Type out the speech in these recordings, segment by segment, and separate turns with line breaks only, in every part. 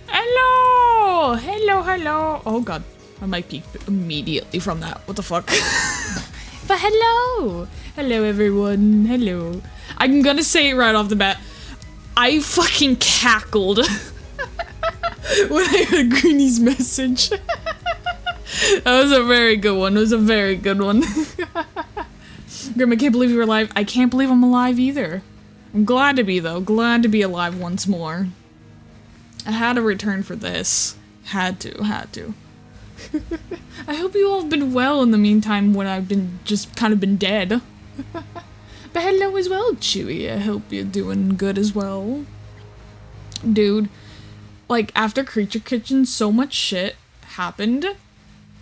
Hello! Hello, hello. Oh god, I might peek immediately from that. What the fuck? But hello! Hello, everyone. Hello. I'm gonna say it right off the bat. I fucking cackled when I heard Greeny's message. That was a very good one. It was a very good one. Grim, I can't believe you're alive. I can't believe I'm alive either. I'm glad to be, though. Glad to be alive once more. I had to return for this. Had to. I hope you all have been well in the meantime when I've been just kind of been dead. But hello as well, Chewy. I hope you're doing good as well. Dude, like, after Creature Kitchen, so much shit happened.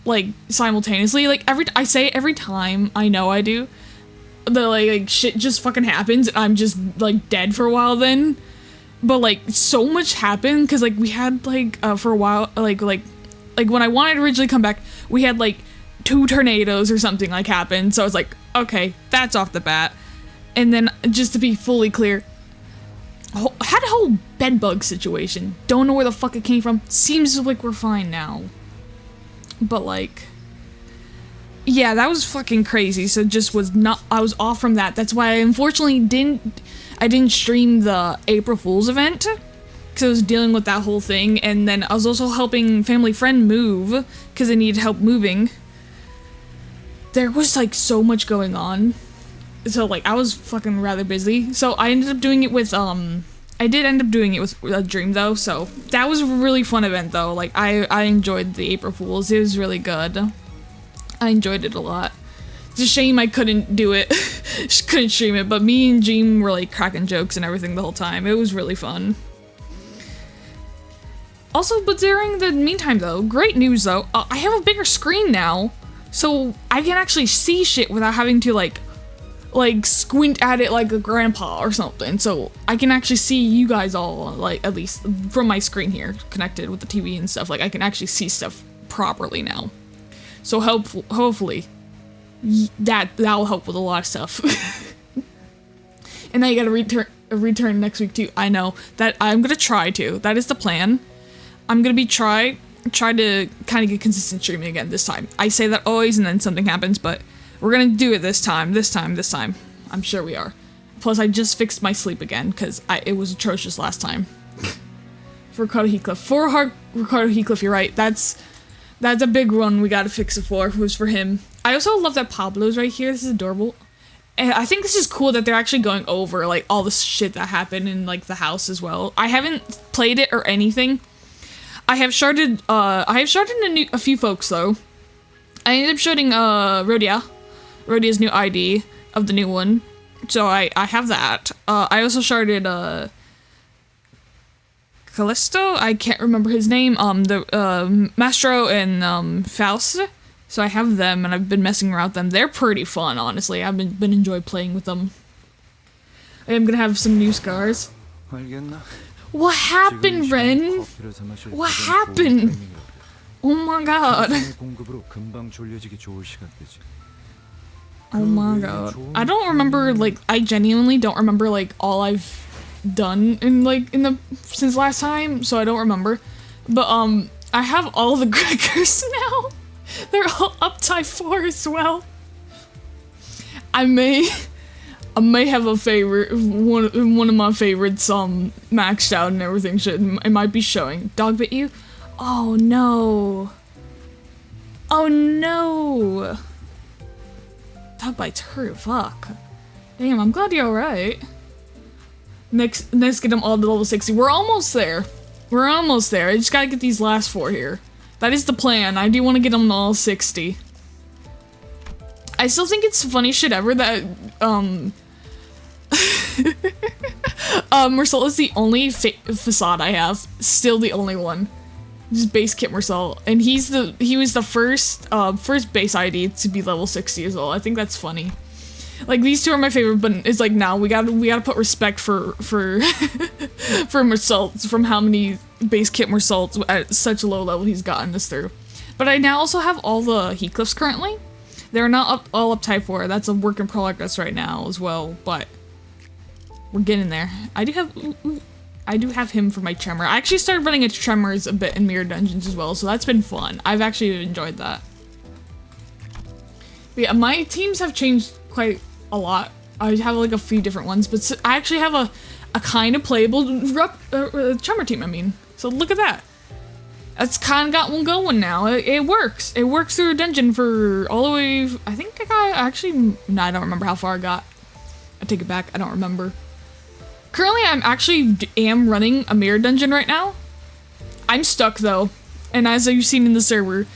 Like, simultaneously. Like, I say it every time. I know I do. The, like, shit just fucking happens, and I'm just, like, dead for a while then. But, like, so much happened, because, like, we had, like, for a while, like, when I wanted to originally come back, we had, like, 2 tornadoes or something, like, happen. So I was like, okay, that's off the bat. And then, just to be fully clear, had a whole bedbug situation. Don't know where the fuck it came from. Seems like we're fine now. But, like, yeah, that was fucking crazy. So just I was off from that. That's why I unfortunately didn't stream the April Fool's event. Because I was dealing with that whole thing. And then I was also helping family friend move. Because they needed help moving. There was, like, so much going on. So, like, I was fucking rather busy. So I ended up doing it with, I did end up doing it with a Dream, though. So that was a really fun event, though. Like, I enjoyed the April Fools. It was really good. I enjoyed it a lot. It's a shame I couldn't do it. Couldn't stream it. But me and Dream were, like, cracking jokes and everything the whole time. It was really fun. Also, but during the meantime, though, great news, though. I have a bigger screen now. So I can actually see shit without having to, like, squint at it like a grandpa or something. So I can actually see you guys all, like, at least from my screen here, connected with the TV and stuff. Like, I can actually see stuff properly now. So hopefully, that will help with a lot of stuff. And now you gotta return next week too. I know that I'm gonna try to. That is the plan. I'm gonna try to kind of get consistent streaming again this time. I say that always and then something happens, but we're gonna do it this time. I'm sure we are. Plus, I just fixed my sleep again, because it was atrocious last time. For Ricardo Heathcliff. For Ricardo Heathcliff, you're right. That's a big one we gotta fix it for. It was for him. I also love that Pablo's right here. This is adorable. And I think this is cool that they're actually going over, like, all the shit that happened in, like, the house as well. I haven't played it or anything. I have sharded a few folks, though. I ended up sharding, Rhodia's new ID of the new one. So I have that. I also sharded, Callisto? I can't remember his name. Mastro and, Faust. So I have them, and I've been messing around with them. They're pretty fun, honestly. I've been enjoying playing with them. I am gonna have some new scars. What happened, Ren? What happened? Oh my god. Oh my god. I don't remember, like, I genuinely don't remember, like, all I've done since last time, so I don't remember. But, I have all the Gregors now. They're all up type 4 as well. I may have a favorite, one of my favorites, maxed out and everything. It might be showing. Dog bit you? Oh no. Oh no. Dog bites hurt, fuck. Damn, I'm glad you're alright. Next get them all to level 60. We're almost there. I just gotta get these last 4 here. That is the plan. I do want to get them all 60. I still think it's the funniest shit ever that, Marcel is the only facade I have. Still the only one. Just base kit Marcel. And he was the first base ID to be level 60 as well. I think that's funny. Like, these two are my favorite, but it's like, now we gotta put respect for for Marcel, from how many base kit Marcel at such a low level he's gotten us through. But I now also have all the Heathcliffs currently. They're not all up type 4. That's a work in progress right now as well, but we're getting there. I do have him for my Tremor. I actually started running into Tremors a bit in Mirror Dungeons as well, so that's been fun. I've actually enjoyed that. But yeah, my teams have changed quite a lot. I have like a few different ones, but I actually have a kind of playable Tremor team, I mean. So look at that. That's kind of got one going now. It works. It works through a dungeon for all the way, I think I got, actually, no, I don't remember how far I got. I take it back, I don't remember. Currently, I'm actually am running a mirror dungeon right now. I'm stuck though, and as you've seen in the server,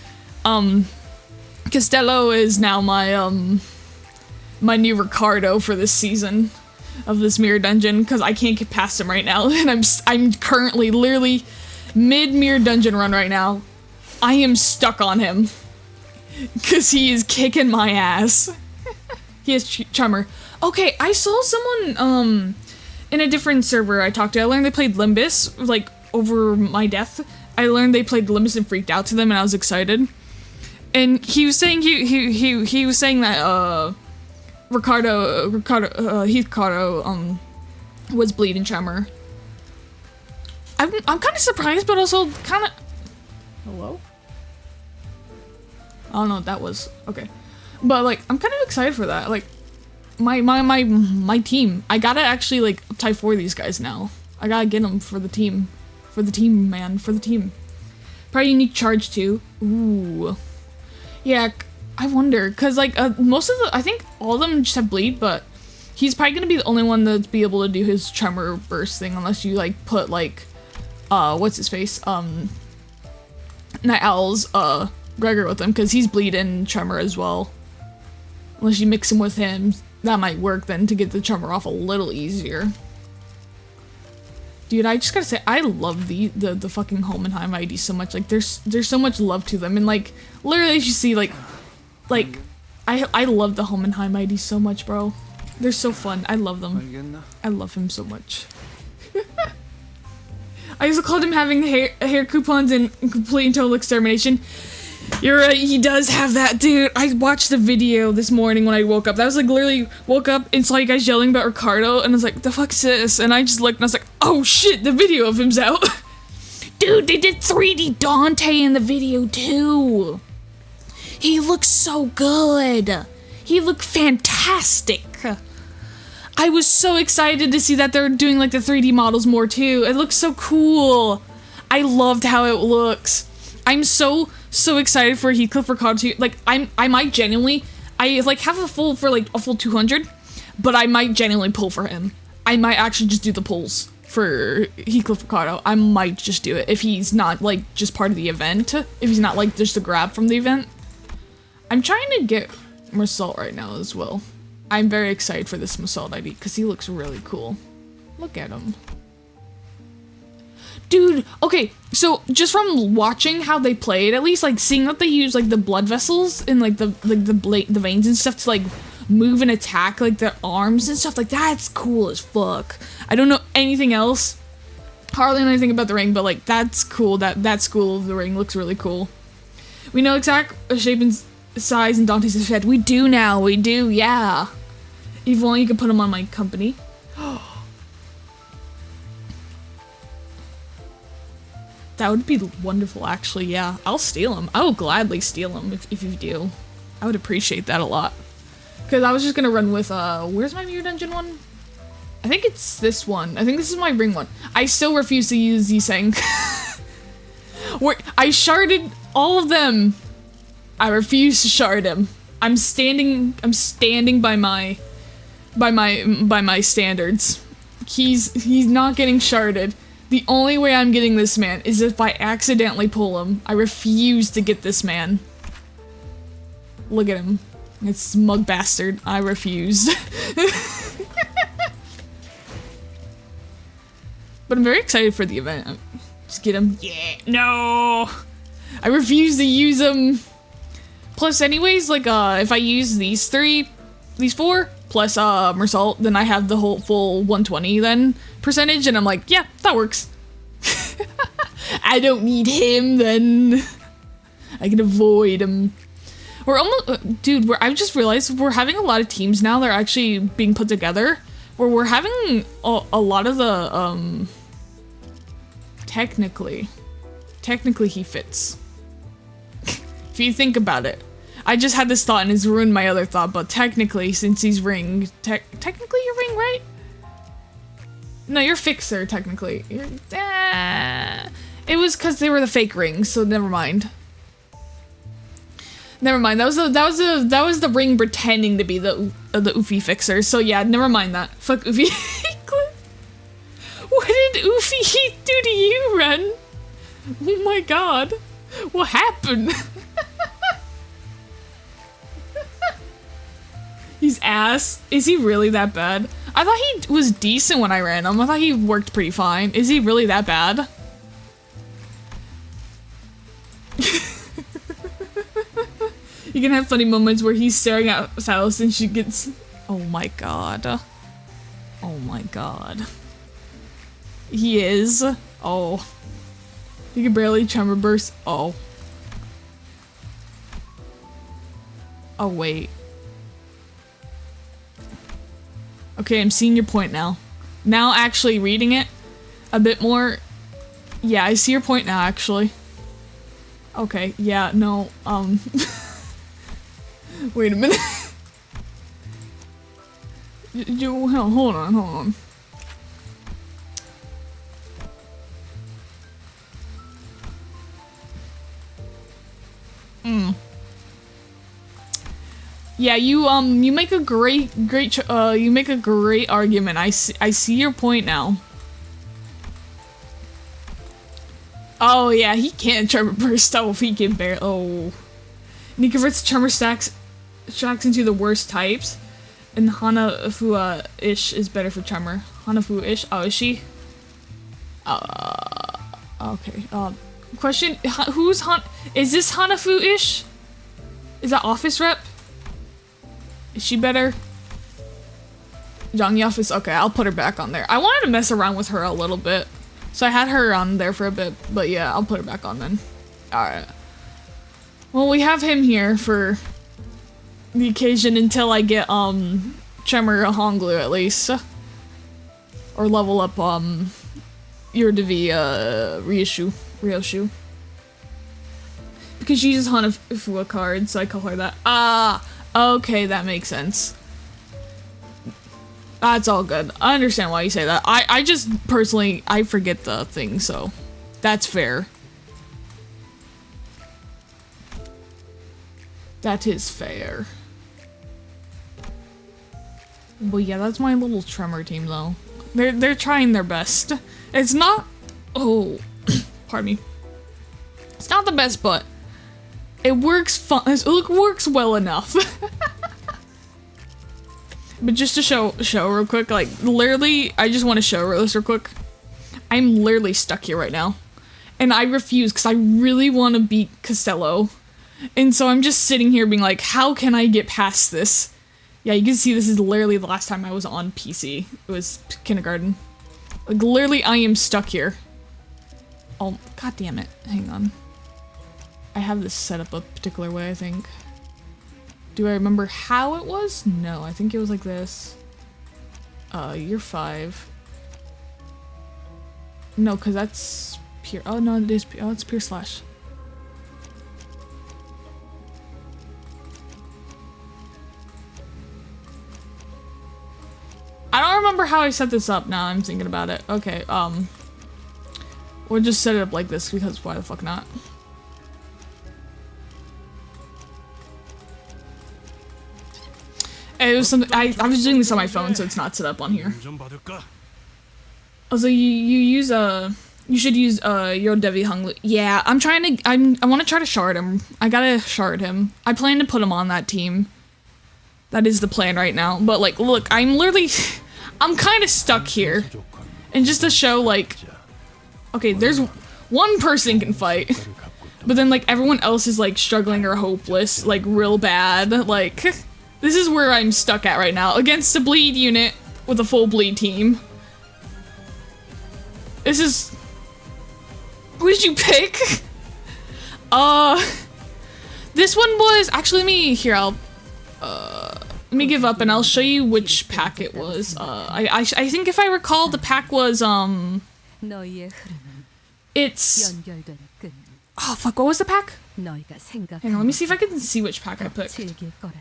Costello is now my my new Ricardo for this season of this mirror dungeon because I can't get past him right now, and I'm currently literally mid mirror dungeon run right now. I am stuck on him because he is kicking my ass. He has Charmer. Okay, I saw someone in a different server I talked to. I learned they played Limbus like over my death. I learned they played Limbus and freaked out to them, and I was excited. And he was saying he was saying that Ricardo was bleeding Tremor. I'm kind of surprised, but also kind of. Hello? I don't know what that was. Okay, but like I'm kind of excited for that. Like my team. I gotta actually like type 4 these guys now. I gotta get them for the team. For the team, man. For the team. Probably unique charge too. Ooh. Yeah, I wonder, cause like most of the, I think all of them just have bleed, but he's probably gonna be the only one that's be able to do his tremor burst thing, unless you like put like, what's his face, Night Owl's Gregor with him, cause he's bleed and tremor as well. Unless you mix him with him, that might work then to get the tremor off a little easier. Dude, I just gotta say, I love the fucking Homenheim ID so much. Like, there's so much love to them, and like, literally, as you see, like, I love the Homenheim ID so much, bro. They're so fun. I love them. I love him so much. I also called him having hair coupons and complete and total extermination. You're right, he does have that, dude. I watched the video this morning when I woke up. That was like literally woke up and saw you guys yelling about Ricardo, and I was like, the fuck's this? And I just looked and I was like, oh shit, the video of him's out. Dude, they did 3D Dante in the video too. He looks so good. He looked fantastic. I was so excited to see that they're doing like the 3D models more too. It looks so cool. I loved how it looks. I'm so excited for Heathcliff Ricardo too. Like I might genuinely, I like have a full for like a full 200, but I might genuinely pull for him. I might actually just do the pulls for Heathcliff Ricardo. I might just do it if he's not like just part of the event. If he's not like just a grab from the event. I'm trying to get Mersault right now as well. I'm very excited for this Mersault ID because he looks really cool. Look at him. Dude, okay, so just from watching how they played, at least like seeing that they use like the blood vessels and like the veins and stuff to like move and attack like their arms and stuff, like that's cool as fuck. I don't know anything else, hardly know anything about the ring, but like that's cool. That school of the ring looks really cool. We know exact shape and size and Dante's head. We do now. We do. Yeah. If only you could put him on my company. That would be wonderful, actually. Yeah, I'll steal him. I will gladly steal him if you do. I would appreciate that a lot. Because I was just gonna run with where's my mirror dungeon one? I think it's this one. I think this is my ring one. I still refuse to use Yiseng. I sharded all of them. I refuse to shard him. I'm standing by my standards. He's not getting sharded. The only way I'm getting this man is if I accidentally pull him. I refuse to get this man. Look at him. It's smug bastard. I refuse. But I'm very excited for the event. Just get him. Yeah. No. I refuse to use him. Plus anyways, like if I use these 4 plus Mersault, then I have the whole full 120 then percentage, and I'm like, yeah, that works. I don't need him then. I can avoid him. We're almost, dude, I've just realized we're having a lot of teams now that are actually being put together, where we're having a lot of the, technically he fits. If you think about it. I just had this thought and it's ruined my other thought, but technically, since he's ring, technically you're ring, right? No, you're fixer, technically. It was because they were the fake rings, so never mind. Never mind. That was the ring pretending to be the Oofy fixer. So yeah, never mind that. Fuck Oofy. did Oofy do to you, Ren? Oh my god. What happened? He's ass. Is he really that bad? I thought he was decent when I ran him. I thought he worked pretty fine. Is he really that bad? You can have funny moments where he's staring at his house and she gets... Oh my god. Oh my god. He is. Oh. He can barely tremor burst. Oh. Oh, wait. Okay, I'm seeing your point now. Now actually reading it a bit more. Yeah, I see your point now, actually. Okay, yeah, no, wait a minute. Hold on. Yeah, you make a great argument. I see your point now. Oh yeah, he can't tremor burst. Oh, if he can bear. Oh, and he converts tremor stacks into the worst types. And Hanafu-ish is better for tremor. Hanafu-ish. Oh, is she? Okay. Question: is this Hanafu-ish? Is that office rep? Is she better? Young office. Okay, I'll put her back on there. I wanted to mess around with her a little bit. So I had her on there for a bit, but yeah, I'll put her back on then. Alright. Well, we have him here for the occasion until I get, Tremor Honglu at least. Or level up, your Devi, Ryoshu. Because she uses Hanafuwa cards, so I call her that. Ah! Okay, that makes sense. That's all good. I understand why you say that. I just personally, I forget the thing, so that's fair. That is fair. But yeah, that's my little tremor team though. They're trying their best. It's not, oh, pardon me. It's not the best, but it works it works well enough. But just to show real quick, like, literally, I just want to show this real quick. I'm literally stuck here right now. And I refuse, because I really want to beat Costello. And so I'm just sitting here being like, how can I get past this? Yeah, you can see this is literally the last time I was on PC. It was kindergarten. Like, literally, I am stuck here. Oh, god damn it. Hang on. I have this set up a particular way, I think. Do I remember how it was? No, I think it was like this. Year 5. No, because that's pure. Oh, no, it is pure. Oh, it's pure slash. I don't remember how I set this up now I'm thinking about it. Okay, we'll just set it up like this because why the fuck not? It was something I was doing this on my phone, so it's not set up on here. Also, you should use your Devi Hunglu. Yeah, I want to try to shard him. I gotta shard him. I plan to put him on that team. That is the plan right now. But like, look, I'm kind of stuck here, and just to show like, okay, there's one person can fight, but then like everyone else is like struggling or hopeless, like real bad, like. This is where I'm stuck at right now, against a bleed unit with a full bleed team. This is... Who did you pick? This one was... Actually, let me give up and I'll show you which pack it was. I think if I recall, the pack was, it's... Oh, fuck, what was the pack? Hang on, let me see if I can see which pack I picked.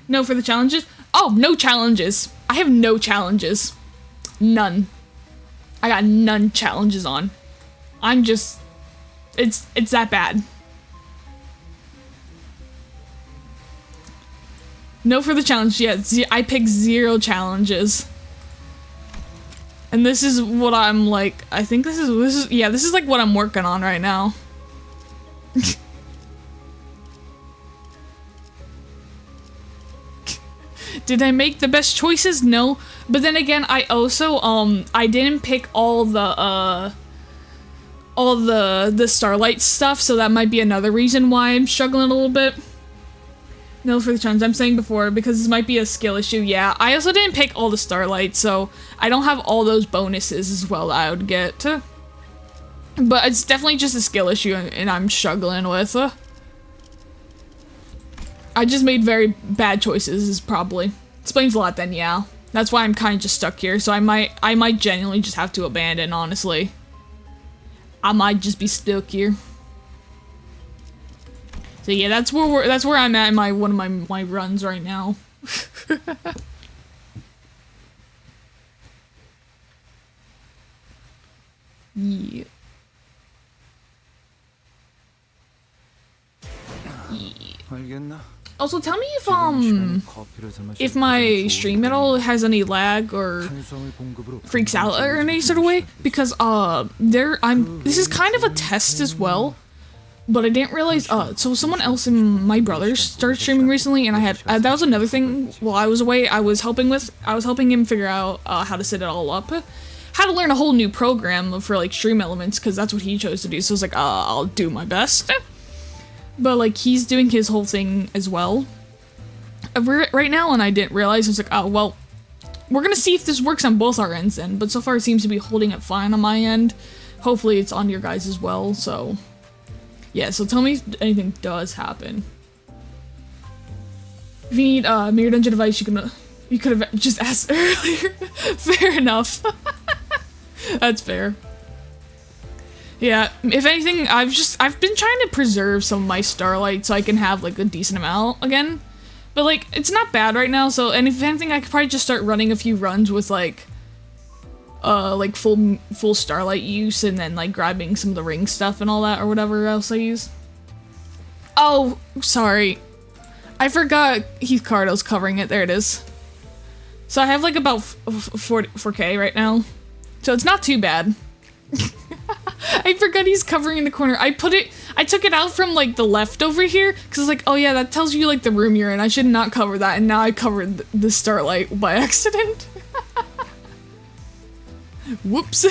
No, for the challenges? Oh, no challenges. I have no challenges. None. I got none challenges on. I'm just... It's that bad. No for the challenge yet. I picked 0 challenges. And this is what I'm like, I think this is yeah, this is like what I'm working on right now. Did I make the best choices? No. But then again, I also, I didn't pick all the Starlight stuff, so that might be another reason why I'm struggling a little bit. No, for the challenge, I'm saying before, because this might be a skill issue, yeah. I also didn't pick all the Starlight, so I don't have all those bonuses as well that I would get. But it's definitely just a skill issue, and I'm struggling with. I just made very bad choices, is probably. Explains a lot then, yeah. That's why I'm kind of just stuck here, so I might genuinely just have to abandon, honestly. I might just be stuck here. So yeah, that's where I'm at in one of my runs right now. Yeah. Yeah. Also, tell me if my stream at all has any lag or freaks out or in any sort of way, because this is kind of a test as well, but I didn't realize so someone else and my brother started streaming recently, and I had that was another thing while I was away. I was helping him figure out how to set it all up, how to learn a whole new program for like stream elements, because that's what he chose to do. So I was like, I'll do my best. But, like, he's doing his whole thing as well right now, and I didn't realize. I was like, oh, well, we're gonna see if this works on both our ends then, but so far it seems to be holding it fine on my end. Hopefully it's on your guys as well, so... Yeah, so tell me if anything does happen. If you need a Mirror Dungeon device, you could have just asked earlier. Fair enough. That's fair. Yeah, if anything, I've been trying to preserve some of my Starlight so I can have, like, a decent amount again. But, like, it's not bad right now, so, and if anything, I could probably just start running a few runs with, like full Starlight use, and then, like, grabbing some of the ring stuff and all that, or whatever else I use. Oh, sorry. I forgot Heath Cardo's covering it. There it is. So I have, like, about 4K right now. So it's not too bad. I forgot he's covering in the corner. I took it out from, like, the left over here, because it's like, oh yeah, that tells you, like, the room you're in. I should not cover that, and now I covered the Starlight by accident. Whoops.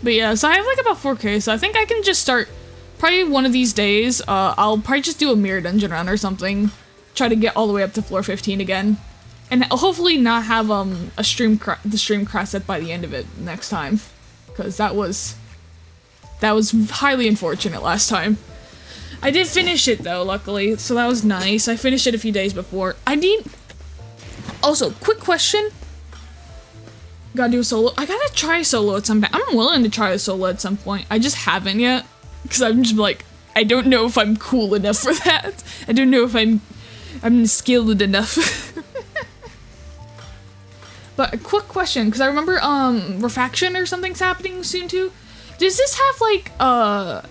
But yeah, so I have, like, about 4K, so I think I can just start, probably one of these days, I'll probably just do a Mirror Dungeon run or something, try to get all the way up to floor 15 again, and hopefully not have, the stream crash by the end of it next time. Because that was highly unfortunate last time. I did finish it though, luckily, so that was nice. I finished it a few days before. Also, quick question. Gotta do a solo. I gotta try a solo at some point. I'm willing to try a solo at some point. I just haven't yet. Because I'm just like, I don't know if I'm cool enough for that. I don't know if I'm skilled enough. But a quick question, because I remember, Refaction or something's happening soon too. Does this have, like,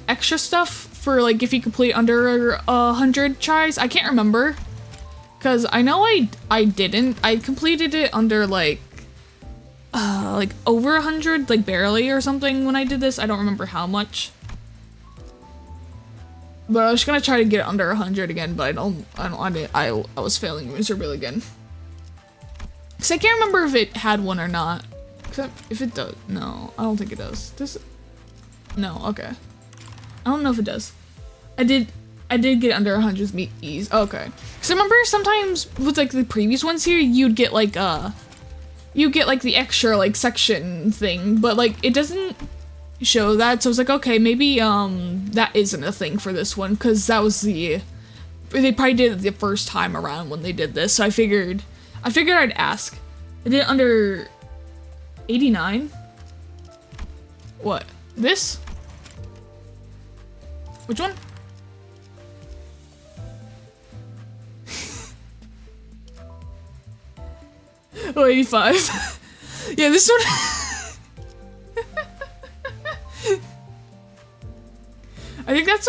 extra stuff for, like, if you complete under 100 tries? I can't remember. Because I know I didn't. I completed it under, like over 100, like, barely or something when I did this. I don't remember how much. But I was gonna try to get it under 100 again, but I was failing miserably again. Cause I can't remember if it had one or not. Except if it does. No, I don't think it does. No, okay. I don't know if it does. I did get under 100 ease. Okay. Cause I remember sometimes with, like, the previous ones here, you'd get, like, the extra, like, section thing, but, like, it doesn't show that, so I was like, okay, maybe, that isn't a thing for this one, cause that was they probably did it the first time around when they did this, so I figured I'd ask. I did it under 89? What? This? Which one? Oh, 85. Yeah, this one. I think that's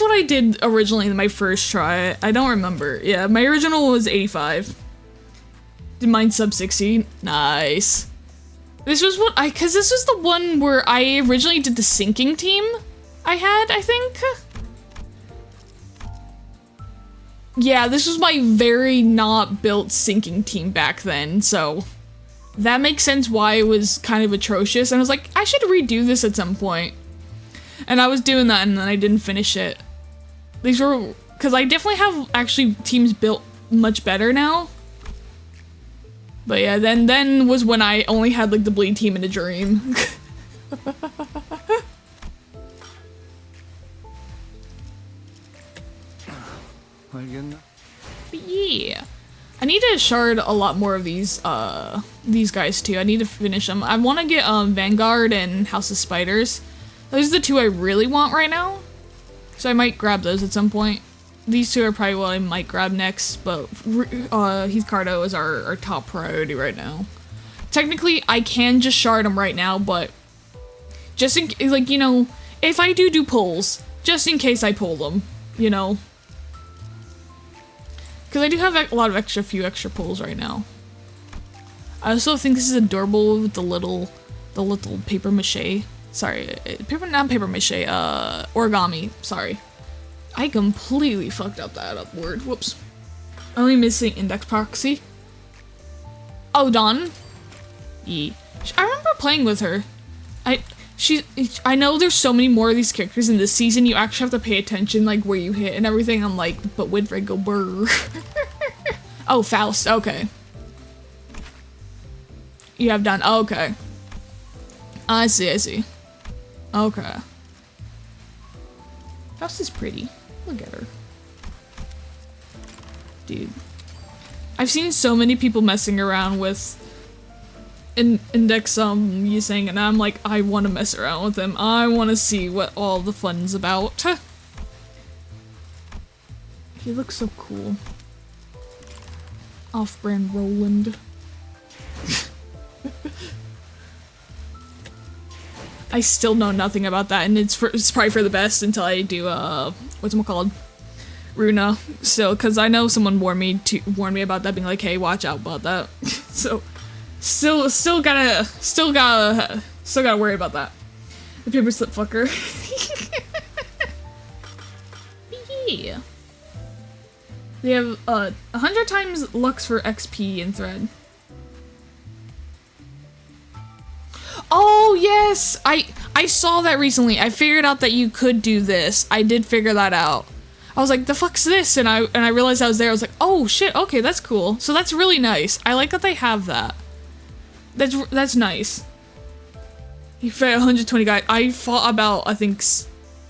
what I did originally in my first try. I don't remember. Yeah, my original was 85. Did mine sub 60? Nice. This was what cause this was the one where I originally did the sinking team I think. Yeah, this was my very not built sinking team back then, so that makes sense why it was kind of atrocious. And I was like, I should redo this at some point. And I was doing that and then I didn't finish it. These were, cause I definitely have actually teams built much better now. But yeah, then was when I only had like the bleed team in a dream. But yeah, I need to shard a lot more of these guys too. I need to finish them. I want to get Vanguard and House of Spiders. Those are the two I really want right now. So I might grab those at some point. These two are probably what I might grab next, but Heath Cardo is our top priority right now. Technically, I can just shard them right now, but just in like, you know, if I do pulls, just in case I pull them, you know. Because I do have a lot of few extra pulls right now. I also think this is adorable with the little paper mache. Sorry, not paper mache, origami, sorry. I completely fucked up that word, whoops. Only missing index proxy. Oh, Dawn. Yeah. I remember playing with her. I know there's so many more of these characters in this season, you actually have to pay attention, like, where you hit and everything. I'm like, but Winfred go brr. Oh, Faust, okay. You have done, okay. I see. Okay. Faust is pretty. Look at her. Dude. I've seen so many people messing around with Index Yusang, and I'm like, I want to mess around with him. I want to see what all the fun's about. He looks so cool. Off-brand Roland. I still know nothing about that, and it's probably for the best until I do whatchamacalled, Runa. So, cause I know someone warned me about that, being like, hey, watch out about that. So, still gotta worry about that. The paper slip fucker. Yeah. They have 100 times Lux for XP in Thread. Oh yes, I saw that recently. I figured out that you could do this. I did figure that out. I was like, the fuck's this? And I realized I was there. I was like, oh shit, okay, that's cool. So that's really nice. I like that they have that. That's nice. You fought 120 guys. I fought about, I think,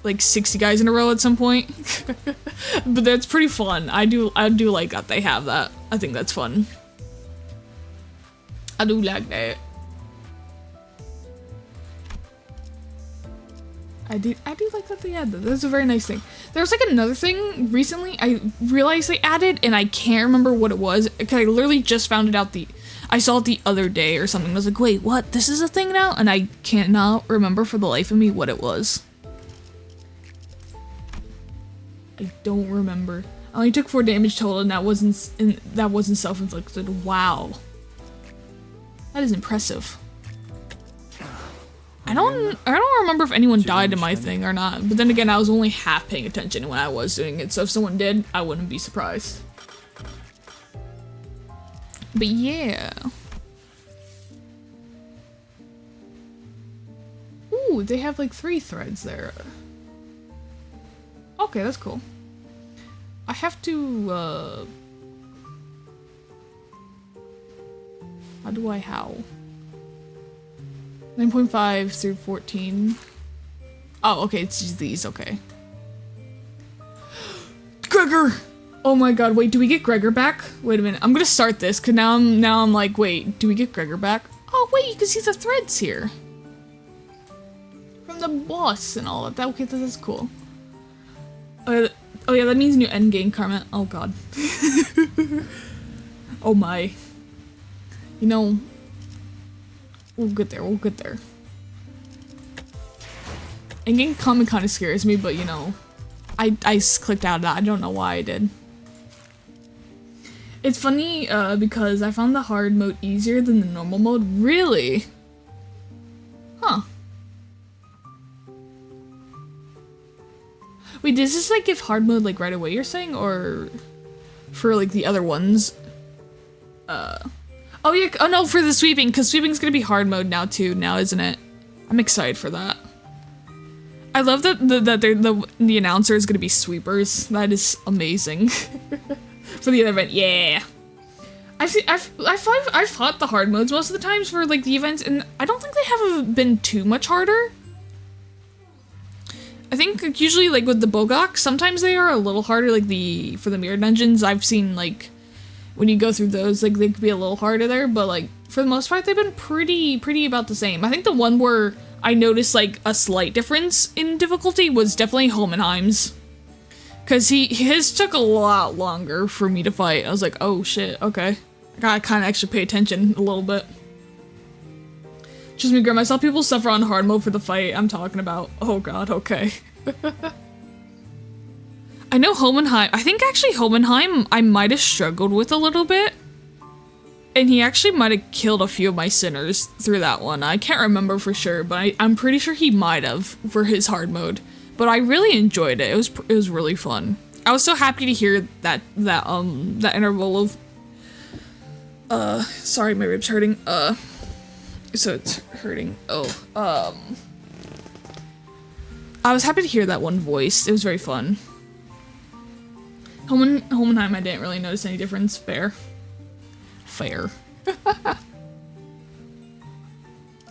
like 60 guys in a row at some point. But that's pretty fun. I do like that they have that. I think that's fun. I do like that. I do like that they added that. That's a very nice thing. There was like another thing recently I realized they added, and I can't remember what it was, because I literally just found it out I saw it the other day or something. I was like, wait, what? This is a thing now? And I cannot remember for the life of me what it was. I don't remember. I only took 4 damage total, and that wasn't self-inflicted. Wow. That is impressive. I don't remember if anyone died in my thing or not, but then again, I was only half paying attention when I was doing it, so if someone did, I wouldn't be surprised. But yeah. Ooh, they have like 3 threads there. Okay, that's cool. I have to, how? 9.5 through 14. Oh, okay, it's just these, okay. Gregor! Oh my god, wait, do we get Gregor back? Wait a minute, I'm gonna start this, cause now I'm like, wait, do we get Gregor back? Oh wait, you can see the threads here. From the boss and all of that. Okay, this is cool. Oh yeah, that means new endgame karma. Oh god. Oh my. You know, we'll get there. Endgame karma kind of scares me, but you know, I clicked out of that. I don't know why I did. It's funny, because I found the hard mode easier than the normal mode. Really? Huh. Wait, does this like give hard mode like right away, you're saying? Or for like the other ones? Oh yeah, oh no, for the sweeping, because sweeping's gonna be hard mode now too, isn't it? I'm excited for that. I love that the announcer is gonna be sweepers. That is amazing. For the other event, yeah. I've fought the hard modes most of the times for like the events, and I don't think they have been too much harder. I think like, usually like with the Bogok, sometimes they are a little harder. Like for the mirror dungeons, I've seen like when you go through those, like they could be a little harder there, but like for the most part, they've been pretty about the same. I think the one where I noticed like a slight difference in difficulty was definitely Homenheim's. Cause his took a lot longer for me to fight. I was like, oh shit, okay. I gotta kinda actually pay attention a little bit. Just me, grab, I saw people suffer on hard mode for the fight I'm talking about. Oh god, okay. I know Homenheim, I think actually Homenheim I might have struggled with a little bit. And he actually might have killed a few of my sinners through that one. I can't remember for sure, but I'm pretty sure he might have for his hard mode. But I really enjoyed it. It was really fun. I was so happy to hear that interval of sorry, my ribs hurting. So it's hurting. I was happy to hear that one voice. It was very fun. Homenheim, I didn't really notice any difference. Fair.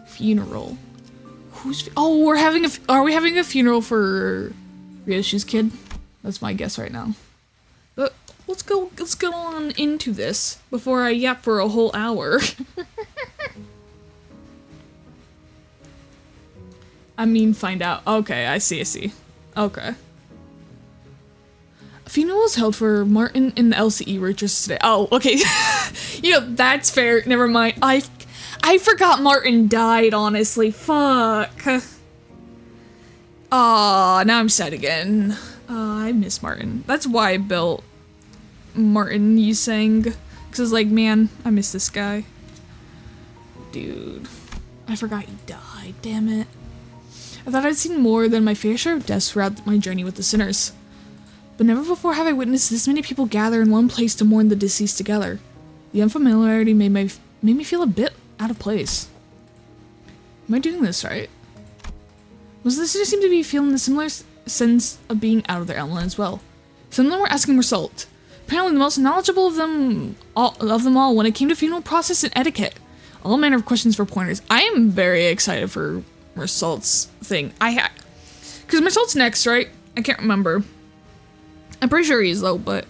Funeral. Oh, are we having a funeral for Ryoshi's kid? That's my guess right now. But let's go on into this before I yap for a whole hour. I mean, find out. Okay, I see. Okay. A funeral was held for Martin in the LCE Richards today. Oh, okay. You know, that's fair. Never mind. I forgot Martin died, honestly. Fuck. Aw, now I'm sad again. I miss Martin. That's why I built Martin Yusang. Because I was like, man, I miss this guy. Dude. I forgot he died, damn it. I thought I'd seen more than my fair share of deaths throughout my journey with the sinners. But never before have I witnessed this many people gather in one place to mourn the deceased together. The unfamiliarity made me feel a bit out of place. Am I doing this right? Most of the sinners seem to be feeling the similar sense of being out of their element as well. Some of them were asking Result. Apparently the most knowledgeable of them all when it came to funeral process and etiquette. All manner of questions for pointers. I am very excited for Result's thing. Because Result's next, right? I can't remember. I'm pretty sure he is though, but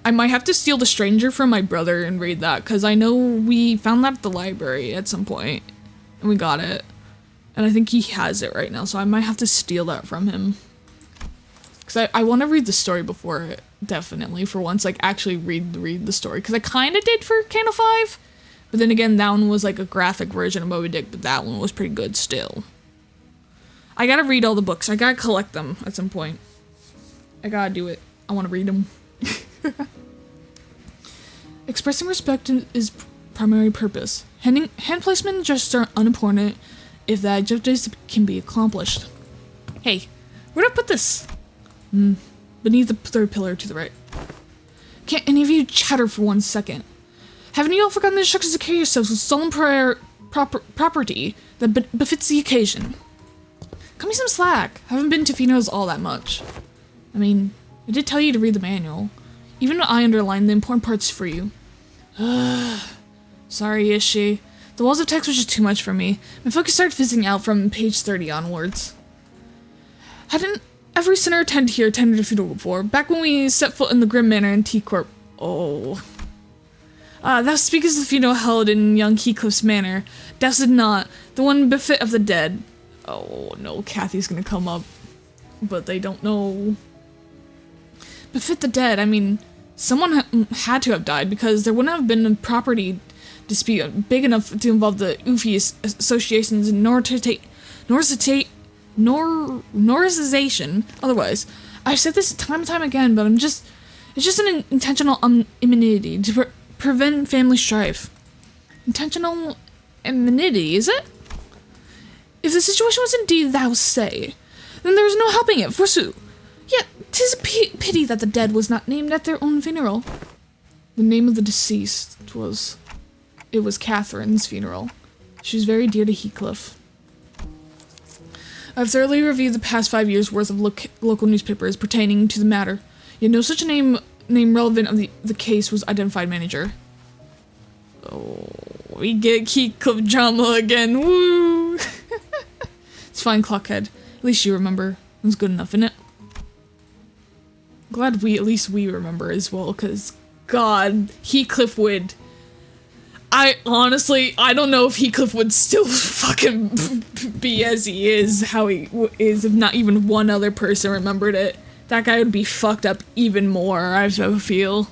I might have to steal The Stranger from my brother and read that, because I know we found that at the library at some point, and we got it. And I think he has it right now, so I might have to steal that from him. Because I want to read the story before it, definitely, for once, like, actually read the story. Because I kind of did for Candle 5, but then again, that one was like a graphic version of Moby Dick, but that one was pretty good still. I gotta read all the books. I gotta collect them at some point. I gotta do it. I want to read them. Expressing respect is primary purpose. Hand placement and gestures are unimportant if that objective can be accomplished. Hey, where do I put this? Beneath the third pillar to the right. Can't any of you chatter for 1 second? Haven't you all forgotten the instructions to carry yourselves with solemn property that befits the occasion? Cut me some slack. I haven't been to funerals all that much. I mean, I did tell you to read the manual. Even though I underlined the important parts for you. Sorry, Ishi. The walls of text was just too much for me. My focus started fizzing out from page 30 onwards. Hadn't every sinner attended a funeral before? Back when we set foot in the Grim Manor in T-Corp. Oh. Thou speakest of the funeral held in young Heathcliff's manor. Thou said not. The one befit of the dead. Oh no, Kathy's gonna come up. But they don't know. Befit the dead, I mean, someone had to have died because there wouldn't have been a property dispute big enough to involve the Ufi associations in Norization. Otherwise, I've said this time and time again, but it's just an intentional immunity to prevent family strife. Intentional enmity, is it? If the situation was indeed thou say, then there is no helping it, forsooth. Yet, 'tis a pity that the dead was not named at their own funeral. The name of the deceased was... It was Catherine's funeral. She was very dear to Heathcliff. I've thoroughly reviewed the past 5 years' worth of local newspapers pertaining to the matter, yet no such name relevant of the case was identified, manager. Oh, we get Heathcliff drama again, woo! It's fine, Clockhead. At least you remember. It was good enough, innit? Glad at least we remember as well, because, God, Heathcliff would... I don't know if Heathcliff would still fucking be as he is, how he is, if not even one other person remembered it. That guy would be fucked up even more, I feel.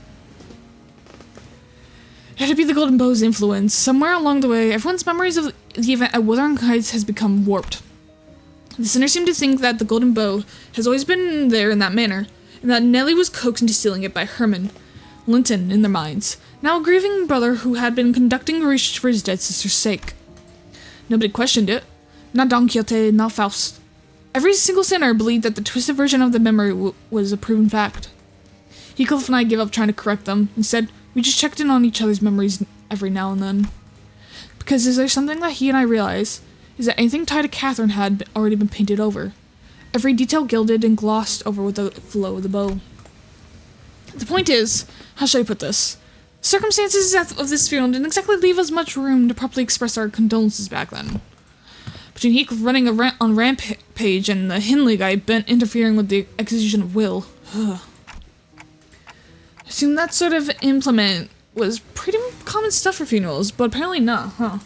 It had to be the Golden Bow's influence. Somewhere along the way, everyone's memories of the event at Wuthering Heights has become warped. The sinner seemed to think that the Golden Bow has always been there in that manner, and that Nellie was coaxed into stealing it by Herman Linton in their minds, now a grieving brother who had been conducting research for his dead sister's sake. Nobody questioned it. Not Don Quixote, not Faust. Every single sinner believed that the twisted version of the memory was a proven fact. Heathcliff and I gave up trying to correct them. Instead, we just checked in on each other's memories every now and then. Because is there something that he and I realize, is that anything tied to Catherine had already been painted over. Every detail gilded and glossed over with the flow of the bow. The point is, how should I put this? Circumstances of this funeral didn't exactly leave us much room to properly express our condolences back then. Between Heathcliff running on Rampage and the Hindley guy bent interfering with the execution of Will. I assume that sort of implement was pretty common stuff for funerals, but apparently not, huh?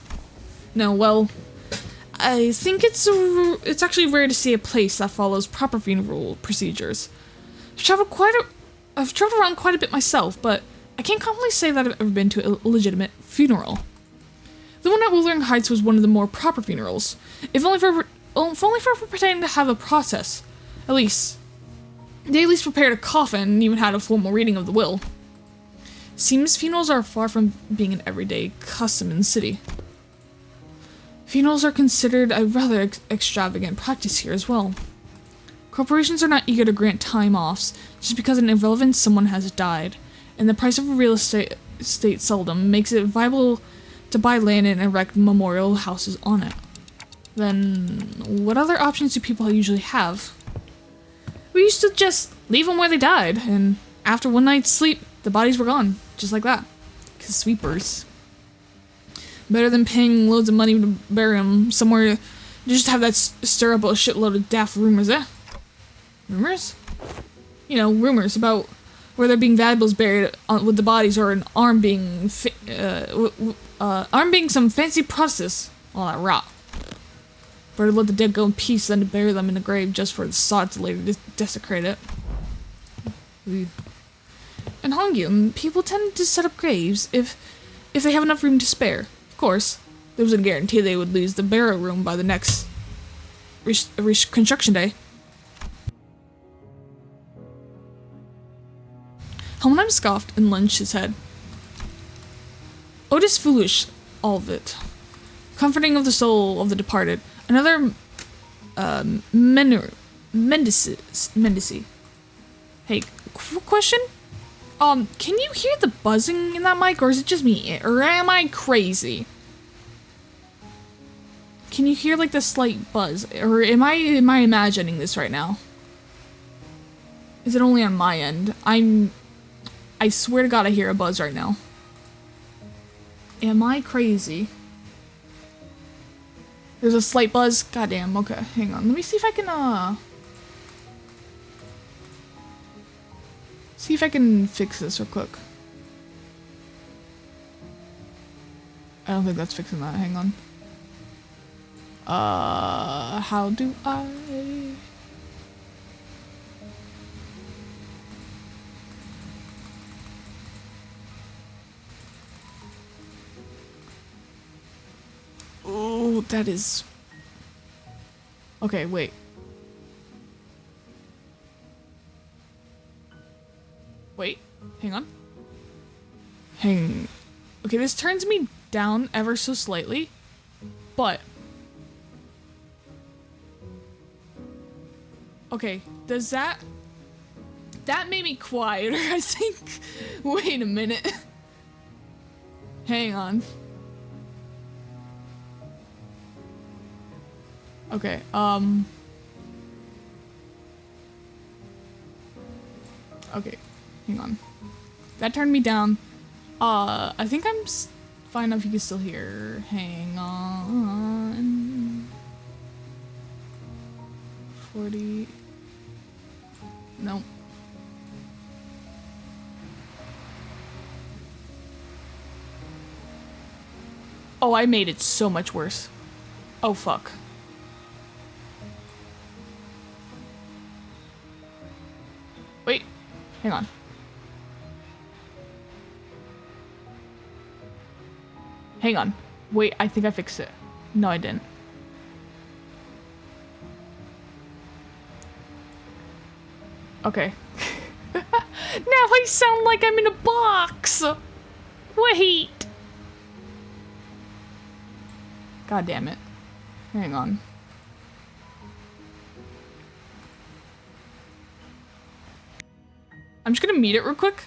No, well, I think it's actually rare to see a place that follows proper funeral procedures. I've traveled around quite a bit myself, but I can't confidently say that I've ever been to a legitimate funeral. The one at Wuthering Heights was one of the more proper funerals, if only for pretending to have a process. They at least prepared a coffin and even had a formal reading of the will. Seems funerals are far from being an everyday custom in the city. Funerals are considered a rather extravagant practice here as well. Corporations are not eager to grant time-offs just because an irrelevant someone has died, and the price of real estate seldom makes it viable to buy land and erect memorial houses on it. Then, what other options do people usually have? We used to just leave them where they died, and after one night's sleep, the bodies were gone, just like that. 'Cause sweepers. Better than paying loads of money to bury them somewhere, just have that stir up a shitload of daft rumors, eh? Rumors? You know, rumors about where they're being valuables buried with the bodies, or an arm being some fancy process. All that rot. Better let the dead go in peace than to bury them in a grave just for the sod to later desecrate it. In Hongyeom, people tend to set up graves if they have enough room to spare. Of course, there was a guarantee they would lose the burial room by the next construction day. Hohenheim scoffed and lunged his head. Otis foolish, all of it. Comforting of the soul of the departed. Another, Mendici. Hey, question? Can you hear the buzzing in that mic, or is it just me? Or am I crazy? Can you hear, like, the slight buzz? Or am I imagining this right now? Is it only on my end? I swear to God I hear a buzz right now. Am I crazy? There's a slight buzz? Goddamn, okay, hang on. Let me see if I can, see if I can fix this real quick. I don't think that's fixing that, hang on. How do I... Oh, that is... Okay, wait. Wait, hang on. Hang. Okay, this turns me down ever so slightly, but... Okay, does that... That made me quieter, I think. Wait a minute. Hang on. Okay, okay, hang on. That turned me down. I think I'm fine enough you can still hear. Hang on. 40. No. Oh, I made it so much worse. Oh, fuck. Wait, hang on. Hang on. Wait, I think I fixed it. No, I didn't. Okay. Now I sound like I'm in a box! Wait! God damn it. Hang on. I'm just gonna mute it real quick.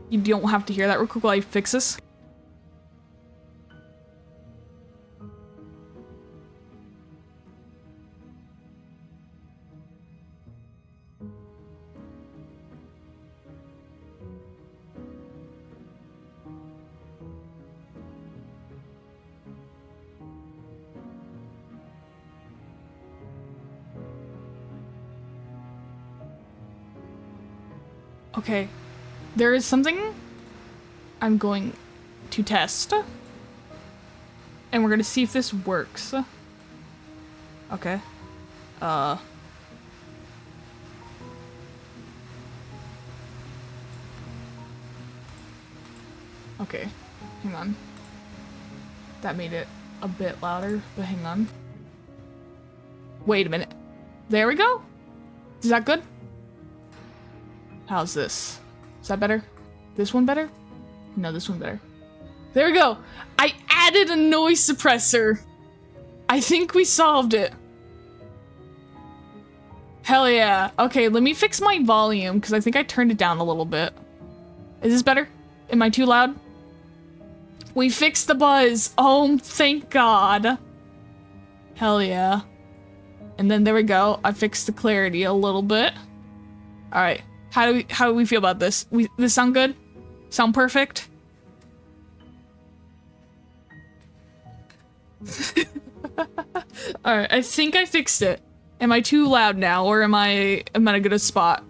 You don't have to hear that real quick while I fix this. Okay, there is something I'm going to test, and we're gonna see if this works. Okay. Okay, hang on. That made it a bit louder, but hang on. Wait a minute. There we go. Is that good? How's this? Is that better? This one better? No, this one better. There we go! I added a noise suppressor! I think we solved it. Hell yeah. Okay, let me fix my volume, because I think I turned it down a little bit. Is this better? Am I too loud? We fixed the buzz! Oh, thank God! Hell yeah. And then there we go. I fixed the clarity a little bit. Alright. How do we feel about this? This sound good? Sound perfect? Alright, I think I fixed it. Am I too loud now, or am I in a good spot?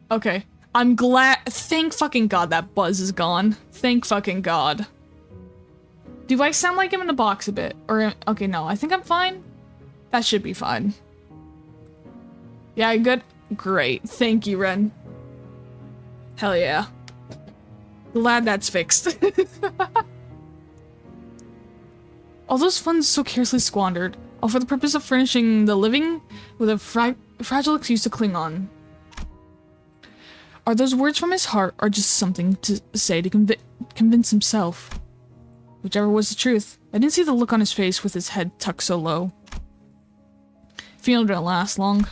Okay. I'm glad- thank fucking God that buzz is gone. Thank fucking God. Do I sound like I'm in a box a bit? Or- okay, no, I think I'm fine. That should be fine. Yeah, good? Great. Thank you, Ren. Hell yeah. Glad that's fixed. All those funds so carelessly squandered, all for the purpose of furnishing the living with a fragile excuse to cling on. Are those words from his heart, or just something to say to convince himself? Whichever was the truth, I didn't see the look on his face with his head tucked so low. Funeral didn't last long.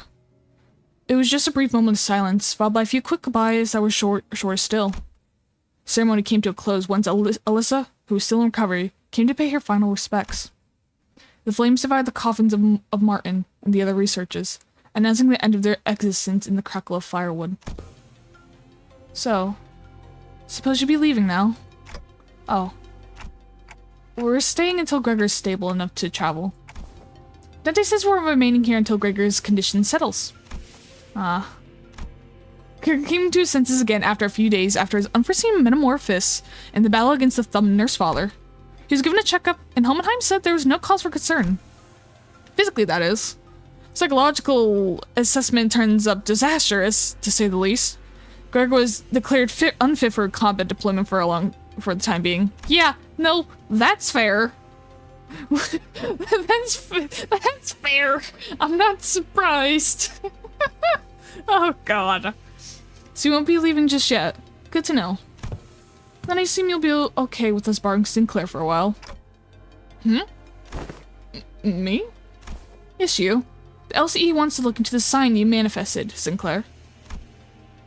It was just a brief moment of silence, followed by a few quick goodbyes that were short still. The ceremony came to a close once Alyssa, who was still in recovery, came to pay her final respects. The flames divided the coffins of Martin and the other researchers, announcing the end of their existence in the crackle of firewood. So, suppose you'll be leaving now. Oh. We're staying until Gregor's stable enough to travel. Dante says we're remaining here until Gregor's condition settles. Gregor came to his senses again after a few days after his unforeseen metamorphosis in the battle against the Thumb Nurse Father. He was given a checkup, and Helmenheim said there was no cause for concern. Physically, that is. Psychological assessment turns up disastrous, to say the least. Gregor was declared unfit for combat deployment for the time being. Yeah, no, that's fair. that's fair. I'm not surprised. Oh God. So you won't be leaving just yet. Good to know. Then I assume you'll be okay with us borrowing Sinclair for a while. Me? Yes, you. The LCE wants to look into the sign you manifested, Sinclair.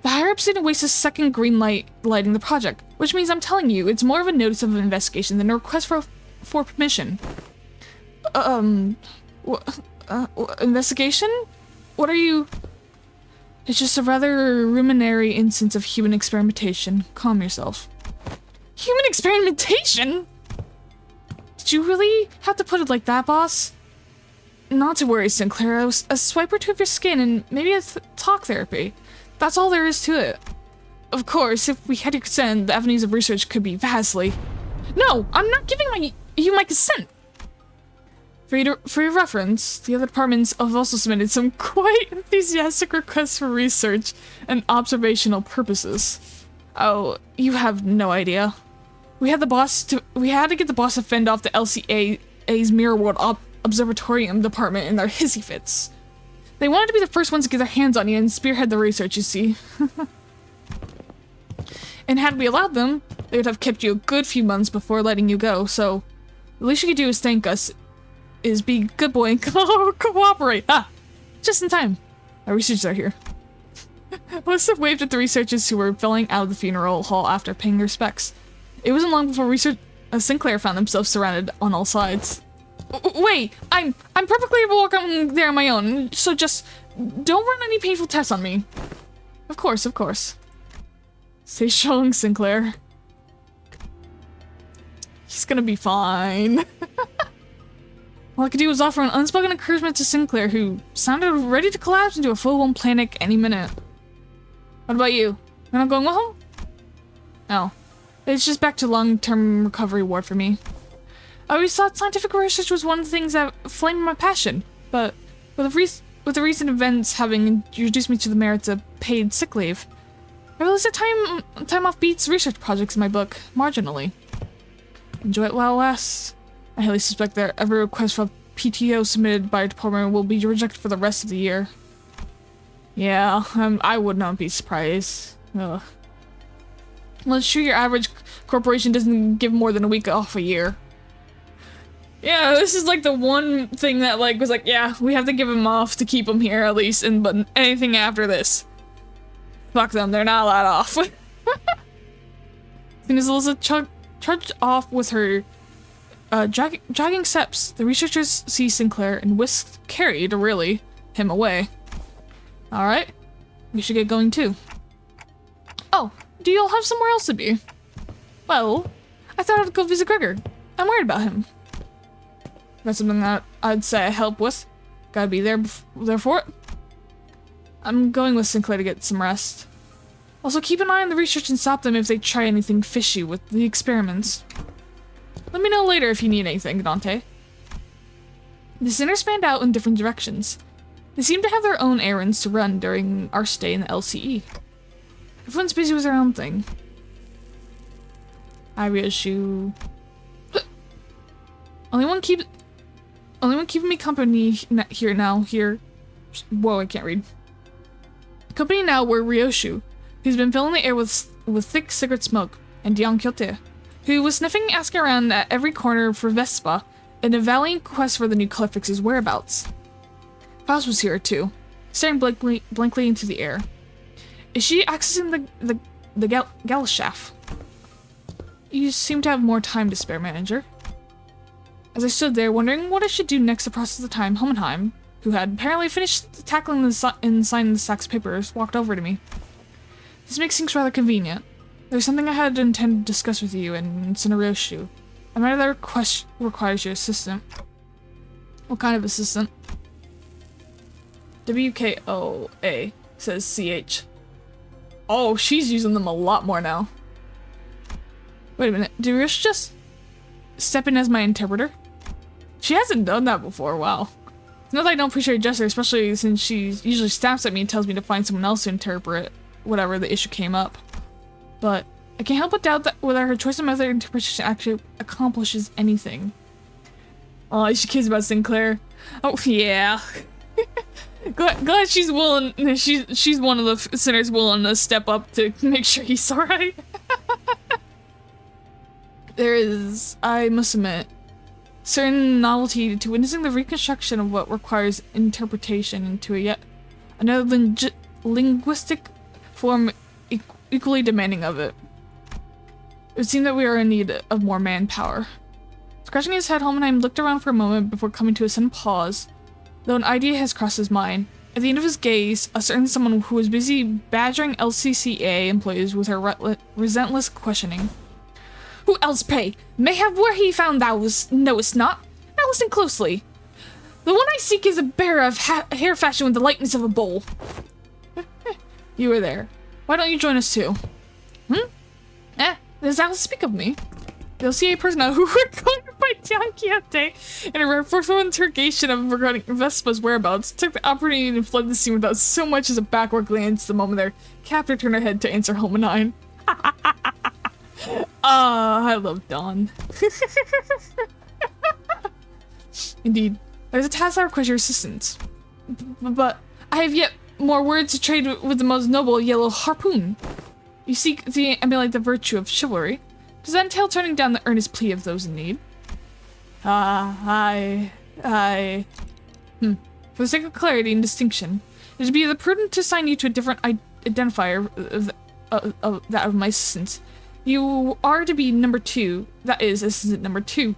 The higher-ups didn't waste a second green light lighting the project, which means I'm telling you, it's more of a notice of investigation than a request for permission. Investigation? What are you... It's just a rather rudimentary instance of human experimentation. Calm yourself. Human experimentation? Did you really have to put it like that, boss? Not to worry, Sinclair. A swipe or two of your skin and maybe a talk therapy. That's all there is to it. Of course, if we had your consent, the avenues of research could be vastly... No! I'm not giving you my consent! For your reference, the other departments have also submitted some quite enthusiastic requests for research and observational purposes. Oh, you have no idea. We had to get the boss to fend off the LCA's Mirror World Observatorium department in their hissy fits. They wanted to be the first ones to get their hands on you and spearhead the research, you see. And had we allowed them, they would have kept you a good few months before letting you go, so the least you could do is thank us, is be a good boy and cooperate. Ah! Just in time. Our researchers are here. Melissa waved at the researchers who were filling out of the funeral hall after paying their respects. It wasn't long before Sinclair found themselves surrounded on all sides. Wait! I'm perfectly able to walk on there on my own, so just don't run any painful tests on me. Of course, of course. Stay strong, Sinclair. He's gonna be fine. All I could do was offer an unspoken encouragement to Sinclair, who sounded ready to collapse into a full-blown panic any minute. What about you? You're not going home? No. It's just back to long-term recovery ward for me. I always thought scientific research was one of the things that flamed my passion, but with the recent events having introduced me to the merits of paid sick leave, I realized that time off beats research projects in my book, marginally. Enjoy it while it lasts. I highly suspect that every request for PTO submitted by a department will be rejected for the rest of the year. Yeah, I would not be surprised. Ugh. Well, it's true your average corporation doesn't give more than a week off a year. Yeah, this is like the one thing that like was like, yeah, we have to give him off to keep him here at least, but anything after this, fuck them, they're not allowed off. As soon as Alyssa trudged off with her jogging steps, the researchers see Sinclair and carried him away. Alright, we should get going too. Oh, do you all have somewhere else to be? Well, I thought I'd go visit Gregor. I'm worried about him. That's something that I'd say I help with. Gotta be there for it. I'm going with Sinclair to get some rest. Also, keep an eye on the research and stop them if they try anything fishy with the experiments. Let me know later if you need anything, Dante. The sinners spanned out in different directions. They seemed to have their own errands to run during our stay in the LCE. Everyone's busy with their own thing. Arioshu. Only one keeping me company here. Whoa, I can't read. Company now were Ryoshu, who's been filling the air with thick cigarette smoke, and Dion Kyote, who was sniffing, asking around at every corner for Vespa in a valiant quest for the new color fix's whereabouts. Faust was here too, staring blankly into the air. Is she accessing the Galashaf? You seem to have more time to spare, manager. As I stood there wondering what I should do next to process the time, Homenheim, who had apparently finished tackling and signing the stack's papers, walked over to me. This makes things rather convenient. There's something I had intended to discuss with you and Tsunoroshu. I might have that request requires your assistant. What kind of assistant? WKOA says CH. Oh, she's using them a lot more now. Wait a minute, did Rish just step in as my interpreter? She hasn't done that before, wow. It's not that I don't appreciate her gesture, especially since she usually snaps at me and tells me to find someone else to interpret whatever the issue came up. But I can't help but doubt that whether her choice of method of interpretation actually accomplishes anything. Oh, she cares about Sinclair. Oh, yeah. Glad she's willing. She's one of the sinners willing to step up to make sure he's alright. There is, I must admit, certain novelty to witnessing the reconstruction of what requires interpretation into a yet another linguistic form equally demanding of it. It would seem that we are in need of more manpower. Scratching his head, Homenheim looked around for a moment before coming to a sudden pause, though an idea has crossed his mind. At the end of his gaze, a certain someone who was busy badgering LCCA employees with her relentless questioning. Who else, pray, may have where he found those? Knowest not? Now listen closely. The one I seek is a bearer of hair fashioned with the lightness of a bowl. You were there. Why don't you join us too? Does that speak of me? The LCA personnel who were going by Don Quixote in a forceful interrogation of regarding Vespa's whereabouts took the opportunity and fled the scene without so much as a backward glance the moment their captor turned her head to answer Homenheim. I love Dawn. Indeed, there's a task that requires your assistance. But I have yet more words to trade with the most noble yellow harpoon. You seek to emulate the virtue of chivalry. Does that entail turning down the earnest plea of those in need? For the sake of clarity and distinction, it would be the prudent to assign you to a different identifier of that of my assistants. You are to be number 2. That is, assistant number 2.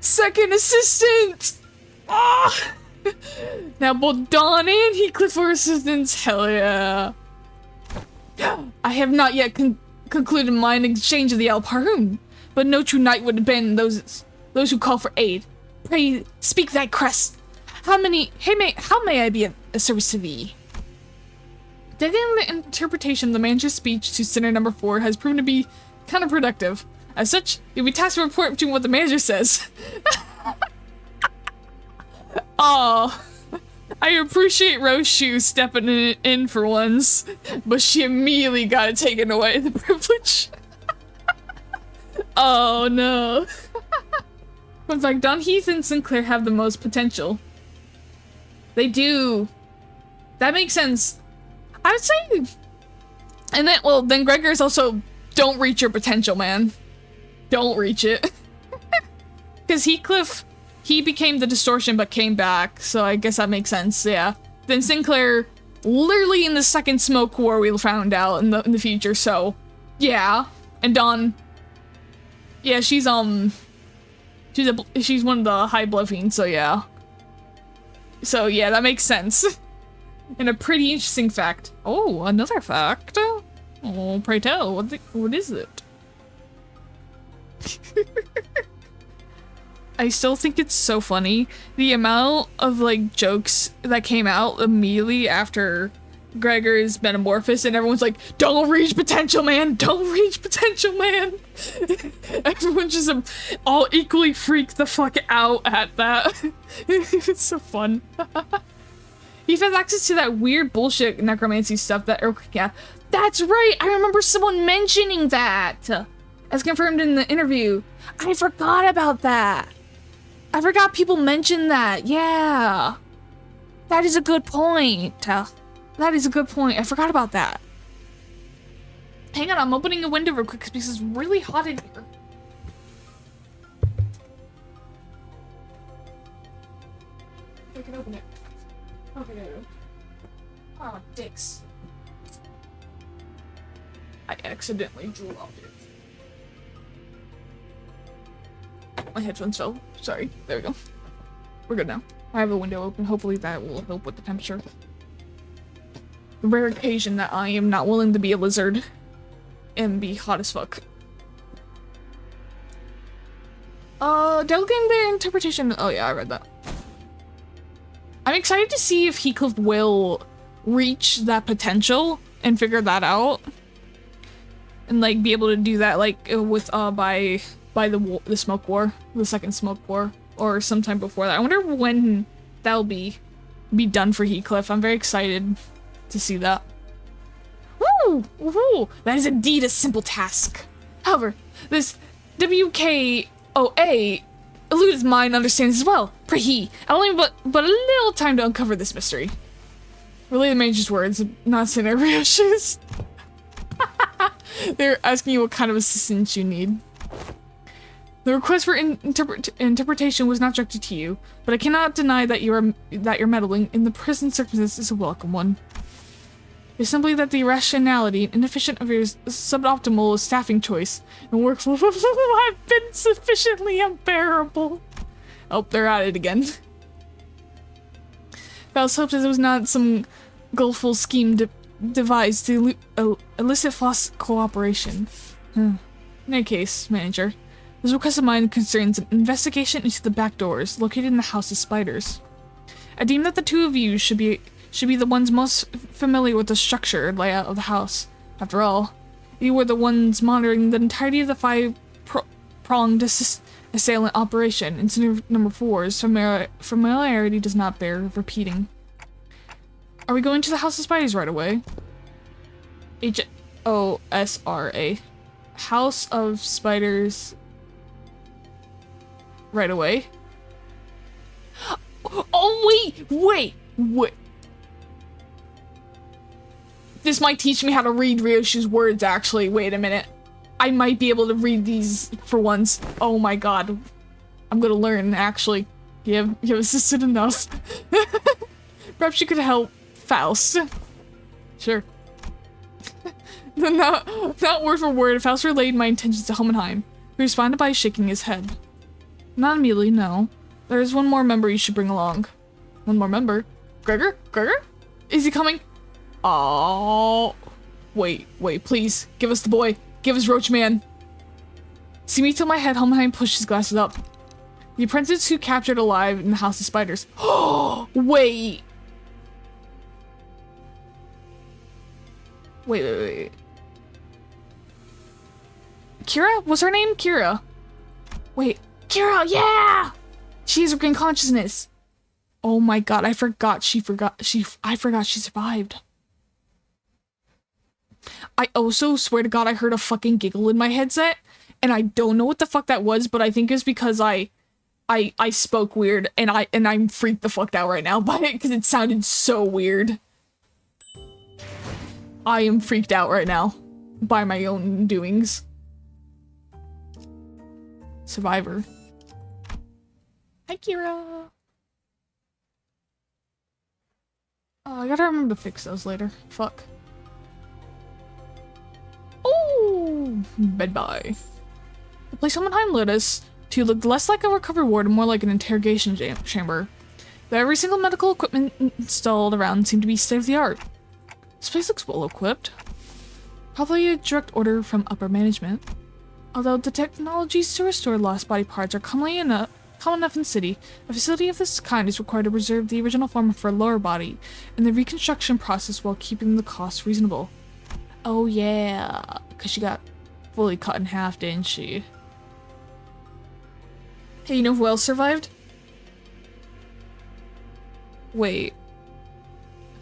Second assistant! Ah! Now both Dawn and Heathcliff are assistants. Hell yeah. I have not yet concluded mine exchange of the Alparhoon, but no true knight would abandon those who call for aid. Pray, speak thy crest. How may I be of service to thee? Taking the interpretation of the manager's speech to sinner number 4 has proven to be counterproductive. As such, you'll be tasked to report between what the manager says. Oh, I appreciate Rose Shoe stepping in for once, but she immediately got it taken away, the privilege. Oh no. In fact, Don Heath and Sinclair have the most potential. They do. That makes sense. I would say, and then, well, then Gregor's also, don't reach your potential, man. Don't reach it. Because Heathcliff, he became the distortion but came back, so I guess that makes sense, yeah. Then Sinclair, literally in the second smoke war we found out in the future, so, yeah. And Dawn, yeah, she's one of the high blood fiends, so yeah. So yeah, that makes sense. And a pretty interesting fact. Oh, another fact. Oh, pray tell, what is it? I still think it's so funny, the amount of, like, jokes that came out immediately after Gregor's metamorphosis, and everyone's like, don't reach potential, man! Don't reach potential, man! Everyone's just all equally freaked the fuck out at that. It's so fun. He has access to that weird bullshit necromancy stuff that yeah. That's right! I remember someone mentioning that! As confirmed in the interview. I forgot about that! I forgot people mentioned that, yeah! That is a good point. That is a good point. I forgot about that. Hang on, I'm opening a window real quick because it's really hot in here. I can open it. Okay, there we go. Oh, dicks. I accidentally dropped it. My headphones fell. Sorry. There we go. We're good now. I have a window open. Hopefully that will help with the temperature. The rare occasion that I am not willing to be a lizard and be hot as fuck. Delegating their interpretation. Oh yeah, I read that. I'm excited to see if Heathcliff will reach that potential and figure that out. And like be able to do that like with by the smoke war, the second smoke war, or sometime before that. I wonder when that'll be done for Heathcliff. I'm very excited to see that. Woo! Woo! That is indeed a simple task. However, this WKOA Elud's mind understands as well. Pray he. Only but a little time to uncover this mystery. Relay the manager's words, not scenario shoes. They're asking you what kind of assistance you need. The request for interpretation was not directed to you, but I cannot deny that your meddling in the present circumstances is a welcome one. It's simply that the irrationality and inefficient of your suboptimal staffing choice and workflow have been sufficiently unbearable. Oh, they're at it again. Faust hoped that it was not some gulful scheme devised to elicit false cooperation. In any case, manager, this request of mine concerns an investigation into the back doors located in the House of Spiders. I deem that the two of you should be the ones most familiar with the structure and layout of the house. After all, you were the ones monitoring the entirety of the five-pronged assailant operation. Incident number 4's familiarity does not bear repeating. Are we going to the House of Spiders right away? H-O-S-R-A. House of Spiders right away? Oh, wait! This might teach me how to read Ryoshu's words, actually. Wait a minute. I might be able to read these for once. Oh my god. I'm gonna learn, actually. You have assisted enough. Perhaps you could help Faust. Sure. Not word for word, Faust relayed my intentions to Homenheim, who responded by shaking his head. Not immediately, no. There is one more member you should bring along. One more member? Gregor? Is he coming? Oh, wait, please. Give us the boy. Give us Roachman. See me till my head, Homenheim pushed his glasses up. The apprentice who captured alive in the House of Spiders. Oh, wait. Wait. Kira? Was her name Kira? Wait, Kira, yeah! She has regained consciousness. Oh my god, I forgot she survived. I also swear to god I heard a fucking giggle in my headset, and I don't know what the fuck that was, but I think it's because I spoke weird, and I'm freaked the fuck out right now by it because it sounded so weird. I am freaked out right now by my own doings. Survivor. Hi, Kira. Oh, I gotta remember to fix those later. Fuck. Oh, bye. The place Homenheim led us to looked less like a recovery ward and more like an interrogation chamber. Though every single medical equipment installed around seemed to be state-of-the-art. This place looks well equipped. Probably a direct order from upper management. Although the technologies to restore lost body parts are common enough in the city, a facility of this kind is required to preserve the original form for a lower body and the reconstruction process while keeping the costs reasonable. Oh yeah, because she got fully cut in half, didn't she? Hey, you know who else survived? Wait.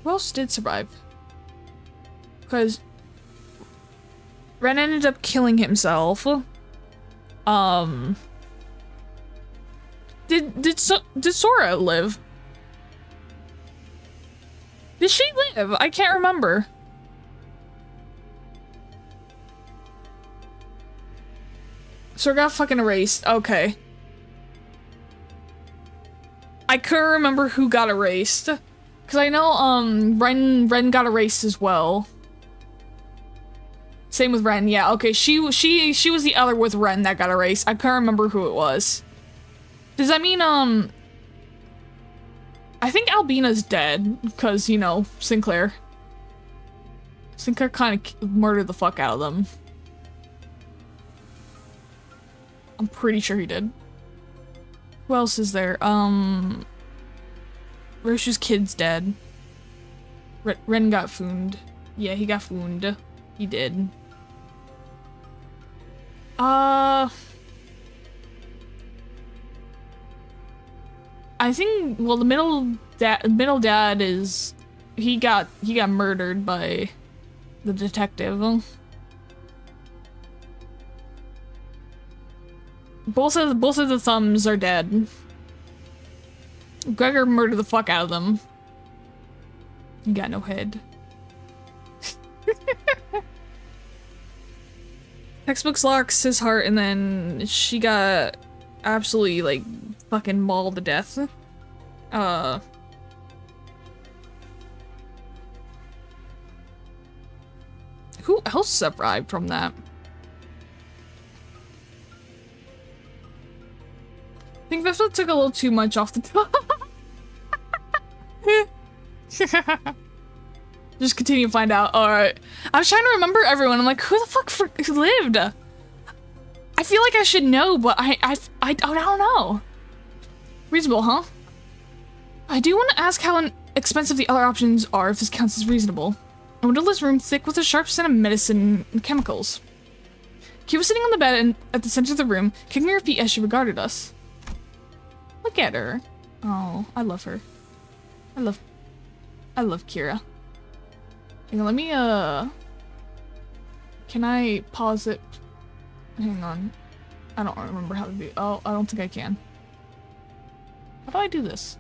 Who else did survive? Because Ren ended up killing himself. Did Sora live? Did she live? I can't remember. Sora got fucking erased. Okay. I couldn't remember who got erased. Cause I know Ren got erased as well. Same with Ren, yeah, okay, she was the other with Ren that got erased. I can't remember who it was. Does that mean, I think Albina's dead, because, you know, Sinclair. Sinclair kind of murdered the fuck out of them. I'm pretty sure he did. Who else is there? Roshu's kid's dead. Ren got fooned. Yeah, he got fooned. He did. I think, well, the middle dad is, he got murdered by the detective. Both of the thumbs are dead. Gregor murdered the fuck out of them. You got no head. Textbooks locks his heart, and then she got absolutely, like, fucking mauled to death. Who else survived from that? I think this one took a little too much off the top. Just continue to find out. Alright. I was trying to remember everyone. I'm like, who the fuck lived? I feel like I should know, but I don't know. Reasonable, huh? I do want to ask how expensive the other options are if this counts as reasonable. A windowless room thick with a sharp scent of medicine and chemicals. Kira was sitting on the bed and at the center of the room, kicking her feet as she regarded us. Look at her. Oh, I love her. I love Kira. Hang on, let me, can I pause it? Hang on. I don't remember how to do. Oh, I don't think I can. How do I do this?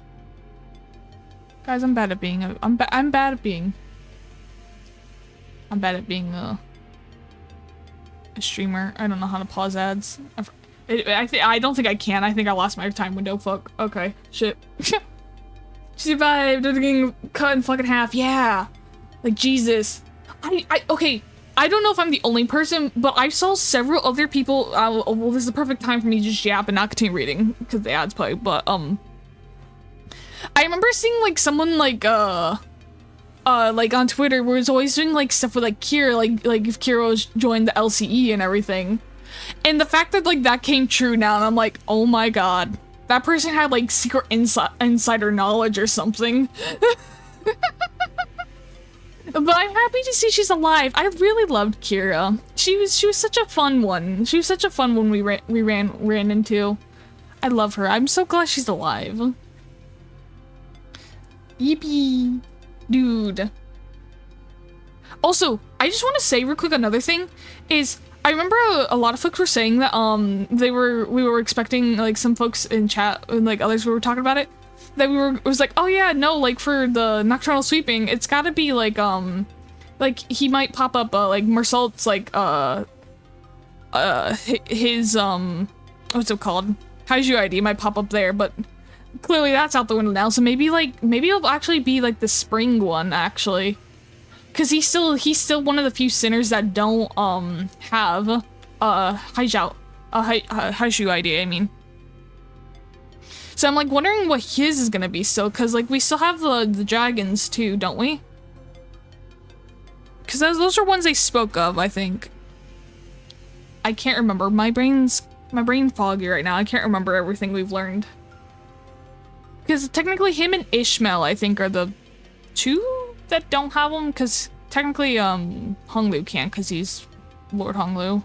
Guys, I'm bad at being I'm bad at being a streamer. I don't know how to pause ads. I don't think I can. I think I lost my time window. Fuck. Okay. Shit. She survived after getting cut in fucking half. Yeah. Like, Jesus. Okay. I don't know if I'm the only person, but I saw several other people. Well, this is the perfect time for me to just yap and not continue reading because the ads play. But, I remember seeing, like, someone, like on Twitter where it's always doing, like, stuff with, like, Kira, like if Kira was joined the LCE and everything. And the fact that, like, that came true now, and I'm like, oh my god. That person had, like, secret insider knowledge or something. But I'm happy to see she's alive. I really loved Kira. She was such a fun one. She was such a fun one we ran into. I love her. I'm so glad she's alive. Yippee. Dude. Also, I just want to say real quick another thing is I remember a lot of folks were saying that we were expecting, like, some folks in chat and, like, others who were talking about it, that it was like, oh yeah, no, like, for the nocturnal sweeping, it's gotta be like he might pop up like Marsalt's, like, his what's it called, Kaiju ID might pop up there, but clearly that's out the window now. So maybe it'll actually be like the spring one, actually, because he's still one of the few sinners that don't have Kaiju ID, I mean. So I'm, like, wondering what his is gonna be still, because, like, we still have the dragons too, don't we? Because those are ones they spoke of, I think. I can't remember. My brain's foggy right now. I can't remember everything we've learned. Because technically him and Ishmael, I think, are the two that don't have them, because technically Honglu can't, because he's Lord Honglu.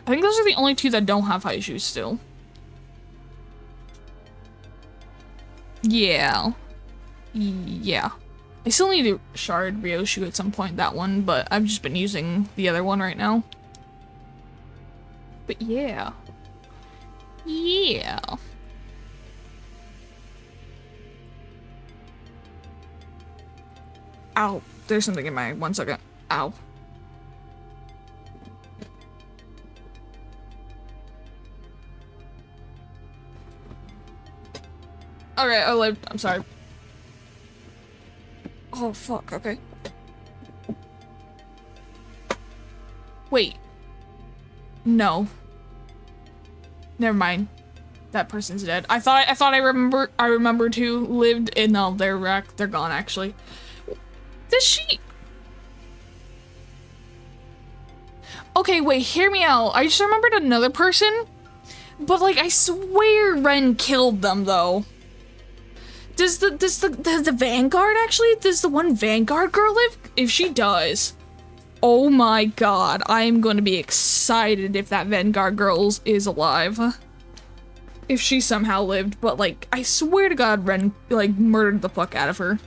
I think those are the only two that don't have Haiju still. Yeah. Yeah. I still need to shard Ryoshu at some point, that one, but I've just been using the other one right now. But yeah. Yeah. Ow. There's something in my 1 second. Ow. Alright, I lived. I'm sorry. Oh, fuck. Okay. Wait. No. Never mind. That person's dead. I thought I remembered who lived in. No, they're wrecked. They're gone, actually. Does she? Okay, wait, hear me out. I just remembered another person, but, like, I swear Ren killed them, though. Does the Vanguard actually? Does the one Vanguard girl live? If she does, oh my god, I am going to be excited if that Vanguard girl is alive. If she somehow lived, but, like, I swear to god Ren, like, murdered the fuck out of her.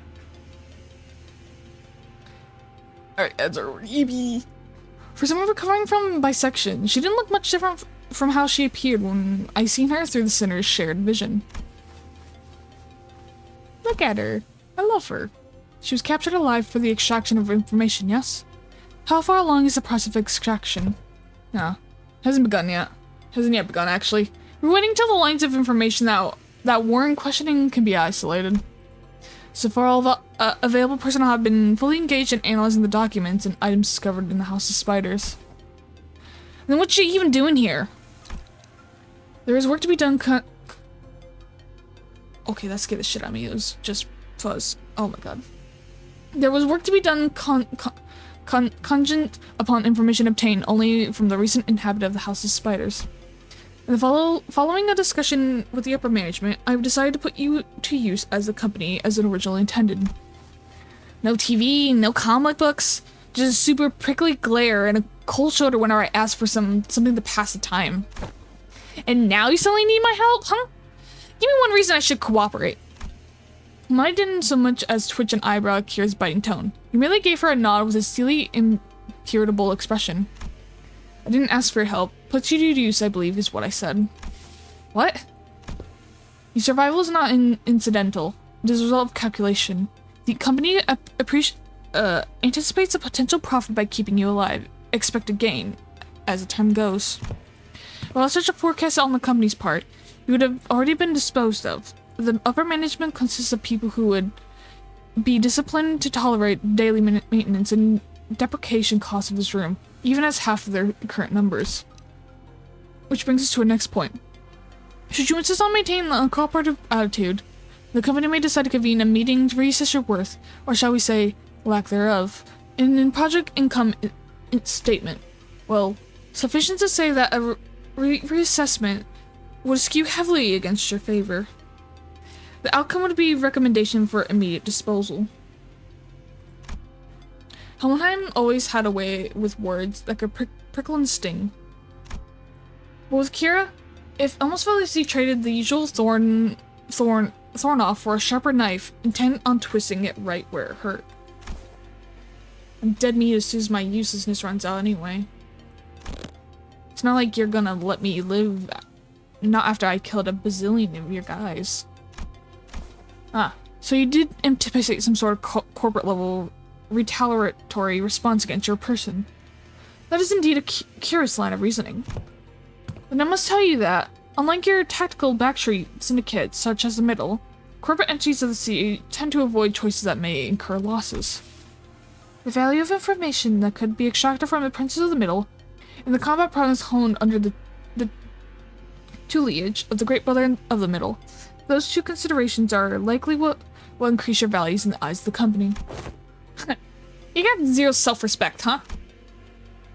Alright, ads are EB. For someone recovering from bisection, she didn't look much different from how she appeared when I seen her through the center's shared vision. Look at her. I love her. She was captured alive for the extraction of information, yes? How far along is the process of extraction? No. Hasn't begun yet. Hasn't yet begun, actually. We're waiting till the lines of information that warrant questioning can be isolated. So far, all the available personnel have been fully engaged in analyzing the documents and items discovered in the House of Spiders. And then what's she even doing here? There is work to be done okay, that scared the shit out of me. It was just fuzz. Oh my god. There was work to be done contingent upon information obtained only from the recent inhabitant of the House of Spiders. And following a discussion with the upper management, I've decided to put you to use as the company as it originally intended. No TV, no comic books, just super prickly glare and a cold shoulder whenever I ask for something to pass the time. And now you suddenly need my help, huh? Give me one reason I should cooperate. Mine didn't so much as twitch an eyebrow at Kira's biting tone. He merely gave her a nod with a steely, irritable expression. I didn't ask for your help. Put you to use, I believe, is what I said. What? Your survival is not incidental. It is a result of calculation. The company anticipates a potential profit by keeping you alive. Expected gain, as the term goes. While such a forecast on the company's part, you would have already been disposed of. The upper management consists of people who would be disciplined to tolerate daily maintenance and depreciation costs of this room, even as half of their current numbers. Which brings us to our next point. Should you insist on maintaining a cooperative attitude, the company may decide to convene a meeting to reassess your worth, or shall we say, lack thereof, in project income statement. Well, sufficient to say that a reassessment would skew heavily against your favor. The outcome would be recommendation for immediate disposal. Helmheim always had a way with words that could prickle and sting. But with Kira, it almost felt as he traded the usual thorn off for a sharper knife, intent on twisting it right where it hurt. I'm dead meat as soon as my uselessness runs out anyway. It's not like you're gonna let me live, not after I killed a bazillion of your guys. Ah, so you did anticipate some sort of corporate level retaliatory response against your person. That is indeed a curious line of reasoning. But I must tell you that, unlike your tactical backstreet syndicates such as the Middle, corporate entities of the sea tend to avoid choices that may incur losses. The value of information that could be extracted from the princes of the Middle and the combat province honed under the tutelage of the Great Brother of the Middle. Those two considerations are likely what will increase your values in the eyes of the company. You got zero self-respect, huh?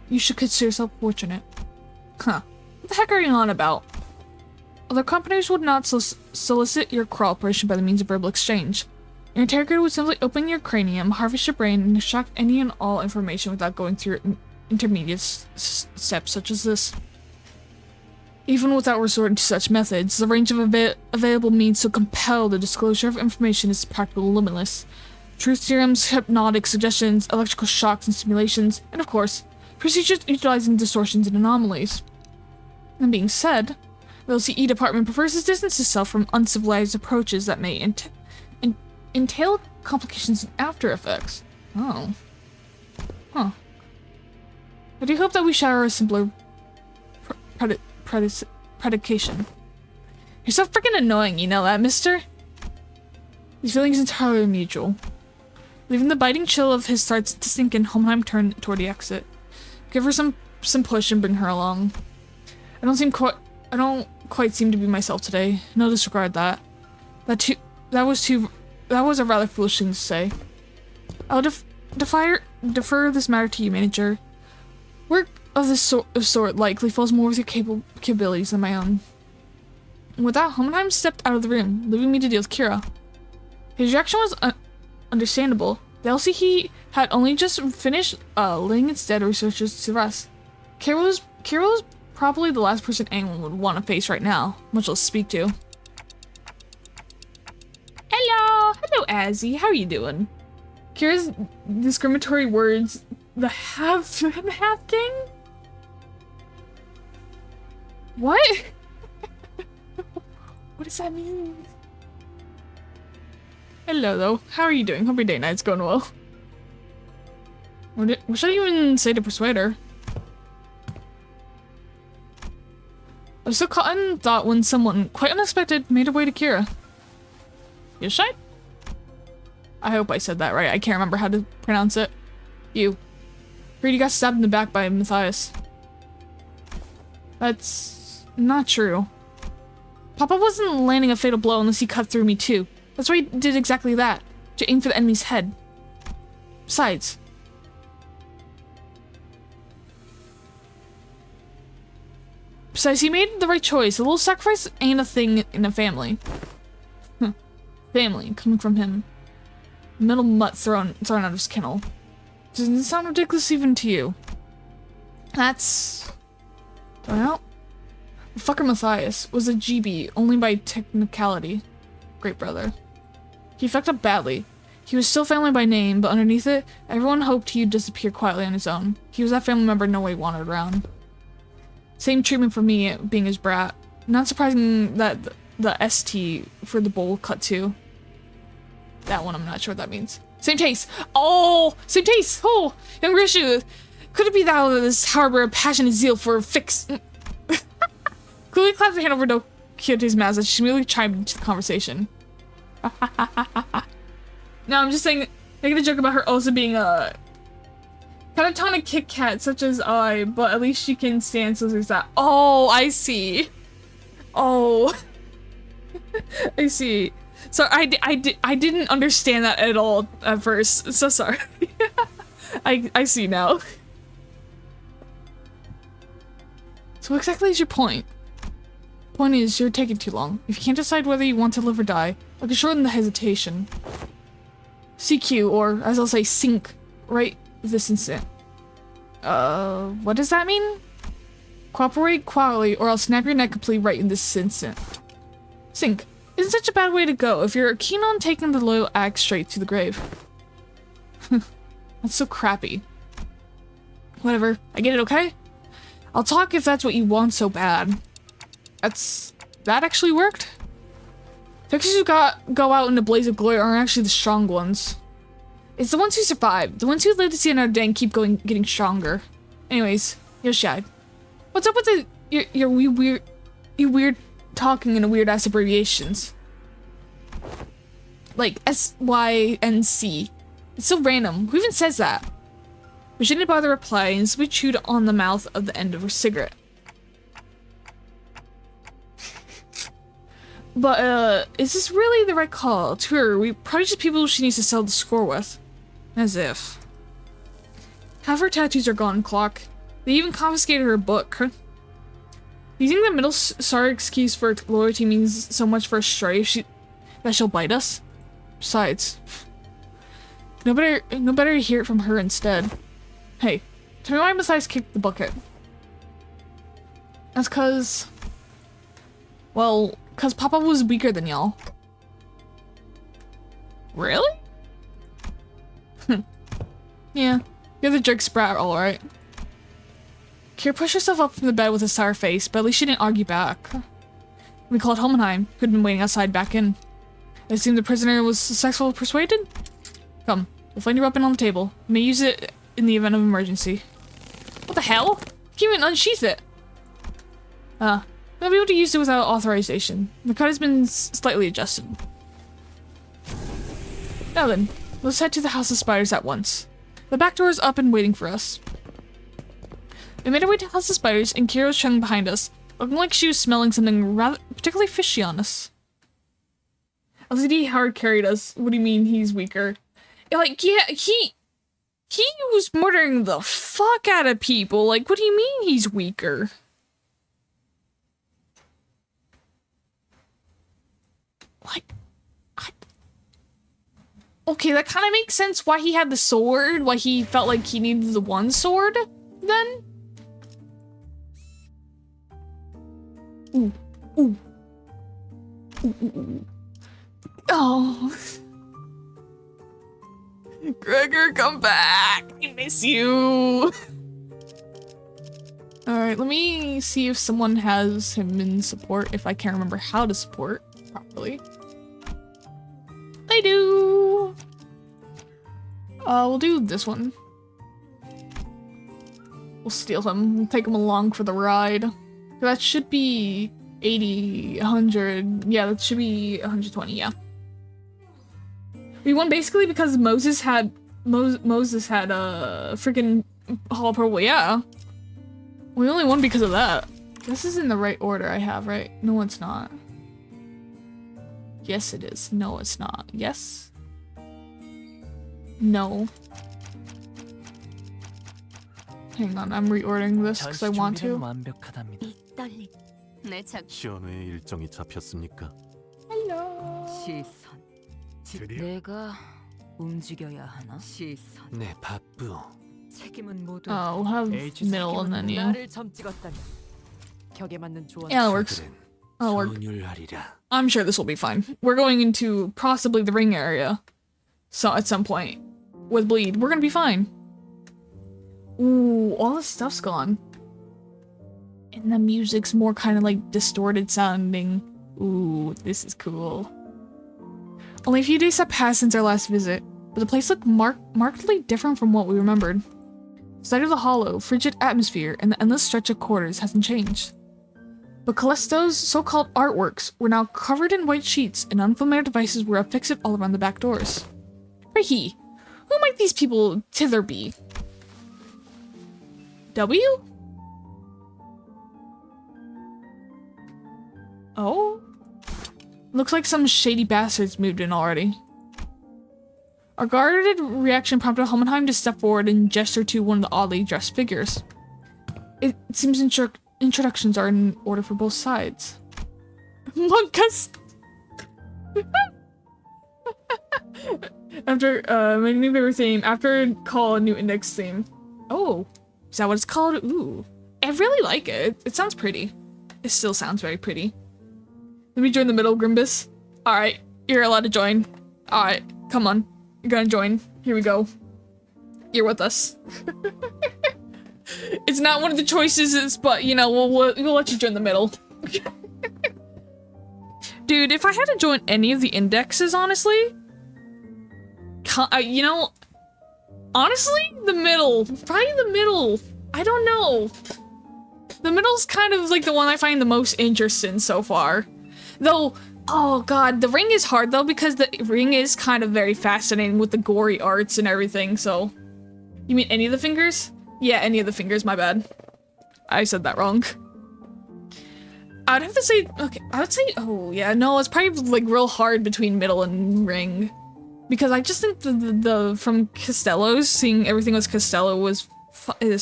You should consider yourself fortunate. Huh. What the heck are you on about? Other companies would not solicit your cooperation by the means of verbal exchange. An interrogator would simply open your cranium, harvest your brain, and extract any and all information without going through intermediate steps such as this. Even without resorting to such methods, the range of available means to compel the disclosure of information is practically limitless. Truth serums, hypnotic suggestions, electrical shocks and stimulations, and of course, procedures utilizing distortions and anomalies. That being said, the LCE department prefers to distance itself from uncivilized approaches that may entail complications and after effects. Oh. Huh. I do hope that we share a simpler predication. You're so freaking annoying, you know that, mister? These feelings entirely mutual. Leaving the biting chill of his starts to sink in, Helmheim turned toward the exit. Give her some push and bring her along. I don't quite seem to be myself today. No, disregard that. That was a rather foolish thing to say. I'll defer this matter to you, manager. Work of this sort likely falls more with your capabilities than my own. And with that, Helmheim stepped out of the room, leaving me to deal with Kira. His reaction was understandable. The LC he had only just finished laying its dead researchers to rest. Kira was probably the last person anyone would want to face right now, much less speak to. Hello, Azzy. How are you doing? Kira's discriminatory words, the half thing? What? What does that mean? Hello, though. How are you doing? Hope your date night's going well. What should I even say to persuade her? I was so caught in thought when someone, quite unexpected, made her way to Kira. You shy? I hope I said that right. I can't remember how to pronounce it. You. Heard you got stabbed in the back by Matthias. That's not true. Papa wasn't landing a fatal blow unless he cut through me too. That's why he did exactly that. To aim for the enemy's head. Besides. He made the right choice. A little sacrifice ain't a thing in a family. Family, coming from him. Metal mutt thrown out of his kennel. Doesn't it sound ridiculous even to you? That's... Well... The fucker Matthias was a GB, only by technicality. Great brother. He fucked up badly. He was still family by name, but underneath it, everyone hoped he'd disappear quietly on his own. He was that family member no way wanted around. Same treatment for me, being his brat. Not surprising that the ST for the bowl cut too. That one, I'm not sure what that means. Same taste! Oh! Same taste! Oh! Young Grishu! Could it be thou this harbor of passionate zeal for a fix? Clearly clapped her hand over Don Quixote's mouth as she immediately chimed into the conversation. No, I'm just saying, making a joke about her also being a catatonic Kit Kat, such as I, but at least she can stand so there's that. Oh, I see. Oh. I see. So I didn't understand that at all at first. So sorry. I see now. So what exactly is your point? Point is, you're taking too long. If you can't decide whether you want to live or die, I can shorten the hesitation. CQ, or as I'll say, sink, right this instant. What does that mean? Cooperate quietly, or I'll snap your neck completely right in this instant. Sink. Isn't such a bad way to go if you're keen on taking the loyal axe straight to the grave. That's so crappy. Whatever, I get it, okay? I'll talk if that's what you want so bad. That actually worked? Fixers who go out in a blaze of glory aren't actually the strong ones. It's the ones who survive, the ones who live to see another day and keep getting stronger. Anyways, Yoshide. What's up with your weird talking in weird ass abbreviations? Like SYNC. It's so random. Who even says that? But she didn't bother replying, so we chewed on the mouth of the end of her cigarette. But, is this really the right call? To her, we probably just people she needs to sell the score with. As if. Half her tattoos are gone, Clock. They even confiscated her book. Do you think that middle Sarik's keys for loyalty means so much for a stray that she'll bite us? Besides, no better to hear it from her instead. Hey, tell me why Matthias kicked the bucket. That's cause Papa was weaker than y'all. Really? Yeah, you're the jerk sprat, alright. Kira pushed herself up from the bed with a sour face, but at least she didn't argue back. We called Homenheim, who had been waiting outside, back in. I assume the prisoner was successfully persuaded? Come, we'll find your weapon on the table. You may use it in the event of emergency. What the hell? Can't even unsheath it. They'll be able to use it without authorization. The cut has been slightly adjusted. Now then, let's head to the House of Spiders at once. The back door is up and waiting for us. We made our way to House of Spiders, and Kira was trailing behind us, looking like she was smelling something rather particularly fishy on us. LCD Howard carried us. What do you mean he's weaker? Like, yeah, he was murdering the fuck out of people. Like, what do you mean he's weaker? Like, okay, that kind of makes sense why he had the sword, why he felt like he needed the one sword, then? Ooh, ooh. Ooh, ooh, ooh. Oh. Gregor, come back! I miss you! Alright, let me see if someone has him in support, if I can't remember how to support properly. I do! We'll do this one. We'll steal him. We'll take him along for the ride. That should be 80, 100. Yeah, that should be 120, yeah. We won basically because Moses had a freaking Hall of Purple, yeah. We only won because of that. This is in the right order I have, right? No, it's not. Yes, it is. No, it's not. Yes? No. Hang on, I'm reordering this because I want to.
시연회 일정이 잡혔습니까?
Hello.
시선. 내가 움직여야 하나? 시선.
네, 바쁘.
책임은 모두
We'll have middle and then you.
나를 점 찍었다니. 격에 맞는 조언.
Yeah, that works. That'll work. I'm sure this will be fine. We're going into possibly the ring area. So at some point. With bleed. We're gonna be fine. Ooh, all the stuff's gone. And the music's more kind of like distorted sounding. Ooh, this is cool. Only a few days have passed since our last visit, but the place looked markedly different from what we remembered. The sight of the hollow, frigid atmosphere, and the endless stretch of corridors hasn't changed. But Callisto's so-called artworks were now covered in white sheets, and unfamiliar devices were affixed all around the back doors. Ricky, who might these people thither be? W? Oh? Looks like some shady bastards moved in already. Our guarded reaction prompted Homenheim to step forward and gesture to one of the oddly dressed figures. It seems introductions are in order for both sides. Monkas! After, my new favorite theme. After call a new index theme. Oh, is that what it's called? Ooh. I really like it. It sounds pretty. It still sounds very pretty. Let me join the middle, Grimbus. Alright, you're allowed to join. Alright, come on. You're gonna join. Here we go. You're with us. It's not one of the choices, but, you know, we'll let you join the middle. Dude, if I had to join any of the indexes, honestly... you know... Honestly, the middle. Probably the middle. I don't know. The middle's kind of like the one I find the most interesting so far. Though, oh god, the ring is hard though because the ring is kind of very fascinating with the gory arts and everything, so... You mean any of the fingers? Yeah, any of the fingers, my bad. I said that wrong. I'd have to say, okay, I would say, oh yeah, no, it's probably like real hard between middle and ring. Because I just think the from Costello's, seeing everything with Costello is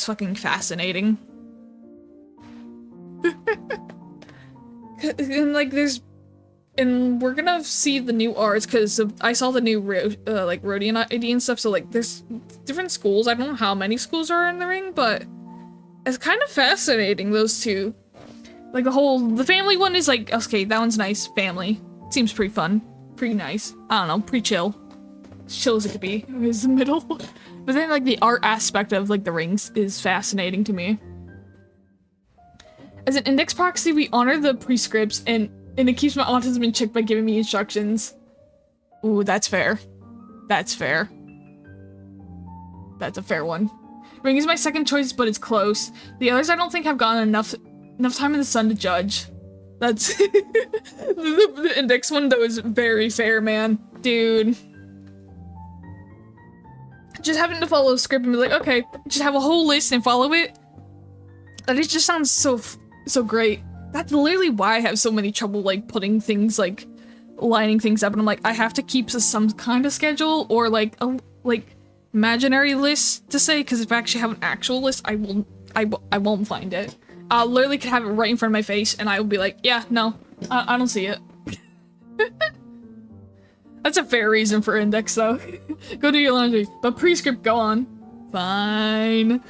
fucking fascinating. And like and we're gonna see the new arts because I saw the new like Rhodian ID and stuff. So like there's different schools. I don't know how many schools are in the ring, but it's kind of fascinating, those two. Like the family one is like, okay, that one's nice. Family seems pretty fun, pretty nice. I don't know, pretty chill. As chill as it could be. Is the middle, but then like the art aspect of like the rings is fascinating to me. As an index proxy, we honor the prescripts and it keeps my autism in check by giving me instructions. Ooh, that's fair. That's fair. That's a fair one. Ring is my second choice, but it's close. The others I don't think have gotten enough time in the sun to judge. That's the index one though is very fair, man. Dude. Just having to follow a script and be like, okay, just have a whole list and follow it. That it just sounds so great. That's literally why I have so many trouble like putting things like lining things up, and I'm like, I have to keep some kind of schedule or like a imaginary list to say, because if I actually have an actual list, I won't find it. I literally could have it right in front of my face and I will be like, yeah, no, I don't see it. That's a fair reason for index though. Go do your laundry, but prescript, go on. Fine.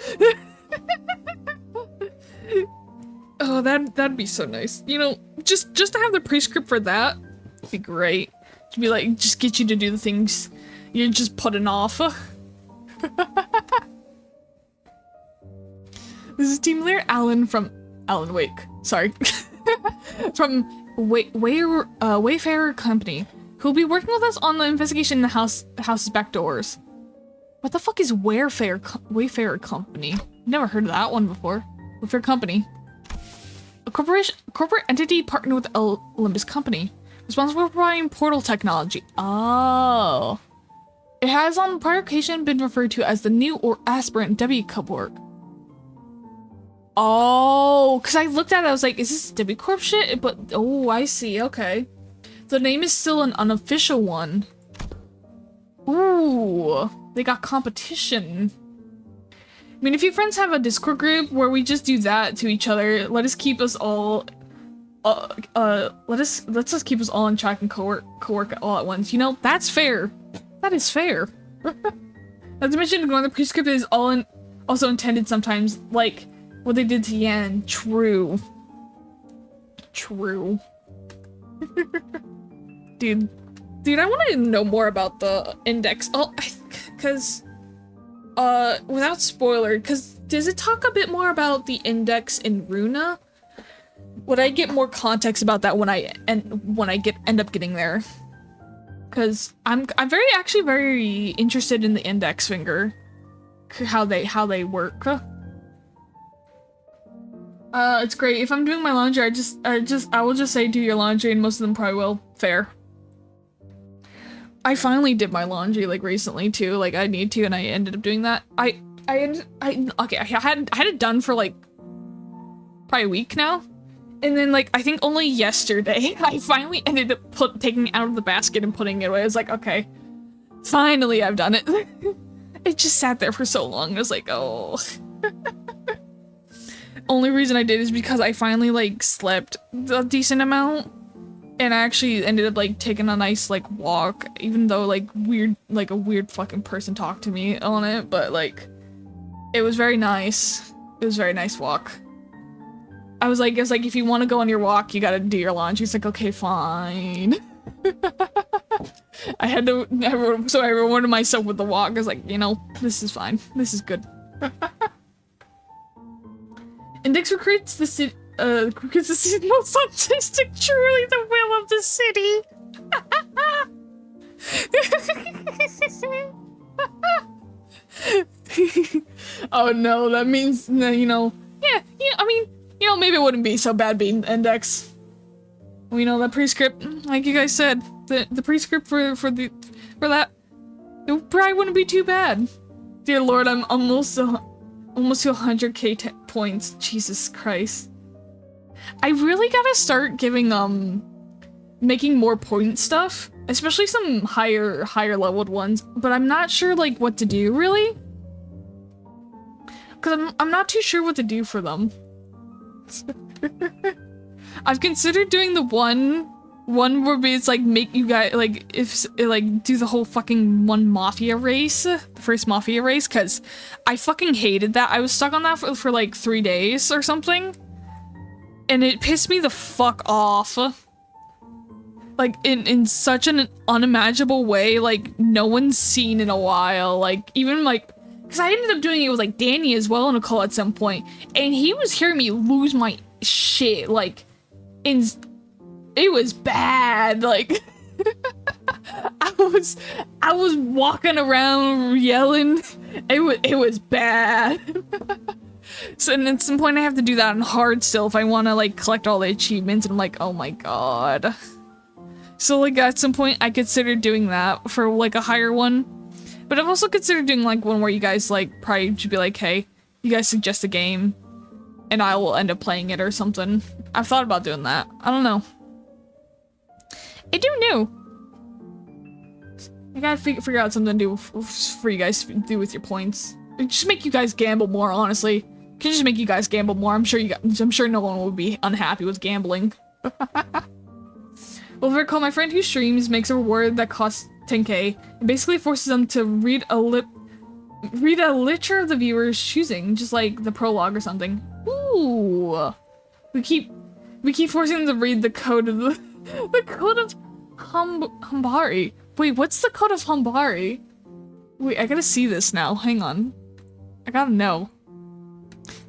Oh, that'd be so nice. You know, just to have the prescript for that would be great. To be like, just get you to do the things you're just putting off. This This is team leader Alan from Alan Wake. Sorry. From Wayfarer Company, who'll be working with us on the investigation in the house's back doors. What the fuck is Wayfarer Company? Never heard of that one before. Wayfarer Company. A corporate entity partnered with Olympus Company, responsible for providing portal technology. Oh. It has on prior occasion been referred to as the new or aspirant W Corp work. Oh, because I looked at it, I was like, is this W Corp shit? But, oh, I see, okay. The name is still an unofficial one. Ooh, they got competition. I mean, if you friends have a Discord group where we just do that to each other, let us keep us all, let's just keep us all in track and co-work all at once. You know, that's fair. That is fair. Not to mention, ignoring the prescript is also intended sometimes, like what they did to Yan. True. True. Dude, I want to know more about the index. Oh, because, without spoiler, because does it talk a bit more about the index in Runa? Would I get more context about that when I end up getting there? Because I'm actually very interested in the index finger, how they work. It's great. If I'm doing my laundry, I will just say do your laundry, and most of them probably will. Fair. I finally did my laundry like recently too. Like I need to, and I ended up doing that. I had it done for like probably a week now. And then, like, I think only yesterday, I finally ended up taking it out of the basket and putting it away. I was like, okay, finally I've done it. It just sat there for so long. I was like, oh. Only reason I did is because I finally, like, slept a decent amount. And I actually ended up, like, taking a nice, like, walk. Even though, like, a weird fucking person talked to me on it. But, like, it was very nice. It was a very nice walk. I was like, if you want to go on your walk, you gotta do your laundry. It's like, okay, fine. I rewarded myself with the walk. I was like, you know, this is fine. This is good. Index recruits the city, most autistic, truly the will of the city. Oh no, that means, you know, yeah, I mean, you know, maybe it wouldn't be so bad being index. You know, that prescript, like you guys said, the prescript for that, it probably wouldn't be too bad. Dear Lord, I'm almost to 100k points. Jesus Christ. I really gotta start giving, making more point stuff, especially some higher leveled ones, but I'm not sure, like, what to do, really. Because I'm not too sure what to do for them. I've considered doing the one where it's like make you guys like do the whole fucking one mafia race, the first mafia race, because I fucking hated that. I was stuck on that for like 3 days or something, and it pissed me the fuck off. Like in such an unimaginable way, like no one's seen in a while. Like even like. Because I ended up doing it with, like, Danny as well, Nicole, at some point, and he was hearing me lose my shit, like, it was bad, like, I was walking around yelling, it was bad. So, and at some point I have to do that on hard still if I want to, like, collect all the achievements, and I'm like, oh my god. So, like, at some point I considered doing that for, like, a higher one. But I've also considered doing, like, one where you guys, like, probably should be like, hey, you guys suggest a game, and I will end up playing it or something. I've thought about doing that. I don't know. I do know. I gotta figure out something to do for you guys to do with your points. Just make you guys gamble more, honestly. Can just make you guys gamble more. I'm sure no one will be unhappy with gambling. Well, if I recall, my friend who streams makes a reward that costs 10k and basically forces them to read a literature of the viewer's choosing, just like the prologue or something. Ooh, we keep forcing them to read the code of the code of Hambari. Wait, what's the code of Hambari? Wait, I gotta see this now. Hang on, I gotta know.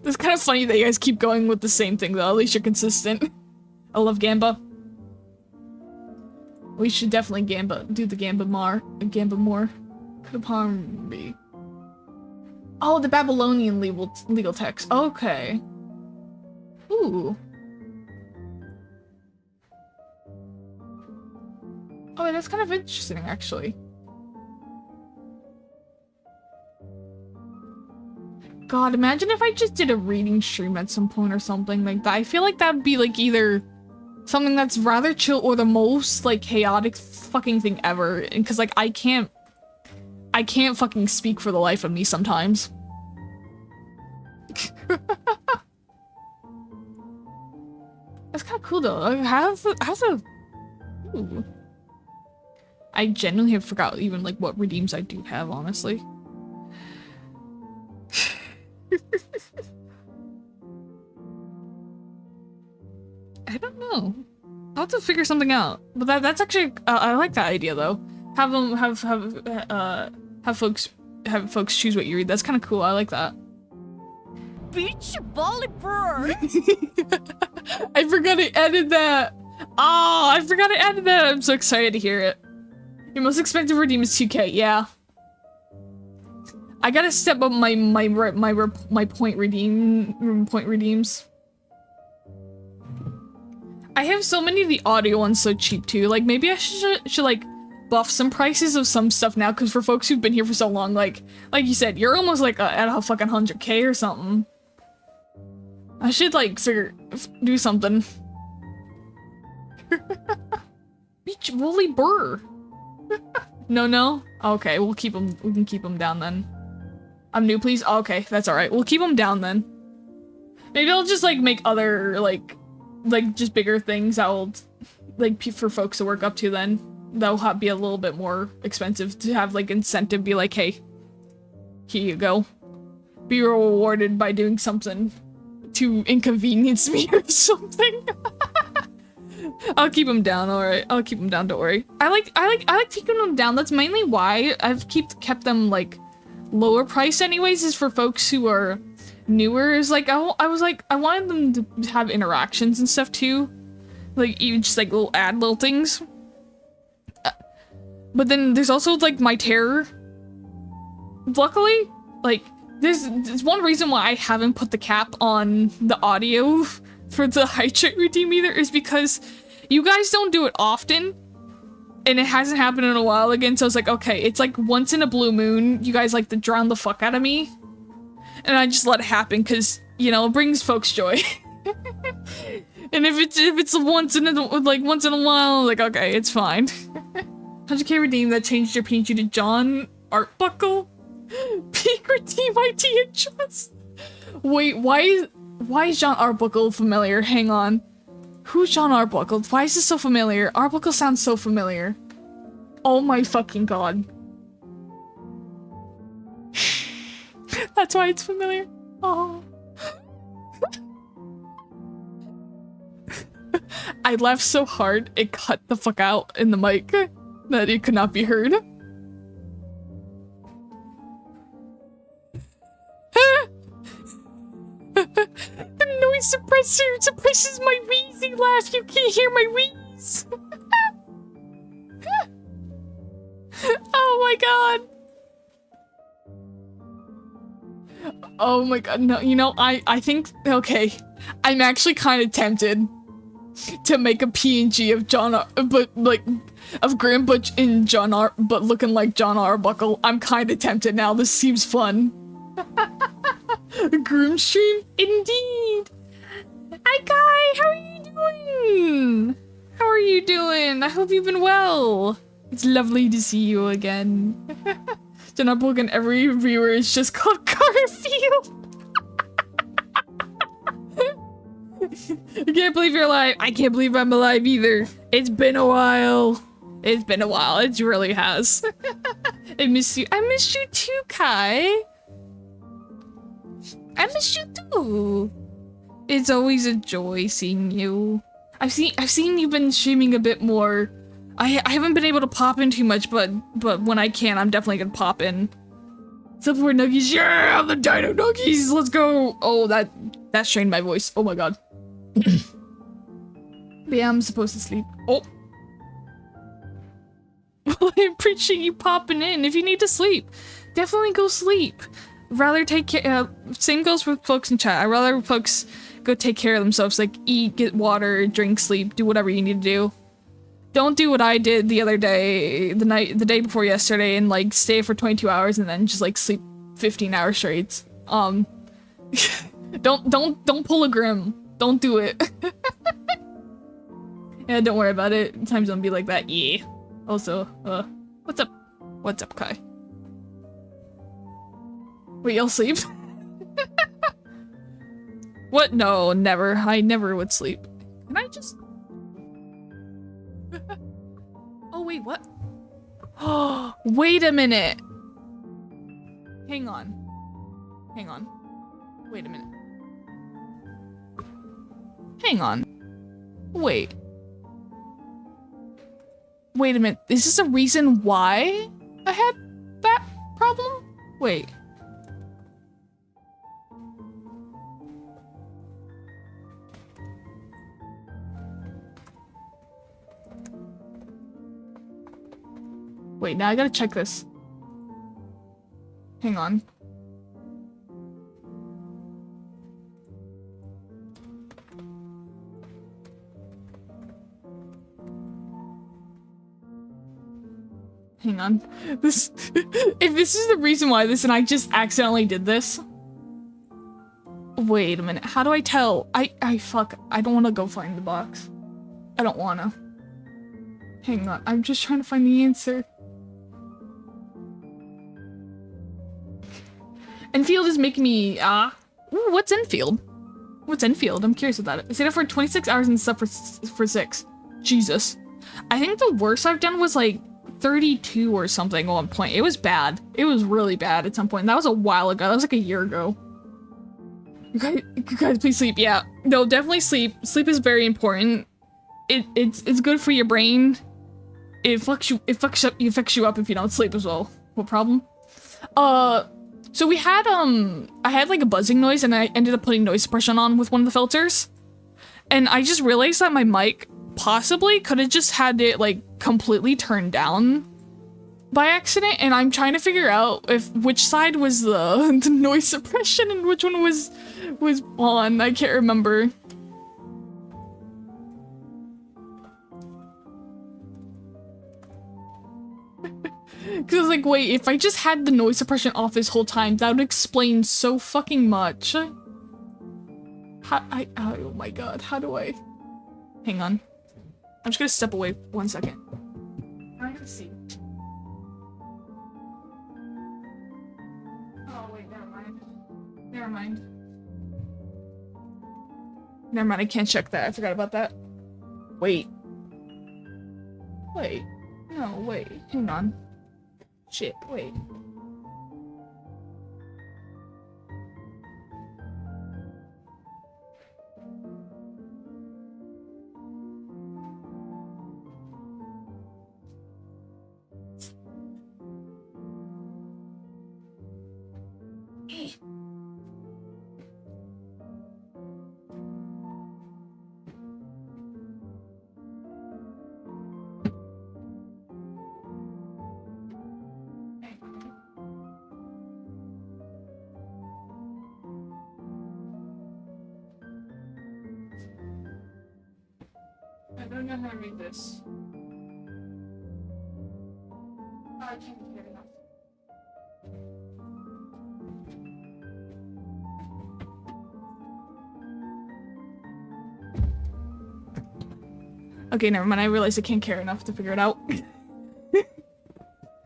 It's kind of funny that you guys keep going with the same thing, though. At least you're consistent. I love Gamba. We should definitely do the Gamba more. Could upon be. Oh, the Babylonian legal text. Okay. Ooh. Oh, that's kind of interesting, actually. God, imagine if I just did a reading stream at some point or something like that. I feel like that would be like either something that's rather chill or the most like chaotic fucking thing ever. Because like I can't fucking speak for the life of me sometimes. That's kind of cool though. Like, how's a? Ooh. I genuinely have forgot even like what redeems I do have, honestly. I don't know. I'll have to figure something out. But that's actually I like that idea though. Have them have folks choose what you read. That's kind of cool. I like that.
Beach volleyball.
I forgot to edit that. Oh, I forgot to edit that. I'm so excited to hear it. Your most expensive redeem is 2K. Yeah. I gotta step up my point redeems. I have so many of the audio ones so cheap too. Like maybe I should like buff some prices of some stuff now, because for folks who've been here for so long, like you said, you're almost like at a fucking 100K or something. I should like do something. Beach woolly burr. No. Okay, we can keep them down then. I'm new, please. Oh, okay, that's all right. We'll keep them down then. Maybe I'll just like make other like just bigger things that will like for folks to work up to then. That'll be a little bit more expensive to have like incentive. Be like, hey, here you go. Be rewarded by doing something to inconvenience me or something. I'll keep them down, alright. I'll keep them down, don't worry. I like keeping them down. That's mainly why I've kept them like lower price anyways, is for folks who are newer. Is like I wanted them to have interactions and stuff too. Like even just like little things. But then there's also like my terror. Luckily, like there's one reason why I haven't put the cap on the audio for the hydrate redeem either, is because you guys don't do it often, and it hasn't happened in a while again, so I was like, okay, it's like once in a blue moon, you guys like to drown the fuck out of me, and I just let it happen, because, you know, it brings folks joy. And if it's once in a while, like, okay, it's fine. 100K redeem that changed your PNG to John Artbuckle? Peak redeem ID and trust. Wait, why is John Arbuckle familiar? Hang on. Who's John Arbuckle? Why is this so familiar? Arbuckle sounds so familiar. Oh my fucking god. That's why it's familiar. Oh. I laughed so hard it cut the fuck out in the mic that it could not be heard. The noise suppressor suppresses my wheezy laugh. You can't hear my wheeze. Oh my god. Oh my god. No, you know, I think, okay. I'm actually kind of tempted to make a PNG of John, but like, of Graham Butch in John R, but looking like John Arbuckle. I'm kind of tempted now. This seems fun. Groom stream? Indeed! Hi Kai! How are you doing? How are you doing? I hope you've been well. It's lovely to see you again. John Arbuckle and every viewer is just called Garfield. I can't believe you're alive. I can't believe I'm alive either. It's been a while. It's been a while. It really has. I miss you. I miss you too, Kai. I miss you too. It's always a joy seeing you. I've seen you've been streaming a bit more. I haven't been able to pop in too much, but when I can, I'm definitely gonna pop in. Support nuggies, yeah, the dino nuggies, let's go. Oh, that strained my voice. Oh my god. But yeah, I'm supposed to sleep. Oh. I appreciate you popping in. If you need to sleep, definitely go sleep. Rather take care. Same goes with folks in chat. I'd rather folks go take care of themselves, like eat, get water, drink, sleep, do whatever you need to do. Don't do what I did the other day, the day before yesterday, and like stay for 22 hours and then just like sleep 15 hours straight. Don't pull a Grim. Don't do it. Yeah, don't worry about it. Time zone be like that. Yeah. Also, what's up? What's up, Kai? Wait, you'll sleep? What? No, never. I never would sleep. Can I just... Oh, wait, what? Oh, wait a minute. Hang on. Hang on. Wait a minute. Hang on. Wait. Wait a minute. Is this a reason why I had that problem? Wait. Wait, now I gotta check this. Hang on. Hang on. This- if this is the reason why this and I just accidentally did this. Wait a minute, how do I tell? Fuck, I don't wanna go find the box. I don't wanna. Hang on, I'm just trying to find the answer. Enfield is making me, ooh, what's Enfield? What's Enfield? I'm curious about it. I stayed up for 26 hours and slept for 6. Jesus. I think the worst I've done was like 32 or something at one point. It was bad. It was really bad at some point. And that was a while ago. That was like a year ago. You guys please sleep. Yeah. No, definitely sleep. Sleep is very important. It's good for your brain. It fucks you up if you don't sleep as well. What problem? So we had, I had like a buzzing noise and I ended up putting noise suppression on with one of the filters. And I just realized that my mic possibly could have just had it like completely turned down by accident. And I'm trying to figure out which side was the noise suppression and which one was on. I can't remember. Because I was like, wait, if I just had the noise suppression off this whole time, that would explain so fucking much. Oh my god, how do I... Hang on. I'm just gonna step away 1 second. I'm gonna see. Oh wait, never mind. Never mind. Never mind, I can't check that. I forgot about that. Wait. Wait. No, wait. Hang on. Shit, wait. I don't know how to read this. Oh, I can't hear enough. Okay, never mind. I realized I can't care enough to figure it out.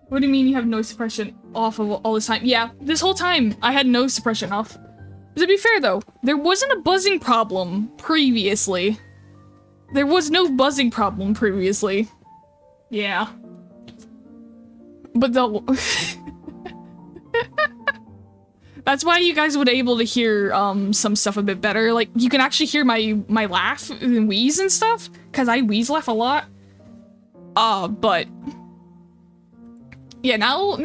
What do you mean you have noise suppression off of all this time? Yeah, this whole time I had noise suppression off. But to be fair though, there wasn't a buzzing problem previously. There was no buzzing problem previously. Yeah. But that's why you guys would able to hear some stuff a bit better. Like you can actually hear my laugh and wheeze and stuff, cause I wheeze laugh a lot. But Yeah, now,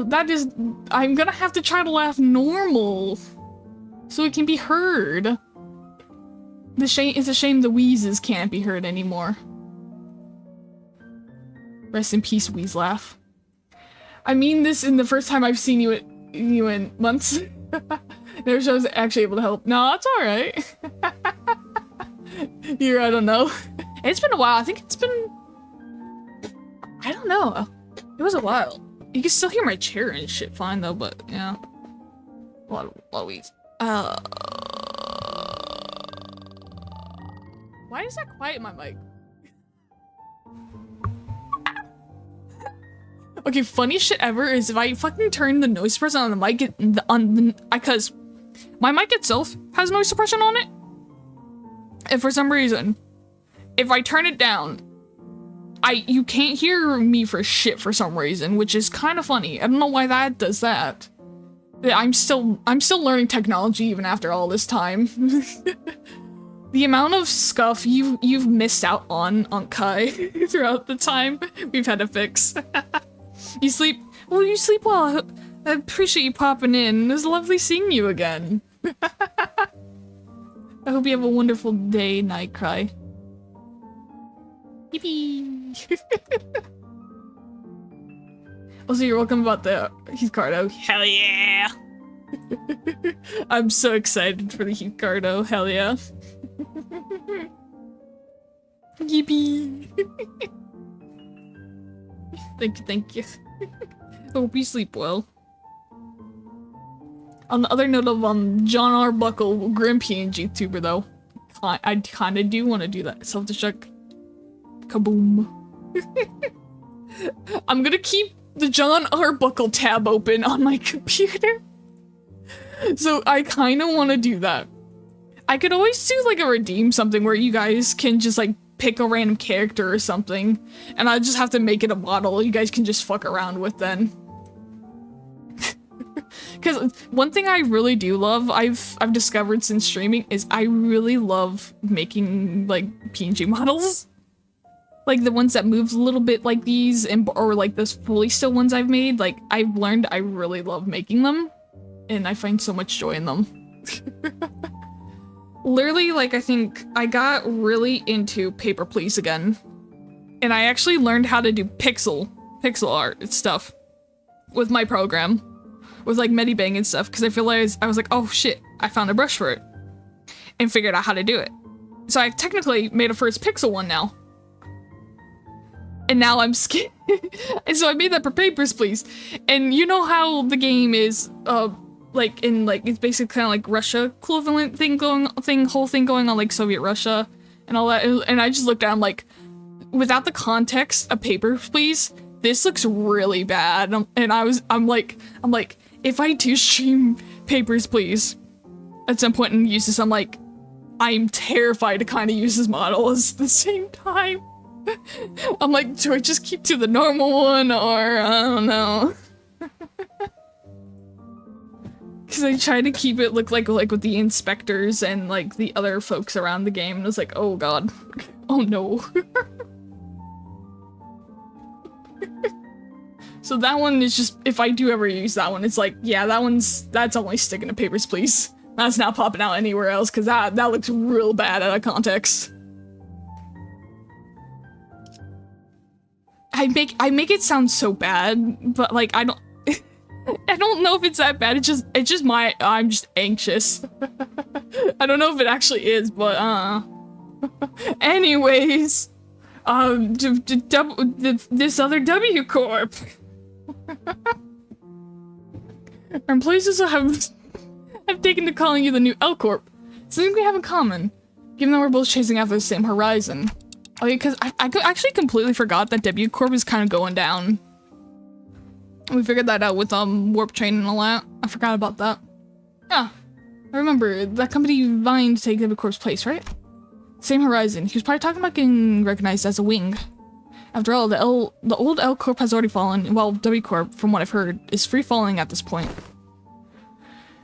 that is... I'm gonna have to try to laugh normal. So it can be heard. It's a shame the wheezes can't be heard anymore. Rest in peace, wheeze laugh. I mean this in the first time I've seen you in months. Never sure I was actually able to help. No, that's alright. I don't know. It's been a while. I think it's been... I don't know. It was a while. You can still hear my chair and shit fine though, but yeah. A lot of wheeze. Why is that quiet in my mic? Okay, funniest shit ever is if I fucking turn the noise suppression on the mic, because my mic itself has noise suppression on it. And for some reason, if I turn it down, you can't hear me for shit for some reason, which is kind of funny. I don't know why that does that. I'm still learning technology even after all this time. The amount of scuff you've missed out on Kai throughout the time we've had to fix. You sleep well. I appreciate you popping in. It was lovely seeing you again. I hope you have a wonderful day, Night Cry. Yippee! Also, you're welcome about the Heath Cardo. Hell yeah! I'm so excited for the Heath Cardo. Hell yeah! Yippee! Thank you. Hope you sleep well. On the other note of John R. Buckle, Grim PNG tuber though, I kinda do want to do that. Self-destruct. Kaboom. I'm gonna keep the John R. Buckle tab open on my computer. So I kinda want to do that. I could always do like a redeem something where you guys can just like pick a random character or something, and I just have to make it a model you guys can just fuck around with then. Because one thing I really do love, I've discovered since streaming, is I really love making like PNG models. Like the ones that move a little bit like these, or like those fully still ones I've made. Like I've learned I really love making them, and I find so much joy in them. Literally, like, I think I got really into paper please again. And I actually learned how to do pixel art and stuff with my program. With, like, Medibang and stuff, because I realized, I was like, oh shit, I found a brush for it. And figured out how to do it. So I've technically made a first pixel one now. And now I'm scared. And so I made that for Papers, Please. And you know how the game is, like in like it's basically kind of like Russia equivalent whole thing going on, like Soviet Russia and all that, and I just looked at it, I'm like, without the context of Papers, Please, this looks really bad. And I'm like if I do stream Papers, Please at some point and use this, I'm terrified to kind of use this model at the same time. I'm like, do I just keep to the normal one, or I don't know. Because I tried to keep it look like with the inspectors and like the other folks around the game, and I was like, oh god, oh no. So that one is just, if I do ever use that one, it's like, yeah, that's only sticking to Papers, Please. That's not popping out anywhere else, because that looks real bad out of context. I make it sound so bad, but like I don't know if it's that bad. It's just I'm just anxious. I don't know if it actually is, but anyways, this other W Corp. Our employees also have taken to calling you the new L Corp. Something we have in common, given that we're both chasing after the same horizon. Oh yeah, because I actually completely forgot that W Corp is kind of going down. We figured that out with Warp Train and all that. I forgot about that. Yeah, I remember that company vying to take W Corp's place, right? Same horizon. He was probably talking about getting recognized as a wing. After all, the old L Corp has already fallen, while W Corp, from what I've heard, is free falling at this point.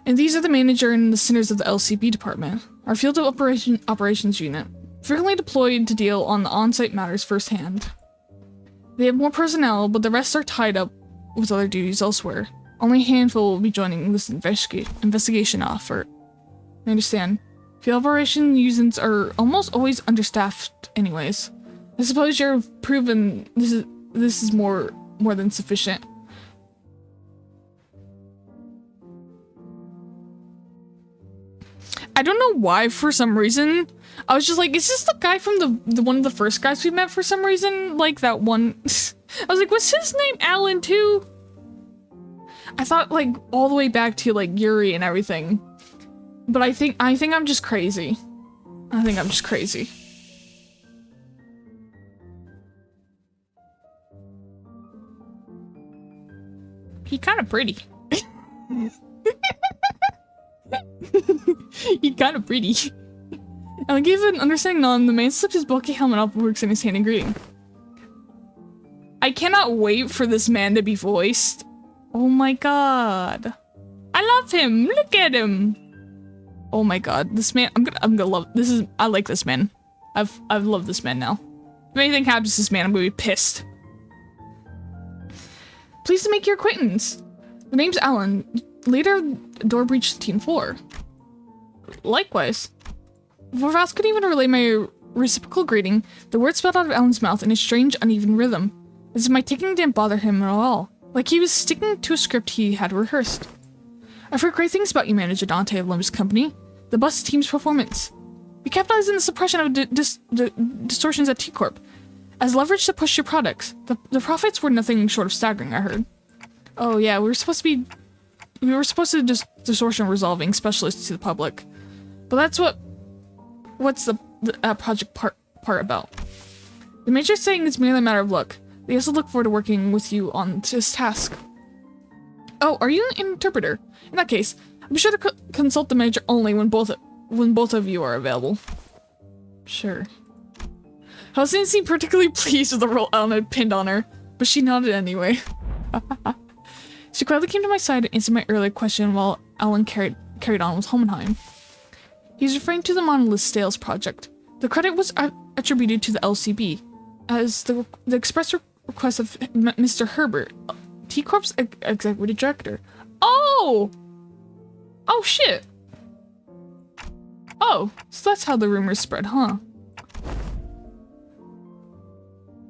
And these are the manager and the sinners of the LCB department, our field of operations unit, frequently deployed to deal on the on-site matters firsthand. They have more personnel, but the rest are tied up with other duties elsewhere. Only a handful will be joining this investigation effort. I understand. Field operation units are almost always understaffed anyways. I suppose you've proven this is more than sufficient. I don't know why, for some reason, I was just like, is this the guy from the one of the first guys we met for some reason? Like that one. I was like, what's his name? Alan too? I thought like all the way back to like Yuri and everything. But I think I'm just crazy. I think I'm just crazy. He kind of pretty. He kind of pretty. I'll give an understanding on the man slips his bulky helmet up and works in his hand in greeting. I cannot wait for this man to be voiced. Oh my god. I love him. Look at him. Oh my god. This man, I'm gonna love this. I like this man. I've loved this man now. If anything happens to this man, I'm gonna be pissed. Pleased to make your acquaintance. The name's Alan. Later, door breach Team 4. Likewise. Before Voss could even relay my reciprocal greeting, the words spelled out of Alan's mouth in a strange, uneven rhythm, as if my ticking didn't bother him at all, like he was sticking to a script he had rehearsed. I've heard great things about you, Manager Dante of Olympus Company. The bus team's performance. You capitalized on the suppression of distortions at T-Corp as leverage to push your products. The profits were nothing short of staggering, I heard. Oh yeah, we were supposed to just distortion resolving specialists to the public. But that's what's the project part about. The Major's saying it's merely a matter of luck. They also look forward to working with you on this task. Oh, are you an interpreter? In that case, be sure to consult the Major only when both of you are available. Sure. Helen didn't seem particularly pleased with the role Ellen had pinned on her, but she nodded anyway. She quietly came to my side to answer my earlier question while Alan carried on with Homenheim. He's referring to the Monolith Sales project. The credit was attributed to the LCB, as the express request of Mr. Herbert, T-Corp's executive director. Oh! Oh shit! Oh, so that's how the rumors spread, huh?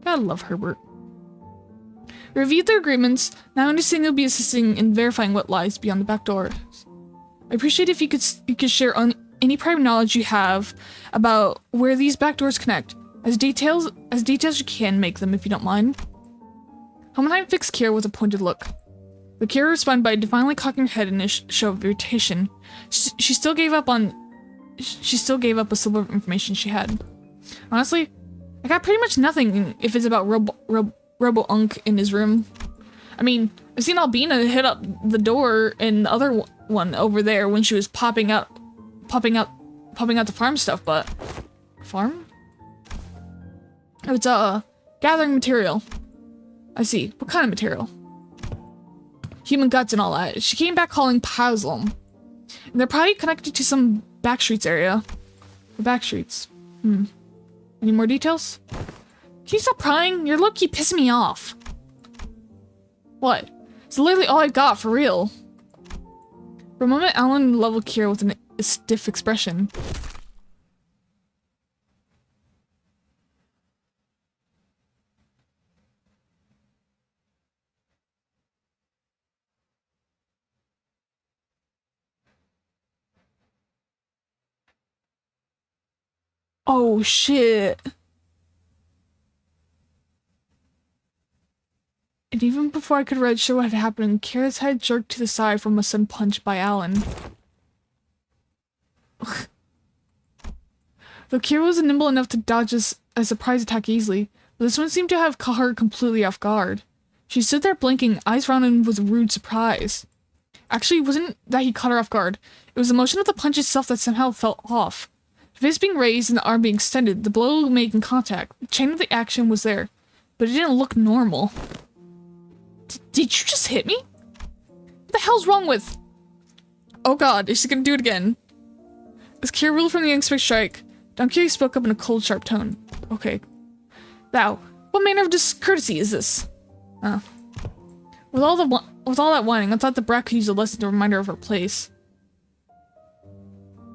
Gotta love Herbert. Reviewed their agreements. Now I understand you'll be assisting in verifying what lies beyond the back door. I appreciate if you could share any private knowledge you have about where these back doors connect, as details you can make them, if you don't mind. Homenheim fixed Kira with a pointed look. The Kira responded by defiantly cocking her head in a show of irritation. She still gave up a sliver of information she had. Honestly, I got pretty much nothing if it's about Robo-Unk in his room. I mean, I've seen Albina hit up the door in the other one over there when she was popping out to farm stuff, but farm? Oh, it's gathering material. I see. What kind of material? Human guts and all that. She came back calling Paslum. And they're probably connected to some backstreets area. The backstreets. Any more details? Can you stop prying? You're low-key pissing me off. What? It's literally all I've got, for real. For a moment, Alan leveled Kira with a stiff expression. Oh shit. And even before I could register what had happened, Kira's head jerked to the side from a sudden punch by Alan. Though Kira was nimble enough to dodge a surprise attack easily, but this one seemed to have caught her completely off guard. She stood there blinking, eyes rounded with rude surprise. Actually, it wasn't that he caught her off guard. It was the motion of the punch itself that somehow felt off. The fist being raised and the arm being extended, the blow making contact. The chain of the action was there, but it didn't look normal. Did you just hit me? What the hell's wrong with? Oh god, is she gonna do it again? As Kira ruled from the unexpected strike, Don Quixote spoke up in a cold, sharp tone. Okay. Thou, what manner of discourtesy is this? With all that whining, I thought the brat could use a lesson to remind her of her place.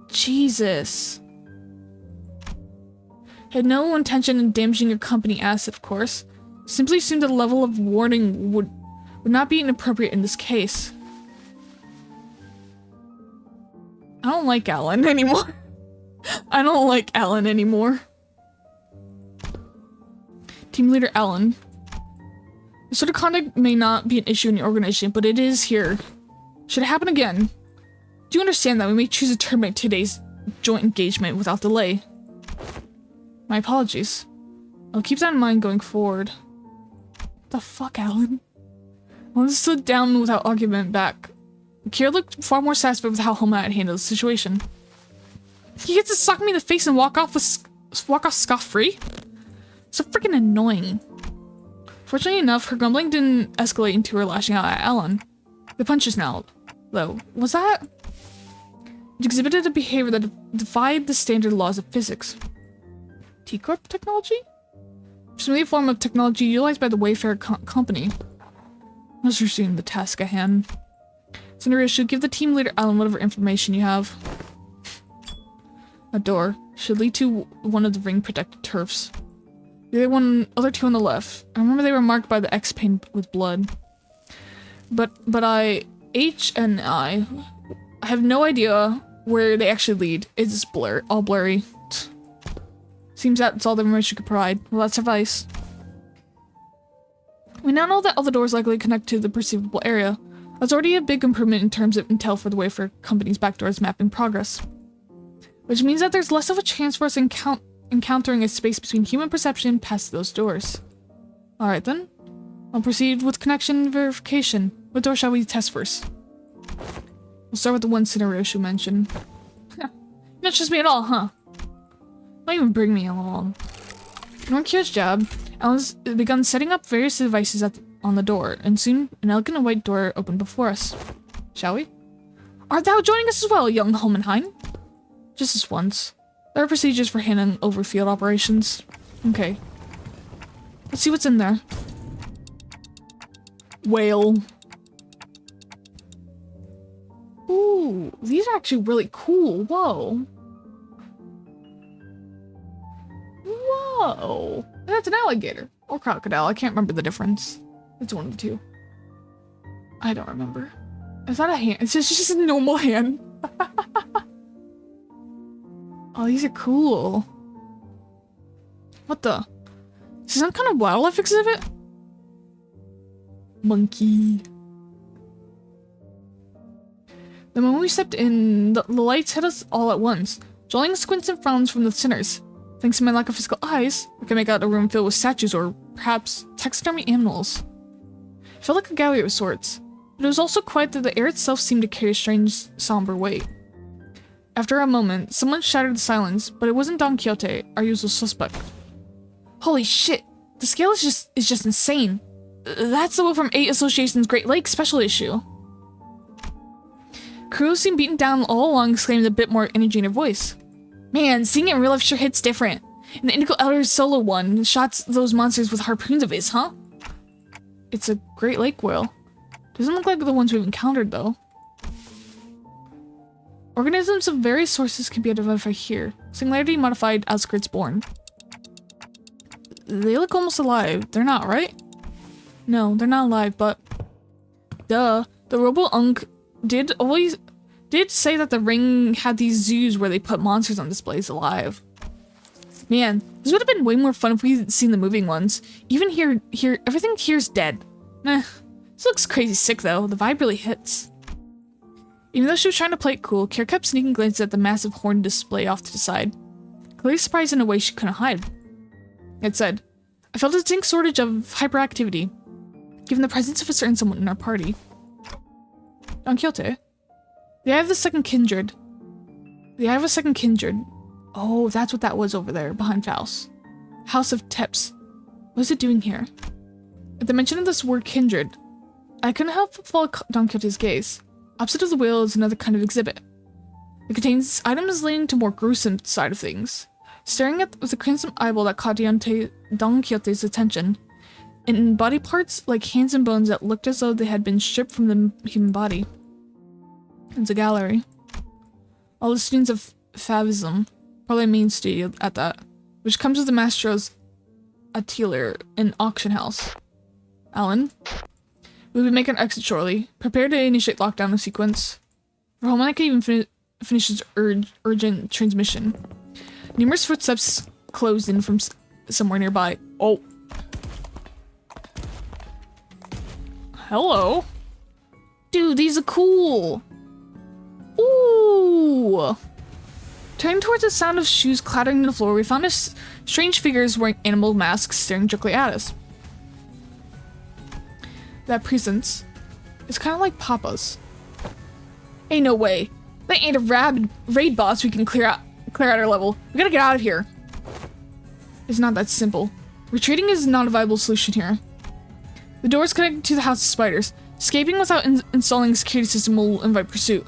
Jesus. Had no intention in damaging your company asset, of course. Simply assumed that a level of warning would not be inappropriate in this case. I don't like Alan anymore. I don't like Alan anymore. Team leader Alan. This sort of conduct may not be an issue in your organization, but it is here. Should it happen again, do you understand that we may choose to terminate today's joint engagement without delay? My apologies. I'll keep that in mind going forward. What the fuck, Alan? Alan stood down without argument back. Kira looked far more satisfied with how Homa had handled the situation. He gets to sock me in the face and walk off scot-free? So freaking annoying. Fortunately enough, her grumbling didn't escalate into her lashing out at Alan. The punches now, though, was that? It exhibited a behavior that defied the standard laws of physics. T-Corp technology? Presumably a form of technology utilized by the Wayfarer company. Let's resume the task at hand. Senator should give the team leader Alan whatever information you have. A door should lead to one of the ring-protected turfs. The other two on the left. I remember they were marked by the X paint with blood. But H and I have no idea where they actually lead. It's all blurry. Seems that's all the information could provide. Will that suffice? We now know that all the doors likely connect to the perceivable area. That's already a big improvement in terms of intel for the Wayfarer company's backdoors mapping progress. Which means that there's less of a chance for us encountering a space between human perception past those doors. Alright then. I'll proceed with connection verification. What door shall we test first? We'll start with the one scenario she mentioned. Not just me at all, huh? Don't even bring me along. Ignoring Kira's job, Alan's begun setting up various devices on the door, and soon an elegant white door opened before us. Shall we? Art thou joining us as well, young Homenheim? Just this once. There are procedures for handling over field operations. Okay. Let's see what's in there. Whale. Ooh, these are actually really cool. Whoa. Whoa. That's an alligator. Or crocodile. I can't remember the difference. It's one of the two. I don't remember. Is that a hand? It's just a normal hand. Oh, these are cool. What the? Is this some kind of wildlife exhibit? Monkey. The moment we stepped in, the lights hit us all at once, drawing squints and frowns from the sinners. Thanks to my lack of physical eyes, I could make out a room filled with statues or perhaps taxidermy animals. It felt like a gallery of sorts, but it was also quiet that the air itself seemed to carry a strange, somber weight. After a moment, someone shattered the silence, but it wasn't Don Quixote, our usual suspect. Holy shit! The scale is just insane. That's the one from 8 Association's Great Lakes special issue. Kuro seemed beaten down all along, exclaiming with a bit more energy in her voice. Man, seeing it in real life sure hits different. And the Indigo Elder's solo one shots those monsters with harpoons of his, huh? It's a Great Lake whale. Doesn't look like the ones we've encountered, though. Organisms of various sources can be identified here. Singularity modified outskirts born. They look almost alive. They're not, right? No, they're not alive, but... Duh. The Robo-Unk did say that the ring had these zoos where they put monsters on displays alive. Man, this would have been way more fun if we'd seen the moving ones. Even here, everything here's dead. This looks crazy sick though. The vibe really hits. Even though she was trying to play it cool, Kira kept sneaking glances at the massive horn display off to the side. Clearly surprised in a way she couldn't hide. It said, I felt a distinct shortage of hyperactivity, given the presence of a certain someone in our party. Don Quixote? The Eye of the Second Kindred. The Eye of a Second Kindred. Oh, that's what that was over there, behind Faust. House of Teps. What is it doing here? At the mention of this word kindred, I couldn't help but follow Don Quixote's gaze. Opposite of the wheel is another kind of exhibit. It contains items leaning to more gruesome side of things. Staring at with a crimson eyeball that caught Don Quixote's attention, in body parts like hands and bones that looked as though they had been stripped from the human body. It's a gallery. All the students of VII, probably a main studio at that, which comes with the Mastro's atelier and auction house. Alan, we'll be making an exit shortly. Prepare to initiate lockdown sequence. For home, I can even finish its urgent transmission. Numerous footsteps closed in from somewhere nearby. Oh. Hello. Dude, these are cool. Ooh. Turning towards the sound of shoes clattering on the floor, we found strange figures wearing animal masks staring directly at us. That presence is kind of like Papa's. Ain't no way. That ain't a rabid raid boss we can clear out our level. We gotta get out of here. It's not that simple. Retreating is not a viable solution here. The doors connect to the house of spiders. Escaping without installing a security system will invite pursuit.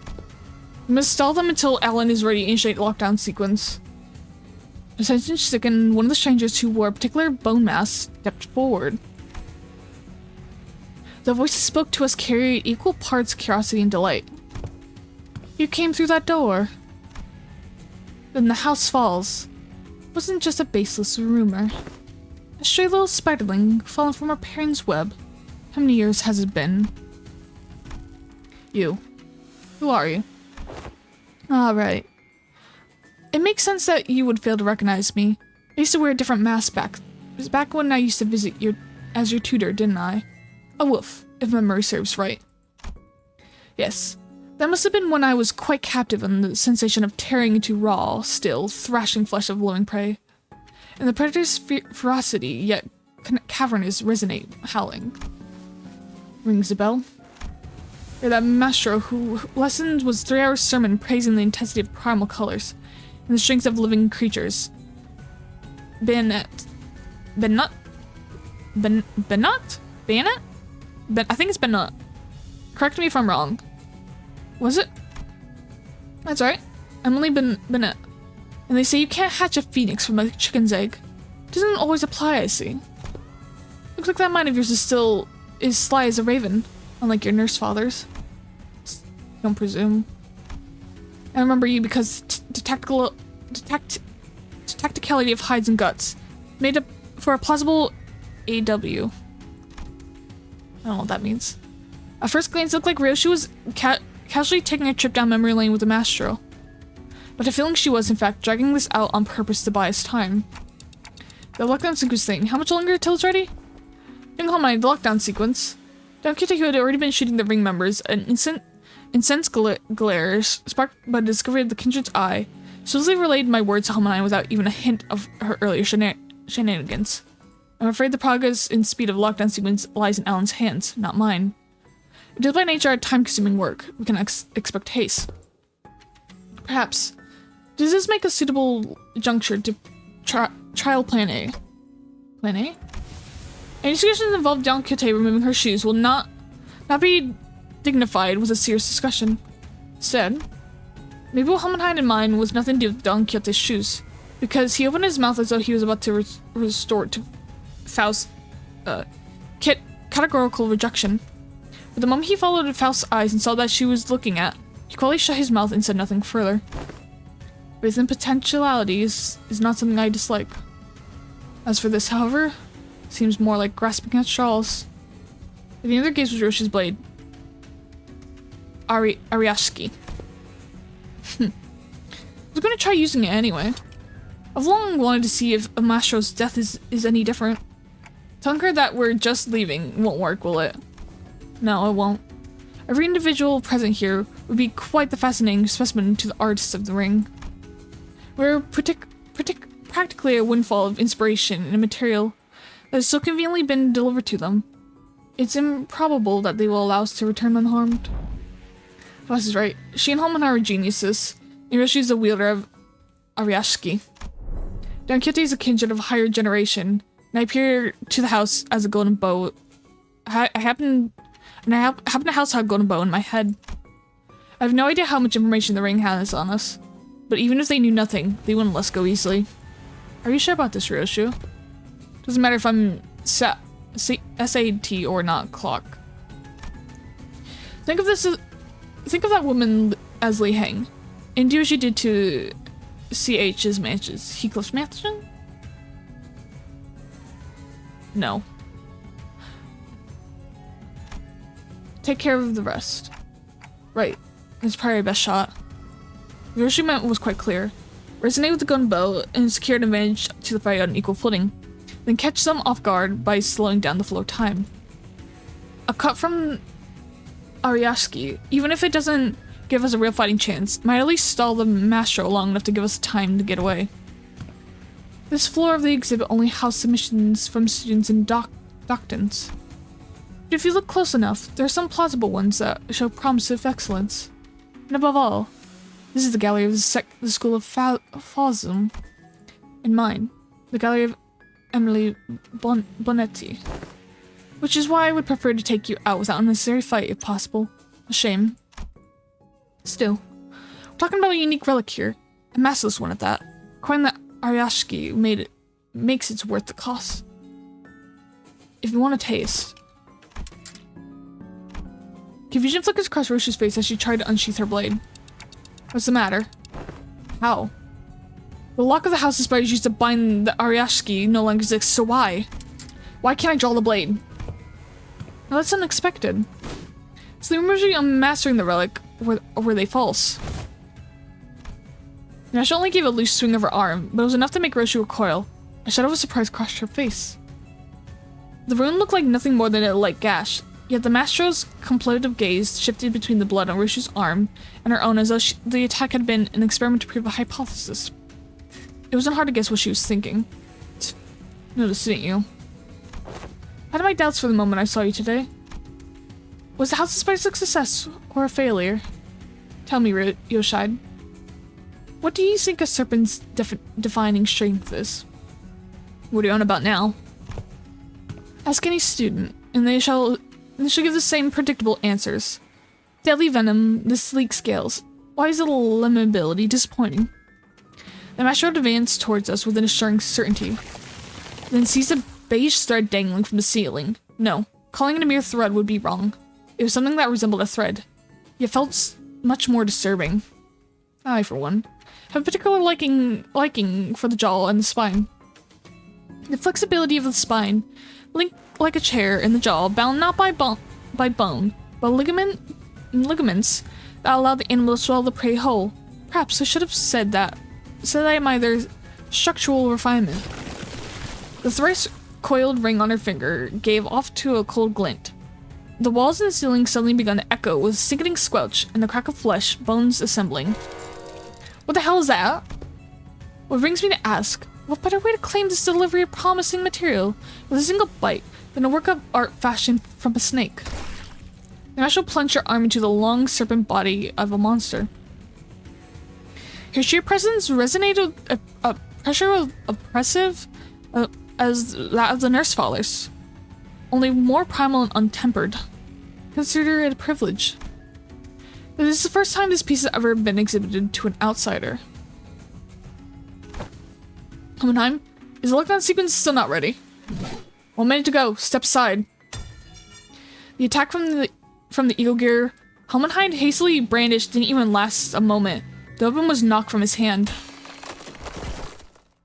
We must stall them until Alan is ready to initiate the lockdown sequence. Attention stricken, one of the strangers who wore a particular bone mask stepped forward. The voices spoke to us carried equal parts curiosity and delight. You came through that door. Then the house falls. It wasn't just a baseless rumor. A stray little spiderling fallen from our parents' web. How many years has it been? You. Who are you? Alright. It makes sense that you would fail to recognize me. I used to wear a different mask back when I used to visit as your tutor, didn't I? A wolf, if memory serves right. Yes. That must have been when I was quite captive on the sensation of tearing into raw, still, thrashing flesh of living prey. And the predator's ferocity, yet cavernous, resonate, howling. Rings a bell? You're that maestro whose lesson was 3-hour sermon praising the intensity of primal colors and the strength of living creatures. Bayonet? I think it's Bayonet. Correct me if I'm wrong. Was it? That's right. Emily Bennett. And they say you can't hatch a phoenix from a chicken's egg. Doesn't always apply, I see. Looks like that mind of yours is sly as a raven, unlike your nurse father's. Don't presume. I remember you because the tacticality of hides and guts made up for a plausible AW. I don't know what that means. At first glance, it looked like Ryoshi was casually taking a trip down memory lane with the Maestro. But I feel like she was, in fact, dragging this out on purpose to buy us time. The lockdown sequence thing. How much longer till it's ready? Young Homai, the lockdown sequence. Don Quixote, who had already been shooting the ring members, an incensed glare sparked by the discovery of the kindred's eye, swiftly relayed my words to Homai without even a hint of her earlier shenanigans. I'm afraid the progress and speed of the lockdown sequence lies in Alan's hands, not mine. It is by nature a time-consuming work. We can expect haste. Perhaps. Does this make a suitable juncture to trial Plan A? Plan A? Any discussions involve Don Quixote removing her shoes will not be dignified with a serious discussion. Instead, maybe what Helmut had in mind was nothing to do with Don Quixote's shoes, because he opened his mouth as though he was about to restore to Faust's categorical rejection. But the moment he followed Faust's eyes and saw that she was looking at, he quietly shut his mouth and said nothing further. Raising potentialities is not something I dislike. As for this, however, seems more like grasping at straws. The other gaze was Roshi's blade. Ariashiki. I was going to try using it anyway. I've long wanted to see if Mastro's death is any different. Telling her that we're just leaving won't work, will it? No, it won't. Every individual present here would be quite the fascinating specimen to the artists of the ring. We're practically a windfall of inspiration and material that has so conveniently been delivered to them. It's improbable that they will allow us to return unharmed. Voss is right. She and Holman are geniuses. Hiroshi is the wielder of Ariashiki. Don Quixote is a kindred of a higher generation, and I appear to the house as a golden bow. I happen to house a golden bow in my head. I have no idea how much information the ring has on us, but even if they knew nothing, they wouldn't let us go easily. Are you sure about this, Ryoshu? Doesn't matter if I'm SAT or not clock. Think of that woman as Li Heng, and do what she did to CH's matches. Heathcliff's mansion? No. Take care of the rest. Right. It's probably our best shot. The order she meant was quite clear. Resonate with the gunbow and secure an advantage to the fight on an equal footing. Then catch them off guard by slowing down the flow of time. A cut from Ariashki, even if it doesn't give us a real fighting chance, might at least stall the Mastro long enough to give us time to get away. This floor of the exhibit only housed submissions from students and doctants. But if you look close enough, there are some plausible ones that show promise of excellence. And above all, this is the gallery of the School of Fosum, and mine, the gallery of Emily Bonetti. Which is why I would prefer to take you out without unnecessary fight if possible. A shame. Still, we're talking about a unique relic here, a massless one at that. A coin that Ariashki makes it worth the cost. If you want a taste. Confusion flickers across Roche's face as she tried to unsheath her blade. What's the matter? How? The lock of the house the spiders used to bind the Ariashki no longer exists, so why? Why can't I draw the blade? Now that's unexpected. So the rumors on mastering the relic, were they false? Nash only gave a loose swing of her arm, but it was enough to make Roshu recoil. A shadow of surprise crossed her face. The wound looked like nothing more than a light gash, yet the Mastro's contemplative gaze shifted between the blood on Roshu's arm and her own as though the attack had been an experiment to prove a hypothesis. It wasn't hard to guess what she was thinking. Noticed, didn't you? I had my doubts for the moment I saw you today. Was the House of Spice a success or a failure? Tell me, Yoshide. What do you think a serpent's defining strength is? What are you on about now? Ask any student, and they shall give the same predictable answers. Deadly venom, the sleek scales. Why is the liminability disappointing? The master advanced towards us with an assuring certainty, then seized a beige thread dangling from the ceiling. No, calling it a mere thread would be wrong. It was something that resembled a thread, yet felt much more disturbing. I, for one, have a particular liking for the jaw and the spine. The flexibility of the spine, linked like a chair in the jaw, bound not by bone, but ligaments that allowed the animal to swallow the prey whole. Perhaps I should have said that I admire their structural refinement. The thrice coiled ring on her finger gave off to a cold glint. The walls and the ceiling suddenly began to echo with a sickening squelch and the crack of flesh, bones assembling. What the hell is that? What brings me to ask, what better way to claim this delivery of promising material with a single bite than a work of art fashioned from a snake? The Nash plunged her arm into the long serpent body of a monster. Her sheer presence resonated with a pressure oppressive as that of the nurse fathers, only more primal and untempered. Consider it a privilege. But this is the first time this piece has ever been exhibited to an outsider. Homenheim, is the lockdown sequence still not ready? 1 minute to go. Step aside. The attack from the Eagle Gear Homenheim hastily brandished didn't even last a moment. The weapon was knocked from his hand.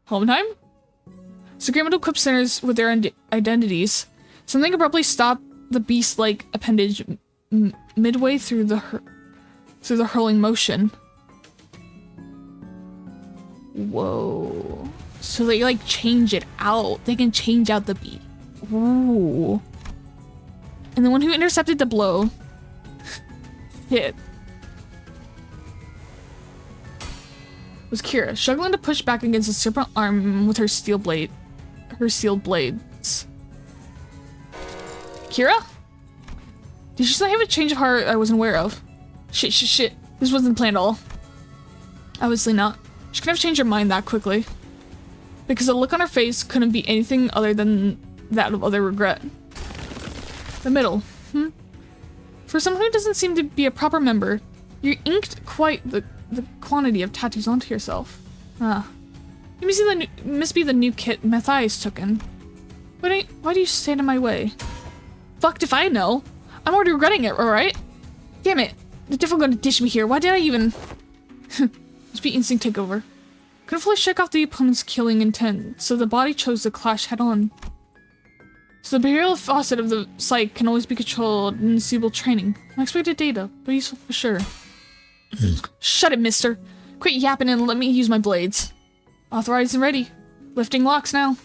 Homenheim? Sagramento equipped sinners with their identities. Something abruptly stopped the beast-like appendage midway through the hurling motion. Whoa. So they like change it out. They can change out the beat. Ooh. And the one who intercepted the blow hit was Kira, struggling to push back against the serpent arm with her sealed blades. Kira? Did she suddenly have a change of heart I wasn't aware of? Shit. This wasn't planned at all. Obviously not. She couldn't have changed her mind that quickly. Because the look on her face couldn't be anything other than that of utter regret. The middle. For someone who doesn't seem to be a proper member, you inked quite the quantity of tattoos onto yourself. You must be the new kit Matthias took in. Why do you stand in my way? Fucked if I know. I'm already regretting it, alright? Damn it. The devil gonna dish me here. Why did I even... Must be instinct take over. Couldn't fully shake off the opponent's killing intent, so the body chose to clash head-on. So the behavioral facet of the psyche can always be controlled in suitable training. Unexpected data, but useful for sure. Shut it, mister. Quit yapping and let me use my blades. Authorized and ready. Lifting locks now.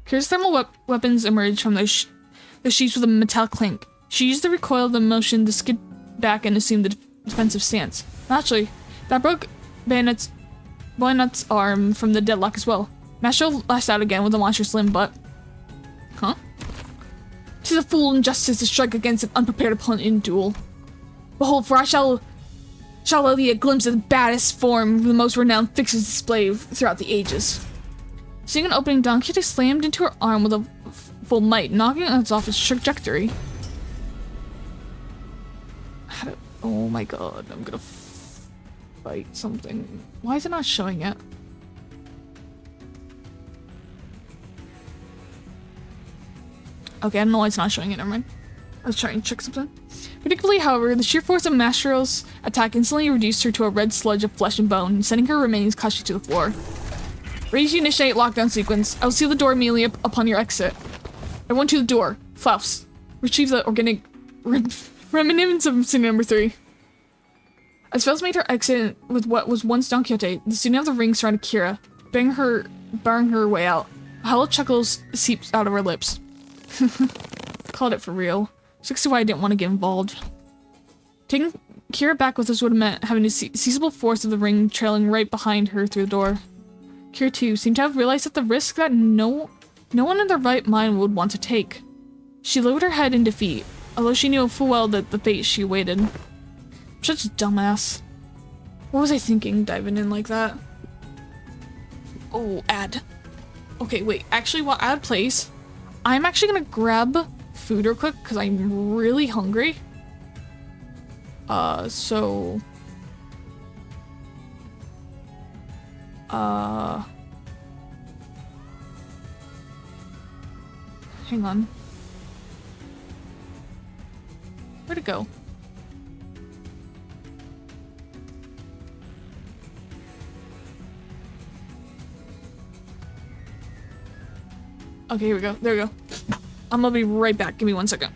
Kira's thermal weapons emerge from the sheaths with a metallic clink. She used the recoil of the motion to skid back and assume the defensive stance. Naturally, that broke Bayonet's arm from the deadlock as well. Master lashed out again with a monstrous limb, but... Huh? 'Tis a fool injustice to strike against an unprepared opponent in duel. Behold, for I shall allow thee a glimpse of the baddest form of the most renowned fixers displayed throughout the ages. Seeing an opening, Don Quixote slammed into her arm with a full might, knocking it off its trajectory. Oh my god, I'm gonna fight something. Why is it not showing it? Okay, I don't know why it's not showing it, never mind. I was trying to check something. Predictably, however, the sheer force of Mastro's attack instantly reduced her to a red sludge of flesh and bone, sending her remains crashing to the floor. Ready to initiate lockdown sequence. I will seal the door immediately upon your exit. Everyone to the door. Faust. Retrieve the organic remnants of student number 3. As Faust made her exit with what was once Don Quixote, the student of the ring surrounded Kira, barring her way out. A hollow chuckle seeps out of her lips. Called it for real. Six to why I didn't want to get involved. Taking Kira back with us would have meant having the seizable force of the ring trailing right behind her through the door. Kira too seemed to have realized that the risk that no one in their right mind would want to take. She lowered her head in defeat, although she knew full well that the fate she awaited. I'm such a dumbass. What was I thinking diving in like that? Oh, ad. Okay, wait, actually while ad plays, I'm actually gonna grab food real quick because I'm really hungry. So... Hang on. Where'd it go? Okay, here we go. There we go. I'm gonna be right back. Give me 1 second.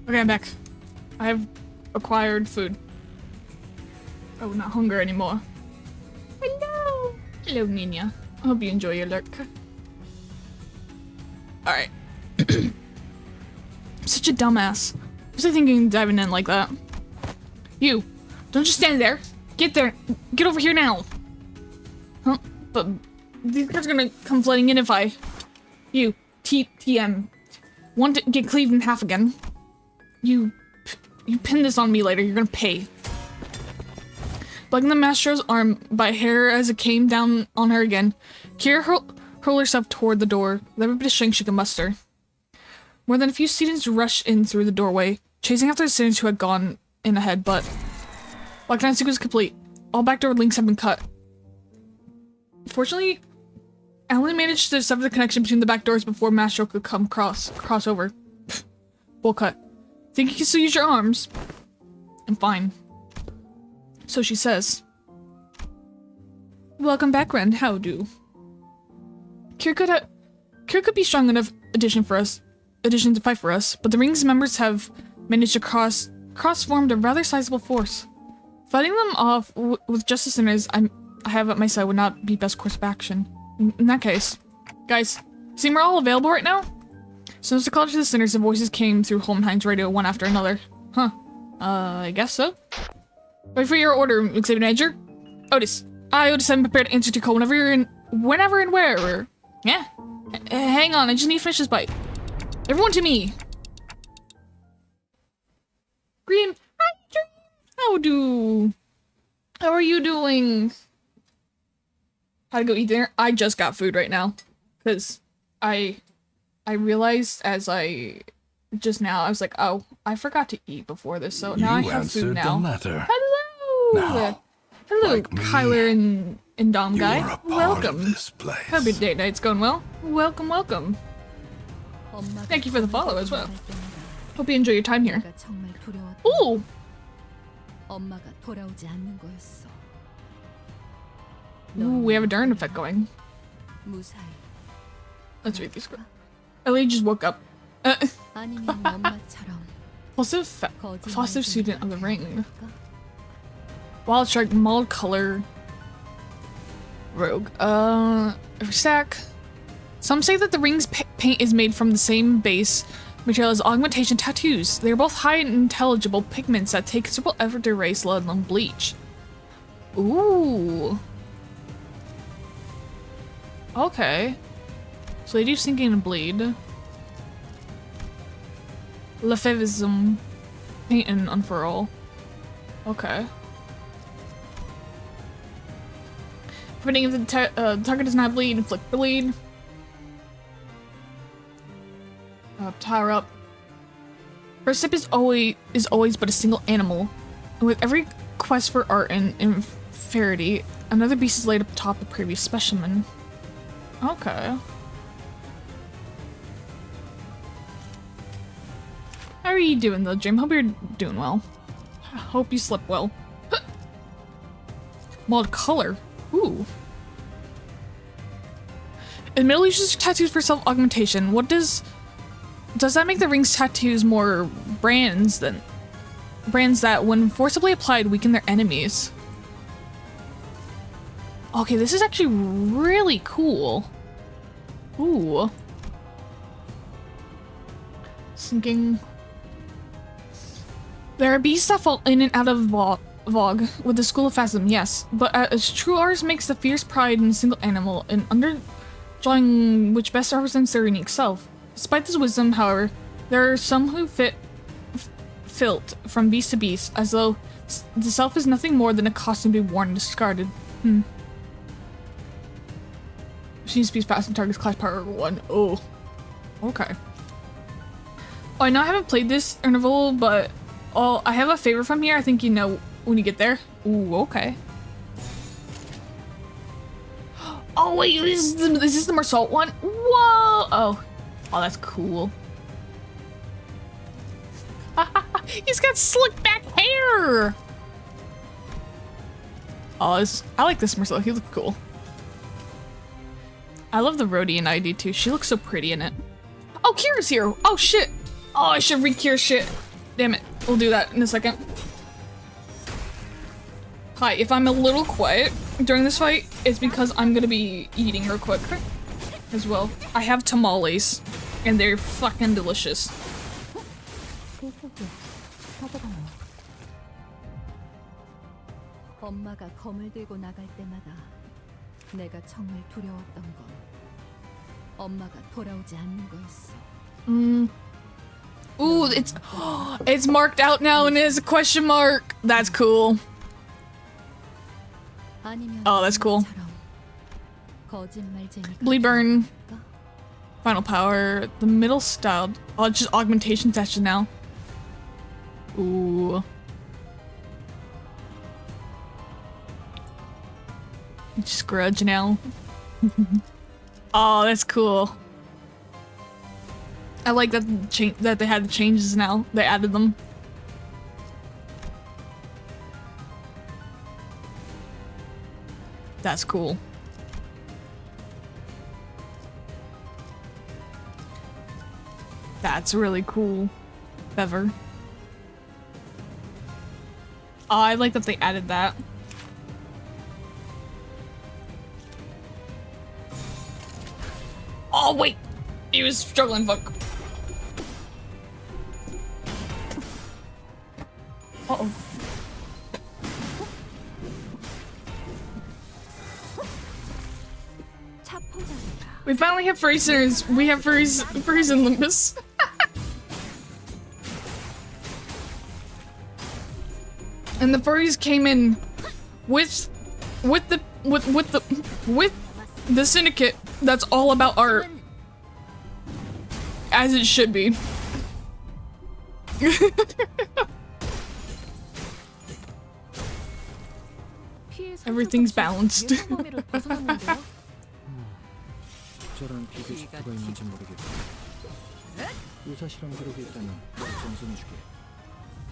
Okay, I'm back. I have acquired food. Oh, not hunger anymore. Hello! Hello, Nina. I hope you enjoy your lurk. Alright. Such a dumbass. What's I thinking diving in like that? You! Don't just stand there! Get there! Get over here now! Huh? But these guys are gonna come flooding in if I... You. TM. Want to get cleaved in half again. You pin this on me later, you're gonna pay. Plugging the Mastro's arm by hair as it came down on her again, Kira hurled herself toward the door, with every bit of strength she could muster. More than a few students rushed in through the doorway, chasing after the students who had gone in ahead, but lockdown sequence was complete. All backdoor links had been cut. Fortunately, Alan managed to sever the connection between the back doors before Mastro could come cross over. Bull cut. Think you can still use your arms? I'm fine. So she says. Welcome back, Ren. How do? Kira could be strong enough addition to fight for us, but the Ring's members have managed to cross-formed a rather sizable force. Fighting them off with just the sinners I have at my side would not be best course of action. In that case, guys, seem we're all available right now? So as the College of the Sinners, the voices came through Holmheim's radio one after another. Huh. I guess so. Wait for your order, Exhibit Manager. Otis. Otis, I'm prepared to answer to your call whenever and wherever. Yeah. Hang on, I just need to finish this bite. Everyone to me. Green. Hi, Dream. How are you doing? How to go eat dinner? I just got food right now. Because I realized as I was like, oh, I forgot to eat before this, so now I have food now. Hello!
Now,
hello,
like me,
Kyler and Dom
You
guy.
are a part
Welcome.
of this place.
Happy date night's going well. Welcome. Thank you for the follow as well. Hope you enjoy your time here. Ooh! Ooh, we have a darn effect going. Let's read these. Ellie just woke up. Positive student of the ring. Wild Shark, Mold Color, Rogue. Stack. Some say that the ring's paint is made from the same base material as augmentation tattoos. They are both high and intelligible pigments that take considerable effort to erase, let alone bleach. Ooh. Okay. So they do sinking and bleed. Lefevism. Paint and unfurl. Okay. Preventing if the target does not bleed, inflict bleed. Tower up. First step is always but a single animal. And with every quest for art and inferiority, another beast is laid up atop the previous specimen. Okay. How are you doing though, Jim? Hope you're doing well. I hope you slept well. Mod color. Ooh. Admittedly uses tattoos for self-augmentation. What does that make the ring's tattoos more brands that when forcibly applied weaken their enemies? Okay, this is actually really cool. Ooh. Sinking. There are beasts that fall in and out of vogue with the school of Phasm, yes, but as true artist makes the fierce pride in a single animal, an underdrawing which best represents their unique self. Despite this wisdom, however, there are some who filt from beast to beast, as though the self is nothing more than a costume to be worn and discarded. She needs to be fast and targets class power 1. Oh. Okay. Oh, I know I haven't played this interval, but I have a favor from here. I think you know when you get there. Ooh, okay. Oh wait, is this the Mersault one? Whoa! Oh, that's cool. He's got slick back hair. Oh, I like this Mersault. He looks cool. I love the Rhodian ID too. She looks so pretty in it. Oh, Kira's here. Oh shit. Oh, I should read Kira's shit. Damn it. We'll do that in a second. Hi, if I'm a little quiet during this fight, it's because I'm gonna be eating real quick as well. I have tamales, and they're fucking delicious.
엄마가 검을 들고 나갈 때마다 내가 정말 두려웠던 건 엄마가 돌아오지 않는 거였어.
Ooh, it's marked out now and it's a question mark. That's cool. Oh, that's cool. Bleed burn. Final power. The middle styled. Oh, it's just augmentation session now. Ooh. Just grudge now. Oh, that's cool. I like that that they had the changes now. They added them. That's cool. That's really cool. Ever. Oh, I like that they added that. Oh wait, he was struggling. Fuck. Uh-oh. We finally have furries. We have furries in Limbus. And the furries came in with the syndicate that's all about art. As it should be. Everything's balanced.
저랑 비교 지표가 있는지 모르겠고 유사 실험 기록이 있다면 전송해주게.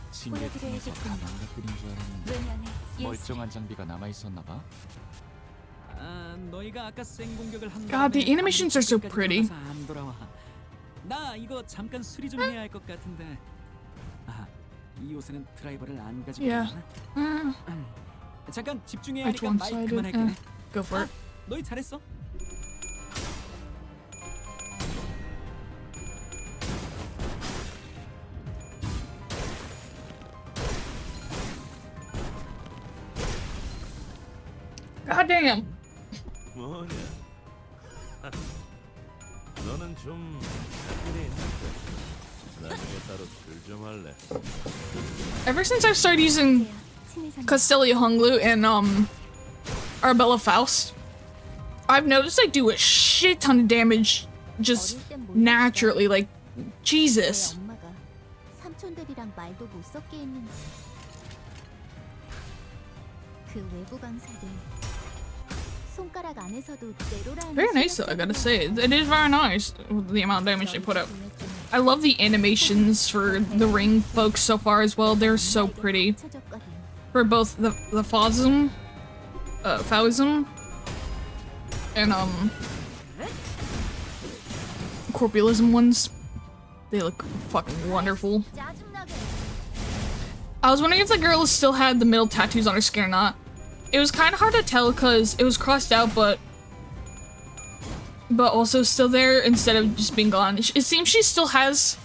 징계 통해서 다 망가뜨린 줄 알았는데 멀쩡한 장비가 남아있었나봐.
너희가 아까 생공격을 한
God, the animations are so pretty.
안 돌아와. 나 이거 잠깐 수리 좀 해야 할 것 같은데. 이 옷에는 드라이버를 안 가지고 있나? 잠깐 집중해야
Which
하니까 말
one-sided?
그만할게.
Go for it.
너희 잘했어.
God damn.
뭐냐? 너는 좀 그래 있는데 나중에 따로 술 좀 할래.
Ever since I started using Castelia Honglu and Arbella Faust, I've noticed I do a shit ton of damage just naturally. Like, Jesus.
삼촌들이랑 말도 못 섞게 했는지. 그 외부 강사들 손가락 안에서도 내로라는
Very nice though, I gotta say. It is very nice, the amount of damage they put up. I love the animations for the ring folks so far as well. They're so pretty. For both the Phasm, Phausm, and Corpulism ones. They look fucking wonderful. I was wondering if the girl still had the middle tattoos on her skin or not. It was kind of hard to tell because it was crossed out, but also still there instead of just being gone. It seems she still has,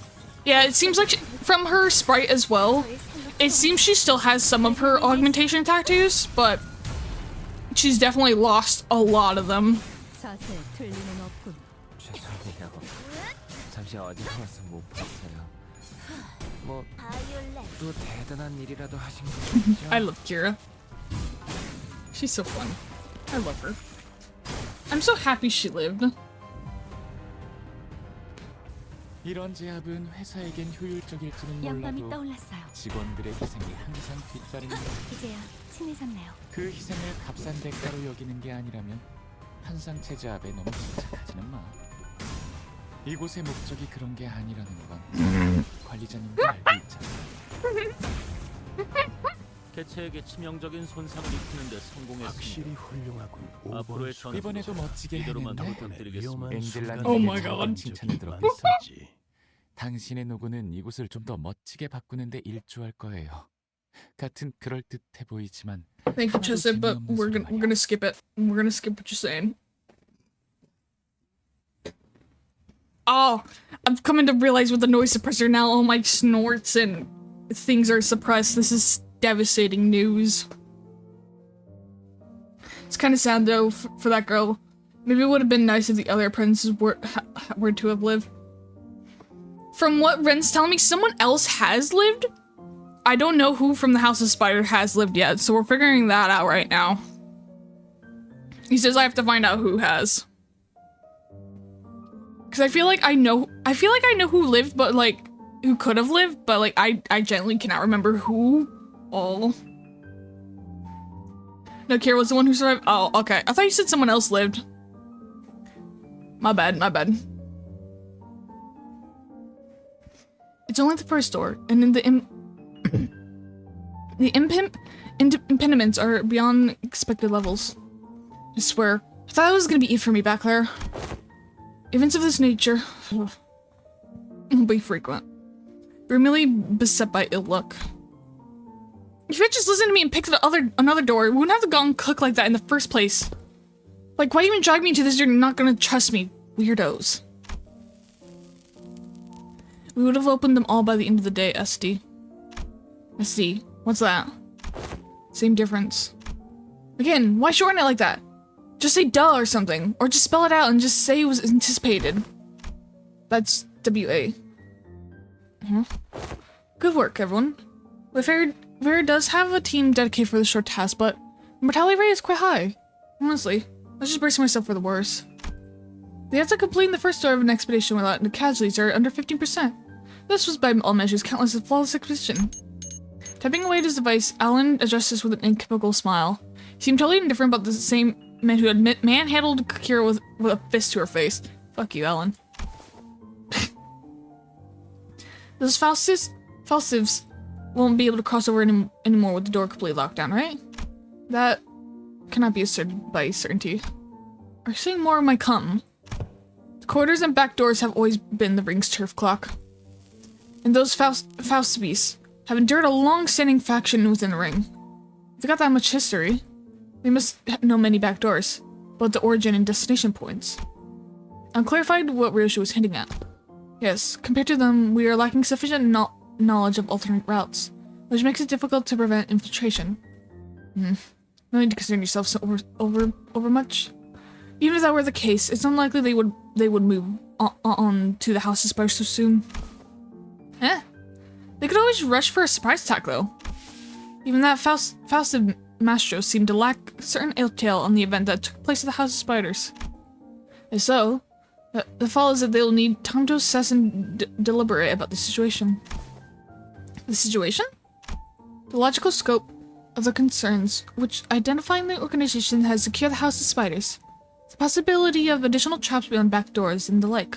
yeah, it seems like from her sprite as well, it seems she still has some of her augmentation tattoos, but she's definitely lost a lot of them.
잠시 어디 가서 못 봤어요. 또 대단한 일이라도 하신 거죠?
I love Kira. She's so fun. I love her. I'm so happy she lived.
이런 제압은 회사에겐 효율적일지는
영감이
몰라도
떠올랐어요.
직원들의 희생이 항상 뒤따르는 것.
이제야 친해졌네요.
그 희생을 값싼 대가로 여기는 게 아니라면 한상체 제압에 너무 집착하지는 마. 이곳의 목적이 그런 게 아니라는 건 관리자님도 알고 있잖아.
개체에게 치명적인 손상을 입히는데 성공했습니다.
확실히 훌륭하군.
앞으로의 전
이번에도 멋지게
이대로만
했는데
부탁드리겠습니다.
엔젤라님에게
Oh my God.
칭찬을 들었어.
많던지.
당신의 노고는 이곳을 좀 더 멋지게 바꾸는 데 일조할 거예요. 같은 그럴듯해 보이지만
Thank you, Chesed, but we're gonna skip it. We're gonna skip what you're saying. Oh, I'm coming to realize with the noise suppressor now all my snorts and things are suppressed. This is devastating news. It's kind of sad though for that girl. Maybe it would have been nice if the other apprentices were to have lived. From what Ren's telling me, someone else has lived? I don't know who from the House of Spider has lived yet, so we're figuring that out right now. He says I have to find out who has. Cause I feel like I know who lived, but like, who could have lived, but like, I genuinely cannot remember who all. No, Kira was the one who survived. Oh, okay. I thought you said someone else lived. My bad, my bad. It's only the first door, and in the impediments are beyond expected levels. I swear, I thought it was gonna be it for me back there. Events of this nature will be frequent. You're merely beset by ill luck. If you had just listened to me and picked another door, we wouldn't have to go and cook like that in the first place. Like, why even drag me into this? You're not gonna trust me, weirdos. We would have opened them all by the end of the day, SD. SD, what's that? Same difference. Again, why shorten it like that? Just say duh or something, or just spell it out and just say it was anticipated. That's WA. Good work, everyone. Vera does have a team dedicated for this short task, but the mortality rate is quite high. Honestly, I was just bracing myself for the worst. They had to complete the first door of an expedition without the casualties are under 15%. This was by all measures countless a flawless expedition. Tapping away at his device, Alan addressed us with an atypical smile. He seemed totally indifferent about the same man who had manhandled Kira with a fist to her face. Fuck you, Alan. Those falsives won't be able to cross over anymore with the door completely locked down, right? That cannot be asserted by certainty. Are you saying more might come? The corridors and back doors have always been the ring's turf clock. And those Faustabes have endured a long-standing faction within the ring. If they got that much history, they must know many back doors, both the origin and destination points. Unclarified what Ryoshi was hinting at. Yes, compared to them, we are lacking sufficient knowledge of alternate routes, which makes it difficult to prevent infiltration. No need to concern yourself so over much. Even if that were the case, it's unlikely they would move on to the House of Spider so soon. They could always rush for a surprise attack, though. Even that Faustive Mastro seemed to lack certain intel on the event that took place at the House of Spiders. If so, the follows that they'll need time to assess and deliberate about the situation. The situation? The logical scope of the concerns which identifying the organization has secured the House of Spiders. The possibility of additional traps beyond back doors and the like.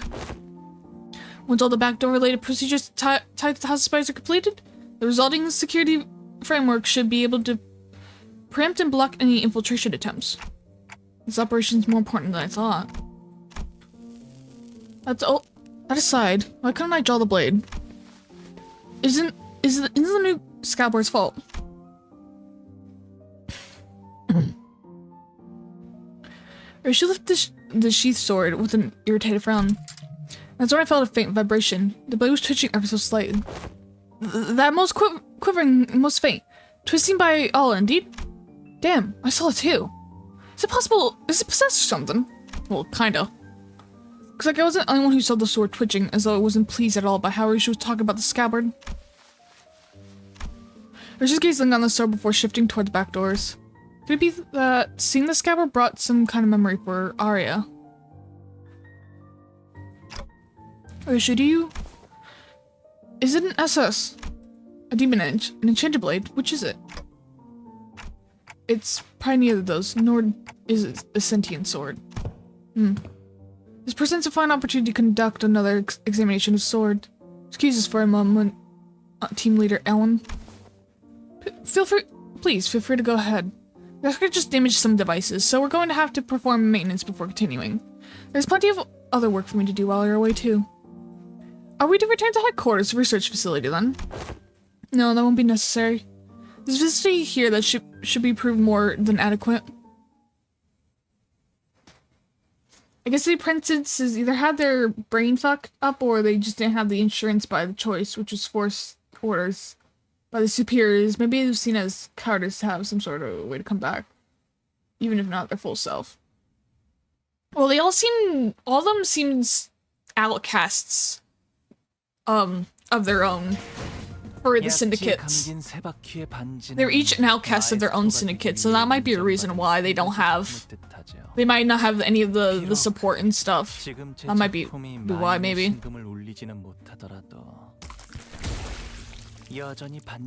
Once all the backdoor-related procedures tied to the House of Spiders are completed, the resulting security framework should be able to preempt and block any infiltration attempts. This operation is more important than I thought. That aside, why couldn't I draw the blade? Isn't the new Scalbor's fault? Or she lifted the sheath sword with an irritated frown. That's when I felt a faint vibration. The blade was twitching ever so slightly. That most quivering, most faint. Twisting by all, indeed. Damn, I saw it too. Is it possible? Is it possessed or something? Well, kinda. Cause like I wasn't the only one who saw the sword twitching, as though I wasn't pleased at all by how she was talking about the scabbard. I was just gazing on the sword before shifting toward the back doors. Could it be that seeing the scabbard brought some kind of memory for Arya? Or should you? Is it an SS? A demon edge? An enchanted blade? Which is it? It's probably neither of those, nor is it a sentient sword. This presents a fine opportunity to conduct another examination of sword. Excuse us for a moment, team leader Ellen. Please feel free to go ahead. This could just damage some devices, so we're going to have to perform maintenance before continuing. There's plenty of other work for me to do while you're away too. Are we to return to headquarters research facility then? No, that won't be necessary. There's facility here that should be proved more than adequate. I guess the apprentices either had their brain fucked up or they just didn't have the insurance by the choice, which was forced orders by the superiors. Maybe it was seen as cowardice to have some sort of way to come back, even if not their full self. Well, all of them seems outcasts, of their own for the syndicates. They're each an outcast of their own syndicate, so that might be a reason why they don't have. They might not have any of the support and stuff. That might be why, maybe.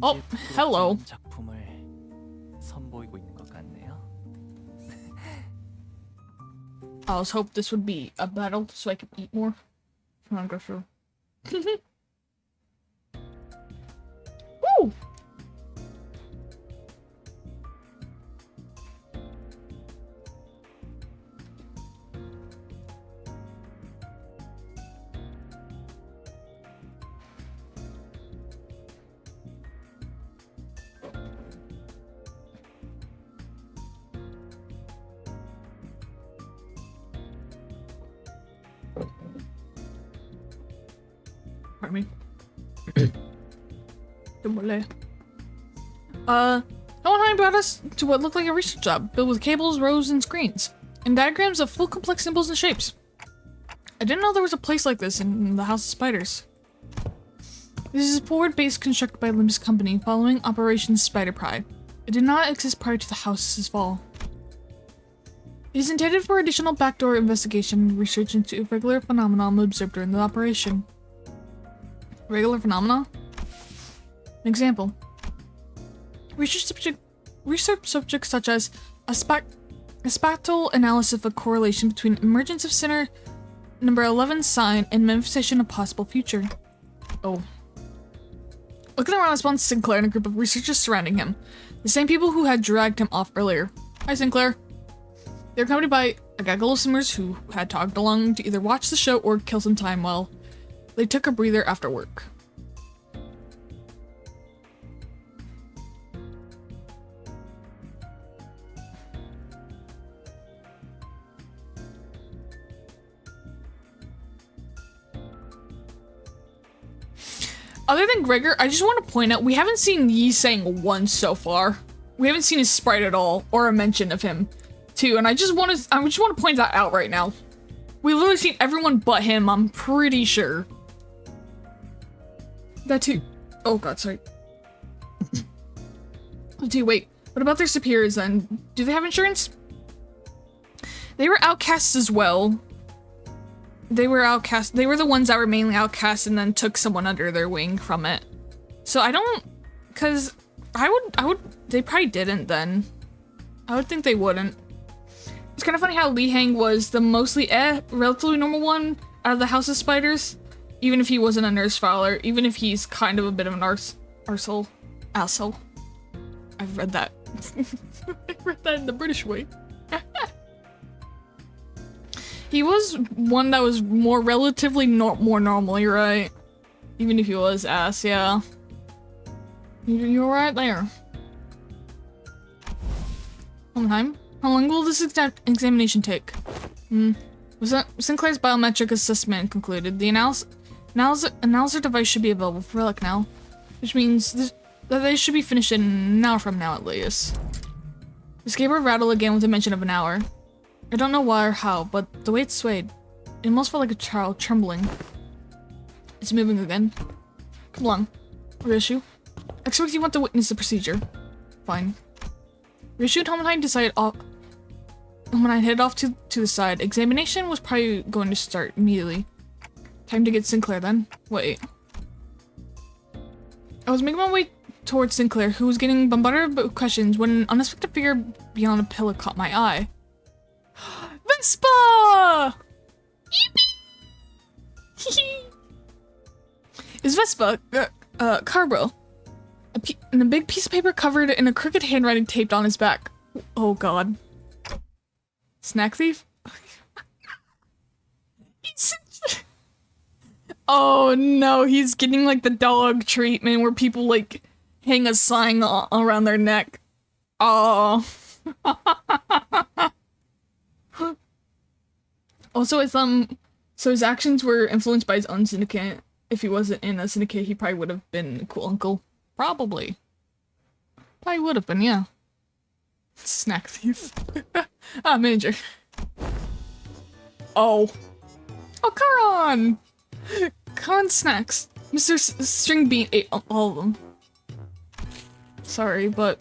Oh, hello. I was hoping this would be a battle so I could eat more. Come on, go through. Woo! Pardon me. Hohenheim brought us to what looked like a research lab, filled with cables, rows, and screens, and diagrams of full complex symbols and shapes. I didn't know there was a place like this in the House of Spiders. This is a forward base constructed by Olympus Company following Operation Spider Pride. It did not exist prior to the house's fall. It is intended for additional backdoor investigation and research into irregular phenomena observed during the operation. Regular phenomena? An example. Research subjects such as a spectral analysis of a correlation between emergence of center number 11 sign and manifestation of possible future. Oh. Looking around, I spotted Sinclair and a group of researchers surrounding him. The same people who had dragged him off earlier. Hi, Sinclair. They were accompanied by a gaggle of swimmers who had tagged along to either watch the show or kill some time while they took a breather after work. Other than Gregor, I just want to point out we haven't seen Yi Sang once so far. We haven't seen his sprite at all, or a mention of him, too. And I just want to point that out right now. We literally seen everyone but him. I'm pretty sure. That too. Oh god, sorry. Wait. What about their superiors then? Do they have insurance? They were outcasts as well. They were outcast. They were the ones that were mainly outcast and then took someone under their wing from it. So I don't, cause I would, they probably didn't then. I would think they wouldn't. It's kind of funny how Li Hang was the mostly relatively normal one out of the House of Spiders. Even if he wasn't a nurse filer, even if he's kind of a bit of an arsehole. Asshole. I've read that. I read that in the British way. He was one that was more relatively more normally, right? Even if he was ass, yeah. You're right there. Hohenheim? How long will this examination take? Sinclair's biometric assessment concluded. The analyzer device should be available for relic now. Which means that they should be finished in an hour from now at least. The skateboard rattled again with a mention of an hour. I don't know why or how, but the way it swayed, it almost felt like a child trembling. It's moving again. Come along. Rishu. I expect you want to witness the procedure. Fine. Rishu and Hohenheim decided when I headed off to the side. Examination was probably going to start immediately. Time to get Sinclair then. Wait. I was making my way towards Sinclair, who was getting bombarded with questions when an unexpected figure beyond a pillar caught my eye. Vespa! Yippee! Is Vespa, Carbo, and a big piece of paper covered in a crooked handwriting taped on his back. Oh god. Snack thief? Oh no, he's getting like the dog treatment where people like hang a sign around their neck. Oh. Also, so his actions were influenced by his own syndicate. If he wasn't in a syndicate, he probably would have been a cool uncle. Probably would have been, yeah. Snack thief. Ah, manager. Oh, Karan! Karan snacks. Mr. String Bean ate all of them. Sorry, but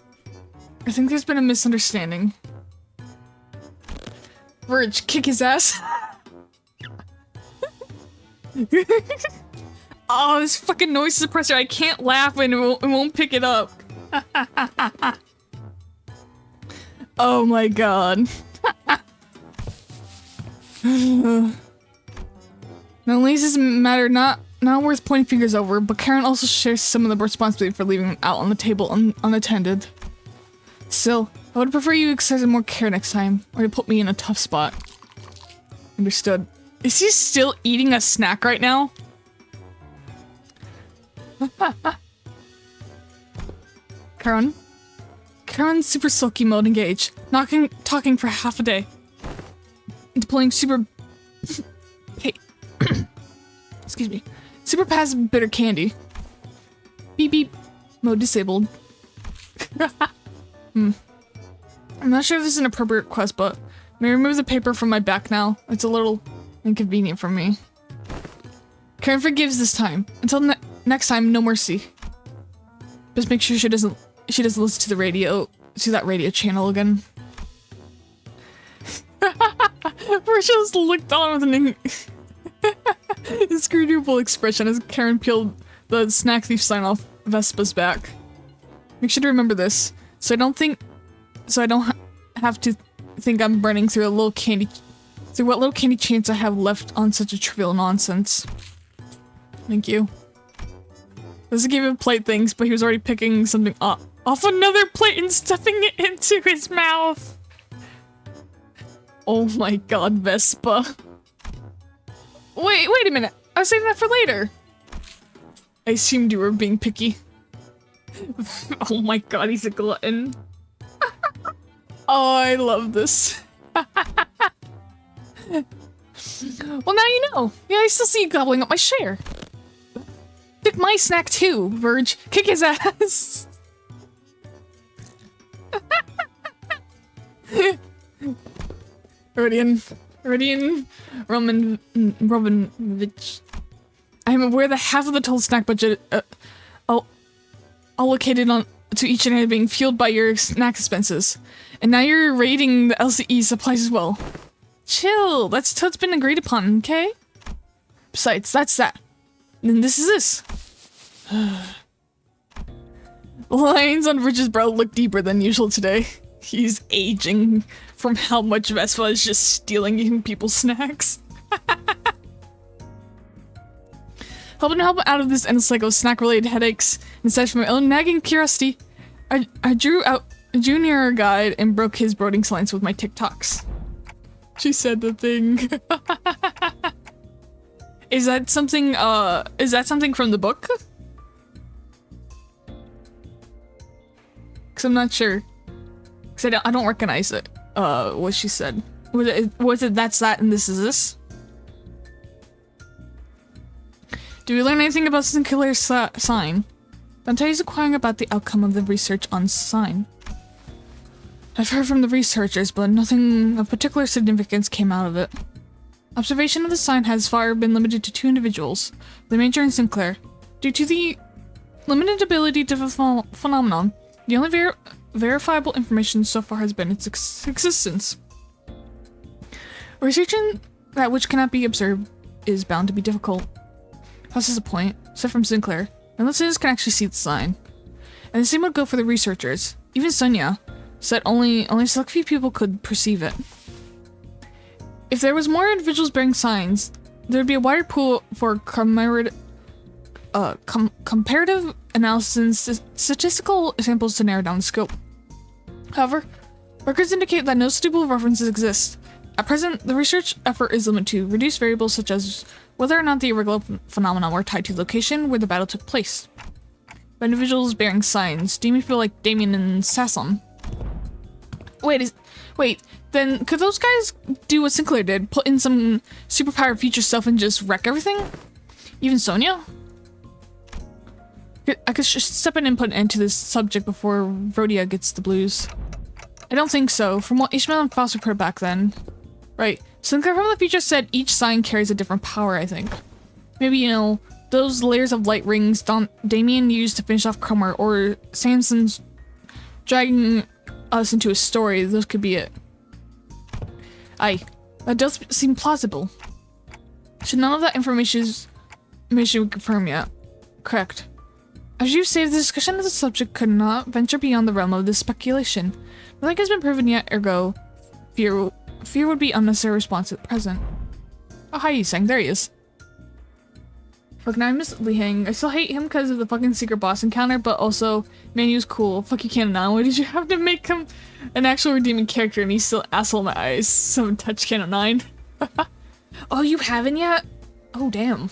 I think there's been a misunderstanding. Verge, kick his ass. Oh, this fucking noise suppressor. I can't laugh and it won't pick it up. Oh my god. Now, Lisa's matter not worth pointing fingers over, but Karen also shares some of the responsibility for leaving out on the table unattended. Still, I would prefer you exercise more care next time, or you put me in a tough spot. Understood. Is he still eating a snack right now? Karen's super sulky mode engaged. Talking for half a day. Deploying super... Hey. Excuse me. Super passive bitter candy. Beep beep. Mode disabled. I'm not sure if this is an appropriate request, but may I remove the paper from my back now? It's a little inconvenient for me. Karen forgives this time. Until next time, no mercy. Just make sure she doesn't listen to the radio, to that radio channel again. Rachel's looked on with an inscrutable expression as Karen peeled the snack thief sign off Vespa's back. Make sure to remember this, so I don't have to think I'm burning through what little candy chance I have left on such a trivial nonsense. Thank you. This gave him plate things, but he was already picking something off another plate and stuffing it into his mouth. Oh my god, Vespa. Wait a minute. I was saving that for later. I assumed you were being picky. Oh my god, he's a glutton. Oh, I love this. Well, now you know. Yeah, I still see you gobbling up my share. Pick my snack too, Verge. Kick his ass. Rodian Romanovich. I am aware that half of the total snack budget allocated to each and every being fueled by your snack expenses. And now you're raiding the LCE supplies as well. Chill, that's how it's been agreed upon, okay? Besides, that's that. And this is this. The lines on Verge's brow look deeper than usual today. He's aging from how much Vespa is just stealing people's snacks. Helping out of this endless cycle of snack-related headaches, and aside from my own nagging curiosity, I drew near a guide and broke his brooding silence with my TikToks. She said the thing. Is that something from the book? Cause I'm not sure. Cause I don't recognize it. What she said. Was it that's that and this is this? Do we learn anything about Sinclair's sign? Dante is inquiring about the outcome of the research on sign. I've heard from the researchers, but nothing of particular significance came out of it. Observation of the sign has far been limited to 2 individuals, the Major and Sinclair. Due to the limited ability to the phenomenon, the only verifiable information so far has been its existence. Researching that which cannot be observed is bound to be difficult. Plus is a point, except from Sinclair, and listeners can actually see the sign. And the same would go for the researchers. Even Sonia said only a select few people could perceive it. If there was more individuals bearing signs, there would be a wider pool for comparative analysis and statistical samples to narrow down the scope. However, records indicate that no suitable references exist, At present, the research effort is limited to reduce variables such as whether or not the irregular phenomena were tied to the location where the battle took place. By individuals bearing signs, demon people like Damien and Sasson. Wait, then could those guys do what Sinclair did? Put in some superpowered future stuff and just wreck everything? Even Sonia? I could just step in and put an end to this subject before Rhodia gets the blues. I don't think so. From what Ishmael and Foster put back then. Right. Sinclair from the future said each sign carries a different power, I think. Maybe, you know, those layers of light rings Damien used to finish off Cromer, or Samson's dragging us into a story. Those could be it. Aye. That does seem plausible. Should none of that information be confirmed yet? Correct. As you say, the discussion of the subject could not venture beyond the realm of this speculation. Nothing has been proven yet, ergo, fear would be unnecessary response at present. Oh, hi, Yiseng. There he is. Fuck, now I miss Li Heng. I still hate him because of the fucking secret boss encounter, but also, man, he was cool. Fuck you, Canon 9. Why did you have to make him an actual redeeming character and he's still an asshole in my eyes? Someone touch Canon 9. Oh, you haven't yet? Oh, damn.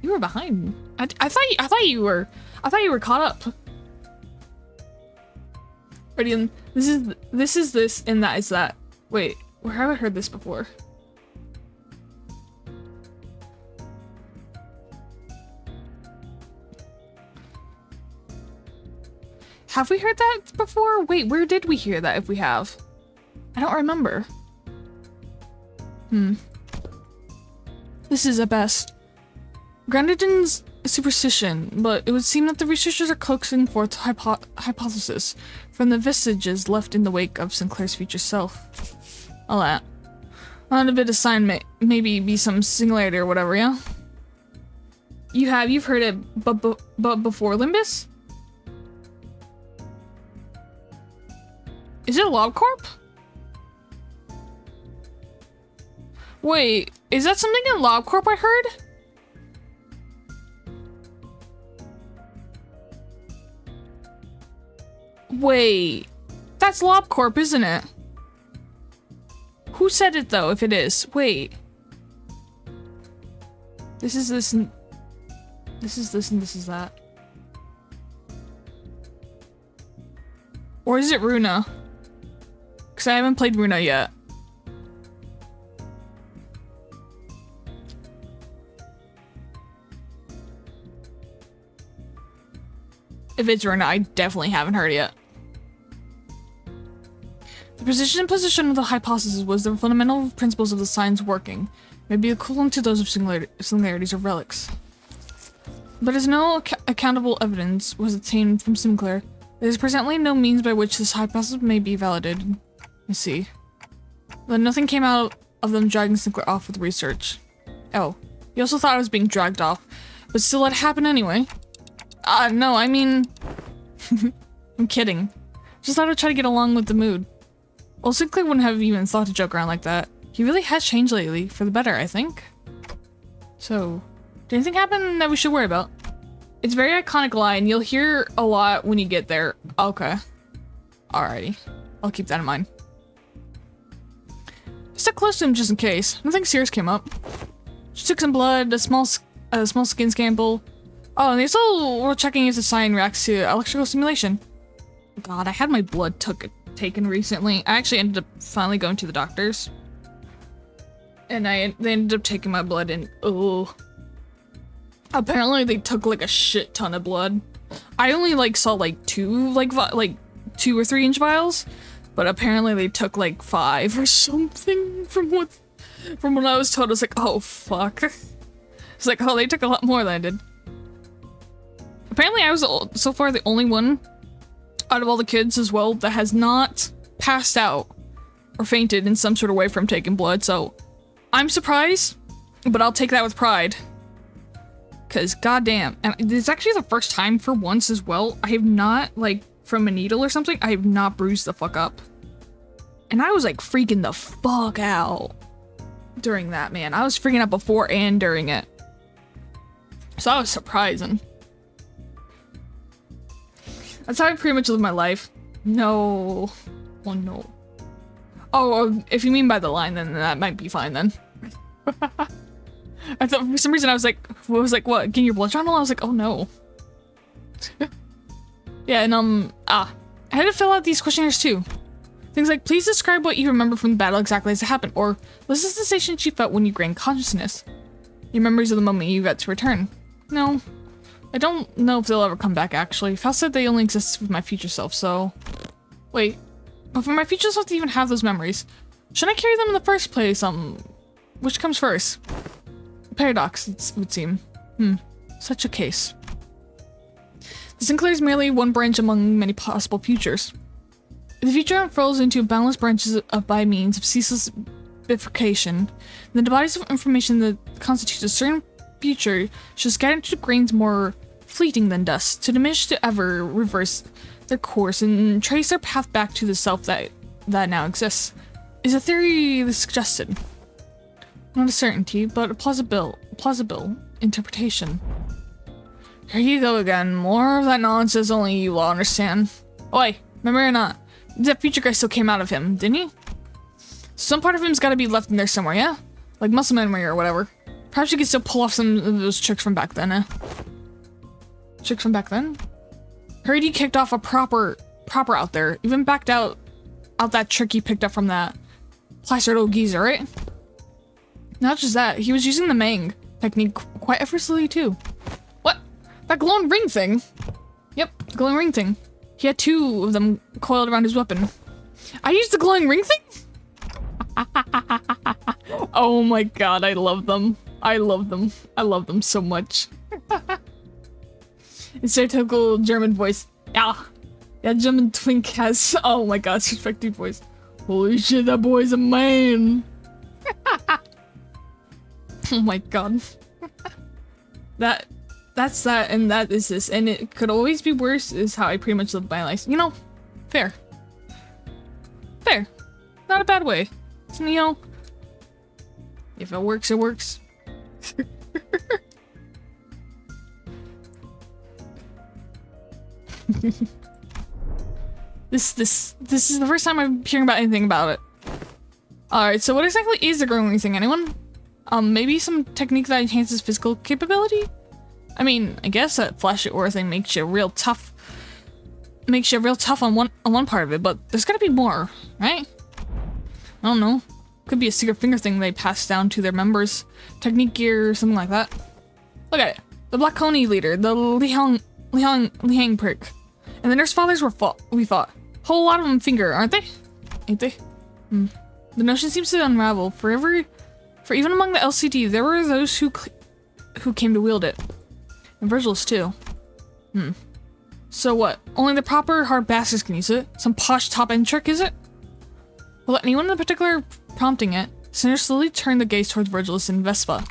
You were behind. I thought you were caught up. Ready? This is this and that is that. Wait, where have I heard this before? Have we heard that before? Wait, where did we hear that if we have? I don't remember. This is at best. Granadin's superstition, but it would seem that the researchers are coaxing forth hypothesis from the vestiges left in the wake of Sinclair's future self. All that. On a bit of sign maybe be some singularity or whatever, yeah? You've heard it but before Limbus? Is it a LobCorp? Wait, is that something in LobCorp I heard? Wait, that's LobCorp, isn't it? Who said it though, if it is? Wait. This is this and this is this and this is that. Or is it Runa? Because I haven't played Runa yet. If it's Runa, I definitely haven't heard it yet. The position of the hypothesis was the fundamental principles of the signs working, maybe equivalent to those of singularities or relics. But as no accountable evidence was obtained from Sinclair, there is presently no means by which this hypothesis may be validated. Let's see. Then nothing came out of them dragging Sinclair off with research. Oh, he also thought I was being dragged off, but still let it happen anyway. No, I mean... I'm kidding. Just thought I'd try to get along with the mood. Well, Sinclair wouldn't have even thought to joke around like that. He really has changed lately, for the better, I think. So, did anything happen that we should worry about? It's a very iconic line. You'll hear a lot when you get there. Okay. Alrighty. I'll keep that in mind. Stuck close to him just in case. Nothing serious came up. She took some blood, a small skin sample. Oh, and they also were checking if the sign reacts to electrical stimulation. God, I had my blood taken recently. I actually ended up finally going to the doctors. And they ended up taking my blood and oh. Apparently they took like a shit ton of blood. I only like saw like two or 3 inch vials, but apparently they took like 5 or something from what I was told. I was like, oh fuck. It's like, oh, they took a lot more than I did. Apparently I was so far the only one out of all the kids as well that has not passed out or fainted in some sort of way from taking blood, so I'm surprised, but I'll take that with pride. Cause goddamn, and it's actually the first time for once as well, I have not, like, from a needle or something, I have not bruised the fuck up. And I was like freaking the fuck out during that, man. I was freaking out before and during it. So that was surprising. That's how I pretty much live my life. No. Oh no. Oh, if you mean by the line, then that might be fine then. I thought for some reason I was like, what, getting your blood drawn? I was like, oh no. Yeah, and I had to fill out these questionnaires too. Things like, please describe what you remember from the battle exactly as it happened, or list the sensations you felt when you gained consciousness. Your memories of the moment you got to return. No, I don't know if they'll ever come back actually. Faust said they only exist with my future self, so... Wait, but for my future self to even have those memories, shouldn't I carry them in the first place? Which comes first? Paradox, it would seem. Such a case. The Sinclair is merely one branch among many possible futures. If the future unfurls into boundless branches by means of ceaseless bifurcation, then the bodies of information that constitutes a certain future shall scatter into grains more fleeting than dust, to diminish to ever reverse their course and trace their path back to the self that now exists. Is a theory suggested. Not a certainty, but a plausible interpretation. Here you go again. More of that nonsense only you will understand. Oi, remember or not? That future guy still came out of him, didn't he? Some part of him's gotta be left in there somewhere, yeah? Like muscle memory or whatever. Perhaps you could still pull off some of those tricks from back then, eh? Tricks from back then? Heard he kicked off a proper out there. Even backed out that trick he picked up from that plastered old geezer, right? Not just that, he was using the Mang technique quite effortlessly too. What? That glowing ring thing? Yep, the glowing ring thing. He had 2 of them coiled around his weapon. I used the glowing ring thing? Oh my god, I love them. I love them. I love them so much. It's their typical German voice. Yeah. Yeah, German twink has, oh my god, suspected voice. Holy shit, that boy's a man. Oh my god. That's that, and that is this, and it could always be worse is how I pretty much live my life. You know, fair. Fair. Not a bad way. So, you know, if it works, it works. This is the first time I'm hearing about anything about it. Alright, so what exactly is the growing thing, anyone? Maybe some technique that enhances physical capability? I mean, I guess that flashy aura thing makes you real tough. Makes you real tough on one part of it, but there's gotta be more, right? I don't know. Could be a secret finger thing they pass down to their members. Technique gear or something like that. Look at it. The Black Coney leader, the Lihang prick. And the Nurse Fathers we fought. Whole lot of them finger, aren't they? Ain't they? The notion seems to unravel. For even among the LCD, there were those who came to wield it. And Virgil's too. So what? Only the proper hard bastards can use it? Some posh top-end trick, is it? Well, anyone in particular prompting it, Cinder slowly turned the gaze towards Virgilus and Vespa.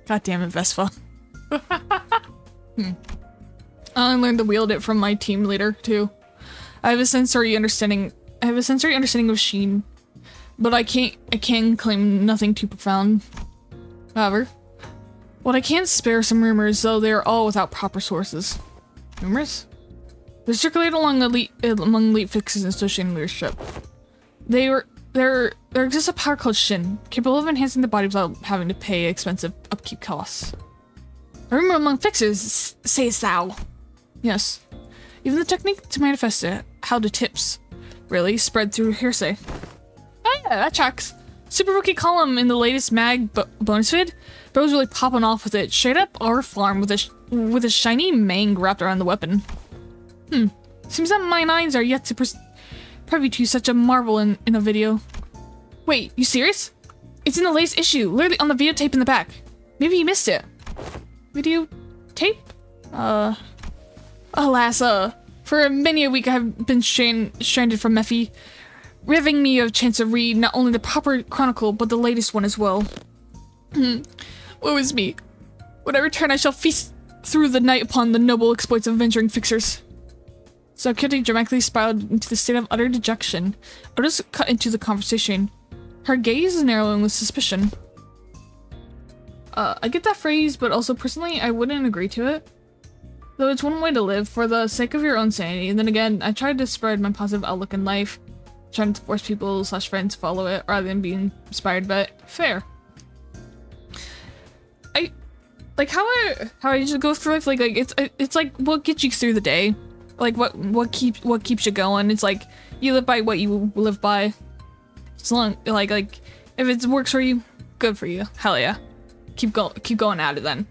God damn it, Vespa. I learned to wield it from my team leader, too. I have a sensory understanding of Sheen, but I can claim nothing too profound. However, what I can spare some rumors, though they are all without proper sources. Rumors? They circulate among elite fixers and associated leadership. There exists a power called Shin, capable of enhancing the body without having to pay expensive upkeep costs. A rumor among fixers, sayest thou? Yes. Even the technique to manifest it, how to tips, really spread through hearsay. Oh yeah, that tracks. Super Rookie column in the latest mag bonus vid, bro's really popping off with it. Straight up our farm with a shiny mang wrapped around the weapon. Seems that my eyes are yet to privy to such a marvel in a video. Wait, you serious? It's in the latest issue, literally on the videotape in the back. Maybe you missed it. Videotape? Alas, for many a week I have been stranded from Mephi, riving me of chance to read not only the proper chronicle, but the latest one as well. Woe is me. When I return, I shall feast through the night upon the noble exploits of venturing fixers. So Kitty dramatically spiraled into the state of utter dejection. Otis cut into the conversation. Her gaze is narrowing with suspicion. I get that phrase, but also personally, I wouldn't agree to it. Though it's one way to live, for the sake of your own sanity, and then again, I tried to spread my positive outlook in life. trying to force people / friends to follow it rather than being inspired by it. Fair. I like how I just go through life, like it's like what gets you through the day, like what keeps you going. It's like you live by what you live by. As long like if it works for you, good for you. Hell yeah, keep going at it then.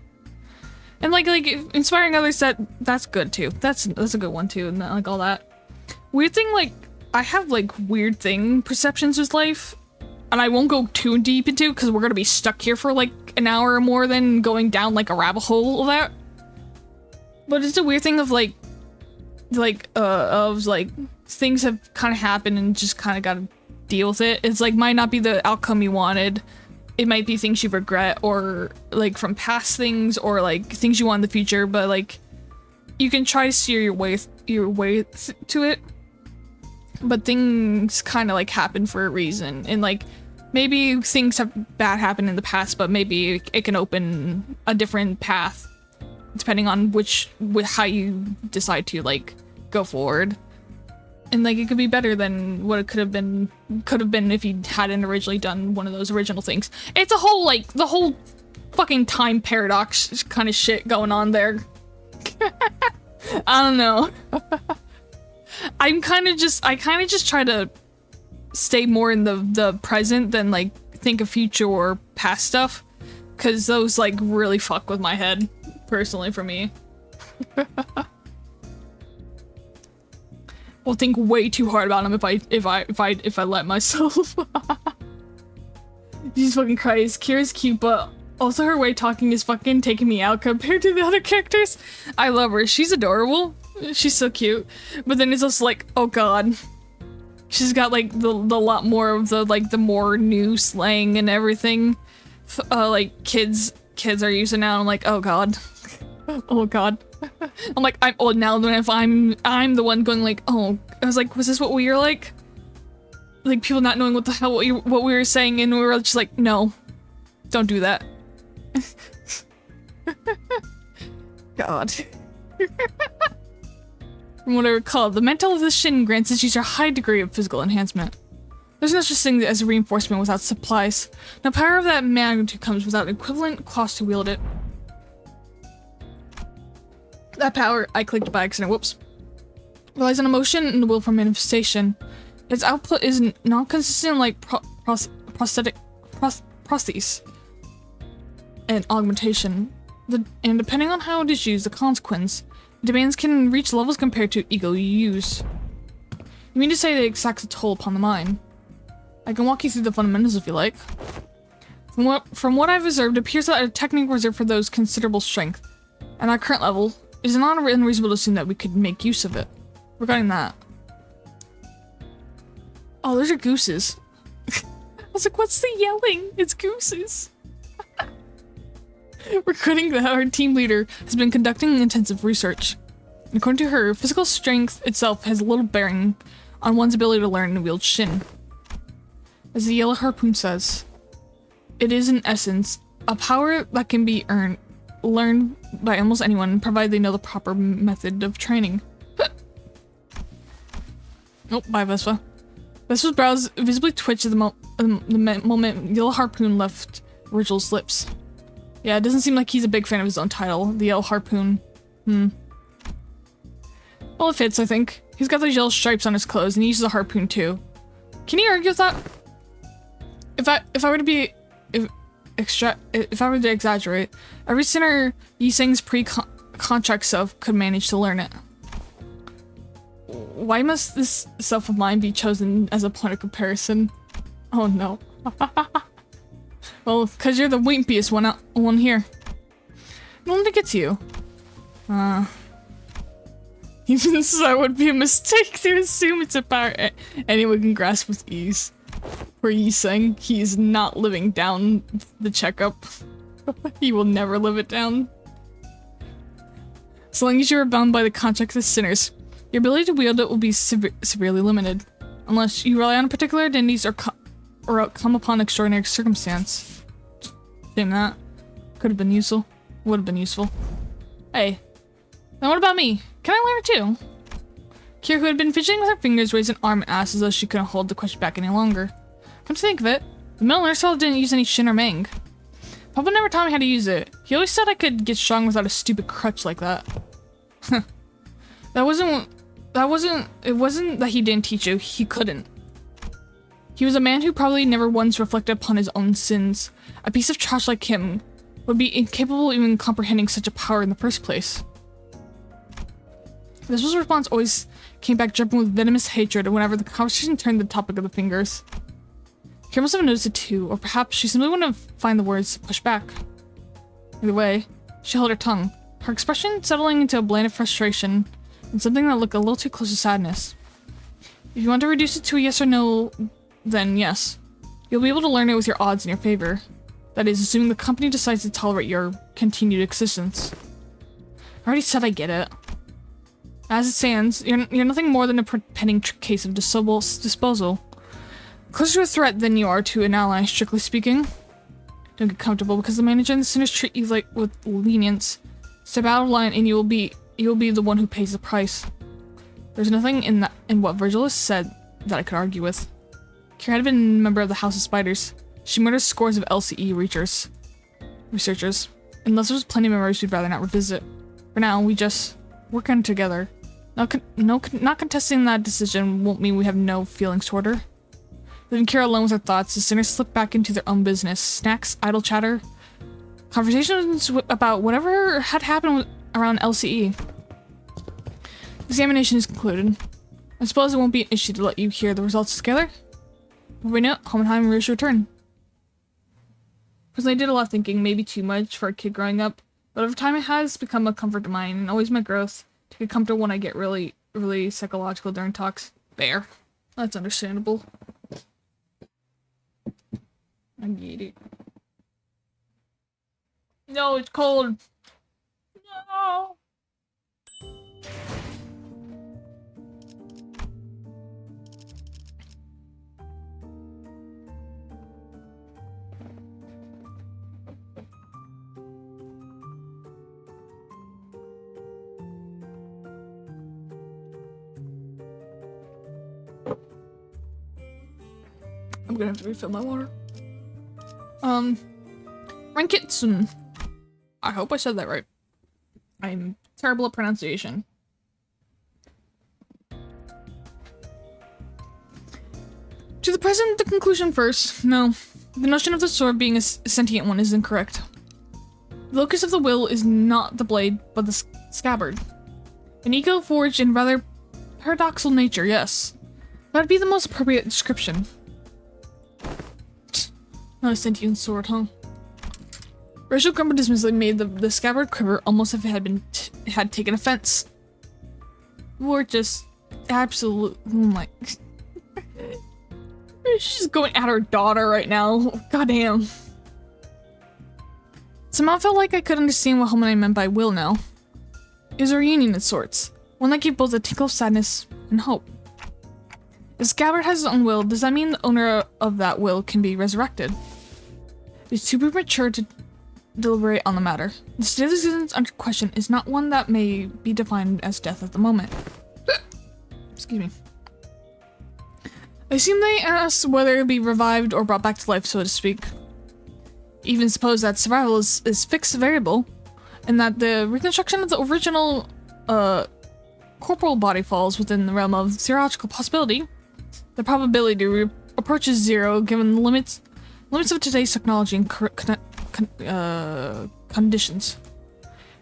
And like inspiring others, that's good too. That's a good one too, and like all that. Weird thing, like I have like weird thing perceptions with life, and I won't go too deep into because we're gonna be stuck here for like an hour or more than going down like a rabbit hole of that. But it's a weird thing of like things have kind of happened and just kind of gotta deal with it. It's like might not be the outcome you wanted. It might be things you regret or like from past things or like things you want in the future, but like you can try to steer your way to it. But things kind of like happen for a reason, and like maybe things have bad happened in the past, but maybe it can open a different path depending on how you decide to like go forward. And like it could be better than what it could have been if you hadn't originally done one of those original things. It's a whole like the whole fucking time paradox kind of shit going on there. I don't know. I kind of just try to stay more in the present than like think of future or past stuff, because those like really fuck with my head personally for me. I'll think way too hard about them if I let myself. Jesus fucking Christ. Kira's cute, but also her way of talking is fucking taking me out compared to the other characters. I love her. She's adorable. She's so cute. But then it's also like, oh god. She's got like the lot more of the more new slang and everything. Like kids are using now. I'm like, oh god. Oh god. I'm like, I'm old now, then if I'm the one going like, oh, I was like, was this what we were like? Like people not knowing what the hell what we were saying, and we were just like, no, don't do that. God. From what I recall, the mental of the Shin grants its user a high degree of physical enhancement. There's no such thing as a reinforcement without supplies. No power of that magnitude comes without equivalent cost to wield it. That power, I clicked by accident, whoops, relies on emotion and the will for manifestation. Its output is non-consistent like prostheses and augmentation. And depending on how it is used, the consequence, demands can reach levels compared to ego use. You mean to say that it exacts a toll upon the mind? I can walk you through the fundamentals if you like. From what I've observed, it appears that a technique reserved for those considerable strength. At our current level, it is not unreasonable to assume that we could make use of it. Regarding that. Oh, those are gooses. I was like, what's the yelling? It's gooses. Recording that our team leader has been conducting intensive research. According to her, physical strength itself has little bearing on one's ability to learn and wield Shin. As the Yellow Harpoon says, it is in essence a power that can be learned by almost anyone, provided they know the proper method of training. Oh, bye Vespa. Vespa's brows visibly twitched at the moment Yellow Harpoon left Virgil's lips. Yeah, it doesn't seem like he's a big fan of his own title, the Yellow Harpoon. Well, it fits, I think. He's got those yellow stripes on his clothes, and he uses a harpoon too. Can you argue with that? If I were to exaggerate, every sinner Yiseng's pre-contract self could manage to learn it. Why must this self of mine be chosen as a point of comparison? Oh no. Well, cause you're the wimpiest one here. I wanted to get to you. Even so, it would be a mistake to assume it's a power anyone can grasp with ease. For Yiseng, he is not living down the checkup. He will never live it down. So long as you are bound by the contract of sinners, your ability to wield it will be severely limited, unless you rely on particular identities or come upon extraordinary circumstance. Damn that. Could have been useful. Would have been useful. Hey. Now what about me? Can I learn it too? Kira, who had been fidgeting with her fingers, raised an arm and asked as though she couldn't hold the question back any longer. Come to think of it, the milliner still didn't use any Shin or Mang. Papa never taught me how to use it. He always said I could get strong without a stupid crutch like that. It wasn't that he didn't teach you, he couldn't. He was a man who probably never once reflected upon his own sins. A piece of trash like him would be incapable of even comprehending such a power in the first place. This response always came back dripping with venomous hatred whenever the conversation turned the topic of the fingers. Kira must have noticed it too, or perhaps she simply wouldn't find the words to push back. Either way, she held her tongue, her expression settling into a blend of frustration and something that looked a little too close to sadness. If you want to reduce it to a yes or no, then yes. You'll be able to learn it with your odds in your favor. That is, assuming the company decides to tolerate your continued existence. I already said I get it. As it stands, you're nothing more than a pending case of disposal. Closer to a threat than you are to an ally, strictly speaking. Don't get comfortable, because the manager and the sinners treat you like with lenience. Step out of line and you'll be the one who pays the price. There's nothing in what Virgil has said that I could argue with. Kira had been a member of the House of Spiders. She murdered scores of LCE researchers. Unless there's plenty of memories we'd rather not revisit. For now, we just work on it together. Not contesting that decision won't mean we have no feelings toward her. Leaving Kira alone with her thoughts, the sinners slipped back into their own business. Snacks, idle chatter, conversations about whatever had happened around LCE. Examination is concluded. I suppose it won't be an issue to let you hear the results together. Before we know it, Homenheim will return. Personally, I did a lot of thinking, maybe too much for a kid growing up, but over time it has become a comfort of mine, and always my growth to get comfortable when I get really, really psychological during talks. Fair. That's understandable. I get it. No, it's cold. No. I'm gonna have to refill my water. Rankitsun. I hope I said that right. I'm terrible at pronunciation. To the present, the conclusion first. No, the notion of the sword being a sentient one is incorrect. The locus of the will is not the blade, but the scabbard. An ego forged in rather paradoxical nature, yes. That would be the most appropriate description. Not a sentient sword, huh? Rachel grumbled dismissively, made the scabbard quiver almost if it had taken offense. Or just absolute. Oh my. She's going at her daughter right now. Goddamn. Somehow I felt like I could understand what Homenai meant by will now. It was a reunion of sorts. One that gave both a tinkle of sadness and hope. If Scabbard has his own will, does that mean the owner of that will can be resurrected? It's too premature to deliberate on the matter. The state of existence under question is not one that may be defined as death at the moment. Excuse me. I assume they asked whether it would be revived or brought back to life, so to speak. Even suppose that survival is fixed variable, and that the reconstruction of the original corporal body falls within the realm of theoretical possibility. The probability approaches zero given the limits of today's technology and conditions.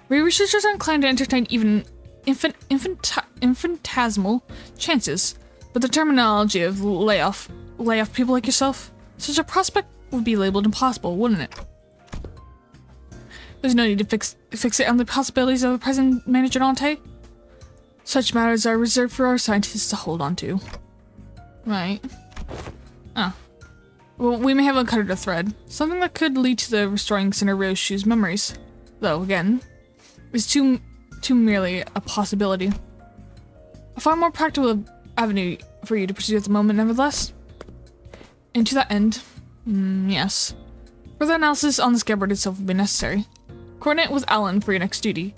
Researchers are inclined to entertain even infinitesimal chances, but the terminology of lay off people like yourself, such a prospect would be labeled impossible, wouldn't it? There's no need to fix it on the possibilities of the present manager Dante. Such matters are reserved for our scientists to hold on to. Right. Ah. Well, we may have uncovered a thread. Something that could lead to the restoring Sinner Ryoshu's memories. Though, again, is too merely a possibility. A far more practical avenue for you to pursue at the moment, nevertheless. And to that end, yes. Further analysis on the scabbard itself would be necessary. Coordinate with Alan for your next duty.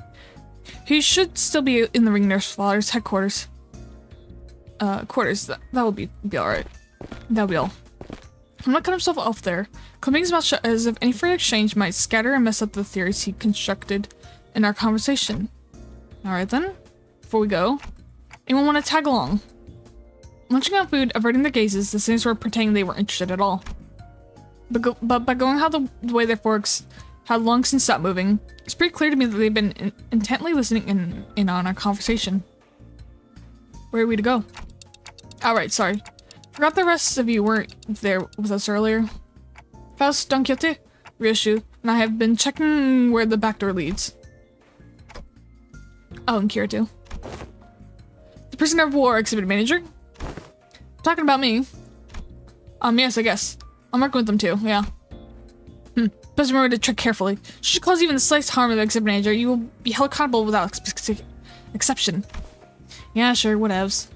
He should still be in the Ring Nurse Father's headquarters. quarters. That will be alright. That'll be all. I'm not cutting himself off there, clamping his mouth shut as if any further exchange might scatter and mess up the theories he constructed in our conversation. Alright then, before we go, anyone want to tag along? Munching on food, averting their gazes, the Saints were pretending they weren't interested at all. But by going how the way their forks had long since stopped moving, it's pretty clear to me that they've been intently listening in on our conversation. Where are we to go? Alright, sorry. Forgot the rest of you weren't there with us earlier. Faust, Don Quixote, Ryoshu, and I have been checking where the back door leads. Oh, and Kira too. The prisoner of war exhibit manager? Talking about me? Yes, I guess. I'm working with them too, yeah. Best remember to tread carefully. Should you cause even the slightest harm to the exhibit manager, you will be held accountable without exception. Yeah, sure, whatevs.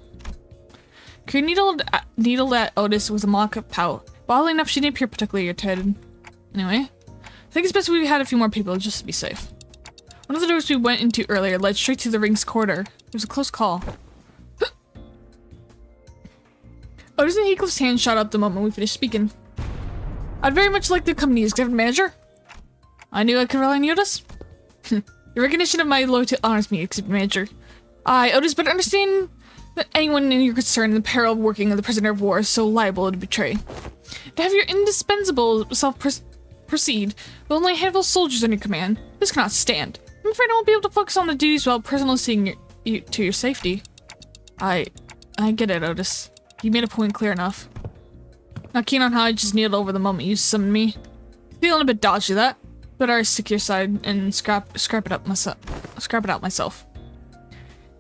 Kira needled at Otis with a mock pout. But oddly enough, she didn't appear particularly irritated. Anyway, I think it's best we had a few more people just to be safe. One of the doors we went into earlier led straight to the ring's corridor. It was a close call. Otis and Heathcliff's hand shot up the moment we finished speaking. I'd very much like to accompany you, executive manager. I knew I could rely on you, Otis. Your recognition of my loyalty honors me, executive manager. I, Otis, but understand that anyone in your concern in the peril of working as the prisoner of war is so liable to betray. To have your indispensable self proceed with only a handful of soldiers on your command, this cannot stand. I'm afraid I won't be able to focus on the duties while personally seeing you to your safety. I get it, Otis. You made a point clear enough. Not keen on how I just kneeled over the moment you summoned me. Feeling a bit dodgy, that. But I stick your side and scrap it out myself.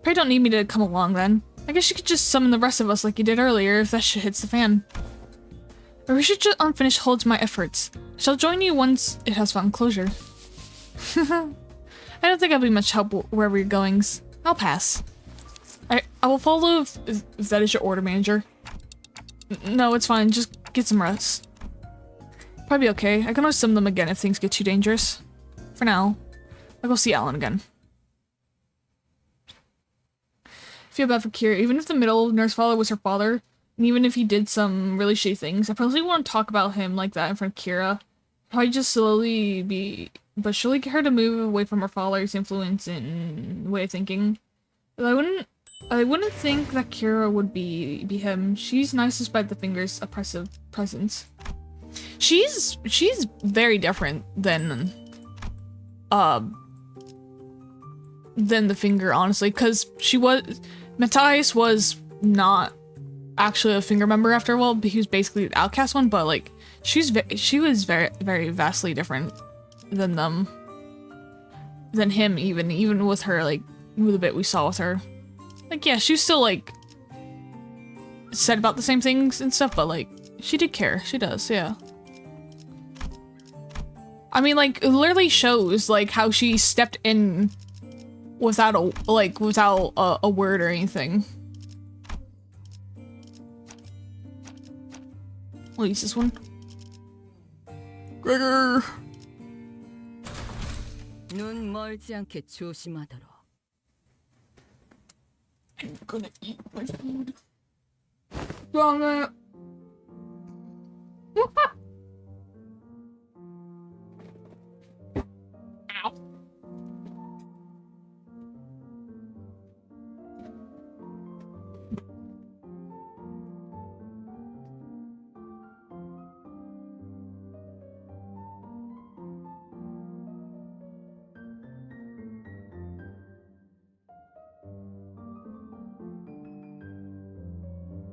Probably don't need me to come along then. I guess you could just summon the rest of us like you did earlier if that shit hits the fan. Or we should just unfinished holds my efforts. I shall join you once it has found closure. I don't think I'll be much help wherever you're going. I'll pass. I will follow if that is your order, manager. No, it's fine. Just get some rest. Probably okay. I can always summon them again if things get too dangerous. For now, I'll go see Alan again. Feel bad for Kira. Even if the middle nurse father was her father, and even if he did some really shitty things, I probably won't talk about him like that in front of Kira. Probably just but surely get her to move away from her father's influence and way of thinking. But I wouldn't think that Kira would be him. She's nice despite the finger's oppressive presence. She's very different than the finger, honestly, because Matthias was not actually a finger member after a while, but he was basically the outcast one, but like she was very, very vastly different than him, even with her, like with the bit we saw with her. Like, yeah, she was still like said about the same things and stuff, but like she did care. She does, yeah. I mean, like, it literally shows like how she stepped in without a word or anything. I'll use this one. Gregor.
눈 멀지 않게 조심하도록.
I'm gonna eat my food. Dang it. Ow.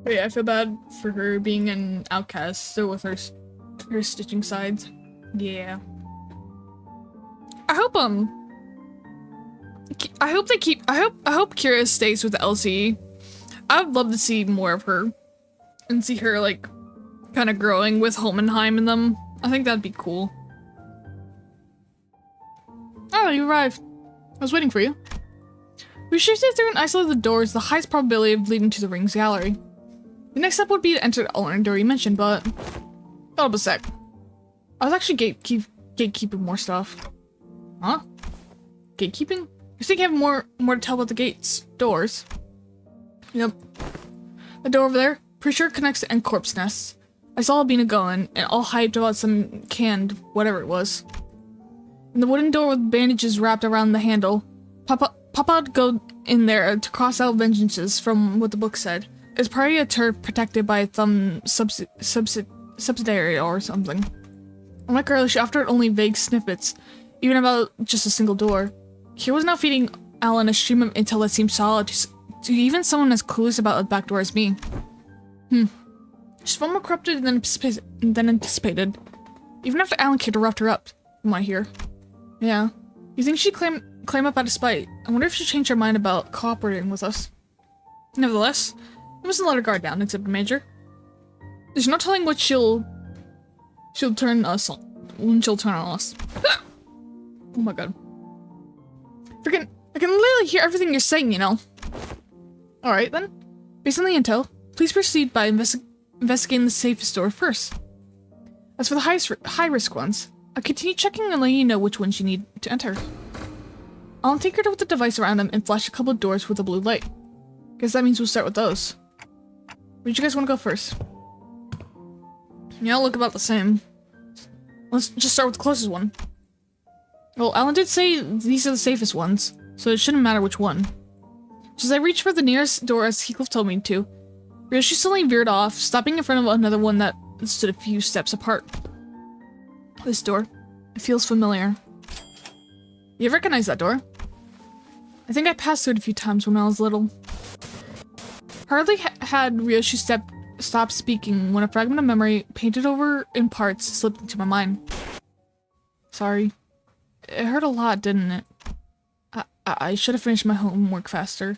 But yeah, I feel bad for her being an outcast still with her stitching sides. Yeah. I hope Kira stays with Elsie. I would love to see more of her and see her like kind of growing with Homenheim in them. I think that'd be cool. Oh, you arrived. I was waiting for you. We shifted through and isolated the doors, the highest probability of leading to the ring's gallery. The next step would be to enter the alternate door you mentioned, but hold up a sec. I was actually gatekeeping more stuff. Huh? Gatekeeping? You're thinking I have more to tell about the doors. Yep. The door over there, pretty sure it connects to end corpse nests. I saw Albina going, and all hyped about some canned whatever it was. And the wooden door with bandages wrapped around the handle. Papa'd go in there to cross out vengeances from what the book said. It's probably a turf protected by some subsidiary or something. Unlike earlier, she offered only vague snippets, even about just a single door. Kira was now feeding Alan a stream of intel that seemed solid to even someone as clueless about a back door as me. She's far more corrupted than anticipated. Even after Alan kicked roughed her up, from what I hear. Yeah. You think she'd climb up out of spite? I wonder if she changed her mind about cooperating with us. Nevertheless, we mustn't let her guard down, except Major. There's no telling what she'll turn us on when she'll turn on us. Oh my god. I can literally hear everything you're saying, you know. Alright then. Based on the intel, please proceed by investigating the safest door first. As for the high-risk ones, I'll continue checking and letting you know which ones you need to enter. I'll tinker with the device around them and flash a couple of doors with a blue light. Guess that means we'll start with those. Where do you guys want to go first? Yeah, look about the same. Let's just start with the closest one. Well, Alan did say these are the safest ones, so it shouldn't matter which one. Just as I reached for the nearest door as Heathcliff told me to, Ryoshi suddenly veered off, stopping in front of another one that stood a few steps apart. This door. It feels familiar. You recognize that door? I think I passed through it a few times when I was little. Hardly had Ryoshi stopped speaking when a fragment of memory, painted over in parts, slipped into my mind. Sorry. It hurt a lot, didn't it? I should have finished my homework faster.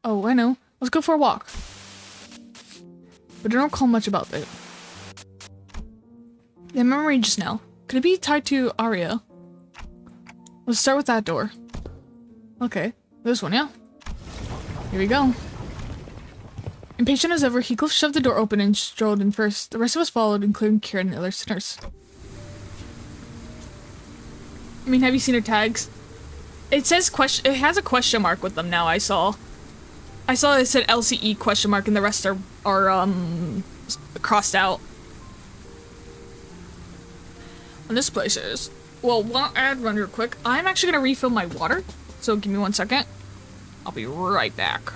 Oh, I know. Let's go for a walk. But I don't recall much about it. The memory just now. Could it be tied to Arya? Let's start with that door. Okay. This one, yeah? Here we go. Impatient as ever, Heathcliff shoved the door open and strolled in first. The rest of us followed, including Kira and the other sinners. I mean, have you seen her tags? It says it has a question mark with them now, I saw it said LCE question mark and the rest are crossed out. And this place is... Well, one ad run real quick. I'm actually gonna refill my water, so give me 1 second. I'll be right back.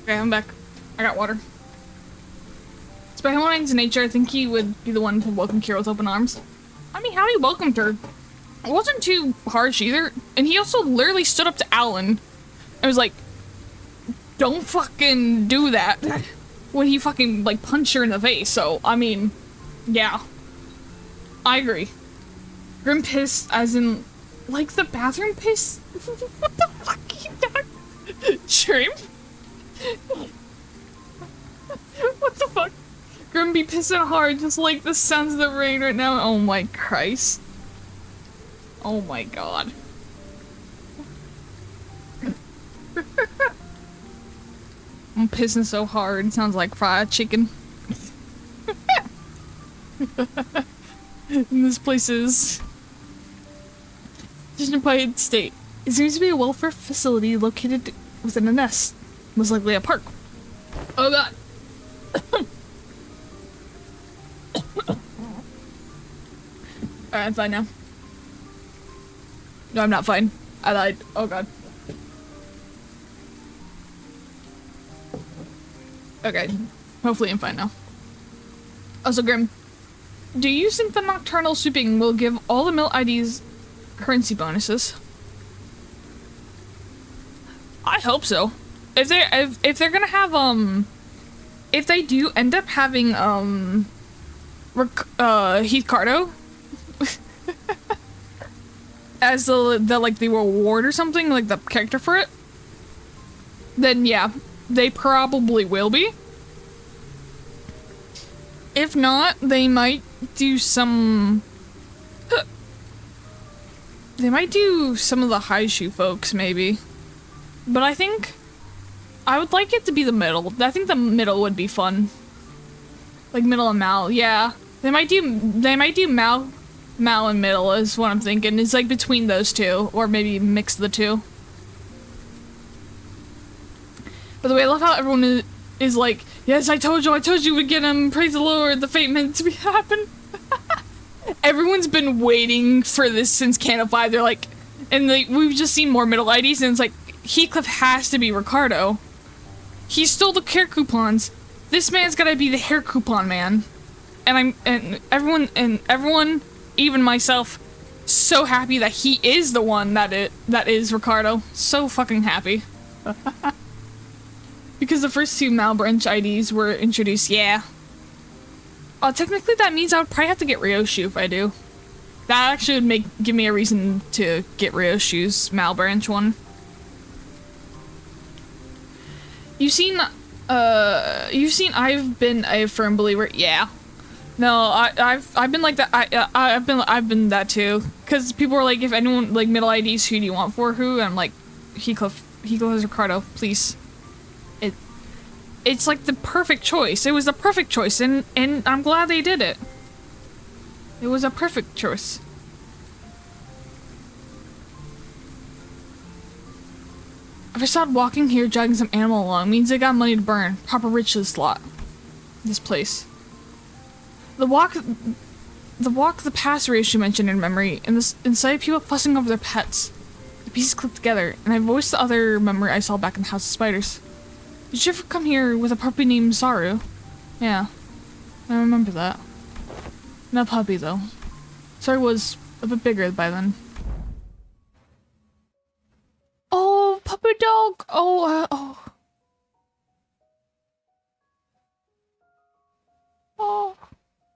Okay, I'm back. I got water. Despite him wanting to nature, I think he would be the one to welcome Kira with open arms. I mean, how he welcomed her. It wasn't too harsh either. And he also literally stood up to Alan and was like, don't fucking do that. When he fucking, like, punched her in the face. So, I mean, yeah. I agree. Grim pissed as in, like, the bathroom piss? What the fuck are you talking? Shrimp? What the fuck? Grim be pissing hard just like the sounds of the rain right now. Oh my Christ. Oh my god. I'm pissing so hard, it sounds like fried chicken. And this place is just an Empire State. It seems to be a welfare facility located within a nest. Most likely a park. Oh god. Alright, I'm fine now. No, I'm not fine. I lied. Oh god. Okay. Hopefully I'm fine now. Also, Grim, do you think the nocturnal sweeping will give all the mill IDs currency bonuses? I hope so. If they're gonna have if they do end up having Heath Cardo as the like the reward or something, like the character for it, then yeah, they probably will be. If not, they might do some they might do some of the high shoe folks maybe. But I think I would like it to be the middle. I think the middle would be fun. Like Middle and Mal, yeah. They might do Mal and Middle is what I'm thinking. It's like between those two, or maybe mix the two. By the way, I love how everyone is like, yes, I told you we'd get him. Praise the Lord, the fate meant to be happen. Everyone's been waiting for this since Canon 5. They're like, and we've just seen more middle IDs, and it's like, Heathcliff has to be Ricardo. He stole the hair coupons. This man's gotta be the hair coupon man. And everyone, even myself, so happy that he is the one that is Ricardo. So fucking happy. Because the first two Malbranch IDs were introduced, yeah. Technically that means I would probably have to get Ryoshu if I do. That actually would give me a reason to get Ryoshu's Malbranch one. You've seen I've been a firm believer. Yeah. No, I've been like that. I've been that too. Cause people were like, if anyone like middle IDs, who do you want for who? And I'm like, Heathcliff has Ricardo, please. It's like the perfect choice. It was the perfect choice, and I'm glad they did it. It was a perfect choice. If I started walking here, dragging some animal along, means they got money to burn. Proper riches lot. This place. The past race you mentioned in memory, and inside people fussing over their pets. The pieces clicked together, and I voiced the other memory I saw back in the House of Spiders. Did you ever come here with a puppy named Saru? Yeah. I remember that. Not puppy, though. Saru was a bit bigger by then. Oh, puppy dog! Oh.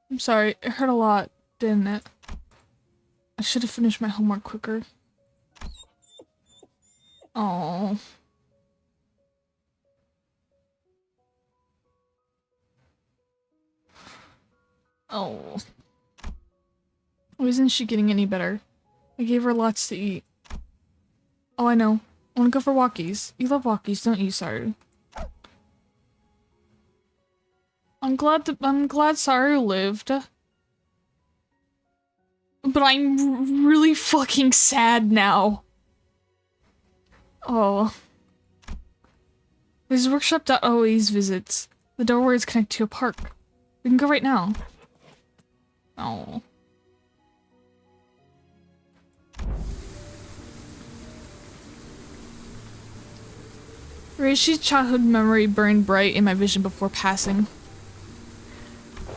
I'm sorry, it hurt a lot, didn't it? I should have finished my homework quicker. Oh. Oh. Oh, isn't she getting any better? I gave her lots to eat. Oh, I know. I wanna go for walkies. You love walkies, don't you, Saru? I'm glad Saru lived. But I'm really fucking sad now. Oh. There's a workshop that always visits. The doorway is connected to a park. We can go right now. Oh. Reishi's childhood memory burned bright in my vision before passing.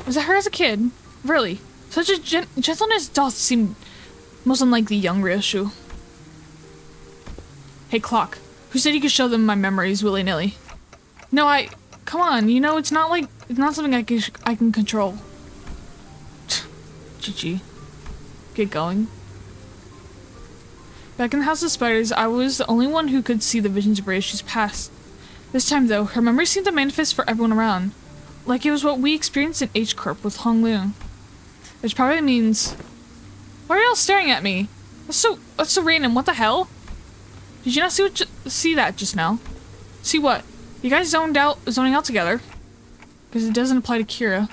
Was it her as a kid? Really? Such a gentleness doth seem most unlike the young Ryoshu. Hey, Clock. Who said you could show them my memories willy-nilly? No, come on, you know, it's not something I can control. GG. Get going. Back in the House of Spiders, I was the only one who could see the visions of Ryoshi's past. This time, though, her memory seemed to manifest for everyone around. Like it was what we experienced in H-Corp with Hong Lu. Which probably means... Why are y'all staring at me? That's so random, what the hell? Did you not see that just now? See what? You guys zoning out together. Because it doesn't apply to Kira.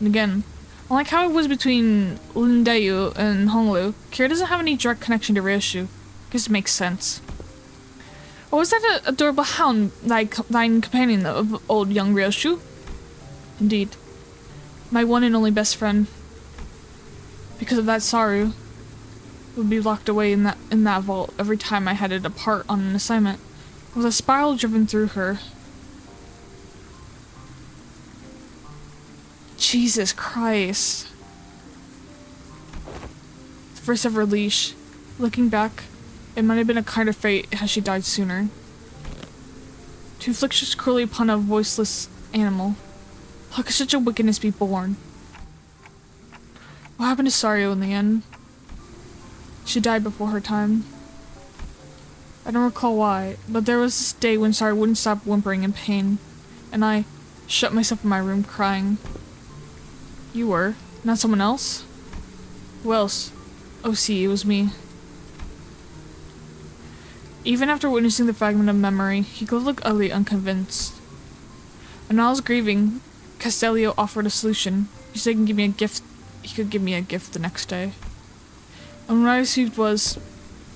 And again, unlike how it was between Lin Dayu and Honglu, Kira doesn't have any direct connection to Ryoshu. Guess it makes sense. Or was that an adorable hound, thine companion of old young Ryoshu? Indeed. My one and only best friend. Because of that, Saru would be locked away in that vault every time I had to depart on an assignment, with a spiral driven through her. Jesus Christ. The first ever leash. Looking back, it might have been a kind of fate had she died sooner. To inflict such cruelty upon a voiceless animal. How could such a wickedness be born? What happened to Sario in the end? She died before her time. I don't recall why, but there was this day when Sario wouldn't stop whimpering in pain, and I shut myself in my room crying. You were? Not someone else? Who else? Oh, see, it was me. Even after witnessing the fragment of memory, he could look utterly unconvinced. And while I was grieving, Castellio offered a solution. He said he could give me a gift the next day. And what I received was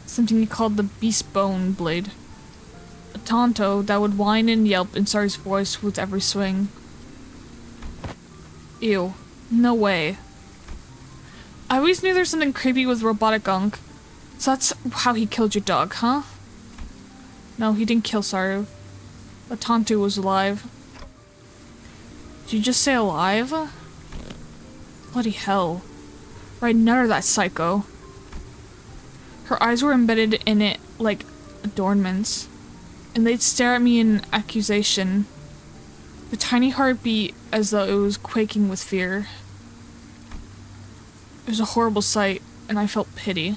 something he called the Beast Bone Blade. A Tonto that would whine and yelp in Sari's voice with every swing. Ew. No way. I always knew there was something creepy with robotic gunk. So that's how he killed your dog, huh? No, he didn't kill Saru. The Tonto was alive. Did you just say alive? Bloody hell. Right, none of that psycho. Her eyes were embedded in it like adornments, and they'd stare at me in accusation. The tiny heart beat as though it was quaking with fear. It was a horrible sight, and I felt pity.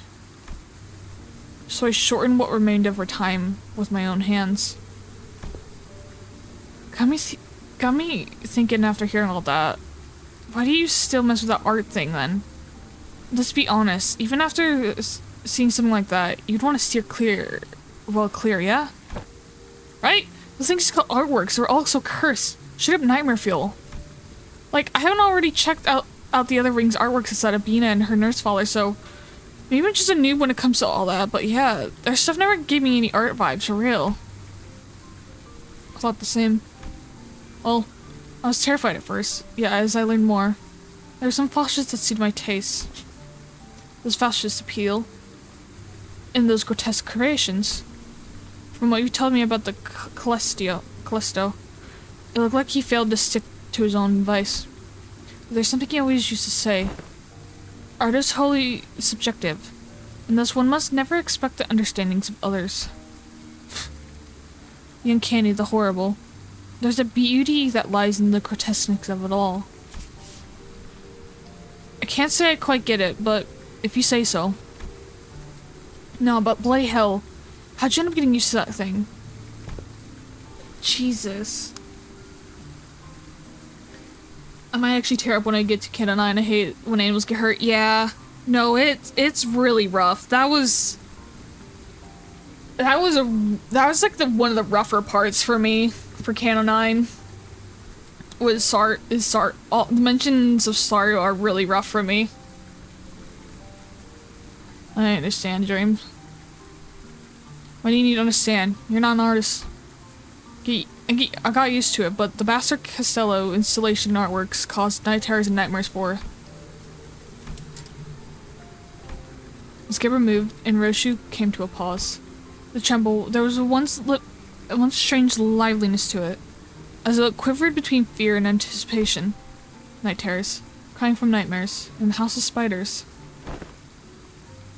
So I shortened what remained of her time with my own hands. Got me thinking after hearing all that. Why do you still mess with that art thing then? Let's be honest, even after seeing something like that, you'd want to steer clear. Well, clear, yeah? Right? Those things just called artworks, they're all so cursed. Straight up nightmare fuel. Like, I haven't already checked out the other Rings artworks inside of Bina and her nurse father, so maybe I'm just a noob when it comes to all that, but yeah, their stuff never gave me any art vibes, for real. I thought the same. Well, I was terrified at first. Yeah, as I learned more. There were some fascists that suited my taste. Those fascist appeal. In those grotesque creations. From what you told me about the Callisto, it looked like he failed to stick to his own advice. But there's something he always used to say. Art is wholly subjective, and thus one must never expect the understandings of others. The uncanny, the horrible. There's a beauty that lies in the grotesqueness of it all. I can't say I quite get it, but if you say so. No, but bloody hell. How'd you end up getting used to that thing? Jesus. I might actually tear up when I get to Canon 9. I hate when animals get hurt. Yeah. No, it's really rough. That was like one of the rougher parts for me for Canon 9. Was all the mentions of Saru are really rough for me. I understand, Dream. Why do you need to understand? You're not an artist. I got used to it, but the Bastard Castello installation artworks caused night terrors and nightmares for her. The skip removed, and Roshu came to a pause. The tremble. There was one strange liveliness to it, as it quivered between fear and anticipation. Night terrors, crying from nightmares, in the house of spiders.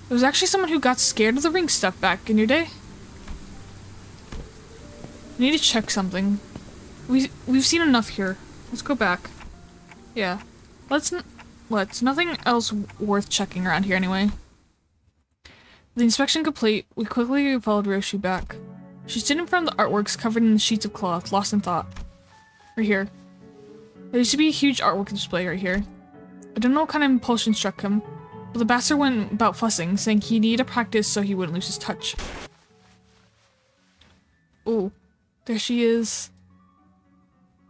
There was actually someone who got scared of the ring stuff back in your day. I need to check something. We've seen enough here. Let's go back. Yeah. Let's nothing else worth checking around here anyway. The inspection complete, we quickly followed Ryoshi back. She stood in front of the artworks covered in sheets of cloth, lost in thought. Right here. There used to be a huge artwork display right here. I don't know what kind of impulsion struck him, but the bastard went about fussing, saying he needed to practice so he wouldn't lose his touch. Ooh, there she is.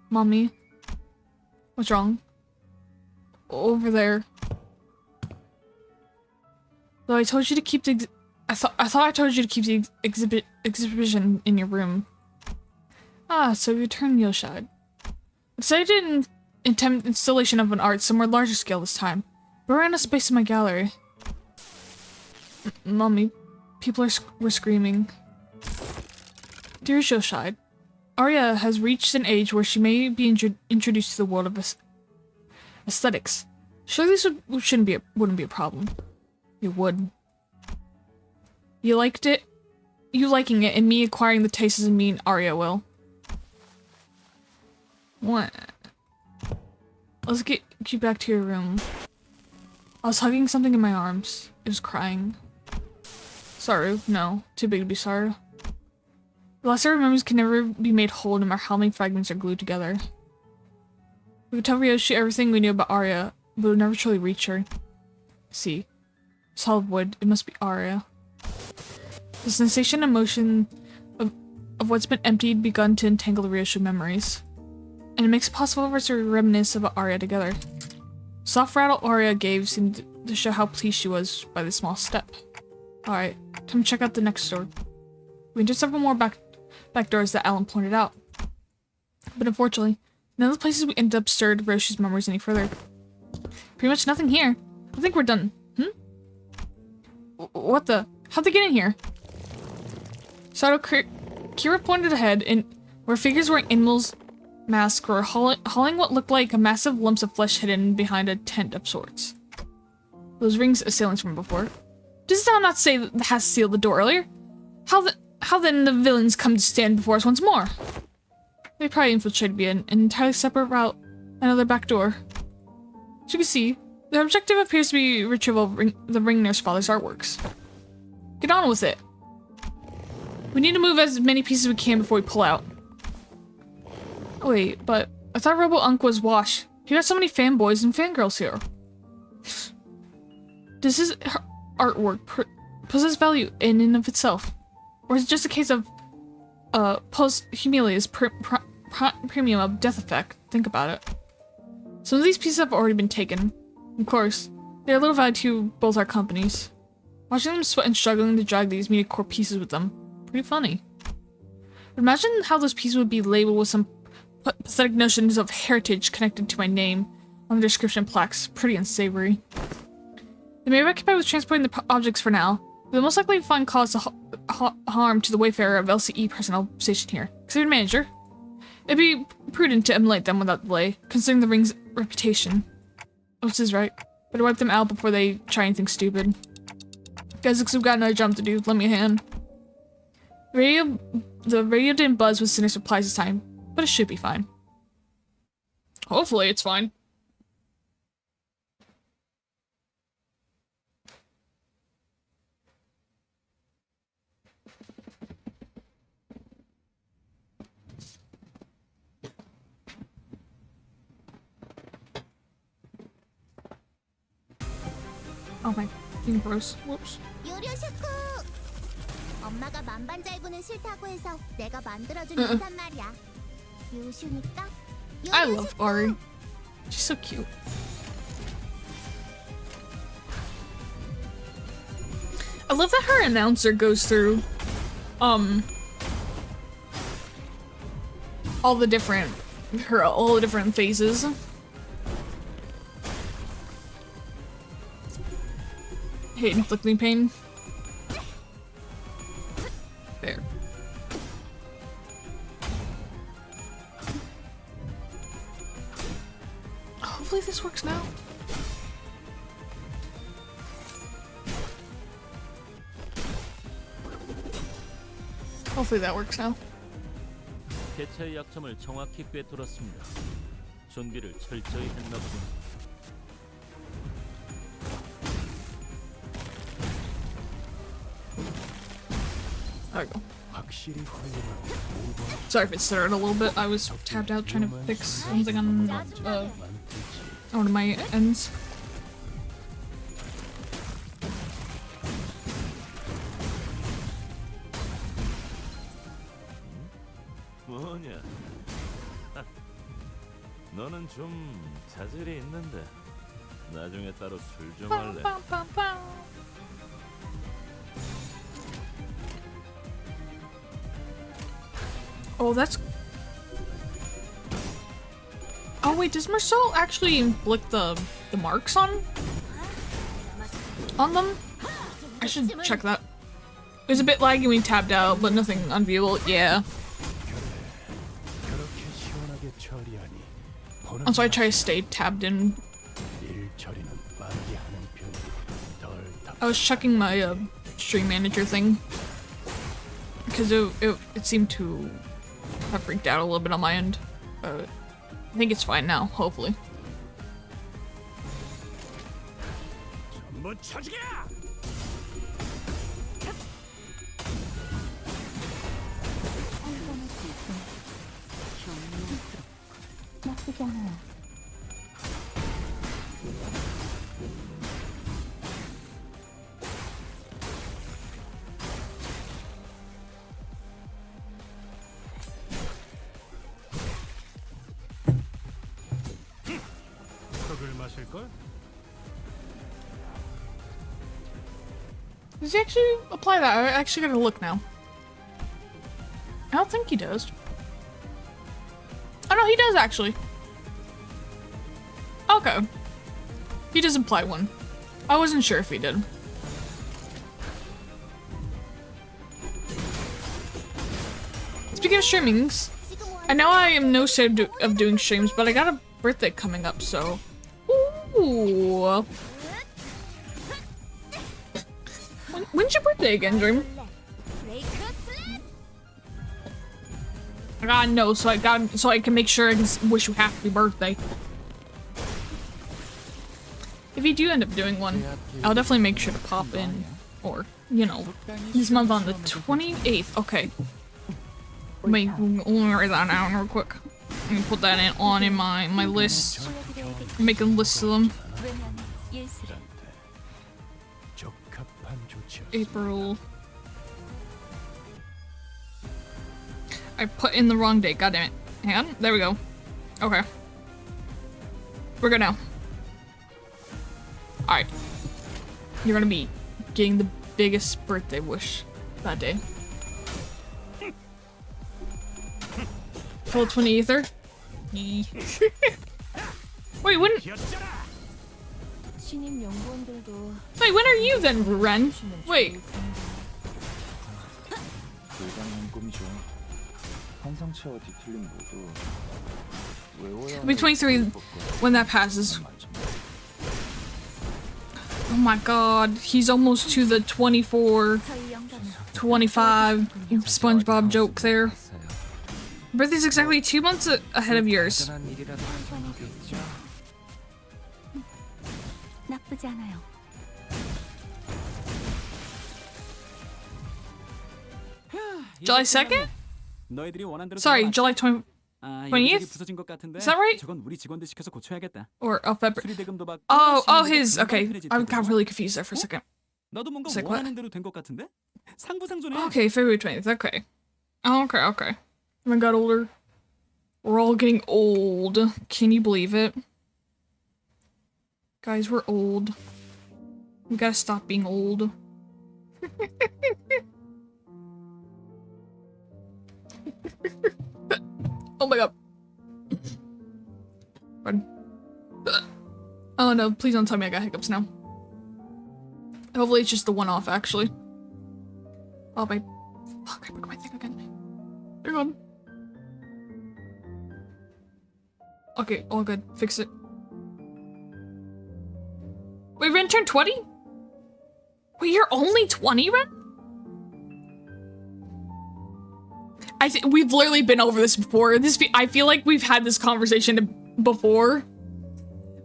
Mommy. What's wrong? Over there. Though I told you to keep the I thought I told you to keep the exhibition in your room. Ah, so you turned Yoshide. Decided to attempt installation of an art somewhere larger scale this time, but ran out of space in my gallery. Mommy, people were screaming. Dear Yoshide, Arya has reached an age where she may be introduced to the world of aesthetics. Surely this wouldn't be a problem. It would. You liked it? You liking it and me acquiring the taste doesn't mean Arya will. What? Let's get you back to your room. I was hugging something in my arms. It was crying. Sorry, no. Too big to be sorry. The lesser memories can never be made whole no matter how many fragments are glued together. We could tell Ryoshi everything we knew about Arya, but would never truly reach her. See. Solid wood. It must be Arya. The sensation and motion of what's been emptied begun to entangle the Ryoshi memories. And it makes it possible for us to reminisce about Arya together. Soft rattle Arya gave seemed to show how pleased she was by this small step. Alright, time to check out the next door. We entered several more back doors that Alan pointed out. But unfortunately, none of the places we ended up stirred Ryoshi's memories any further. Pretty much nothing here. I think we're done. What the? How'd they get in here? Sato Kira pointed ahead and where figures wearing animals' masks were hauling what looked like a massive lumps of flesh hidden behind a tent of sorts. Those rings assailants from before. Does thou not say that has sealed the door earlier? How then the villains come to stand before us once more? They probably infiltrated via an entirely separate route, another back door. As you can see, their objective appears to be retrieval of the Ringner's father's artworks. Get on with it. We need to move as many pieces as we can before we pull out. Oh, wait, but I thought Robo Unk was Wash. He got so many fanboys and fangirls here. Does his artwork possess value in and of itself? Or is it just a case of post-Humilia's premium of death effect? Think about it. Some of these pieces have already been taken. Of course, they are little value to both our companies. Watching them sweat and struggling to drag these media core pieces with them. Pretty funny. But imagine how those pieces would be labeled with some pathetic notions of heritage connected to my name on the description plaques. Pretty unsavory. They may be occupied with transporting the objects for now, but they'll most likely find cause to harm to the Wayfarer of LCE personnel stationed here. Considered manager, it'd be prudent to emulate them without delay, considering the ring's reputation. What's his right? Better wipe them out before they try anything stupid. Guys, looks like we've got another jump to do. Lend me a hand. The radio didn't buzz with Cinder supplies this time, but it should be fine. Hopefully it's fine. Oh my, being gross. Whoops.
요리쇼쿠! 엄마가 만반잘부는 싫다고 해서 내가 만들어준 인삼 말이야. 요슈니까?
I love Ari. She's so cute. I love that her announcer goes through all the different phases. Hate inflicting pain. There. hopefully this works now. Hopefully that works now.
개체의 약점을 정확히 꿰뚫었습니다. 준비를 철저히 했나 보군요.
There we go. Sorry if it stuttered a little bit. I was tapped out trying to fix something on one of my ends.
뭐냐? 너는 좀 자질이 있는데 나중에 따로 술 좀 할래.
Oh, that's... Oh wait, does Marcel actually inflict the marks on them? I should check that. It was a bit laggy when we tabbed out, but nothing unviewable. Yeah. And so I try to stay tabbed in. I was checking my stream manager thing because it seemed to have freaked out a little bit on my end. I think it's fine now, hopefully. Does he actually apply that? I actually gotta look now. I don't think he does. Oh no, he does actually. Okay. He does apply one. I wasn't sure if he did. Speaking of streamings, I know I am no state of doing streams, but I got a birthday coming up, so... Ooh. When's your birthday again, Dream? I gotta know so I can make sure I can wish you happy birthday. If you do end up doing one, I'll definitely make sure to pop in, or you know, this month on the 28th. Okay. Let me write that down real quick. Let me put that in my list. I'm making lists of them. April. I put in the wrong date, goddammit. Hang on, there we go. Okay. We're good now. Alright. You're gonna be getting the biggest birthday wish that day. Full 20 ether? Wait, when? Wait, when are you then, Ren? Wait. I'll be 23 when that passes. Oh my god, he's almost to the 24, 25 SpongeBob joke there. Birthday's exactly 2 months ahead of yours. July 2nd? Sorry, July 20th? Is that right? Or February? Oh, his. Okay, I got really confused there for a second. It's like, what? Okay, February 20th. Okay. Okay. I got older. We're all getting old. Can you believe it? Guys, we're old. We gotta stop being old. Oh my god. Pardon. Oh no, please don't tell me I got hiccups now. Hopefully it's just the one-off, actually. Oh my... Fuck, I broke my thing again. They're gone. Okay, all good. Fix it. Wait, Ren turned 20? Wait, you're only 20, Ren? We've literally been over this before. I feel like we've had this conversation before.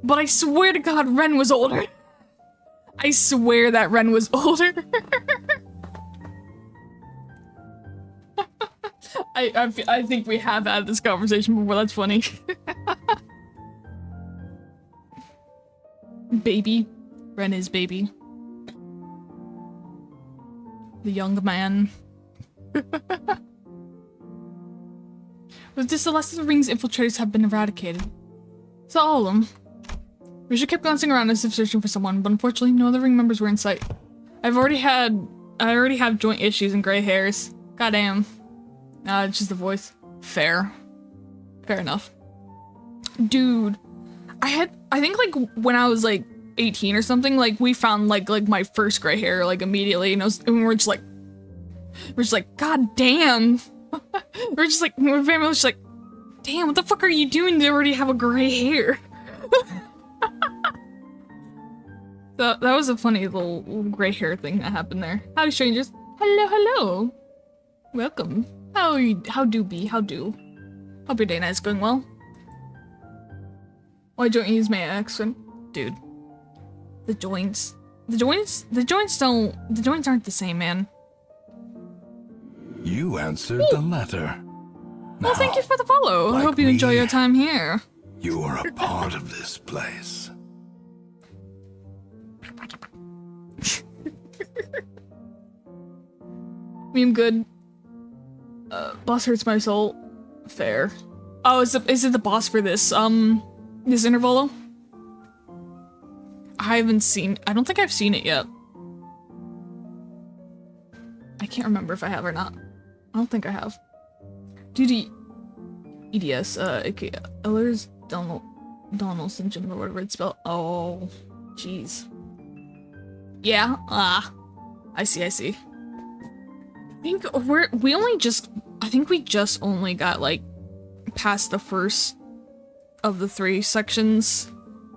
But I swear to God, Ren was older. I swear that Ren was older. I think we have had this conversation before. That's funny. Baby. Ren is baby. The young man. With this, the last of the ring's infiltrators have been eradicated. So all of them. Risha kept glancing around as if searching for someone, but unfortunately no other ring members were in sight. I already have joint issues and gray hairs. Goddamn. It's just the voice. Fair. Fair enough. Dude. I think like when I was like 18 or something, like we found like my first gray hair like immediately, and we're just like god damn. We're just like, my family was just like, damn, what the fuck are you doing to already have a gray hair? So that was a funny little gray hair thing that happened there. Howdy, strangers. Hello, hello. Welcome. How do be? How do? Hope your day night is going well. Why don't you use my accent? Dude. The joints aren't the same, man.
You answered the letter.
Well, thank you for the follow. I hope you enjoy your time here.
You are a part of this place.
Meme good. Boss hurts my soul. Fair. Oh, is it the boss for this this Intervallo? I don't think I've seen it yet. I can't remember if I have or not. I don't think I have. Duty EDS, aka Ehlers Donald syndrome or whatever it's spelled. Oh, jeez. Yeah, I see. I think we just only got like past the first of the 3 sections.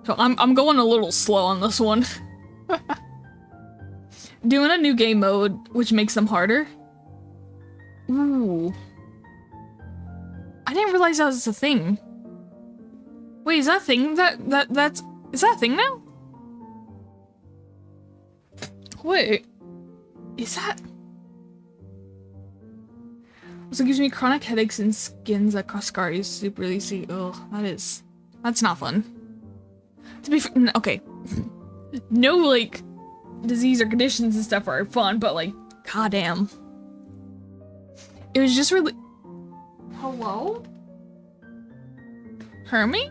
So I'm going a little slow on this one. Doing a new game mode, which makes them harder. Ooh. I didn't realize that was a thing. Wait, is that a thing? Is that a thing now? Wait. Is that... So it gives me chronic headaches and skins that cause scars super easy. Ugh, that's not fun. To be okay. No, like, disease or conditions and stuff are fun, but like, goddamn. It was just really... Hello? Hermie?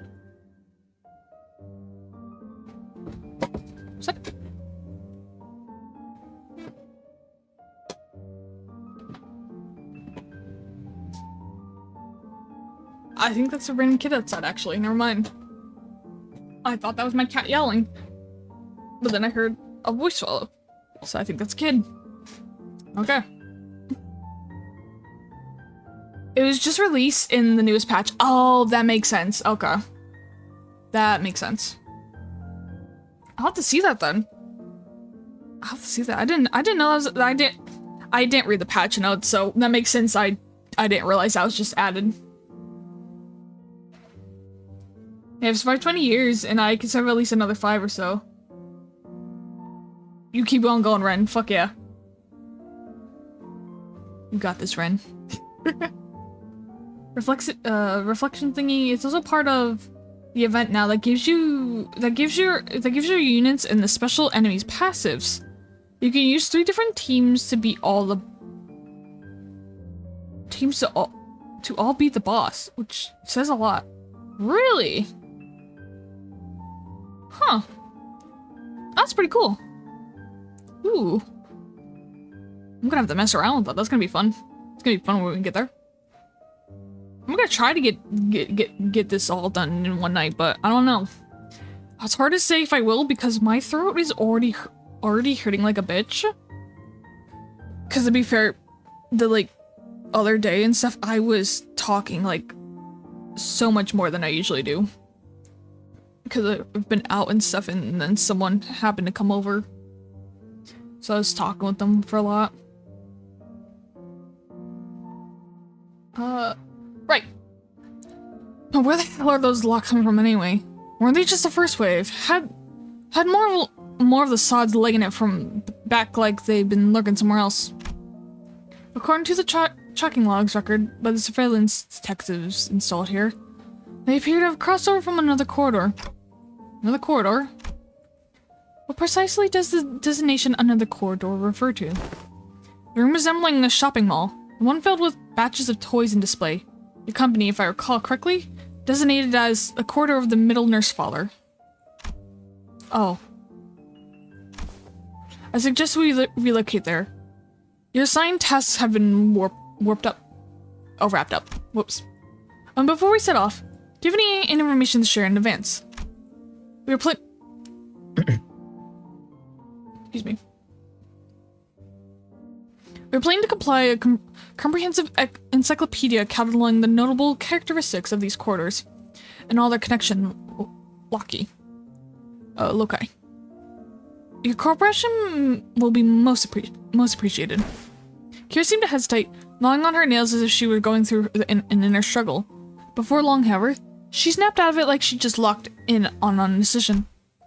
What's that? I think that's a random kid outside, actually. Never mind. I thought that was my cat yelling. But then I heard a voice follow. So I think that's a kid. Okay. It was just released in the newest patch. Oh, that makes sense. Okay. That makes sense. I'll have to see that then. I'll have to see that. I didn't know that was, I didn't read the patch notes, so that makes sense. I didn't realize that was just added. Yeah, I've survived 20 years, and I can survive at least another 5 or so. You keep on going, Ren. Fuck yeah. You got this, Ren. Reflection thingy. It's also part of the event now that gives your units and the special enemies passives. You can use 3 different teams to beat all the teams to all beat the boss, which says a lot. Really? Huh. That's pretty cool. Ooh. I'm gonna have to mess around with that. That's gonna be fun. It's gonna be fun when we get there. I'm gonna try to get this all done in one night, but I don't know. It's hard to say if I will because my throat is already hurting like a bitch. Cause to be fair, the like other day and stuff, I was talking like so much more than I usually do. because I've been out and stuff, and then someone happened to come over. So I was talking with them for a lot. Right. But where the hell are those locks coming from anyway? Weren't they just the first wave? Had more of the sods legging it from back like they'd been lurking somewhere else. According to the tracking logs record by the surveillance detectives installed here, they appear to have crossed over from another corridor. Another corridor? What precisely does the designation another corridor refer to? The room resembling a shopping mall, the one filled with batches of toys in display. Your company, if I recall correctly, designated as a corridor of the middle nurse father. Oh. I suggest we relocate there. Your assigned tasks have been wrapped up. Whoops. Before we set off, do you have any information to share in advance? We were Excuse me. We're planning to compile a comprehensive encyclopedia cataloging the notable characteristics of these corridors and all their connection loci. Your cooperation will be most appreciated. Kira seemed to hesitate, gnawing on her nails as if she were going through an inner struggle. Before long, however, she snapped out of it like she just locked in on a decision.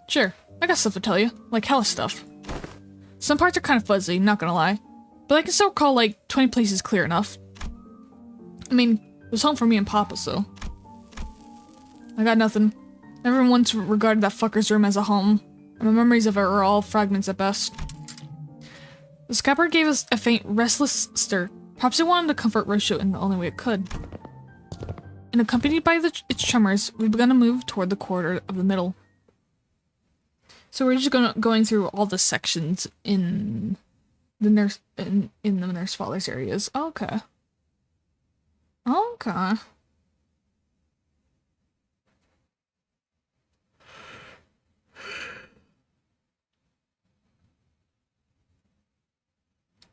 Sure, I got stuff to tell you, like hella stuff. Some parts are kind of fuzzy, not gonna lie, but I can still recall like 20 places clear enough. I mean, it was home for me and Papa, so. I got nothing. Never once regarded that fucker's room as a home, and my memories of it are all fragments at best. The scabbard gave us a faint, restless stir. Perhaps it wanted to comfort Roshu in the only way it could. And accompanied by its tremors, we began to move toward the corridor of the middle. So we're just going through all the sections in the nurse in the nurse father's areas. Okay. Okay.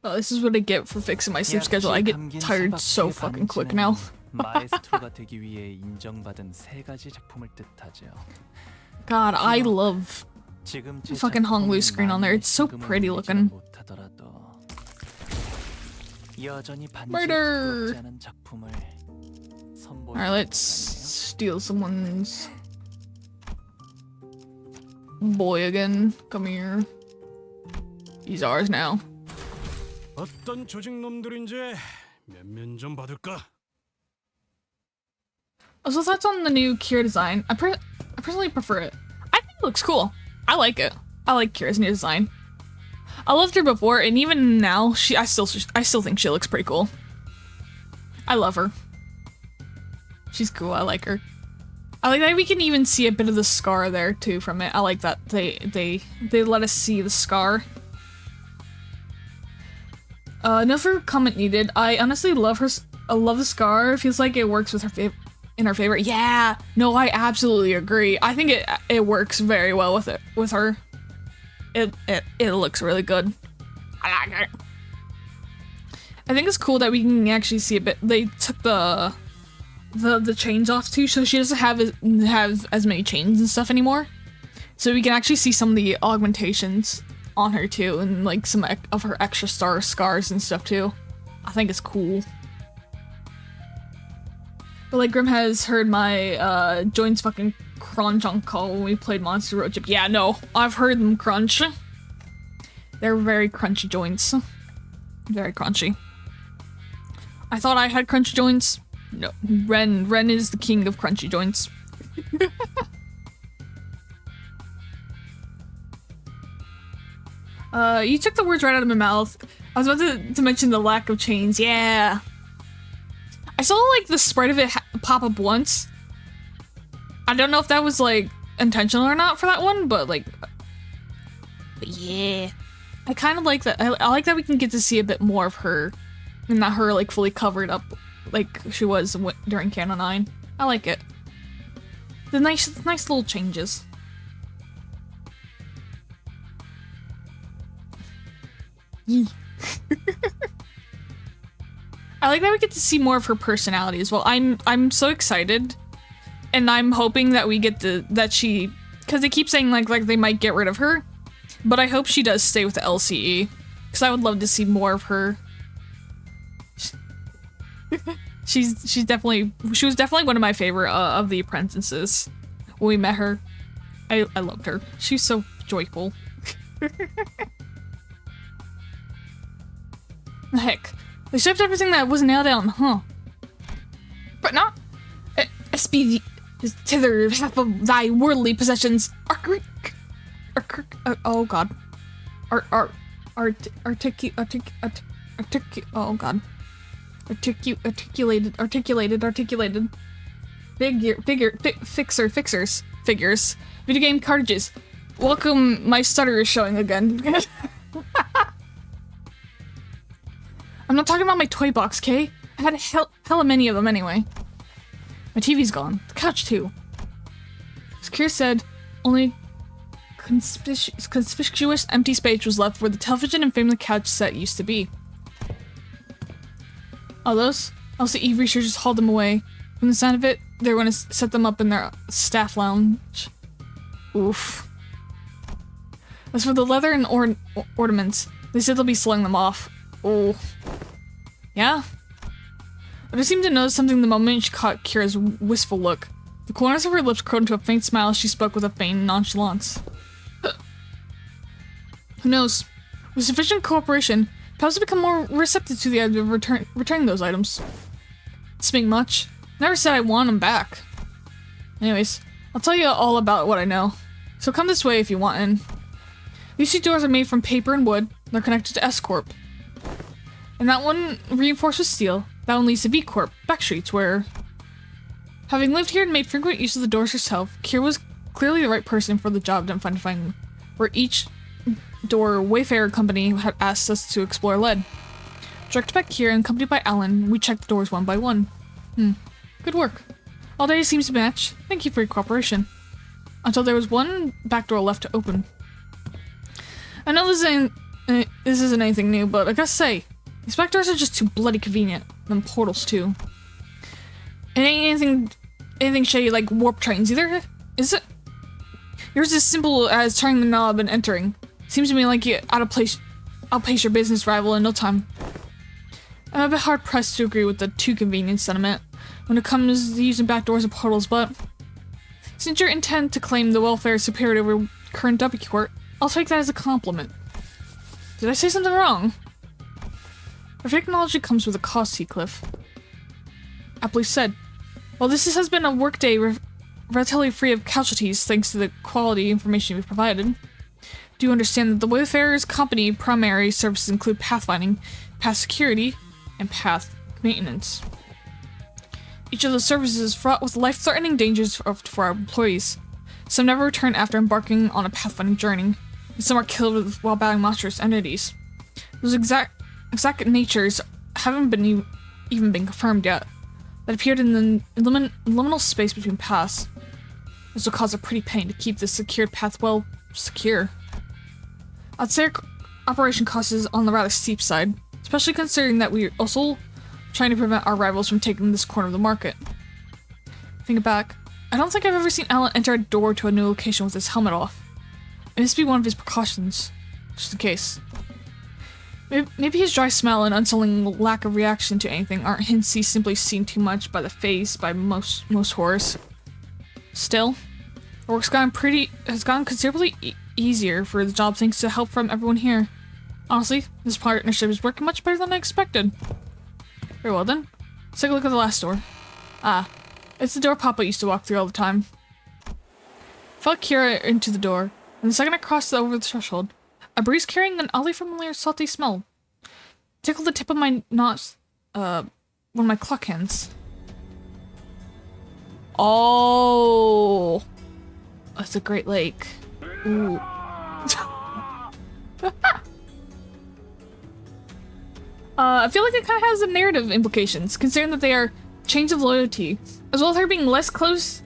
Oh, this is what I get for fixing my sleep schedule. I get tired so fucking quick now. God, I love fucking Honglu's screen on there. It's so pretty looking. Murder! Alright, let's steal someone's boy again. Come here. He's ours now.
어떤 조직 놈들인지 면면 좀 받을까?
So thoughts on the new Kira design? I personally prefer it. I think it looks cool. I like it. I like Kira's new design. I loved her before, and even now, I still think she looks pretty cool. I love her. She's cool. I like her. I like that we can even see a bit of the scar there too from it. I like that they let us see the scar. No further comment needed. I honestly love her. I love the scar. It feels like it works with her in her favor. Yeah. No, I absolutely agree. I think it works very well with her. It looks really good. I like it. I think it's cool that we can actually see a bit. They took the chains off too, so she doesn't have as many chains and stuff anymore. So we can actually see some of the augmentations on her too, and like some of her extra scars and stuff too. I think it's cool. But like Grim has heard my joints fucking crunch on call when we played Monster Road Trip. Yeah, no, I've heard them crunch. They're very crunchy joints. Very crunchy. I thought I had crunchy joints. No, Ren is the king of crunchy joints. You took the words right out of my mouth. I was about to mention the lack of chains. Yeah. I saw like the sprite of it pop up once. I don't know if that was like intentional or not for that one, but like, but yeah. I kind of like that. I like that we can get to see a bit more of her, and not her like fully covered up like she was during Canon 9. I like it. The nice little changes. I like that we get to see more of her personality as well. I'm so excited, and I'm hoping that we get that she Because they keep saying like they might get rid of her, but I hope she does stay with the LCE, because I would love to see more of her. She was definitely one of my favorite of the apprentices. When we met her, I loved her. She's so joyful. Heck, they shipped everything that was nailed down, huh? But not SB thither half of thy worldly possessions. Oh god. Articulated. Figures. Video game cartridges. Welcome, my stutter is showing again. I'm not talking about my toy box, okay? I had hella many of them anyway. My TV's gone. The couch too. As Kira said, only conspicuous empty space was left where the television and family couch set used to be. All those? LCE researchers hauled them away. From the sound of it, they were going to set them up in their staff lounge. Oof. As for the leather and ornaments, they said they'll be selling them off. Oh. Yeah? But I seemed to notice something the moment she caught Kira's wistful look. The corners of her lips curled into a faint smile as she spoke with a faint nonchalance. Who knows? With sufficient cooperation, perhaps I'll become more receptive to the idea of returning those items. Speak much. Never said I want them back. Anyways, I'll tell you all about what I know. So come this way if you want in. These two doors are made from paper and wood. They're connected to S-Corp. And that one reinforced with steel. That one leads to V-Corp, back streets, where... Having lived here and made frequent use of the doors herself, Kira was clearly the right person for the job identifying where each door Wayfarer company had asked us to explore led. Directed by Kira and accompanied by Alan, we checked the doors one by one. Good work. All data seems to match. Thank you for your cooperation. Until there was one back door left to open. I know this isn't anything new, but I gotta say, these back doors are just too bloody convenient. Them portals too. It ain't anything shady like warp trains either, is it? Yours is as simple as turning the knob and entering. Seems to me like you outpace your business rival in no time. I'm a bit hard pressed to agree with the too convenient sentiment when it comes to using back doors and portals, but since your intent to claim the welfare is superior over current W court, I'll take that as a compliment. Did I say something wrong? Perfect technology comes with a cost, Heathcliff. Aptly said. While this has been a workday relatively free of casualties thanks to the quality information we've provided, do you understand that the Wayfarer's company primary services include pathfinding, path security, and path maintenance. Each of those services is fraught with life-threatening dangers for our employees. Some never return after embarking on a pathfinding journey, and some are killed while battling monstrous entities. Those exact natures haven't even been confirmed yet. That appeared in the liminal space between paths. This will cause a pretty pain to keep this secured path well secure. I'd say our operation cost is on the rather steep side, especially considering that we're also trying to prevent our rivals from taking this corner of the market. Think back, I don't think I've ever seen Alan enter a door to a new location with his helmet off. It must be one of his precautions, just in case. Maybe his dry smell and unsettling lack of reaction to anything aren't hints he's simply seen too much by the face by most horrors. Still, the work's has gotten considerably easier for the job thanks to help from everyone here. Honestly, this partnership is working much better than I expected. Very well then, let's take a look at the last door. Ah, it's the door Papa used to walk through all the time. I followed Kira into the door, and the second I crossed over the threshold, a breeze carrying an oddly familiar salty smell tickled the tip of my one of my clock hands. Oh, that's a Great Lake. Ooh. I feel like it kind of has some narrative implications, considering that they are chains of loyalty, as well as her being less closed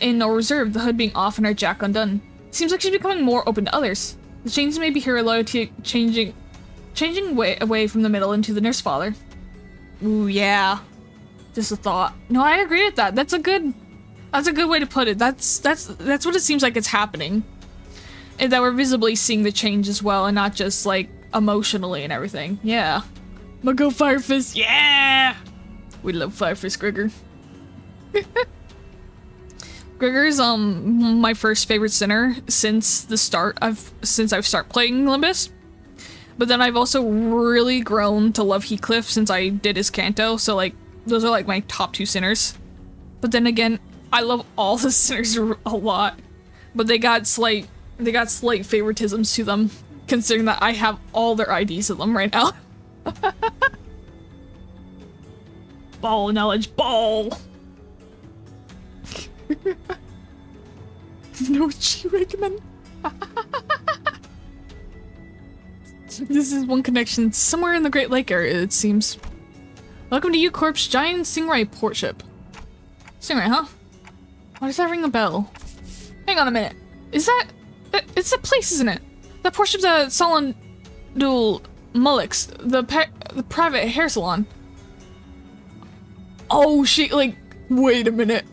in or reserved, the hood being off and her jack undone. Seems like she's becoming more open to others. The change may be her loyalty changing away from the middle into the nurse father. Ooh, yeah. Just a thought. No, I agree with that. That's a good That's a good way to put it. That's what it seems like it's happening. And that we're visibly seeing the change as well, and not just like emotionally and everything. Yeah. I'm gonna go Firefist. Yeah! We love Firefist Gregor. Gregor's my first favorite sinner since the start since I've started playing Limbus. But then I've also really grown to love Heathcliff since I did his Canto, so like those are like my top 2 sinners. But then again, I love all the sinners a lot, but they got slight favoritisms to them, considering that I have all their IDs of them right now. Ball knowledge, ball. No, she recommend. This is one connection somewhere in the Great Lake area, it seems. Welcome to U-Corp's giant Stingray port ship. Stingray, huh? Why does that ring a bell? Hang on a minute. Is that... It's a place, isn't it? That port ship's at Solendul Mullix, the private hair salon. Oh, she, like... Wait a minute.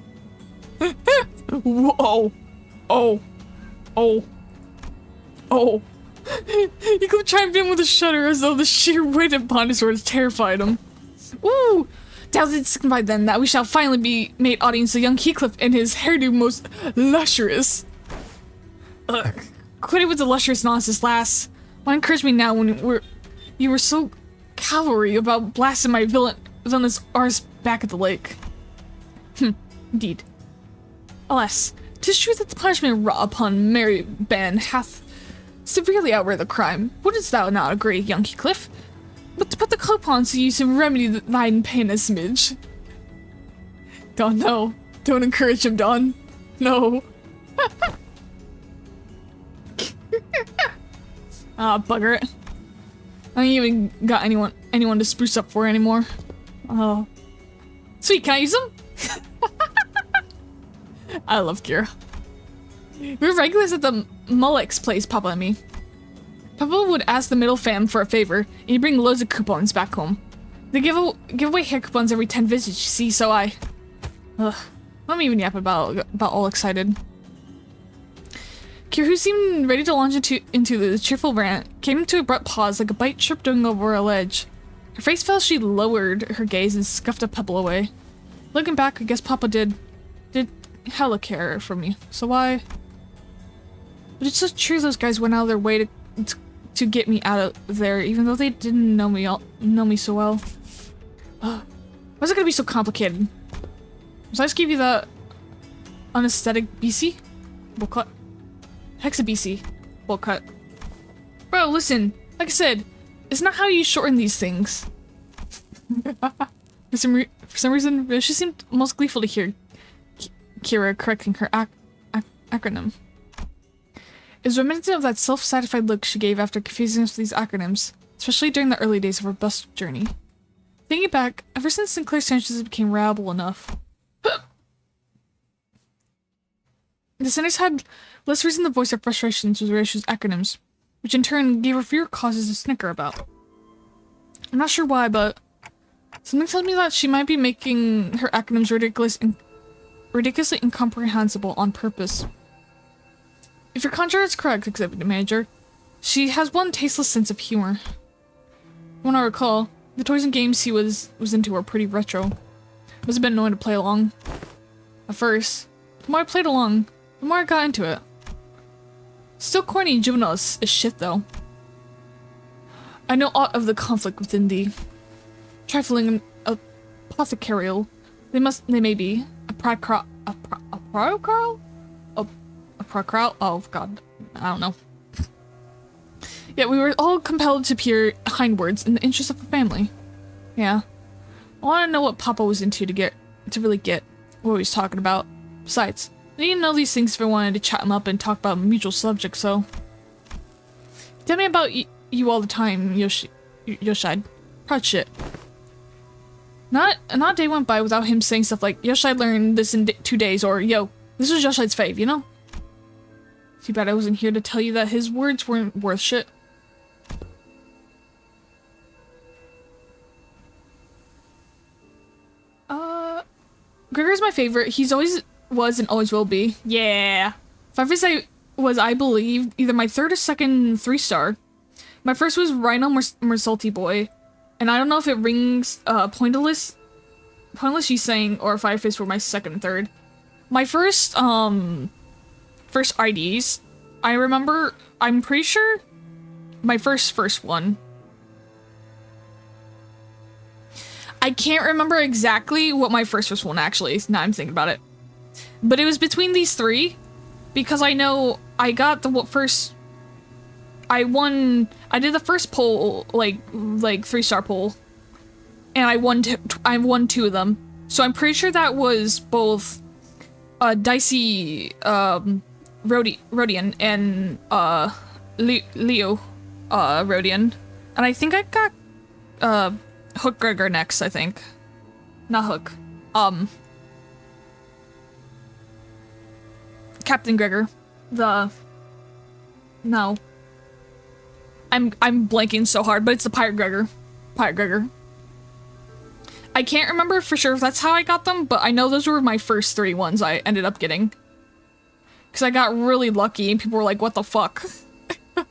Whoa. Oh. Oh. Oh. He could chimed in with a shudder as though the sheer weight of Bondisword terrified him. Ooh! Does it signify then that we shall finally be made audience to young Heathcliff and his hairdo most luscious? Ugh. Quit it with the luscious nonsense, lass. Why encourage me now when you were so cavalry about blasting my villainous arse back at the lake? Indeed. Alas, 'tis true that the punishment wrought upon Mary Ben hath severely outweighed the crime. Wouldst thou not agree, young Heathcliff? But to put the cloak on so you can remedy thine pain a smidge. Don, no. Don't encourage him, Don. No. Ah, bugger it. I ain't even got anyone to spruce up for anymore. Oh. Sweet, can I use them? I love Kira. We're regulars at the Mullix place, Papa and me. Papa would ask the middle fam for a favor, and he'd bring loads of coupons back home. They give away hair coupons every 10 visits, you see, so I... Ugh. I'm even yapping about all excited. Kira, who seemed ready to launch into the cheerful rant, came to abrupt pause like a bite tripping over a ledge. Her face fell, she lowered her gaze and scuffed a pebble away. Looking back, I guess Papa did hella care for me, so why? But it's so true those guys went out of their way to get me out of there, even though they didn't know me so well. Why is it gonna be so complicated? So I just give you the anesthetic BC? We'll cut. Hexa BC. We'll cut. Bro, listen, like I said, it's not how you shorten these things. For some reason, she seemed most gleeful to hear Kira correcting her acronym. It was reminiscent of that self-satisfied look she gave after confusing us with these acronyms, especially during the early days of her bus journey. Thinking back, ever since Sinclair's sentences became rabble enough, the sinners had less reason to voice their frustrations with Reishu's acronyms, which in turn gave her fewer causes to snicker about. I'm not sure why, but something tells me that she might be making her acronyms ridiculously incomprehensible on purpose. If your conjuror is correct, executive manager, she has one tasteless sense of humor. When I recall, the toys and games he was into were pretty retro. Must have been annoying to play along. At first, the more I played along, the more I got into it. Still corny and juvenile as shit though. I know aught of the conflict within thee. Trifling apothecarial, they may be a procral? Oh god, I don't know. Yet we were all compelled to peer hindwards in the interest of the family. Yeah. I want to know what Papa was into to really get what he was talking about. Besides, I didn't know these things if I wanted to chat him up and talk about mutual subjects, so... Tell me about you all the time, Yoshide. Proud shit. Not a day went by without him saying stuff like, Yoshide learned this in 2 days, or, yo, this was Yoshide's fave, you know? Too bad I wasn't here to tell you that his words weren't worth shit. Gregor's my favorite. He's always was and always will be. Yeah. Five Face was, I believe, either my third or second 3-star. My first was Rhino Mersalty Boy. And I don't know if it rings Pointless You Saying or Five Face were my second and third. My first IDs, I remember, I'm pretty sure my first one. I can't remember exactly what my first one actually is, now I'm thinking about it. But it was between these three, because I know I got the first, I did the first poll, like 3-star poll, and I won 2 of them. So I'm pretty sure that was both Dicey Rodian and Leo Rodian. And I think I got Hook Gregor next, I think. Not Hook. Captain Gregor. No. I'm blanking so hard, but it's the Pirate Gregor. Pirate Gregor. I can't remember for sure if that's how I got them, but I know those were my first 3 ones I ended up getting. Because I got really lucky and people were like, what the fuck? I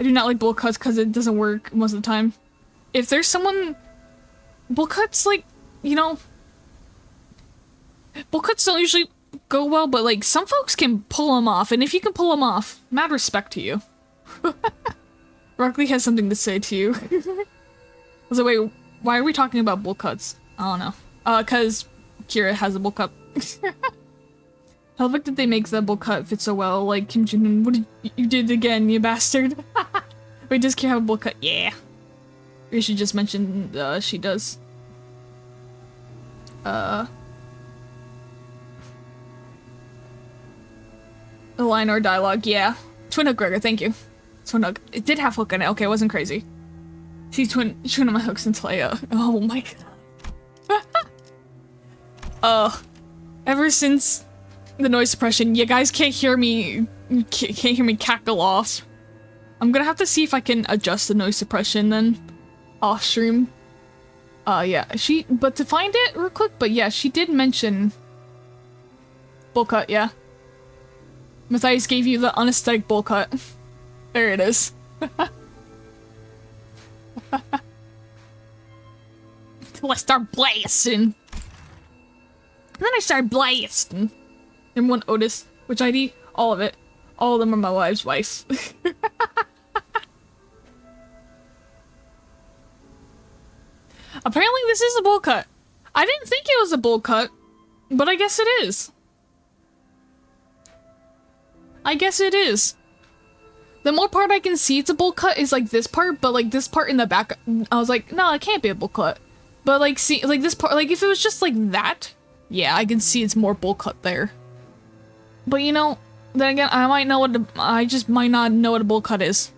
do not like bull cuts because it doesn't work most of the time. If there's someone... Bull cuts, like, you know... Bull cuts don't usually go well, but, like, some folks can pull them off. And if you can pull them off, mad respect to you. Rockley has something to say to you. I was like, wait, why are we talking about bull cuts? I don't know. Cause Kira has a bull cut. How the fuck did they make the bull cut fit so well? Like, Kim Jin-un, what did you did again, you bastard? Wait, does Kira have a bull cut? Yeah. We should just mention, she does. A line or dialogue, yeah. Twin Hook Gregor, thank you. Twin Hook. It did have hook in it, okay, it wasn't crazy. She's twin of my hooks until I, oh my god. Ever since the noise suppression, you guys can't hear me, cackle off. I'm gonna have to see if I can adjust the noise suppression then, off stream. Yeah, but to find it real quick, but yeah, she did mention bowl cut, yeah. Matthias gave you the unesthetic bowl cut. There it is. Until I start blasting. And then I start blasting. And one Otis. Which ID? All of it. All of them are my wife's wife. Apparently this is a bowl cut. I didn't think it was a bowl cut, but I guess it is. I guess it is. The more part I can see it's a bowl cut is like this part, but like this part in the back, I was like, no, it can't be a bowl cut. But like, see, like this part, like if it was just like that, yeah, I can see it's more bowl cut there. But you know, then again, I just might not know what a bowl cut is.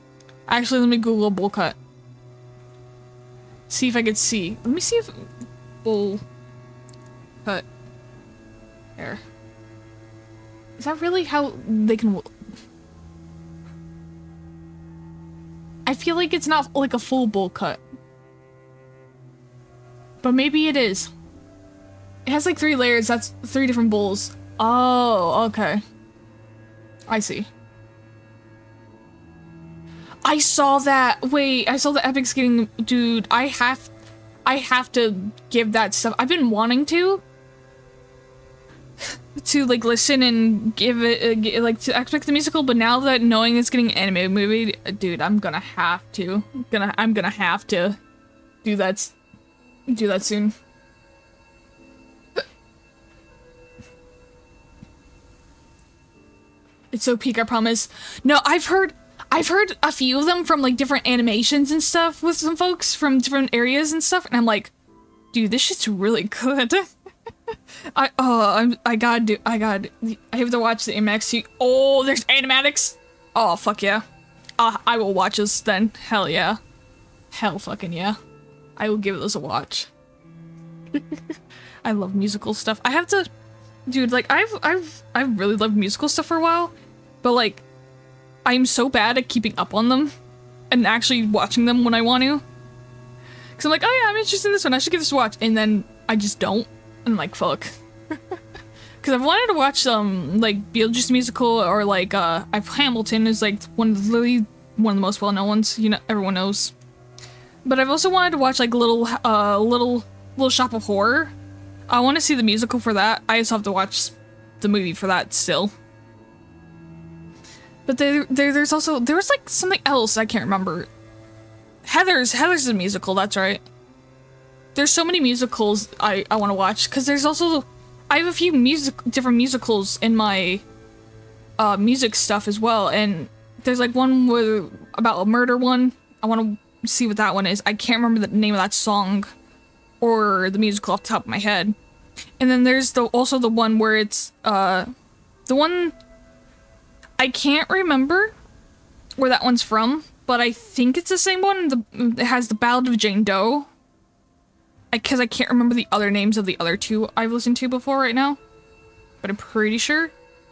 Actually, let me Google bowl cut. See if I could see. Let me see if bowl cut. There. Is that really how they can? I feel like it's not like a full bowl cut. But maybe it is. It has like 3 layers, that's 3 different bowls. Oh, okay. I see. I saw that. Wait, I saw the epic skating. Dude, I have to give that stuff. I've been wanting to like listen and give it like to expect the musical, but now that knowing it's getting an animated movie, dude, I'm gonna have to. I'm gonna have to do that soon. It's so peak, I promise. No, I've heard a few of them from like different animations and stuff with some folks from different areas and stuff, and I'm like, dude, this shit's really good. I have to watch the animatics. Oh, there's animatics. Oh, fuck yeah. I will watch this then. Hell yeah. Hell fucking yeah. I will give those a watch. I love musical stuff. I have to, dude, like I've really loved musical stuff for a while, but like I'm so bad at keeping up on them and actually watching them when I want to. Cause I'm like, oh yeah, I'm interested in this one. I should give this a watch, and then I just don't. And I'm like, fuck. because I've wanted to watch like Beetlejuice musical, or like I've Hamilton is like one of the most well-known ones, you know, everyone knows. But I've also wanted to watch like Little Shop of Horror. I want to see the musical for that. I just have to watch the movie for that still. But there's also, there was like something else I can't remember. Heather's a musical, that's right. There's so many musicals I want to watch, because there's also, I have a few different musicals in my music stuff as well, and there's like one about a murder one. I want to see what that one is. I can't remember the name of that song or the musical off the top of my head. And then there's also the one where it's the one I can't remember where that one's from, but I think it's the same one. It has the Ballad of Jane Doe. Because I can't remember the other names of the other two I've listened to before right now. But I'm pretty sure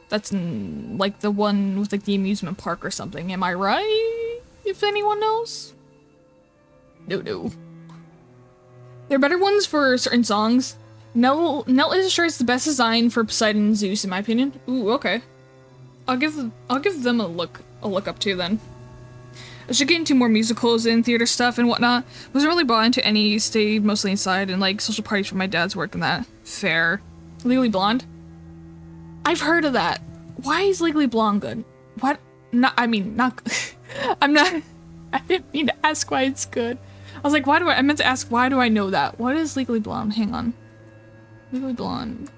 that's like the one with like the amusement park or something. Am I right? If anyone knows? No. There are better ones for certain songs. Nell illustrates the best design for Poseidon and Zeus, in my opinion. Ooh, okay. I'll give them a look up too then. I should get into more musicals and theater stuff and whatnot. Wasn't really bought into any, stayed mostly inside, and like social parties for my dad's work and that. Fair. Legally Blonde? I've heard of that. Why is Legally Blonde good? What? Not, I mean, not, I'm not, I didn't mean to ask why it's good. I was like, I meant to ask, why do I know that? What is Legally Blonde? Hang on. Legally Blonde.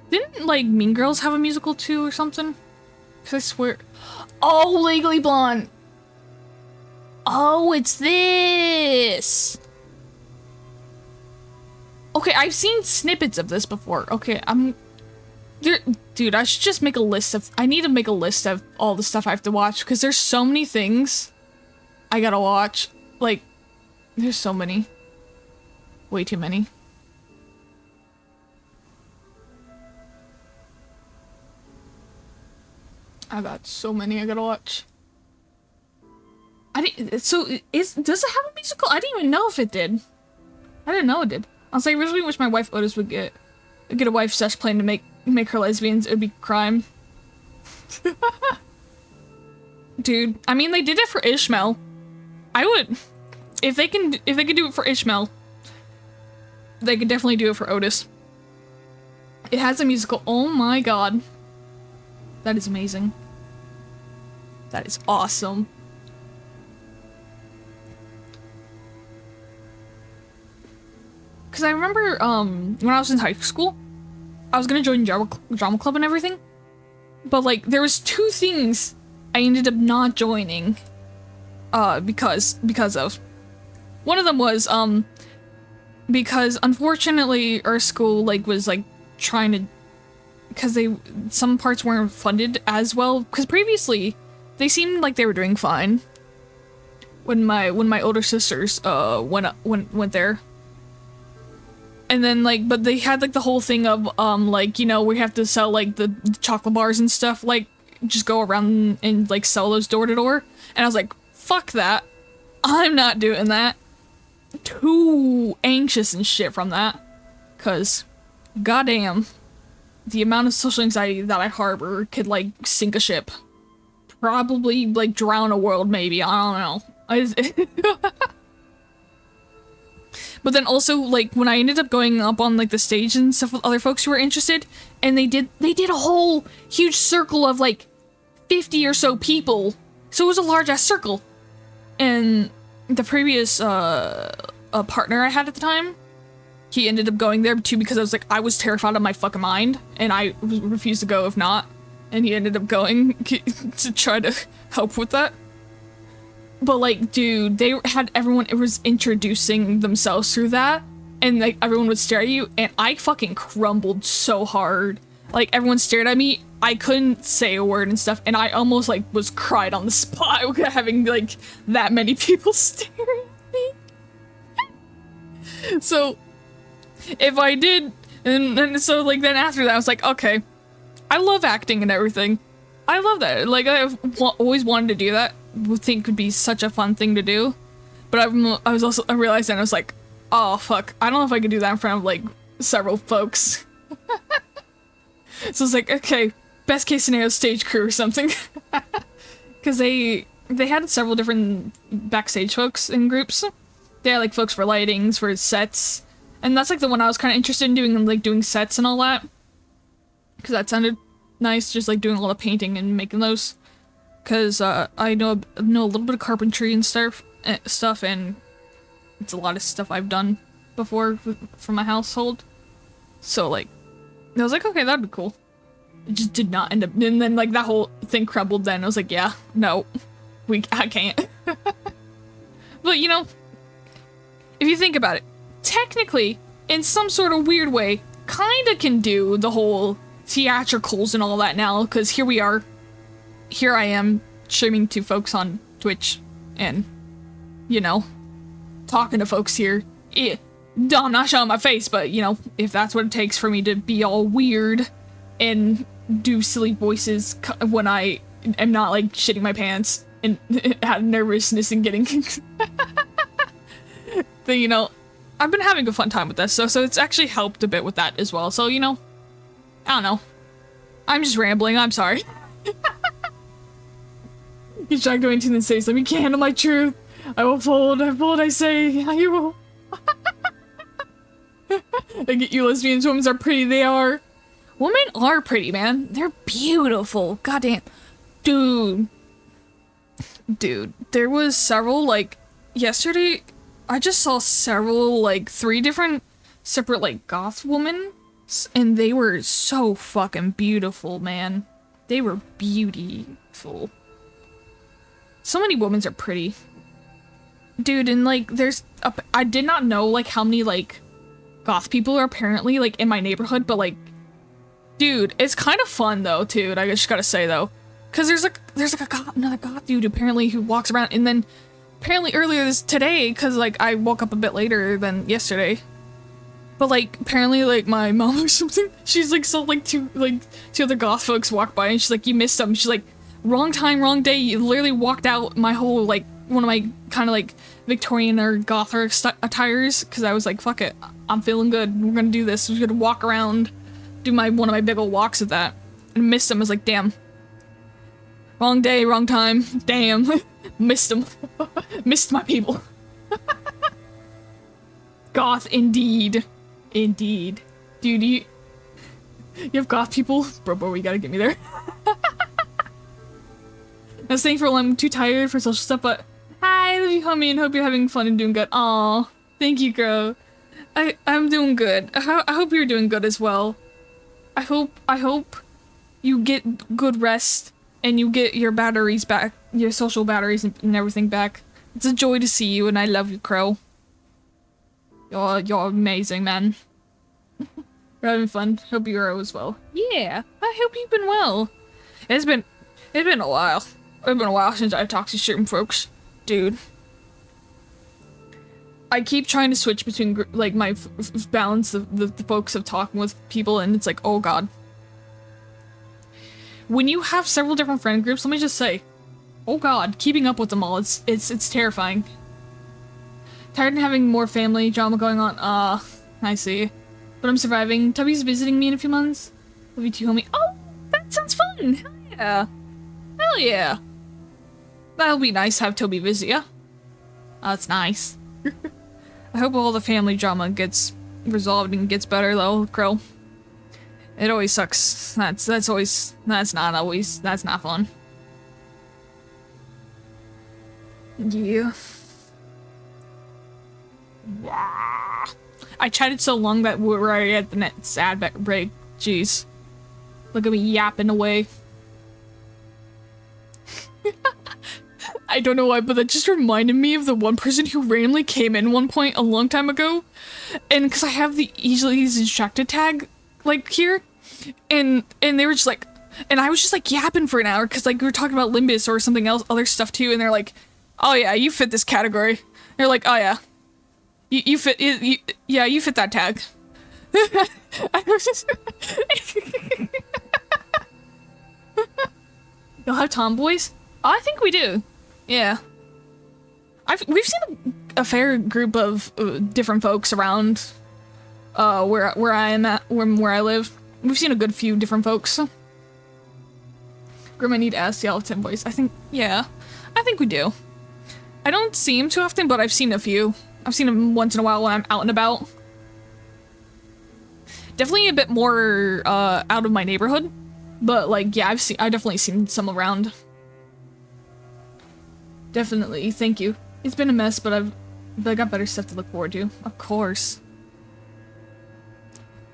Didn't, like, Mean Girls have a musical too or something? Cause I swear. Oh, Legally Blonde! Oh, it's this! Okay, I've seen snippets of this before. Okay, dude, I should just make a list of- I need to make a list of all the stuff I have to watch, because there's so many things I gotta watch. Like, there's so many. Way too many. I got so many I gotta watch. Does it have a musical? I didn't even know if it did. I didn't know it did. I was like, originally wish my wife Otis would get a wife sesh plan to make her lesbians. It would be crime. Dude, I mean, they did it for Ishmael. I would, if they can do it for Ishmael, they could definitely do it for Otis. It has a musical. Oh my god. That is amazing. That is awesome. Because I remember, when I was in high school, I was gonna join drama club and everything. But, like, there was two things I ended up not joining, because of. One of them was, because unfortunately our school, like, was, like, trying to, because some parts weren't funded as well, because previously, they seemed like they were doing fine. When my older sisters, went there. And then, like, but they had, like, the whole thing of, like, you know, we have to sell, like, the chocolate bars and stuff, like, just go around and, like, sell those door to door. And I was like, fuck that. I'm not doing that. Too anxious and shit from that. 'Cause, goddamn, the amount of social anxiety that I harbor could, like, sink a ship. Probably, like, drown a world, maybe. I don't know. But then also, like, when I ended up going up on, like, the stage and stuff with other folks who were interested, and they did a whole huge circle of, like, 50 or so people. So it was a large-ass circle. And the previous, partner I had at the time, he ended up going there too because I was terrified of my fucking mind, and I refused to go if not. And he ended up going to try to help with that. But, like, dude, they had everyone, it was introducing themselves through that, and, like, everyone would stare at you, and I fucking crumbled so hard. Like, everyone stared at me, I couldn't say a word and stuff, and I almost, like, was cried on the spot having, like, that many people staring at me. So, if I did, and so, like, then after that, I was like, okay, I love acting and everything. I love that. Like, I've always wanted to do that. Would think could be such a fun thing to do, but I realized then I was like, oh fuck, I don't know if I could do that in front of like several folks. So it's like, okay, best case scenario, stage crew or something. Because they had several different backstage folks in groups. They had like folks for lightings, for sets, and that's like the one I was kind of interested in doing, like doing sets and all that. Because that sounded nice, just like doing a lot of painting and making those. Because I know a little bit of carpentry and stuff, and it's a lot of stuff I've done before for my household. So like, I was like, okay, that'd be cool. It just did not end up, and then like that whole thing crumbled. Then I was like, yeah, no, I can't. But you know, if you think about it, technically, in some sort of weird way, kinda can do the whole theatricals and all that now, because here we are. Here I am, streaming to folks on Twitch, and, you know, talking to folks here. I'm not showing my face, but, you know, if that's what it takes for me to be all weird and do silly voices when I am not, like, shitting my pants and have nervousness and getting... then, you know, I've been having a fun time with this, so it's actually helped a bit with that as well. So, you know, I don't know. I'm just rambling, I'm sorry. He's trying to and says, let me can't handle my truth. I will fold, I say, I will. I get you lesbians, women are pretty, they are. Women are pretty, man. They're beautiful. Goddamn. Dude, there was several, like, yesterday, I just saw several, like, 3 different separate, like, goth women, and they were so fucking beautiful, man. They were beautiful. So many women are pretty. Dude, and, like, I did not know, like, how many, like, goth people are apparently, like, in my neighborhood, but, like, dude, it's kind of fun, though, too, I just gotta say, though. Because there's another goth dude, apparently, who walks around, and then, apparently earlier today, because, like, I woke up a bit later than yesterday, but, like, apparently, like, my mom or something, she's, like, saw, like, two other goth folks walk by, and she's like, you missed them. She's like, wrong time, wrong day, you literally walked out my whole, like, one of my kind of, like, Victorian or goth attires, because I was like, fuck it, I'm feeling good, we're gonna do this, we're gonna walk around, do one of my big ol' walks of that, and missed them. I was like, damn. Wrong day, wrong time, damn. Missed them. Missed my people. Goth, indeed. Indeed. Dude, you have goth people? Bro, we gotta get me there. I was saying for I'm too tired for social stuff, but hi, love you, homie, and hope you're having fun and doing good. Aw, thank you, girl. I'm doing good. I hope you're doing good as well. I hope you get good rest and you get your batteries back, your social batteries and everything back. It's a joy to see you, and I love you, Crow. You're amazing, man. We're having fun. Hope you are as well. Yeah, I hope you've been well. It's been a while. It's been a while since I've talked to certain folks, dude. I keep trying to switch between, like, my balance the folks of talking with people, and it's like, oh god. When you have several different friend groups, let me just say, oh god, keeping up with them all, it's terrifying. Tired of having more family drama going on. I see. But I'm surviving. Tubby's visiting me in a few months. Love you too, homie. Oh, that sounds fun! Hell yeah. Hell yeah. That'll be nice to have Toby visit ya. Oh, that's nice. I hope all the family drama gets resolved and gets better though, Crow. It always sucks. That's not fun. Yeah. I chatted so long that we're already at the next ad break. Jeez. Look at me yapping away. I don't know why, but that just reminded me of the one person who randomly came in one point a long time ago. And because I have the easily distracted tag, like, here. And they were just like, and I was just like yapping for an hour because, like, we were talking about Limbus or something else, other stuff too. And they're like, oh yeah, you fit this category. They're like, oh yeah. You fit, yeah, you fit that tag. I was just... You'll have tomboys? Oh, I think we do. Yeah. We've seen a fair group of different folks around where I am at, where I live. we've seen a good few different folks. Grim, I need to ask the Alex voice. I think, yeah, I think we do. I don't see him too often, but I've seen a few. I've seen him once in a while when I'm out and about. Definitely a bit more out of my neighborhood, but like, yeah, I've definitely seen some around. Definitely, thank you. It's been a mess, but I got better stuff to look forward to. Of course.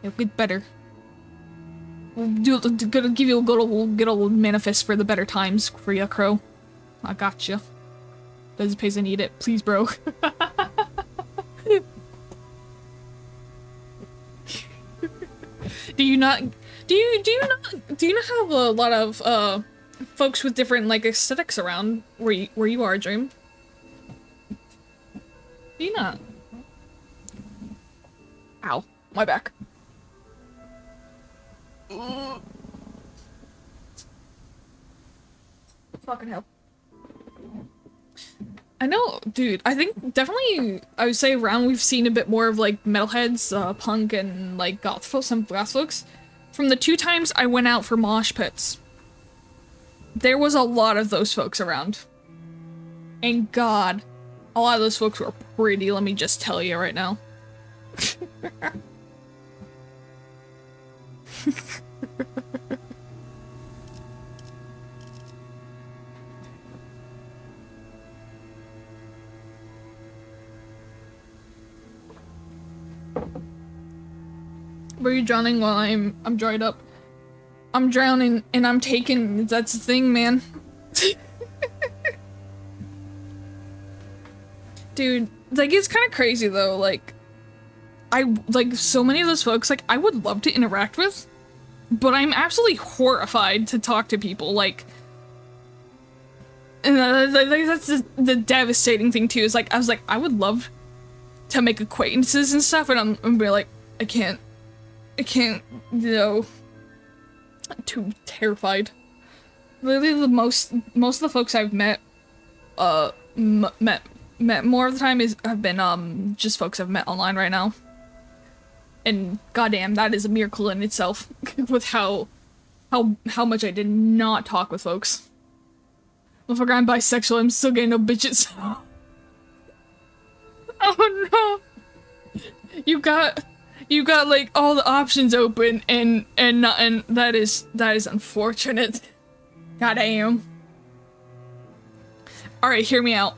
It'll get better. Gonna give you a good old manifest for the better times for ya, Crow. I gotcha. Does it pays I need it? Please, bro. Do you not have a lot of folks with different like aesthetics around where you are, Dream? Do you not? Ow, my back. Fucking hell. I know, dude. I think definitely, I would say around we've seen a bit more of like metalheads, punk, and like some goth folks. From the 2 times I went out for mosh pits, there was a lot of those folks around. And God, a lot of those folks were pretty, let me just tell you right now. Were you drowning while I'm dried up? I'm drowning and I'm taken. That's the thing, man. Dude, like, it's kind of crazy though. Like, like so many of those folks, like, I would love to interact with, but I'm absolutely horrified to talk to people. Like, and that's the devastating thing too. Is like, I was like, I would love to make acquaintances and stuff, and I'm be like, I can't, you know, I'm too terrified. Literally, most of the folks I've met, met more of the time have been just folks I've met online right now. And goddamn, that is a miracle in itself. With how much I did not talk with folks. Well, if I'm bisexual, I'm still getting no bitches. Oh no! You got like all the options open, and that is unfortunate. Goddamn. All right, hear me out.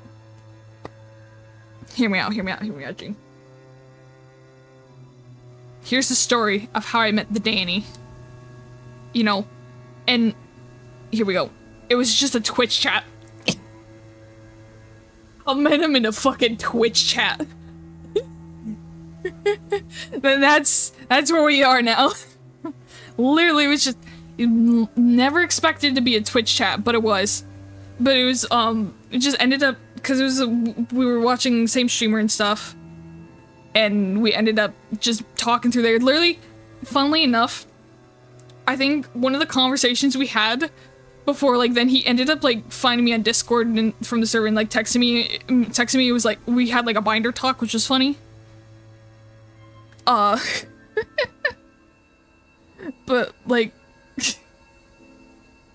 Hear me out, Gene. Here's the story of how I met the Danny. You know, and here we go. It was just a Twitch chat. I met him in a fucking Twitch chat. Then that's where we are now. Literally, it was just never expected to be a Twitch chat, but it was. But it was it just ended up because it was we were watching the same streamer and stuff, and we ended up just talking through there. Literally, funnily enough, I think one of the conversations we had before, like, then he ended up like finding me on Discord and from the server and like texting me. It was like we had like a binder talk, which was funny. But like,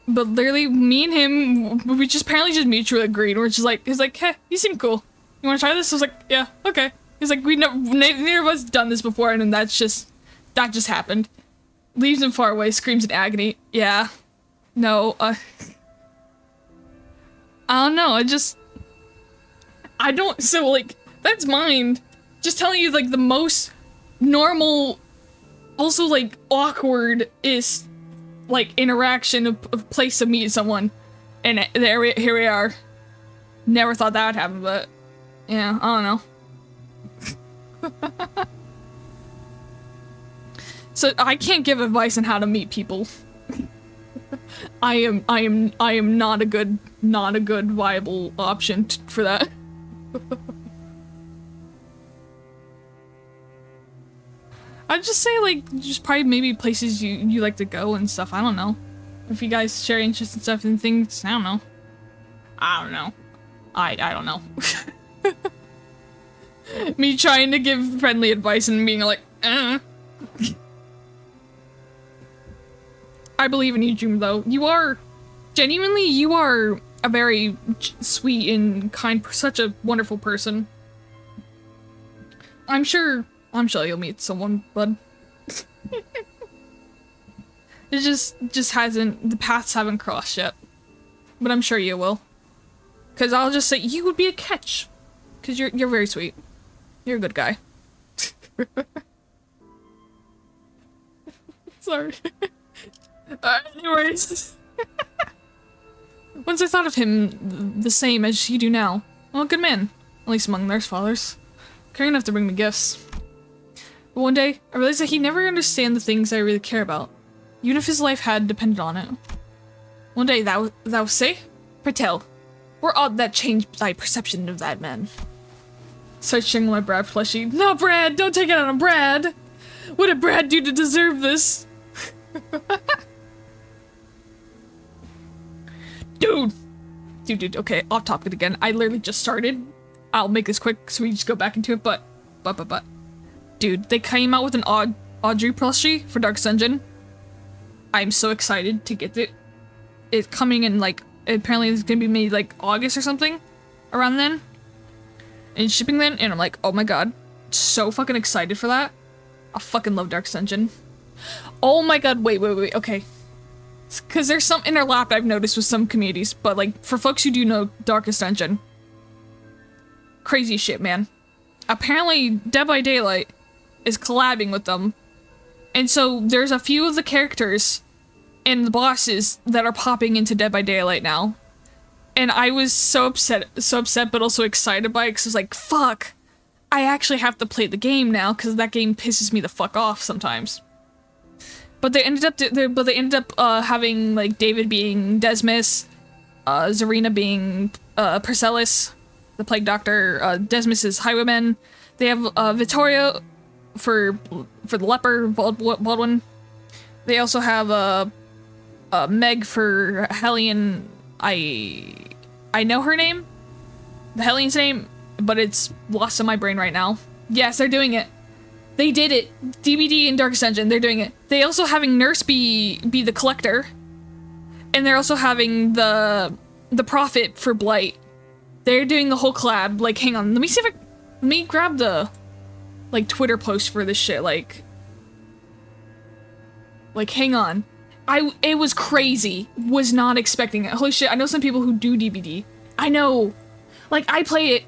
but literally, me and him, we just apparently just mutually agreed. We're just like, he's like, hey, you seem cool. You want to try this? I was like, yeah, okay. He's like, neither of us done this before, and then that just happened. Leaves him far away, screams in agony. Yeah, no, I don't know. I don't. So like, that's mine. Just telling you like the most normal, also like awkward is like interaction of place to meet someone, and here we are. Never thought that would happen, but yeah, I don't know. So I can't give advice on how to meet people. I am not a good viable option for that. I'd just say, like, just probably maybe places you like to go and stuff. I don't know. If you guys share interests and stuff and things, I don't know. I don't know. Me trying to give friendly advice and being like, I believe in you, June, though. You are, genuinely, you are a very sweet and kind, such a wonderful person. I'm sure you'll meet someone, bud. It just hasn't, the paths haven't crossed yet. But I'm sure you will. Cause I'll just say, you would be a catch. Cause you're very sweet. You're a good guy. Sorry. Anyways. Once I thought of him the same as you do now. Well, good man. At least among their fathers. Caring enough to bring me gifts. But one day, I realized that he'd never understand the things I really care about. Even if his life had depended on it. One day, thou say? Patel. Were aught that changed thy perception of that man? Start sharing my Brad plushie. No, Brad! Don't take it out on Brad! What did Brad do to deserve this? Dude, okay, off topic again. I literally just started. I'll make this quick so we just go back into it, but. Dude, they came out with an Audrey plushie for Darkest Dungeon. I'm so excited to get it. It's coming in, like, apparently it's gonna be made, like, August or something. Around then. And shipping then, and I'm like, oh my god. So fucking excited for that. I fucking love Darkest Dungeon. Oh my god, wait, okay. Because there's some interlap I've noticed with some communities, but, like, for folks who do know Darkest Dungeon. Crazy shit, man. Apparently, Dead by Daylight is collabing with them. And so, there's a few of the characters and the bosses that are popping into Dead by Daylight now. And I was so upset, but also excited by it, because I was like, fuck. I actually have to play the game now, because that game pisses me the fuck off sometimes. But they ended up, having, like, David being Desmus, Zarina being, Perselis, the Plague Doctor, Desmus is Highwayman. They have, Vittorio for the Leper, Baldwin. They also have, Meg for Hellion. I know her name, the Hellion's name, but it's lost in my brain right now. Yes, they're doing it. They did it. DBD and Darkest Dungeon, they're doing it. They also having Nurse be the Collector. And they're also having the Prophet for Blight. They're doing the whole collab. Like, hang on, let me see if let me grab the, like, Twitter post for this shit, like, hang on. It was crazy. Was not expecting it. Holy shit, I know some people who do DBD. I know. Like, I play it.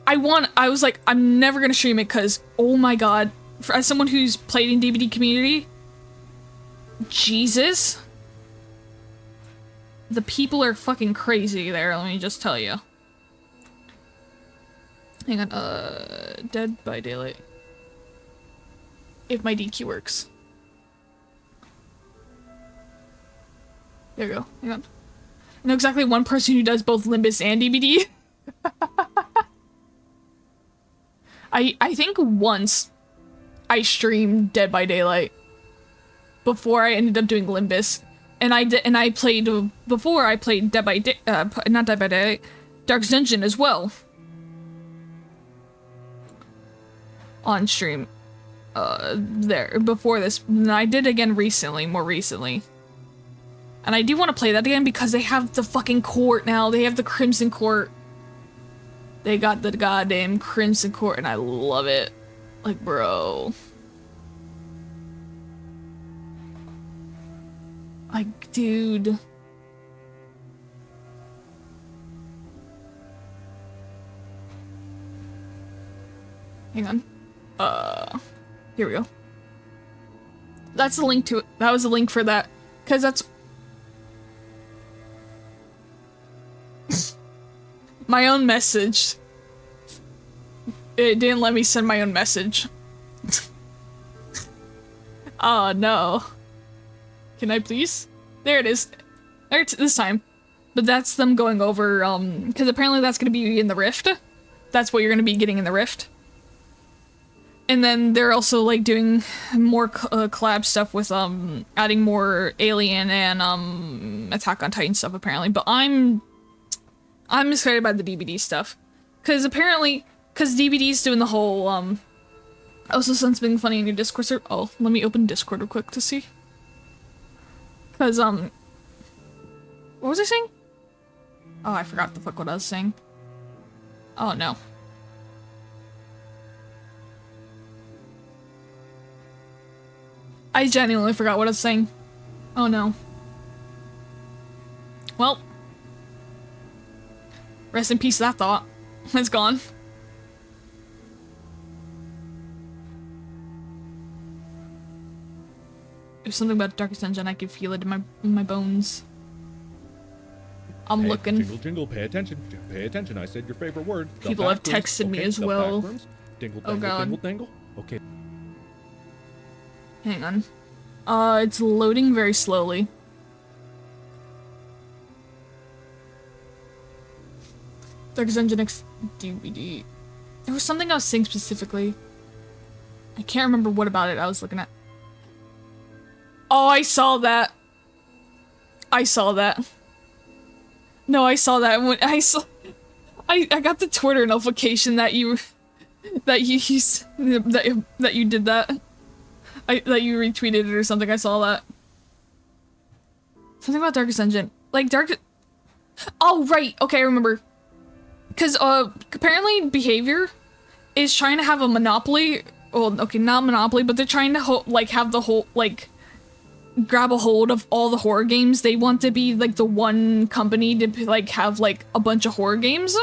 I was like, I'm never gonna stream it because, oh my god. As someone who's played in DBD community, Jesus. The people are fucking crazy there, let me just tell you. Hang on, Dead by Daylight. If my DQ works. There we go, hang on. I know exactly one person who does both Limbus and DBD. I think once I streamed Dead by Daylight before I ended up doing Limbus, and I played before I played not Dead by Daylight, Darkest Dungeon as well on stream. There before this, and I did again more recently. And I do want to play that again because they have the fucking court now. They have the Crimson Court. They got the goddamn Crimson Court and I love it. Like, bro. Like, dude. Hang on. Here we go. That's the link to it. That was the link for that. Because that's... my own message. It didn't let me send my own message. Oh no. Can I please? There it is. There this time. But that's them going over, because apparently that's gonna be in the Rift. That's what you're gonna be getting in the Rift. And then they're also, like, doing more collab stuff with, adding more Alien and, Attack on Titan stuff, apparently. But I'm excited by the DBD stuff. Because apparently, because DBD's doing the whole, also something funny in your Discord server. Oh, let me open Discord real quick to see. Cause, what was I saying? Oh, I forgot the fuck what I was saying. Oh, no. I genuinely forgot what I was saying. Oh, no. Well. Rest in peace, that thought. It's gone. There's something about Darkest Dungeon, I can feel it in my bones. I'm looking.
Jingle, jingle, pay attention. Pay attention, I said your favorite word.
People have texted me as well.
Dingle,
Oh,
dangle,
God.
dingle, dangle. Okay.
Hang on. It's loading very slowly. Darkest Dungeon X DVD. There was something I was saying specifically. I can't remember what about it I was looking at. Oh, I saw that. I saw that. No, I saw that when I saw. I got the Twitter notification that you did that. That you retweeted it or something. I saw that. Something about Darkest Dungeon. Like Oh right. Okay, I remember. Because apparently Behavior is trying to have a monopoly. Well, okay, not monopoly, but they're trying to have the whole grab a hold of all the horror games. They want to be like the one company to have a bunch of horror games.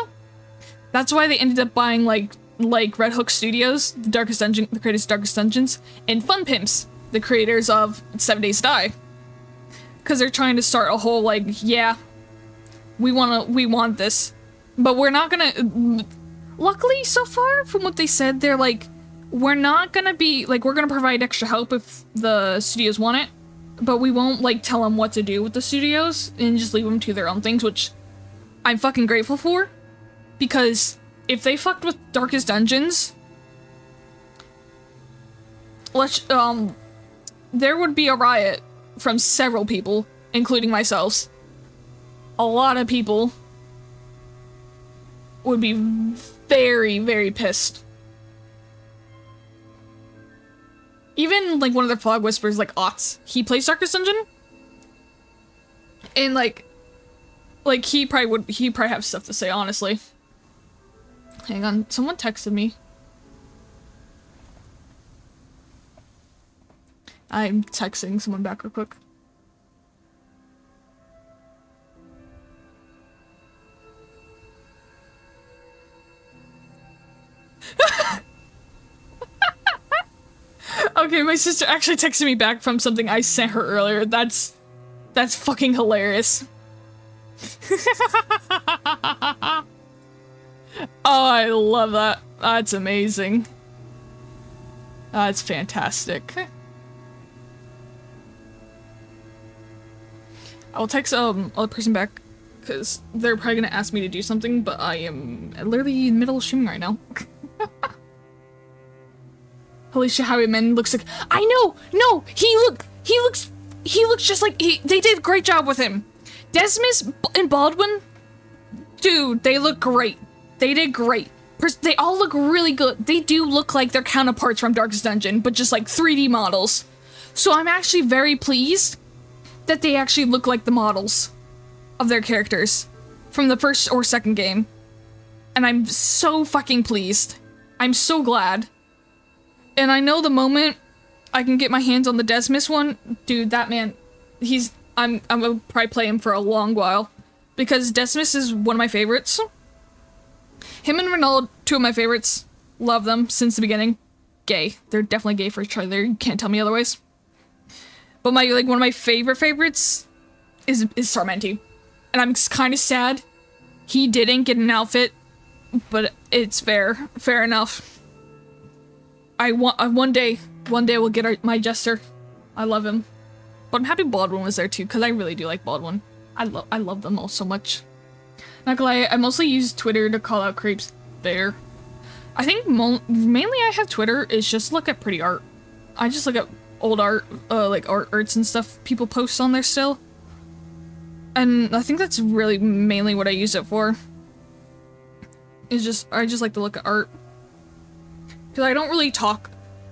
That's why they ended up buying like Red Hook Studios, the creators of Darkest Dungeons, and Fun Pimps, the creators of 7 Days to Die. Because they're trying to start a whole yeah, we want this, but we're not gonna. Luckily, so far from what they said, they're we're not gonna be we're gonna provide extra help if the studios want it. But we won't, tell them what to do with the studios and just leave them to their own things, which I'm fucking grateful for. Because if they fucked with Darkest Dungeons, there would be a riot from several people, including myself. A lot of people would be very, very pissed. Even, one of the Fog Whispers, Otz, he plays Darkest Dungeon. And, he probably have stuff to say, honestly. Hang on, someone texted me. I'm texting someone back real quick. Okay, my sister actually texted me back from something I sent her earlier. That's fucking hilarious. Oh, I love that. That's amazing. That's fantastic. I'll text other person back because they're probably gonna ask me to do something, but I am literally in the middle of streaming right now. Holy shit, Howie Man looks like— I know! No! He looks just like— they did a great job with him. Desmus and Baldwin, dude, they look great. They did great. They all look really good. They do look like their counterparts from Darkest Dungeon, but just 3D models. So I'm actually very pleased that they actually look like the models of their characters from the first or second game. And I'm so fucking pleased. I'm so glad. And I know the moment I can get my hands on the Desmus one, dude, that man, I'm gonna probably play him for a long while. Because Desmus is one of my favorites. Him and Renaud, two of my favorites. Love them since the beginning. Gay. They're definitely gay for each other. You can't tell me otherwise. But one of my favorites is Sarmenti. And I'm kind of sad he didn't get an outfit, but it's fair enough. One day we'll get my Jester. I love him. But I'm happy Baldwin was there too, because I really do like Baldwin. I love them all so much. Not gonna lie, I mostly use Twitter to call out creeps there. I think mainly I have Twitter is just look at pretty art. I just look at old art, arts and stuff people post on there still. And I think that's really mainly what I use it for. I just like to look at art. Because I don't really talk.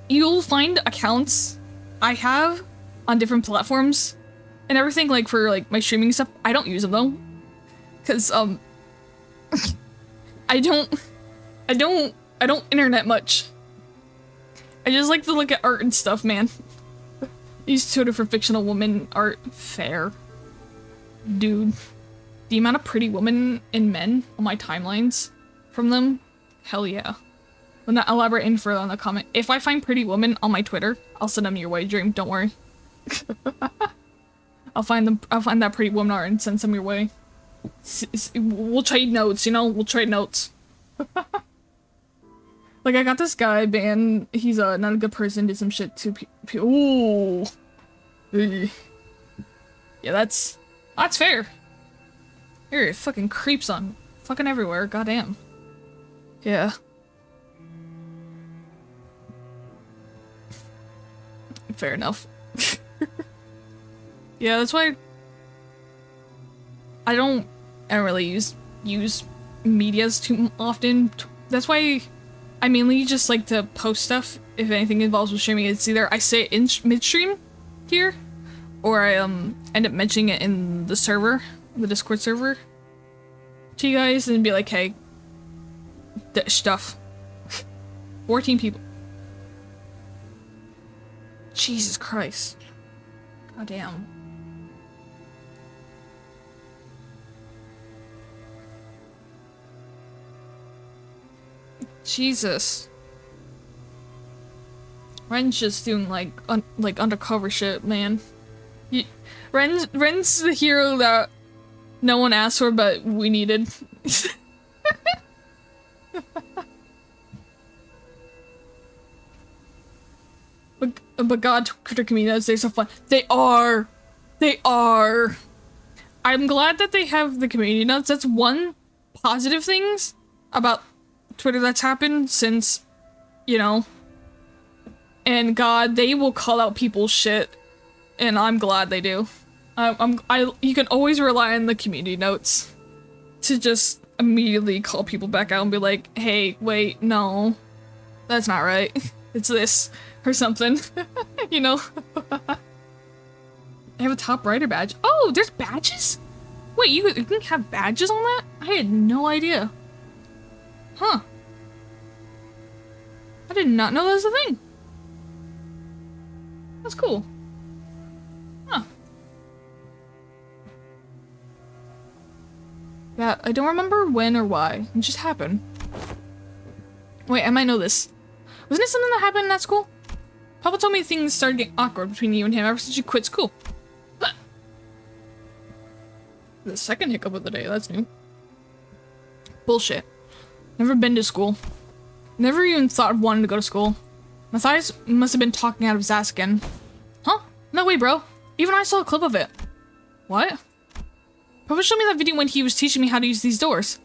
You'll find accounts I have on different platforms and everything, like, for, like, my streaming stuff. I don't use them, though. Because, I don't internet much. I just like to look at art and stuff, man. Use Twitter for fictional woman art. Fair. Dude. The amount of pretty women and men on my timelines from them, hell yeah. Will not elaborate any further on the comment. If I find pretty women on my Twitter, I'll send them your way, Dream. Don't worry. I'll find that pretty woman art and send some your way. We'll trade notes, you know? We'll trade notes. Like, I got this guy banned. He's not a good person. Did some shit to people. Ooh. Yeah, that's fair. Here, fucking creeps on fucking everywhere. Goddamn. Yeah. Fair enough. Yeah, that's why I don't really use medias too often. That's why I mainly just like to post stuff if anything involves with streaming. It's either I say it in midstream here, or I end up mentioning it in the server, the Discord server, to you guys, and be like, hey, stuff. 14 people. Jesus Christ. Goddamn. Jesus. Ren's just doing like undercover shit, man. Ren's the hero that no one asked for, but we needed. But God, Twitter communities, they're so fun. They are. They are. I'm glad that they have the community notes. That's one positive things about Twitter that's happened since, you know. And God, they will call out people's shit, and I'm glad they do. You can always rely on the community notes to just immediately call people back out and be like, hey, wait, no, that's not right. It's this or something, you know. I have a top writer badge. Oh, there's badges? Wait, you can have badges on that? I had no idea. Huh. I did not know that was a thing. That's cool. Huh. Yeah, I don't remember when or why. It just happened. Wait, I might know this. Wasn't it something that happened in that school? Papa told me things started getting awkward between you and him ever since you quit school. The second hiccup of the day, that's new. Bullshit. Never been to school. Never even thought of wanting to go to school. Matthias must have been talking out of his ass again. Huh? No way, bro. Even I saw a clip of it. What? Papa showed me that video when he was teaching me how to use these doors.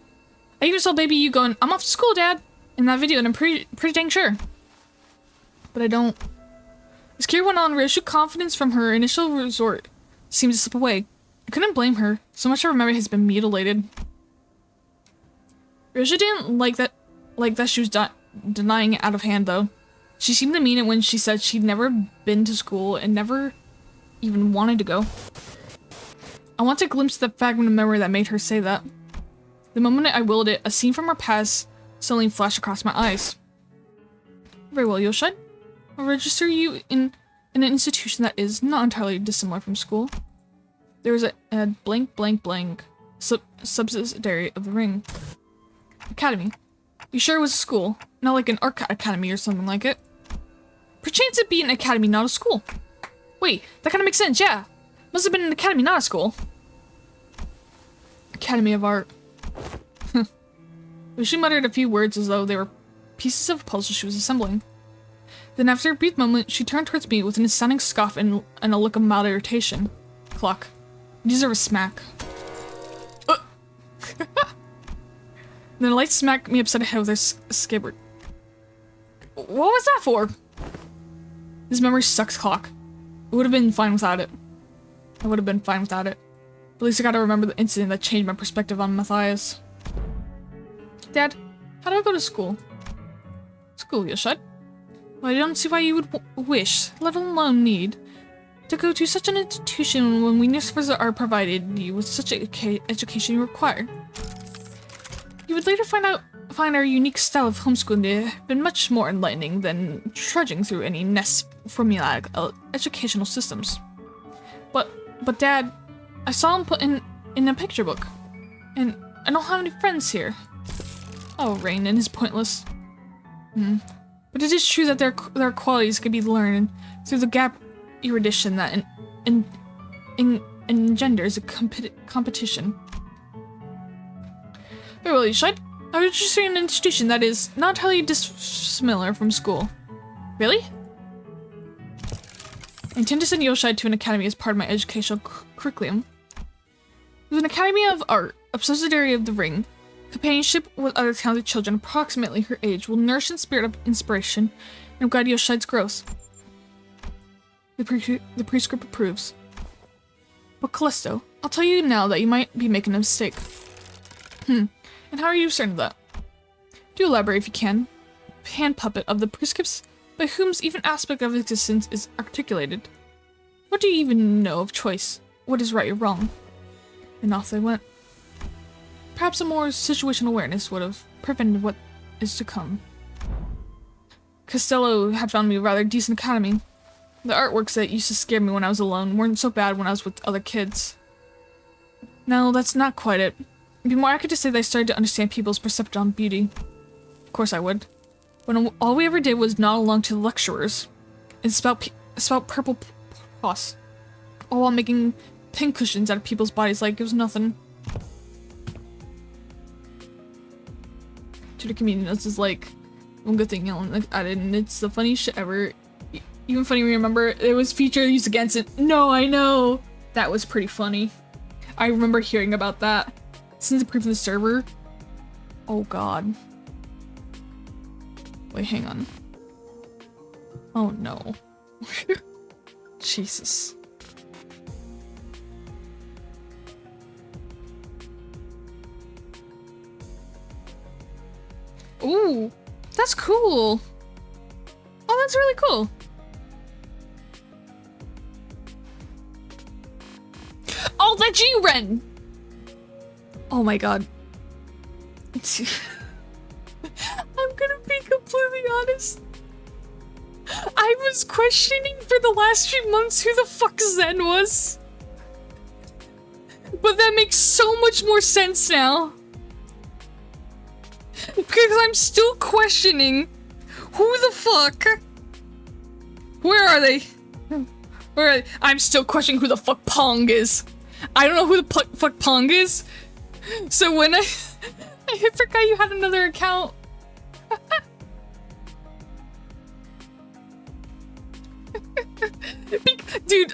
I even saw baby you going, I'm off to school, Dad, in that video, and I'm pretty dang sure. But I don't. As Kira went on, Ryoshu's confidence from her initial resort seemed to slip away. I couldn't blame her. So much I remember has been mutilated. Ryoshu didn't like that she was denying it out of hand, though. She seemed to mean it when she said she'd never been to school and never even wanted to go. I want to glimpse the fragment of memory that made her say that. The moment I willed it, a scene from her past suddenly flashed across my eyes. Very well, Yoshide. I'll register you in an institution that is not entirely dissimilar from school. There is a blank blank blank subsidiary of the ring. Academy. You sure it was a school? Not like an art academy or something like it? Perchance it be an academy, not a school. Wait, that kind of makes sense, yeah. Must have been an academy, not a school. Academy of Art. She muttered a few words as though they were pieces of a puzzle she was assembling. Then after a brief moment, she turned towards me with an astounding scoff and a look of mild irritation. Clock. You deserve a smack. Then a light smacked me upside the head with her scabbard. What was that for? This memory sucks, Clock. It would have been fine without it. I would have been fine without it. But at least I gotta remember the incident that changed my perspective on Matthias. Dad, how do I go to school? School, Yoshide? Well, I don't see why you would wish, let alone need, to go to such an institution when we nurses are provided you with such education you require. You would later find our unique style of homeschooling to have been much more enlightening than trudging through any nest formulaic educational systems. But Dad, I saw him put in a picture book, and I don't have any friends here. Oh, Rain and his pointless. But it is true that their qualities can be learned through the gap erudition that engenders a competition. Very well, Yoshide. I was just in an institution that is not entirely dissimilar from school. Really? I intend to send Yoshide to an academy as part of my educational curriculum. It was an academy of art, a subsidiary of the Ring. Companionship with other talented children approximately her age will nourish and spirit of inspiration and guide Yoshide's growth. The prescript approves. But Callisto, I'll tell you now that you might be making a mistake. And how are you certain of that? Do elaborate if you can. Hand puppet of the prescripts by whom's even aspect of existence is articulated. What do you even know of choice? What is right or wrong? And off they went. Perhaps a more situational awareness would have prevented what is to come. Costello had found me a rather decent academy. The artworks that used to scare me when I was alone weren't so bad when I was with other kids. No, that's not quite it. It'd be more accurate to say that I started to understand people's perception on beauty. Of course I would. When all we ever did was nod along to the lecturers and spout purple pus, all while making pincushions out of people's bodies like it was nothing. Tutor comedian notes is like, one good thing Ellen added, and it's the funniest shit ever. Even funny, remember, there was feature used against it. No, I know! That was pretty funny. I remember hearing about that. Since the proof of the server. Oh god. Wait, hang on. Oh no. Jesus. Ooh, that's cool. Oh, that's really cool. Oh, that's you, Ren! Oh my god. I'm gonna be completely honest. I was questioning for the last few months who the fuck Zen was. But that makes so much more sense now. Because I'm still questioning who the fuck. Where are they? Where are they? I'm still questioning who the fuck Pong is. I don't know who the fuck Pong is. So when I forgot you had another account. Dude,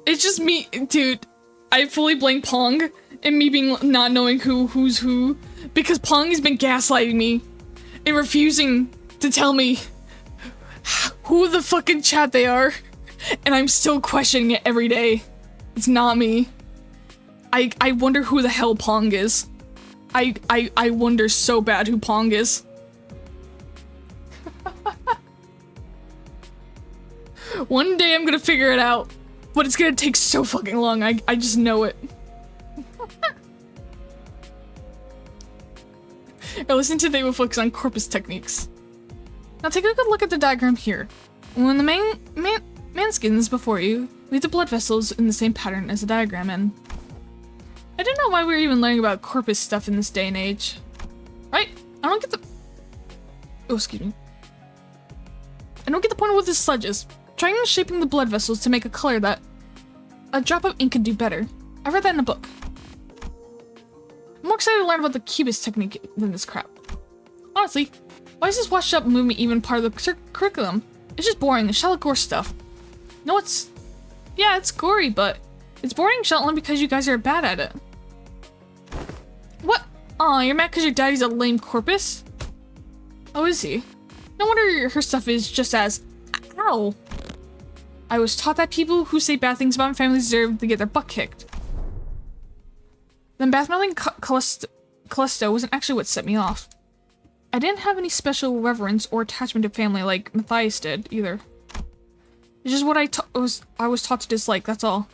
it's just me, dude. I fully blame Pong and me being not knowing who's who because Pong has been gaslighting me and refusing to tell me who the fucking chat they are, and I'm still questioning it every day. It's not me. I wonder who the hell Pong is. I wonder so bad who Pong is. One day I'm gonna figure it out, but it's gonna take so fucking long. I just know it. I listen to they will focus on corpus techniques. Now take a good look at the diagram here. When the man skins before you, leave the blood vessels in the same pattern as the diagram, and I don't know why we're even learning about corpus stuff in this day and age. Right? I don't get the... Oh, excuse me. I don't get the point of what this sludge is. Trying and shaping the blood vessels to make a color that a drop of ink could do better. I read that in a book. I'm more excited to learn about the cubist technique than this crap. Honestly, why is this washed up movement even part of the curriculum? It's just boring and shallow gore stuff. No, it's... Yeah, it's gory, but it's boring and only because you guys are bad at it. What? Aw, you're mad because your daddy's a lame corpus? Oh, is he? No wonder her stuff is just as... Ow! I was taught that people who say bad things about my family deserve to get their butt kicked. Then bath-mouthing Callisto wasn't actually what set me off. I didn't have any special reverence or attachment to family like Matthias did, either. It's just what I was taught to dislike, that's all.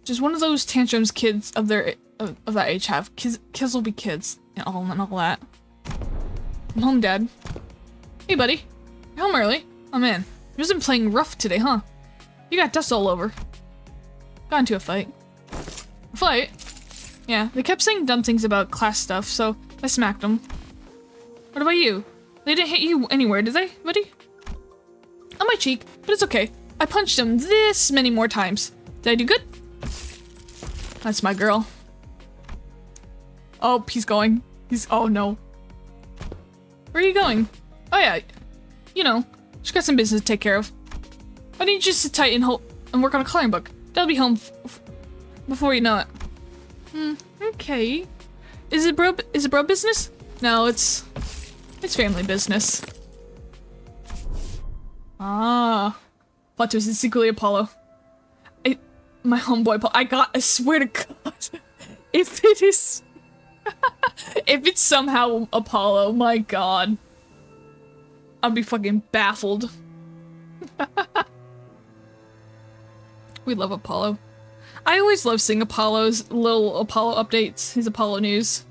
Just one of those tantrums kids of that age have. Kids will be kids and all that. I'm home, Dad. Hey, buddy. You're home early. Oh man, you've been playing rough today, huh? You got dust all over. Got into a fight. A fight? Yeah, they kept saying dumb things about class stuff, so I smacked them. What about you? They didn't hit you anywhere, did they, buddy? On my cheek, but it's okay. I punched him this many more times. Did I do good? That's my girl. Oh, he's going. Oh no. Where are you going? Oh yeah, you know, she's got some business to take care of. Why don't you just sit tight and work on a coloring book? That'll be home before you know it. Okay. Is it bro business? No, it's family business. Ah. Plot twist is secretly Apollo. My homeboy Apollo. I swear to God. If it is... if it's somehow Apollo, my God. I'd be fucking baffled. We love Apollo. I always love seeing Apollo's little Apollo updates, his Apollo news.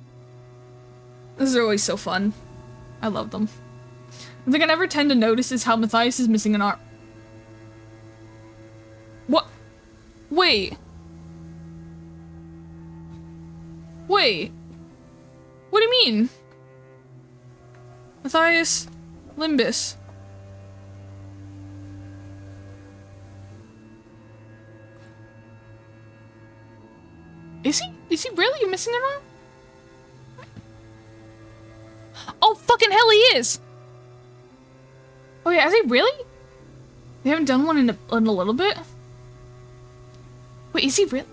Those are always so fun. I love them. The thing I never tend to notice is how Matthias is missing an arm. What? Wait. Wait. What do you mean? Matthias Limbus. Is he really missing an arm? Oh, fucking hell he is! Oh yeah, is he really? They haven't done one in a little bit? Wait, is he really?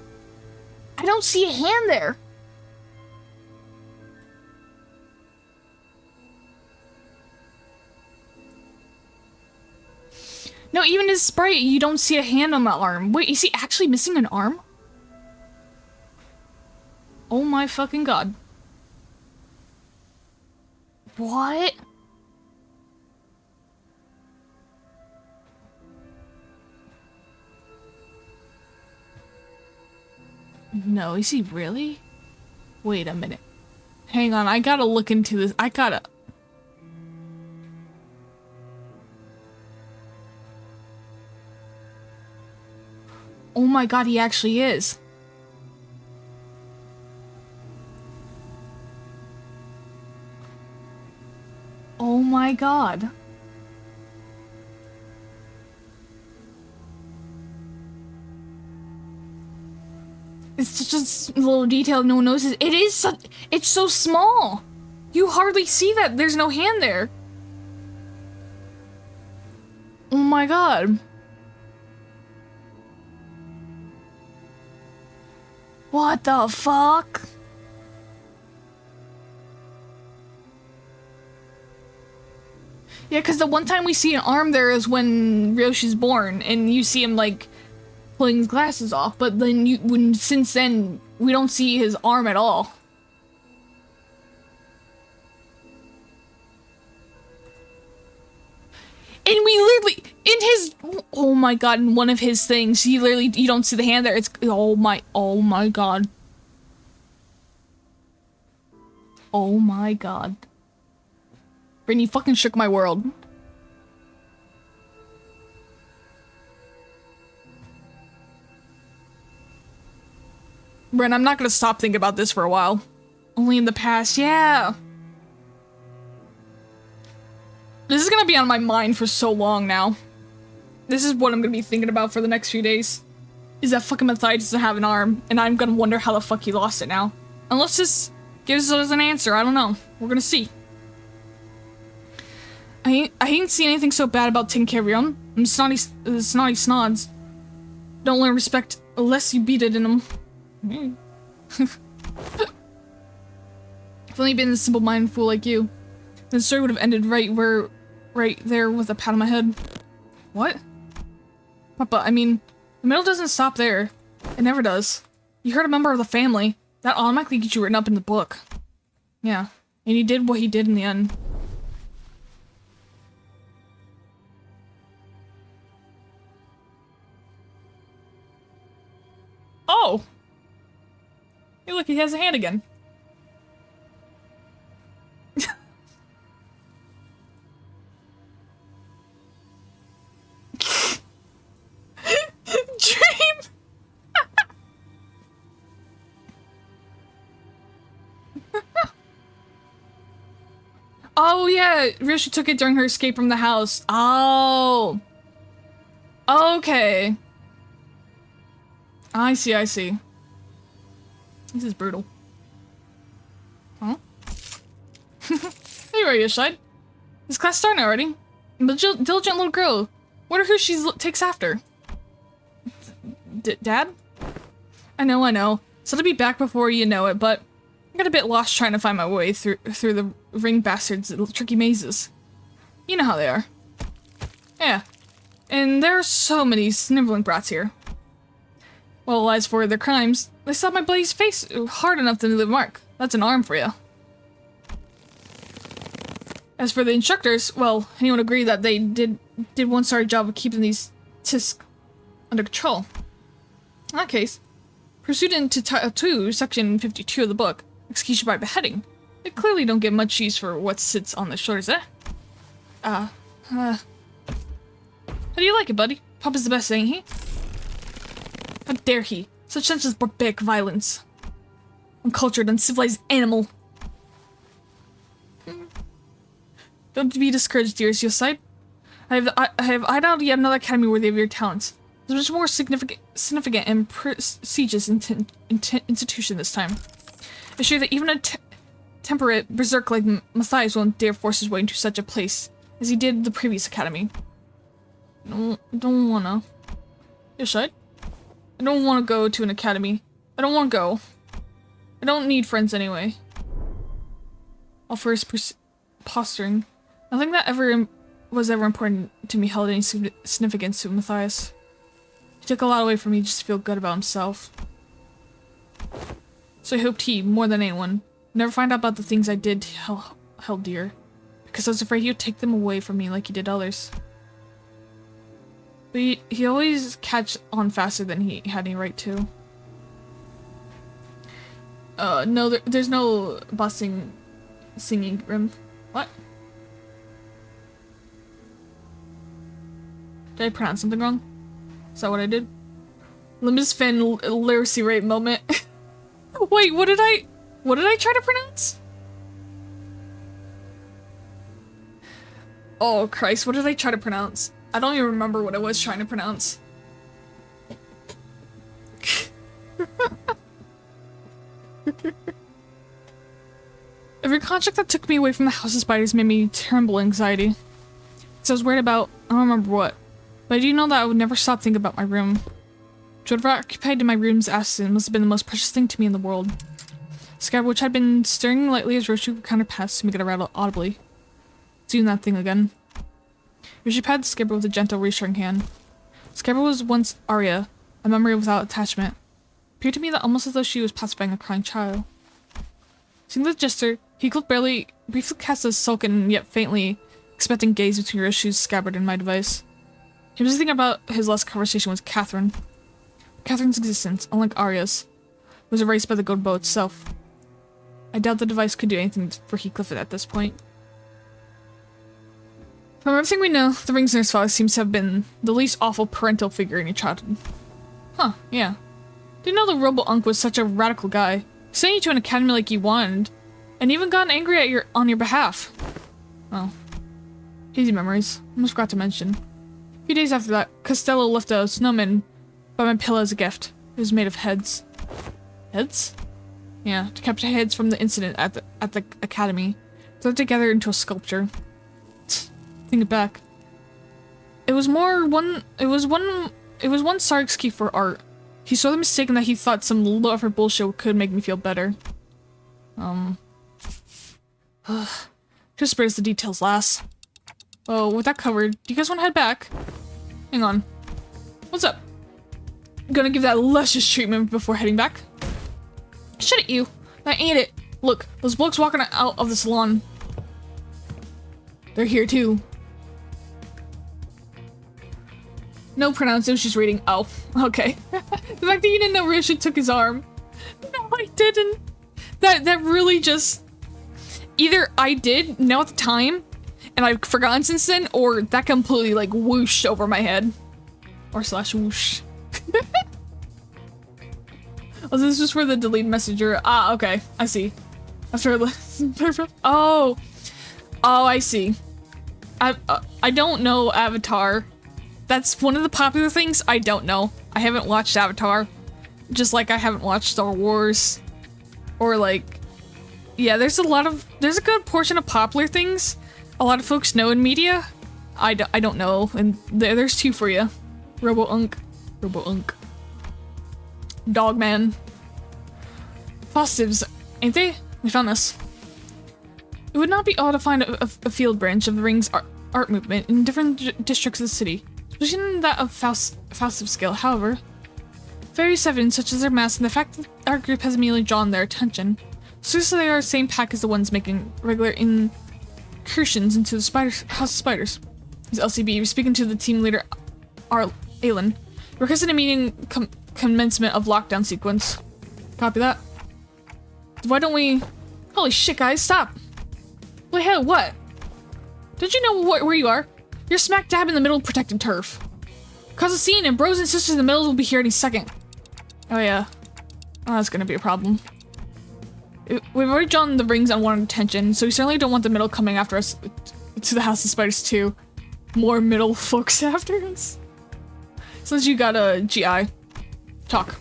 I don't see a hand there. No, even his sprite, you don't see a hand on the arm. Wait, is he actually missing an arm? Oh my fucking God. What? No, is he really? Wait a minute. Hang on, I gotta look into this. Oh my God, he actually is. Oh my God. It's just a little detail no one notices. It's so small. You hardly see that there's no hand there. Oh my God. What the fuck? Yeah, because the one time we see an arm there is when Ryoshi's born, and you see him, like, pulling his glasses off, but then since then, we don't see his arm at all. And we literally, oh my God, in one of his things, you don't see the hand there, oh my God. Oh my God. Brittany fucking shook my world. Brent, I'm not gonna stop thinking about this for a while. Only in the past, yeah. This is gonna be on my mind for so long now. This is what I'm gonna be thinking about for the next few days. Is that fucking Matthias doesn't have an arm, and I'm gonna wonder how the fuck he lost it now. Unless this gives us an answer, I don't know. We're gonna see. I ain't seen anything so bad about taking care of your own. I'm snotty snods. Don't learn respect unless you beat it in them. If only been a simple-minded fool like you, then the story would have ended right there with a pat on my head. What? Papa, I mean, the middle doesn't stop there. It never does. You hurt a member of the family. That automatically gets you written up in the book. Yeah, and he did what he did in the end. Hey, look, he has a hand again. Dream. Oh yeah, Rishi took it during her escape from the house. Oh. Okay. I see, I see. This is brutal. Huh? There you are, Yoshide. This class starting already. The diligent little girl. Wonder who she takes after. Dad? I know. So to be back before you know it, but I got a bit lost trying to find my way through the ring bastards' tricky mazes. You know how they are. Yeah. And there are so many sniveling brats here. Well, as for their crimes, they slapped my buddy's face hard enough to leave a mark. That's an arm for you. As for the instructors, well, anyone agree that they did one sorry job of keeping these tisk under control. In that case, pursuant to Title 2, Section 52 of the book, execution by beheading, they clearly don't get much use for what sits on their shoulders, eh? How do you like it, buddy? Papa's the best, ain't he? How dare he? Such senseless barbaric violence. Uncultured, uncivilized animal. Don't be discouraged, dearest Yoshide. I have eyed out yet another academy worthy of your talents. There's much more significant and prestigious institution this time. I assure you that even a temperate berserk like Matthias won't dare force his way into such a place as he did the previous academy. Don't wanna. Yoshide? I don't want to go to an academy. I don't want to go. I don't need friends anyway. All first posturing. Nothing that was ever important to me held any significance to Matthias. He took a lot away from me just to feel good about himself. So I hoped he, more than anyone, would never find out about the things I did held dear. Because I was afraid he would take them away from me like he did others. But he always catch on faster than he had any right to. No, there's no busing singing room. What? Did I pronounce something wrong? Is that what I did? Limbus fan literacy rate moment. Wait, what did I try to pronounce? Oh Christ, what did I try to pronounce? I don't even remember what I was trying to pronounce. Every contract that took me away from the House of Spiders made me terrible anxiety. So I was worried about, I don't remember what, but I do know that I would never stop thinking about my room. Whatever occupied in my room's absence must have been the most precious thing to me in the world. Scabbard, which had been stirring lightly as Roshu counterpassed to make it rattle audibly. Doing that thing again. Roshu patted the scabbard with a gentle, reassuring hand. Scabbard was once Arya, a memory without attachment. It appeared to me that almost as though she was pacifying a crying child. Seeing the gesture, he briefly cast a sullen yet faintly expectant gaze between Roshu's scabbard and my device. He was thinking about his last conversation with Catherine. Catherine's existence, unlike Arya's, was erased by the gold bow itself. I doubt the device could do anything for Heathcliff at this point. From everything we know, the Ring's nurse father seems to have been the least awful parental figure in your childhood. Huh, yeah. Didn't know the Robo-Unk was such a radical guy. Sent you to an academy like you wanted, and even gotten angry at on your behalf. Oh. Hazy memories. Almost forgot to mention. A few days after that, Costello left a snowman by my pillow as a gift. It was made of heads. Heads? Yeah, to capture heads from the incident at the academy. Thrown together into a sculpture. Think it back. It was one sorry excuse for art. He's so mistaken that he thought some low-effort bullshit could make me feel better. Just spare us the details, lass. Oh, with that covered, do you guys want to head back? Hang on. What's up? Gonna give that luscious treatment before heading back? Shut at you. That ain't it. Look, those blokes walking out of the salon. They're here too. No pronounce, it was just reading. Oh, okay. The fact that you didn't know Risha took his arm. No. I didn't. That really just... Either I did know at the time, and I've forgotten since then, or that completely, like, whooshed over my head. Or slash whoosh. Oh, this is just for the delete messenger. Ah, okay. I see. After oh. Oh, I see. I don't know Avatar. That's one of the popular things I don't know. I haven't watched Avatar. Just like I haven't watched Star Wars. Or like... Yeah, there's a good portion of popular things a lot of folks know in media. I don't know. And there's two for you. Robo-Unk. Dogman. Positives, ain't they? We found this. It would not be odd to find a field branch of the Ring's art movement in different districts of the city, especially in that of Faustive scale. However, various evidence such as their mass and the fact that our group has immediately drawn their attention suggests they are the same pack as the ones making regular incursions into the House of Spiders. As LCB, we're speaking to the team leader, Aelin. Requesting a meeting commencement of lockdown sequence. Copy that. Why don't we... Holy shit, guys, stop! Wait, hell, what? Don't you know where you are? You're smack dab in the middle of protected turf. Cause a scene and bros and sisters in the middle will be here any second. Oh yeah. Oh, that's gonna be a problem. We've already drawn the Rings unwanted attention, so we certainly don't want the middle coming after us to the House of Spiders too. More middle folks after us. Since you got a GI. Talk.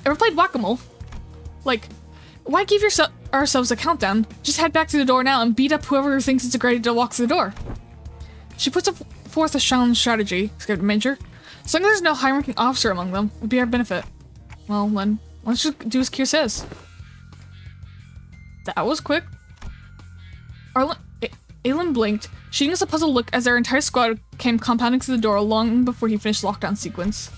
Ever played Whack-A-Mole? Like, why give ourselves a countdown? Just head back to the door now and beat up whoever thinks it's a great idea to walk through the door. She puts forth a challenge strategy, Scared Major. As long as there's no high-ranking officer among them, it would be our benefit. Well, then, let's just do as Kier says. That was quick. Aelin blinked, shooting us a puzzled look as our entire squad came compounding through the door long before he finished lockdown sequence.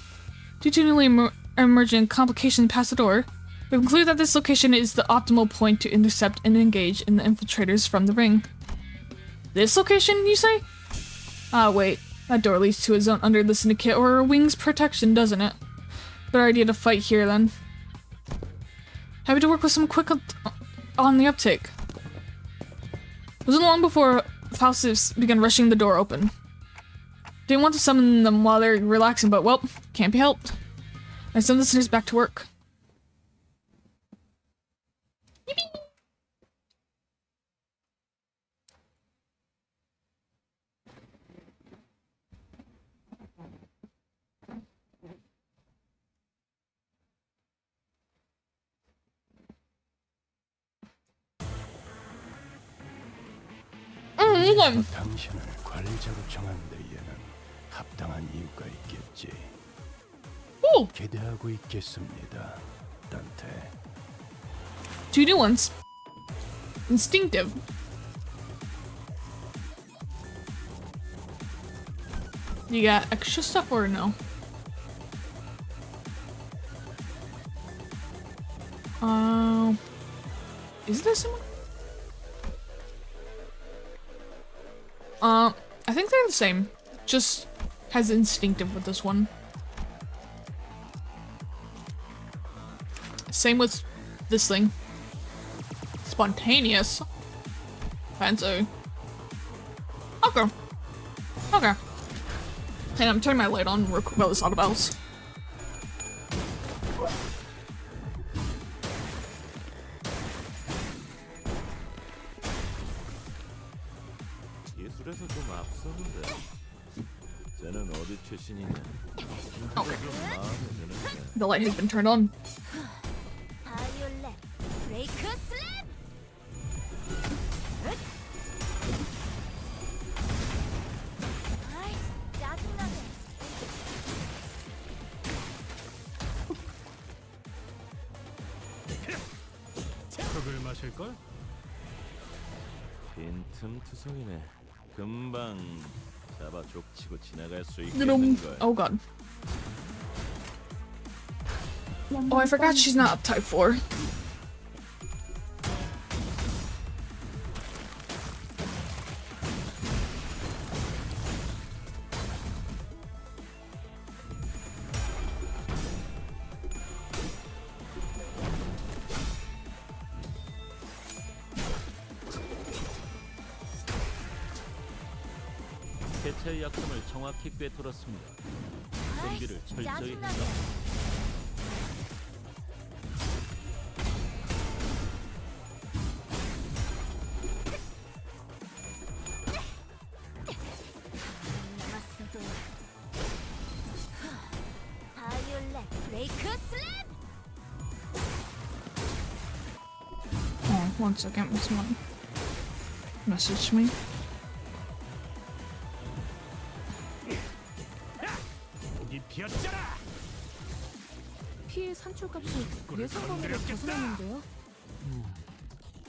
Due to newly emerging complications past the door, we conclude that this location is the optimal point to intercept and engage in the infiltrators from the Ring. This location, you say? Ah, wait. That door leads to a zone under the Syndicate or a Wing's protection, doesn't it? Better idea to fight here, then. Happy to work with some quick on the uptake. It wasn't long before Faustus began rushing the door open. Didn't want to summon them while they're relaxing, but well, can't be helped. I send the listeners back to work. Yippee! 이건
당신을 관리자로 정한 데에는 합당한 이유가 있겠지.
오!
기대하고 있겠습니다, 단테.
Two new ones. Instinctive. You got extra stuff or no? Is there someone? I think they're the same. Just has instinctive with this one. Same with this thing. Spontaneous. Fancy. Okay. Okay. Hey, I'm turning my light on real quick about this auto bells.
예술에서 좀 앞서는데 쟤는 어디 출신이냐?
Okay.
마음에 드는데.
The light has been turned on.
바이올렛 브레이크 슬램. 아이, 짜증나네.
컵을 마실 걸?
빈틈투성이네. 금방 잡아 족치고 지나갈 수
Little.
있겠는 걸.
Oh god. Oh, I forgot she's not up type 4.
대체의 약점을 정확히 꿰뚫었습니다. 준비를 철저히
짜증나게.
해라.
남았어도. 바이올렛 브레이크 슬램.
Oh, one second. Someone messaged me.
피해 산출값이 예상범위를 벗어났는데요.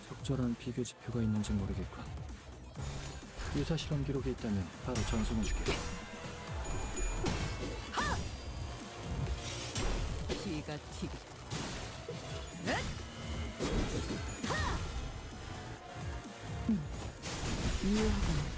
적절한 비교 지표가 있는지 모르겠군. 유사 실험 기록이 있다면 바로 전송해주게.
기가 튀기. 이해하고.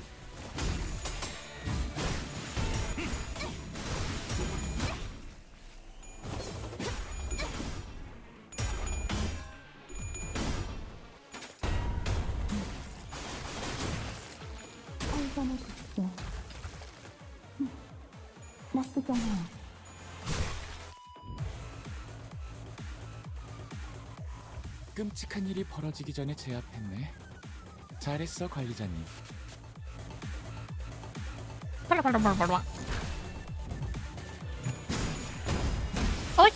끔찍한 일이 벌어지기 전에 제압했네. 잘했어, 관리자님.
I like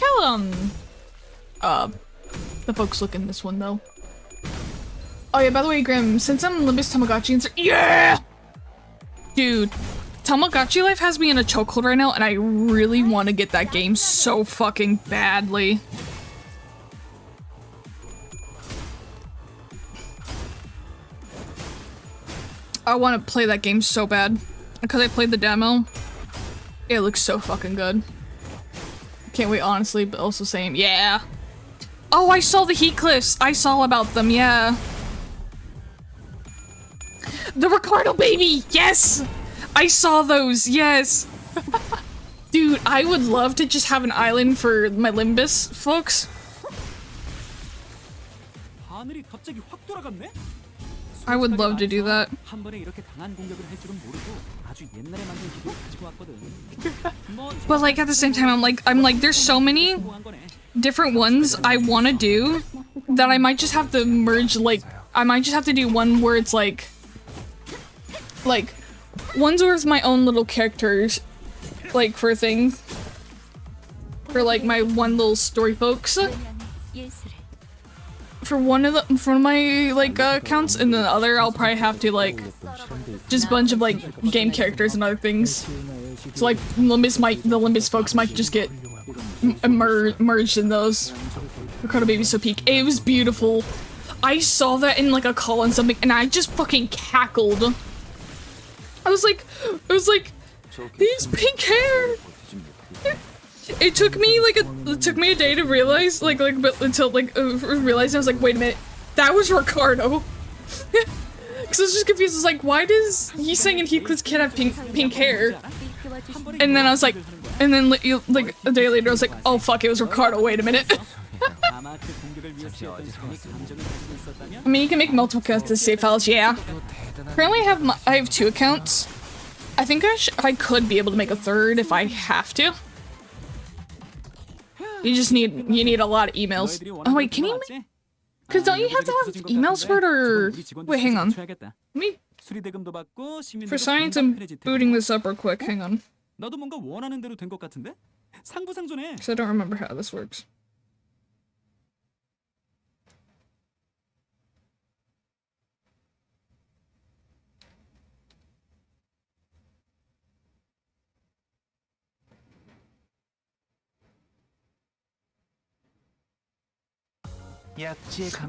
how the folks look in this one though. Oh yeah, by the way, Grim, since I'm Limbus Tamagotchi yeah! Dude, Tamagotchi Life has me in a chokehold right now and I really want to get that game so fucking badly. I want to play that game so bad. Because I played the demo. It looks so fucking good. Can't wait, honestly, but also same. Yeah! Oh, I saw the heat cliffs! I saw about them, yeah. The Ricardo baby! Yes! I saw those, yes! Dude, I would love to just have an island for my Limbus folks.
하늘이 갑자기 확 돌아갔네?
I would love to do that.
한 번에 이렇게 강한 공격을 할 줄은 모르고 아주 옛날에 만든 기술 가지고 왔거든.
But like at the same time, I'm like, there's so many different ones I want to do that I might just have to merge. Like, I might just have to do one where it's like ones where it's my own little characters, like for things, for like my one little story folks. For one of my like accounts, and then the other I'll probably have to like just a bunch of like game characters and other things. So like the Limbus folks might just get merged in those. Ricardo Baby's so peak. It was beautiful. I saw that in like a call and something, and I just fucking cackled. I was like, these pink hair. It took me a day to realize, until realizing I was like, wait a minute, that was Ricardo. Because I was just confused. I was like, why does he saying and Heathcliff's kid have pink hair? And then I was like, and then like a day later I was like, oh fuck, it was Ricardo. Wait a minute. I mean, you can make multiple accounts to save files. Yeah. Currently, I have 2 accounts. I think I could be able to make a 3rd if I have to. You need a lot of emails. Oh wait, can you? Because don't you have to have emails for it, or wait, hang on. For science, I'm booting this up real quick. Hang on.
나도 뭔가 원하는 대로 된 것 같은데? 상부상조네.
Because I don't remember how this works.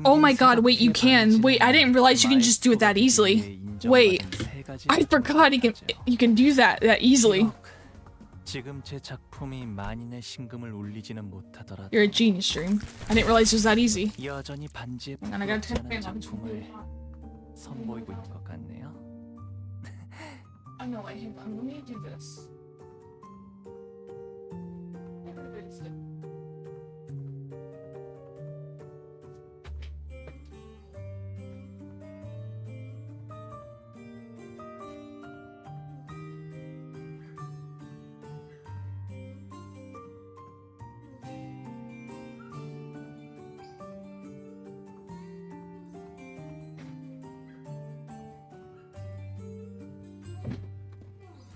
Oh my god, wait, you can. Wait, I didn't realize you can just do it that easily. Wait, I forgot you can do that easily. You're a genius, Dream. I didn't realize it was that easy. And I gotta turn my I know, wait, hang on, let me do this.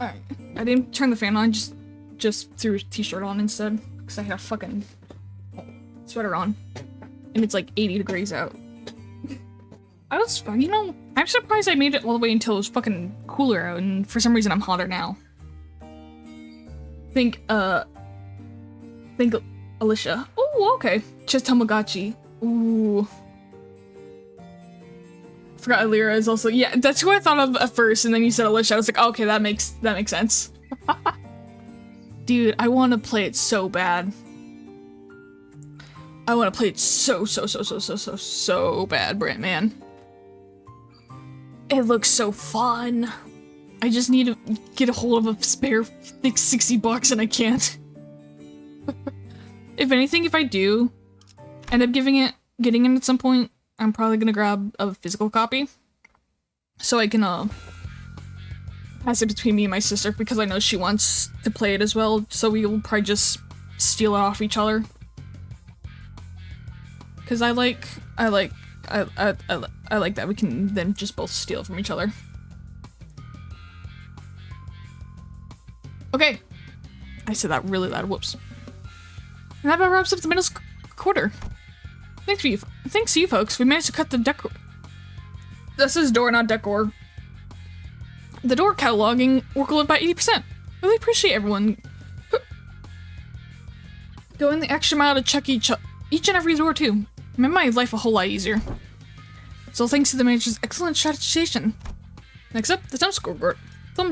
Alright. I didn't turn the fan on, just threw a t-shirt on instead. Because I had a fucking sweater on. And it's like 80 degrees out. You know, I'm surprised I made it all the way until it was fucking cooler out, and for some reason I'm hotter now. Think Alicia. Ooh, okay. Just Tamagotchi. Ooh. Forgot Alira is also, yeah, that's who I thought of at first, and then you said Alicia. I was like, oh, okay, that makes sense. Dude, I want to play it so bad. I want to play it so bad, Brent, man. It looks so fun. I just need to get a hold of a spare like $60 and I can't. If anything, if I do end up getting it at some point, I'm probably gonna grab a physical copy. So I can pass it between me and my sister, because I know she wants to play it as well, so we will probably just steal it off each other. Cause I like that we can then just both steal from each other. Okay. I said that really loud, whoops. And that about wraps up the middle quarter. Thanks to you folks, we managed to cut the decor. This is door, not decor. The door cataloging workload by 80%. Really appreciate everyone going the extra mile to check each and every door too. Made my life a whole lot easier. So thanks to the manager's excellent strategization. Next up, the thumb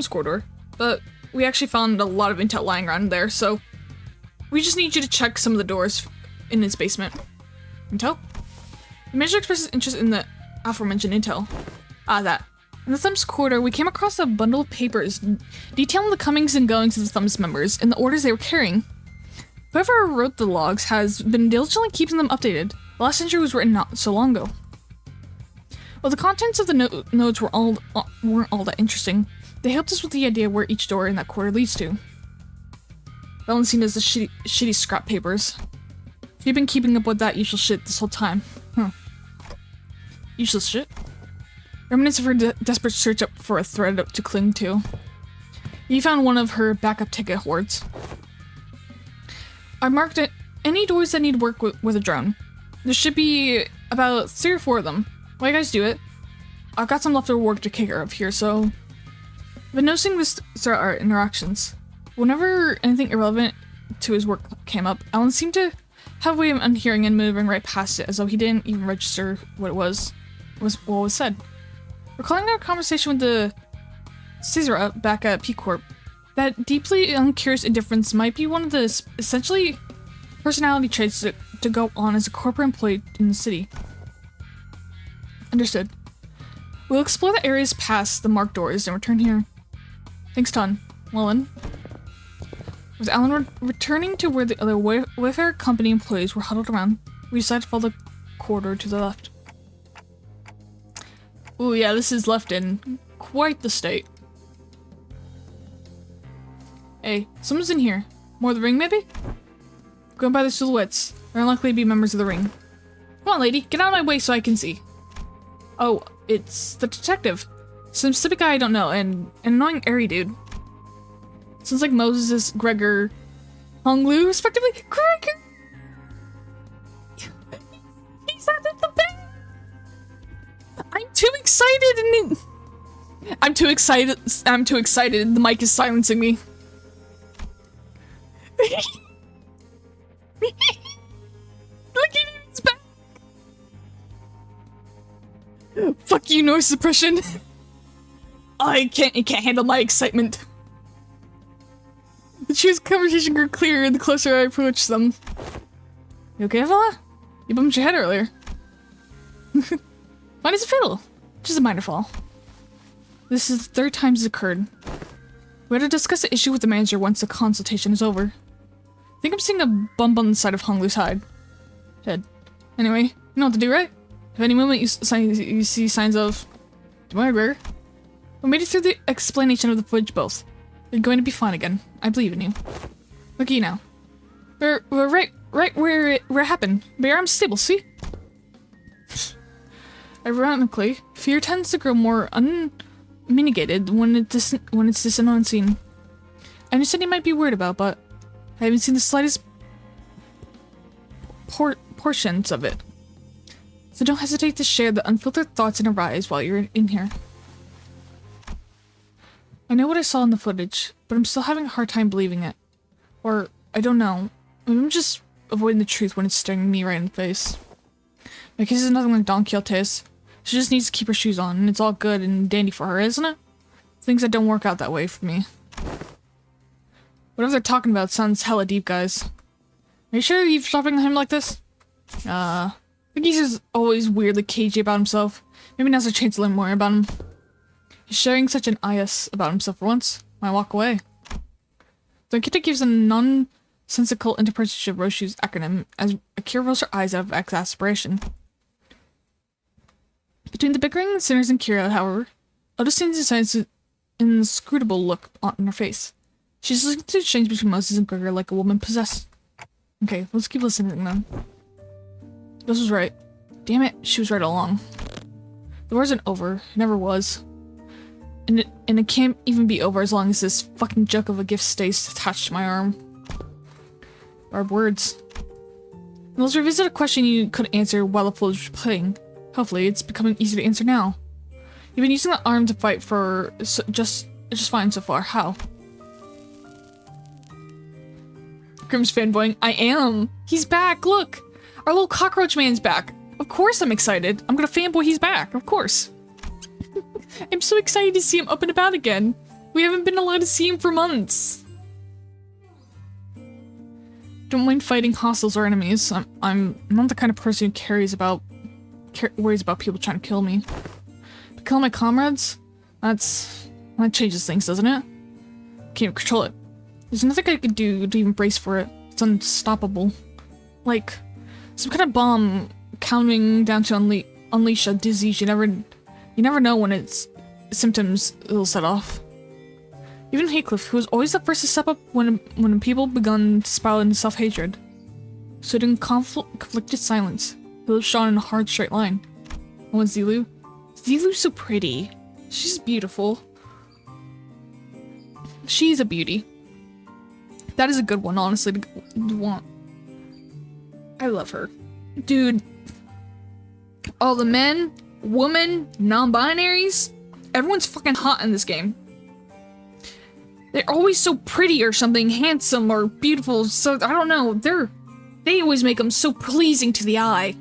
score door. But we actually found a lot of intel lying around there, so we just need you to check some of the doors in his basement. Intel? The manager expresses interest in the aforementioned intel. That. In the Thumbs Quarter, we came across a bundle of papers detailing the comings and goings of the Thumbs members and the orders they were carrying. Whoever wrote the logs has been diligently keeping them updated. The last entry was written not so long ago. While the contents of the notes weren't all that interesting, they helped us with the idea where each door in that quarter leads to. Valentina the shitty scrap papers. She'd been keeping up with that usual shit this whole time. Useless shit? Remnants of her desperate search up for a thread to cling to. You found one of her backup ticket hoards. I marked it any doors that need work with a drone. There should be about 3 or 4 of them. While you guys do it, I've got some leftover work to take care of here, so... I've been noticing this throughout our interactions. Whenever anything irrelevant to his work came up, Alan seemed to have a way of unhearing and moving right past it, as though he didn't even register what was said. Recalling our conversation with the Caesar back at P Corp, that deeply uncurious indifference might be one of the essentially personality traits to go on as a corporate employee in the city. Understood. We'll explore the areas past the marked doors and return here. Thanks, Ton. Well then. With Alan returning to where the other Wayfair company employees were huddled around, we decided to follow the corridor to the left. Ooh, yeah, this is left in quite the state. Hey, someone's in here. More of the ring, maybe? Going by the silhouettes. They're unlikely to be members of the ring. Come on, lady, get out of my way so I can see. Oh, it's the detective. Some stupid guy I don't know, and an annoying airy dude. Sounds like Moses, Gregor, Hong Lu, respectively. Gregor! He's at the bank! I'm too excited and I'm too excited. The mic is silencing me. Look at him, he's back. Fuck you, noise suppression. It can't handle my excitement. The cheer's conversation grew clearer the closer I approached them. You okay, fella? You bumped your head earlier. Mine is a fiddle. Just a minor fall. This is the 3rd time it's occurred. We had to discuss the issue with the manager once the consultation is over. I think I'm seeing a bump on the side of Hong Lu's head. Anyway, you know what to do, right? If any moment you see signs of... Don't worry, Gregor. We made it through the explanation of the footage both. You're going to be fine again. I believe in you. Look at you now. We're right where it happened. But your arm's stable, see? Ironically, fear tends to grow more mitigated when it's this unknown scene. I understand you might be worried about, but I haven't seen the slightest portions of it. So don't hesitate to share the unfiltered thoughts and arise while you're in here. I know what I saw in the footage, but I'm still having a hard time believing it. Or, I don't know. Maybe I'm just avoiding the truth when it's staring me right in the face. My case is nothing like Don Quixote's. She just needs to keep her shoes on, and it's all good and dandy for her, isn't it? Things that don't work out that way for me. Whatever they're talking about sounds hella deep, guys. Are you sure you're eavesdropping on him like this? I think he's just always weirdly cagey about himself. Maybe now's a chance to learn more about him. He's sharing such an IS about himself for once. Might walk away. Don Quixote gives a nonsensical interpretation of Roshu's acronym as Akira rolls her eyes out of exasperation. Between the bickering sinners and Kira, however, Oda stands decides an inscrutable look on her face. She's listening to the exchange between Moses and Gregor like a woman possessed. Okay, let's keep listening then. This was right. Damn it, she was right all along. The war isn't over. It never was. And it can't even be over as long as this fucking joke of a gift stays attached to my arm. Barbed words. And let's revisit a question you couldn't answer while the footage was playing. Hopefully, it's becoming easy to answer now. You've been using the arm to fight for just fine so far. How? Grimm's fanboying. I am. He's back. Look, our little cockroach man's back. Of course, I'm excited. I'm gonna fanboy. He's back. Of course. I'm so excited to see him up and about again. We haven't been allowed to see him for months. Don't mind fighting hostiles or enemies. I'm not the kind of person who worries about people trying to kill me. But killing my comrades? That changes things, doesn't it? Can't control it. There's nothing I could do to even brace for it. It's unstoppable. Like some kind of bomb counting down to unleash a disease you never know when its symptoms will set off. Even Heathcliff, who was always the first to step up when people begun to spiral into self-hatred, stood in conflicted silence. His lips shone in a hard straight line. And when Zilu? Zilu's so pretty. She's beautiful. She's a beauty. That is a good one, honestly, to want. I love her. Dude. All the men, women, non-binaries, everyone's fucking hot in this game. They're always so pretty or something, handsome or beautiful, so I don't know, they always make them so pleasing to the eye.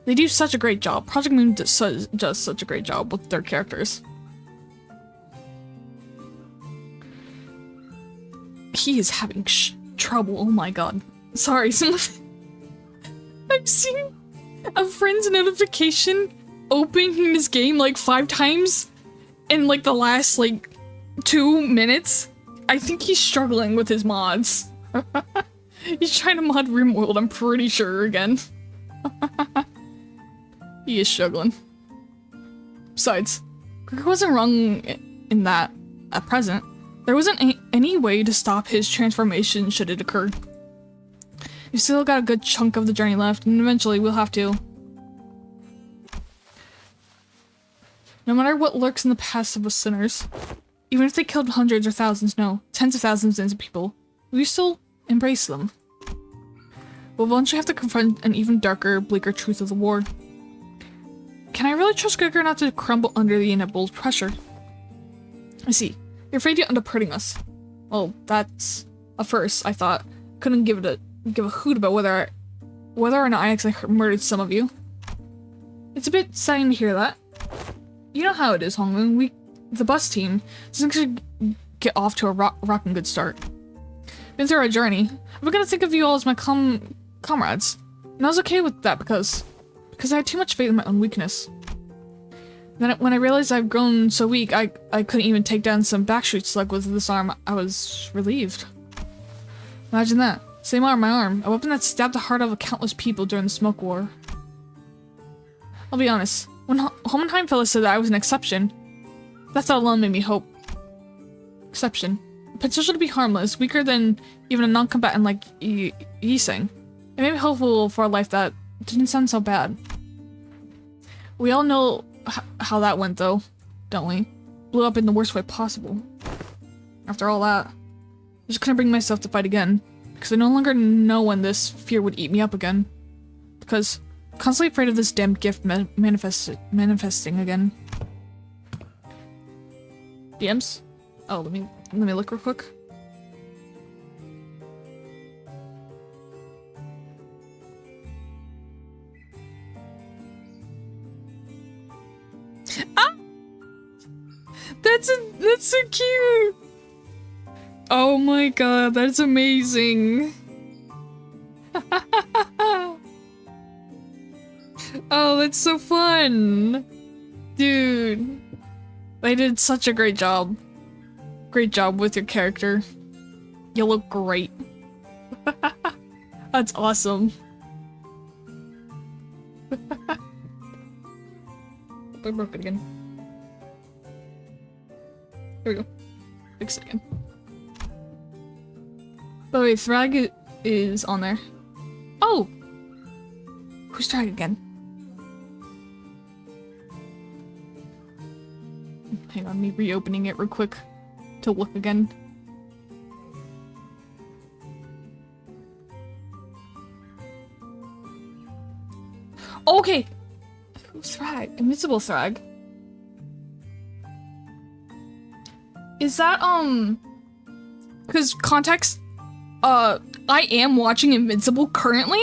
They do such a great job. Project Moon does such a great job with their characters. He is having trouble, oh my god. Sorry, I've seen a friend's notification opening this game like 5 times in like the last like 2 minutes. I think he's struggling with his mods. He's trying to mod RimWorld, I'm pretty sure, again. He is struggling. Besides, Gregor wasn't wrong in that, at present. There wasn't any way to stop his transformation should it occur. We've still got a good chunk of the journey left, and eventually we'll have to. No matter what lurks in the past of us sinners, even if they killed hundreds or thousands, no, tens of thousands of people, we still embrace them. We'll eventually have to confront an even darker, bleaker truth of the war. Can I really trust Gregor not to crumble under the inevitable pressure? I see. You're afraid you end up hurting us. Well, that's a first, I thought. Couldn't give a hoot about whether or not I actually murdered some of you. It's a bit saddening to hear that. You know how it is, Hongmoon. The bus team, doesn't get off to a rockin' good start. Been through our journey. I'm gonna think of you all as my comrades. And I was okay with that because I had too much faith in my own weakness. Then when I realized I've grown so weak, I couldn't even take down some backstreet slug with this arm, I was relieved. Imagine that. Same arm, my arm. A weapon that stabbed the heart of countless people during the Smoke War. I'll be honest. When Homenheim Fellow said that I was an exception, that thought alone made me hope. Exception. Potential to be harmless, weaker than even a non-combatant like Yiseng. It made me hopeful for a life that didn't sound so bad. We all know how that went though, don't we? Blew up in the worst way possible. After all that, I just couldn't bring myself to fight again, because I no longer know when this fear would eat me up again. Because I'm constantly afraid of this damned gift manifesting again. DMs? Oh, let me look real quick. Ah! That's so cute. Oh my god, that's amazing. Oh, that's so fun. Dude. They did such a great job. Great job with your character. You look great. That's awesome. I broke it again. There we go. Fix it again. By the way, Thrag is on there. Oh! Who's Thrag again? Hang on, me reopening it real quick to look again. Okay! Who's Thrag? Invincible Thrag. Is that, because context, I am watching Invincible currently,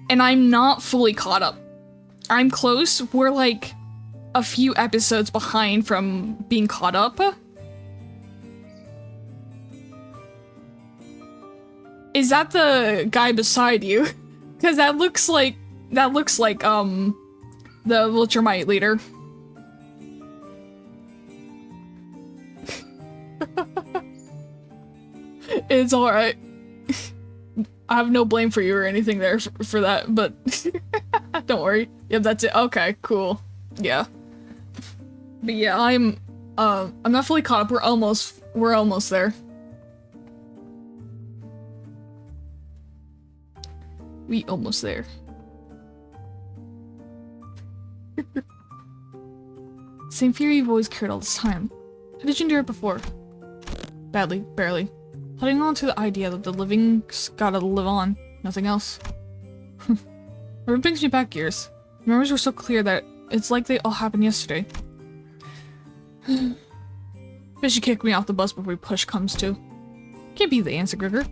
and I'm not fully caught up. I'm close. We're like a few episodes behind from being caught up. Is that the guy beside you? Because that looks like, the Viltrumite leader. It's alright. I have no blame for you or anything there for that, but don't worry. Yep, that's it. Okay, cool. Yeah. But yeah, I'm not fully caught up. We're almost there. We almost there. Same fear you've always carried all this time. How did you endure it before? Badly, barely. Holding on to the idea that the living's gotta live on, nothing else. It brings me back years. Memories were so clear that it's like they all happened yesterday. Bet you kicked me off the bus before push comes to. Can't be the answer, Gregor.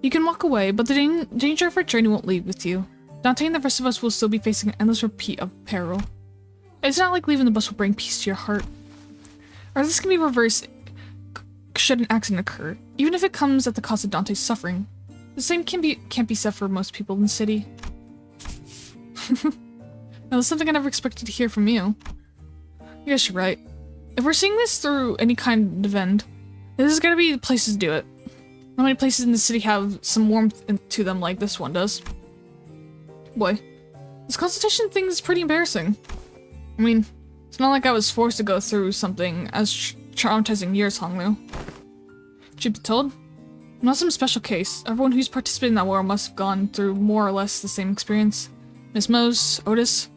You can walk away, but the danger of our journey won't leave with you. Dante and the rest of us will still be facing an endless repeat of peril. It's not like leaving the bus will bring peace to your heart. Or this can be reversed should an accident occur, even if it comes at the cost of Dante's suffering. The same can't be said for most people in the city. Now, that's something I never expected to hear from you. I guess you're right. If we're seeing this through any kind of end, this is gonna be the places to do it. Not many places in the city have some warmth to them like this one does. Boy, this consultation thing is pretty embarrassing. I mean, it's not like I was forced to go through something as traumatizing yours, Honglu. Truth be told, I'm not some special case. Everyone who's participated in that war must have gone through more or less the same experience. Miss Mose, Otis,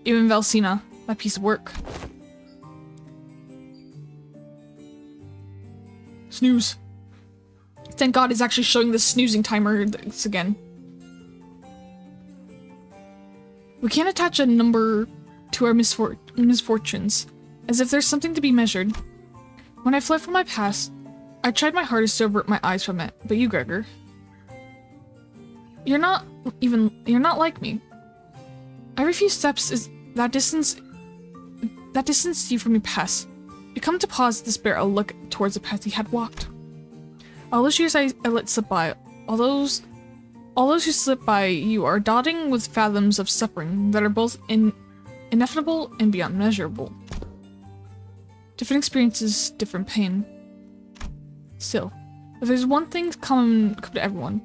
even Valsina, that piece of work. Snooze. Thank God it's actually showing the snoozing timer again. We can't attach a number to our misfortunes, as if there's something to be measured. When I fled from my past, I tried my hardest to avert my eyes from it, but you, Gregor. You're not like me. Every few steps is that distance you from your past. You come to pause to despair a look towards the path you had walked. All those years I let slip by, all those who slip by you are dotting with fathoms of suffering that are both ineffable and beyond measurable. Different experiences, different pain. Still, if there's one thing common to everyone,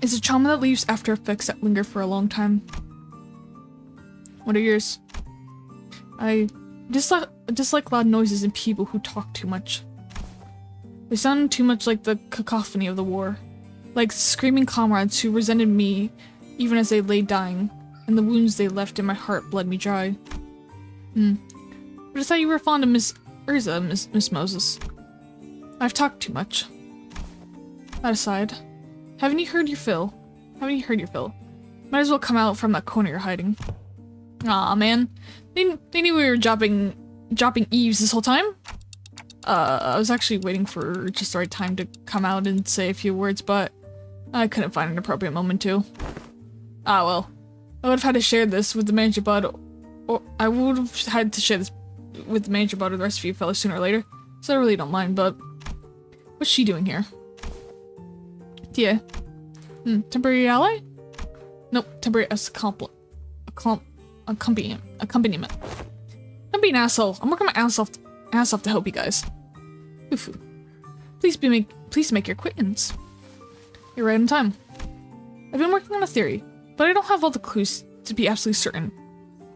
it's a trauma that leaves after effects that linger for a long time. What are yours? I dislike loud noises and people who talk too much. They sound too much like the cacophony of the war, like screaming comrades who resented me even as they lay dying. and the wounds they left in my heart bled me dry. But I thought you were fond of Miss Urza, Miss Moses. I've talked too much. That aside, haven't you heard your fill? Might as well come out from that corner you're hiding. Aw, man. They knew we were dropping eaves this whole time. I was actually waiting for just the right time to come out and say a few words, but I couldn't find an appropriate moment to. Ah, well. I would have had to share this with the manager bud, or I would have had to share this with the manager bud or the rest of you fellas sooner or later, so I really don't mind, but what's she doing here? Tia. Temporary ally? Nope, temporary accompaniment. I'm being an asshole. I'm working my ass off to help you guys. Oof. Please make your acquaintance. You're right on time. I've been working on a theory, but I don't have all the clues to be absolutely certain.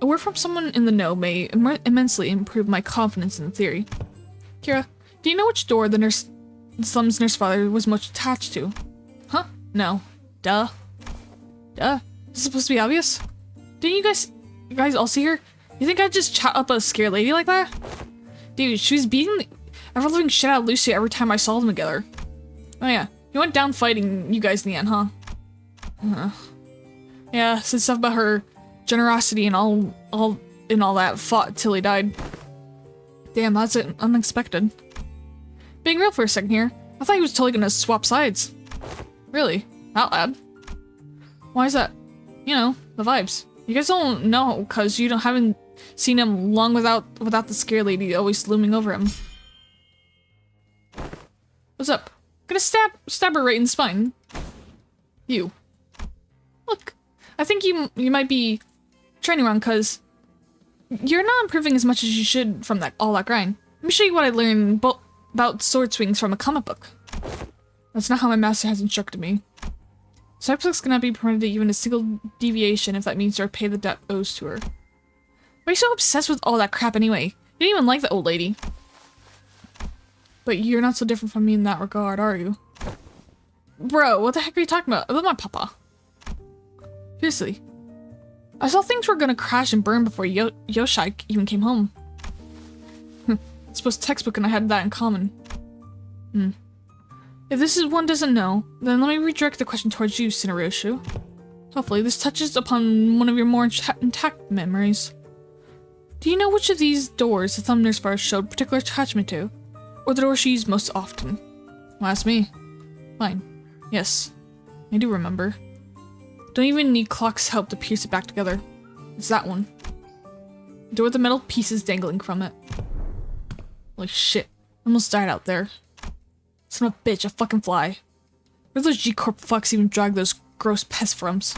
A word from someone in the know may immensely improve my confidence in the theory. Kira, do you know which door the slum's nurse father was most attached to? Huh? No. Duh. Is this supposed to be obvious? Didn't you guys all see her? You think I'd just chat up a scared lady like that? Dude, she was beating the ever-living shit out of Lucia every time I saw them together. Oh yeah, he went down fighting you guys in the end, huh? Yeah, said stuff about her generosity and all that, fought till he died. Damn, that's unexpected. Being real for a second here, I thought he was totally gonna swap sides. Really? Out loud? Why is that? You know, the vibes. You guys don't know, cause you haven't seen him long without the scare lady always looming over him. What's up? Gonna stab her right in the spine. You. Look, I think you might be training wrong, cause you're not improving as much as you should from all that grind. Let me show you what I learned about sword swings from a comic book. That's not how my master has instructed me. Cypress cannot be permitted even a single deviation if that means to repay the debt owes to her. Why are you so obsessed with all that crap anyway? You didn't even like the old lady. But you're not so different from me in that regard, are you? Bro, what the heck are you talking about? About my papa? Seriously. I saw things were gonna crash and burn before Yoshai even came home. I suppose textbook and I had that in common. If this is one doesn't know, then let me redirect the question towards you, Cineroshu. Hopefully this touches upon one of your more intact memories. Do you know which of these doors the thumb nurse first showed particular attachment to? Or the door she used most often? Well, ask me. Fine. Yes. I do remember. Don't even need clock's help to piece it back together. It's that one. The door with the metal pieces dangling from it. Holy shit. I almost died out there. Son of a bitch, a fucking fly. Where those G-Corp fucks even drag those gross pest frums?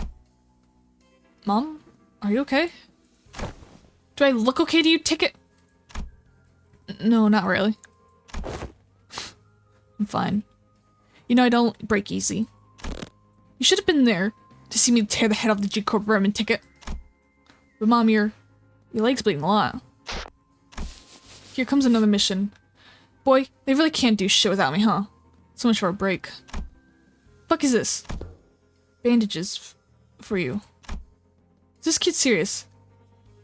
Mom? Are you okay? Do I look okay to you, Ticket? No, not really. I'm fine. You know I don't break easy. You should have been there to see me tear the head off the G-Corp vermin, Ticket. But Mom, your leg's bleeding a lot. Here comes another mission. Boy, they really can't do shit without me, huh? So much for a break. Fuck is this? Bandages for you. Is this kid serious?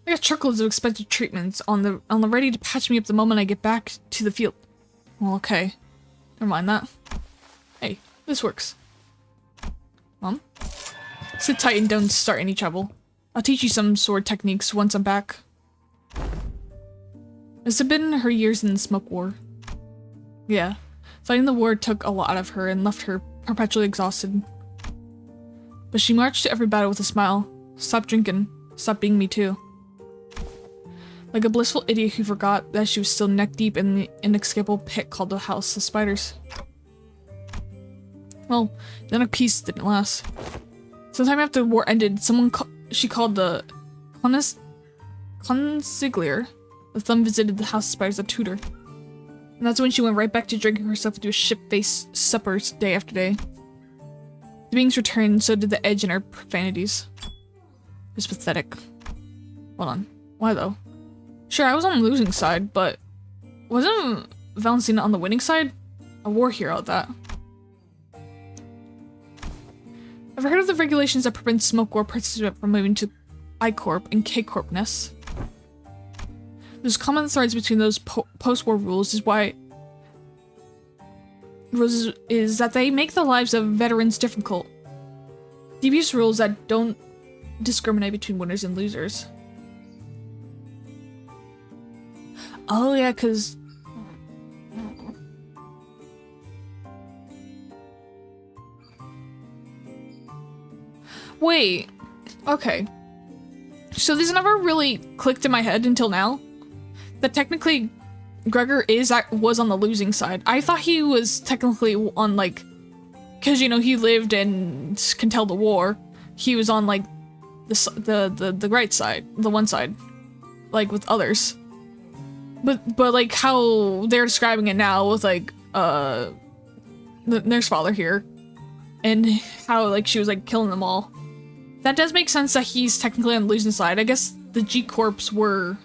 I got truckloads of expected treatments on the ready to patch me up the moment I get back to the field. Well, okay. Never mind that. Hey, this works. Mom? Sit tight and don't start any trouble. I'll teach you some sword techniques once I'm back. This had been her years in the smoke war. Yeah, fighting the war took a lot out of her and left her perpetually exhausted. But she marched to every battle with a smile. Stop drinking. Stop being me too. Like a blissful idiot who forgot that she was still neck-deep in the inescapable pit called the House of Spiders. Well, then a peace didn't last. Sometime after the war ended, she called the consigliere. The thumb visited the House of Spiders at Tudor. And that's when she went right back to drinking herself into a ship-faced suppers day after day. The beings returned, so did the edge in her profanities. It was pathetic. Hold on. Why though? Sure, I was on the losing side, but wasn't Valentina on the winning side? A war hero at that. Ever heard of the regulations that prevent smoke war participants from moving to I-Corp and K-Corpness. There's common threads between those post-war rules is that they make the lives of veterans difficult. Devious rules that don't discriminate between winners and losers. Oh yeah, cause... Wait, okay. So this never really clicked in my head until now. That technically Gregor was on the losing side. I thought he was technically on like, cause you know he lived and can tell the war. He was on like the right side, the one side, like with others. But like how they're describing it now with like there's father here, and how like she was like killing them all. That does make sense that he's technically on the losing side. I guess the G-Corps were.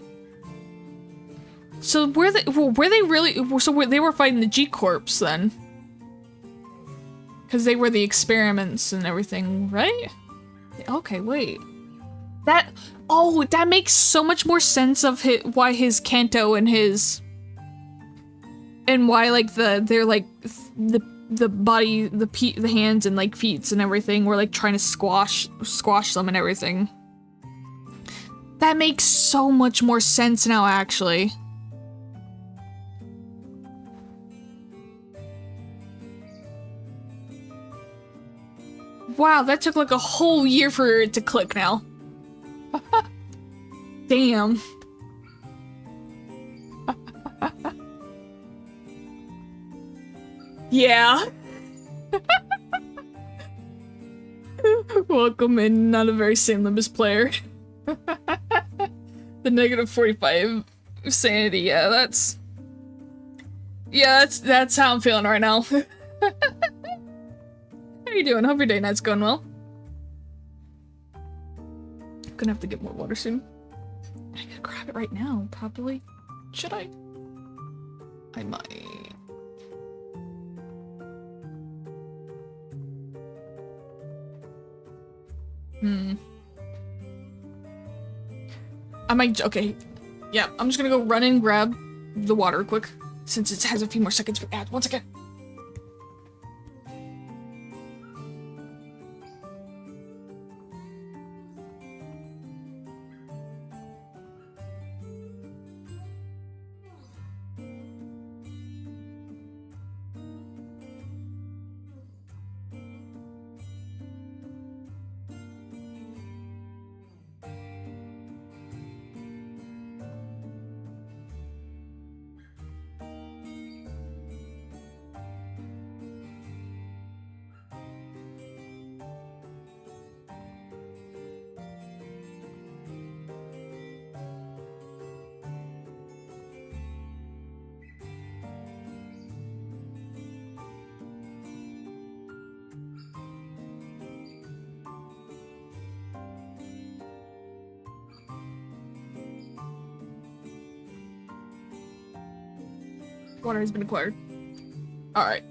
So were they really? So they were fighting the G-Corps then? Because they were the experiments and everything, right? Okay, wait. That makes so much more sense of why his Kanto and his. And why like they're like the body, the hands and like feet and everything were like trying to squash them and everything. That makes so much more sense now, actually. Wow, that took like a whole year for it to click now. Damn. Yeah. Welcome in, not a very St. Limbus player. The negative 45 sanity, yeah, that's how I'm feeling right now. How you doing? Hope your day night's going well. Gonna have to get more water soon. I gotta grab it right now, probably. Should I? I might. I might, okay. Yeah, I'm just gonna go run and grab the water quick, since it has a few more seconds for ads. 1 second. Water has been acquired. Alright.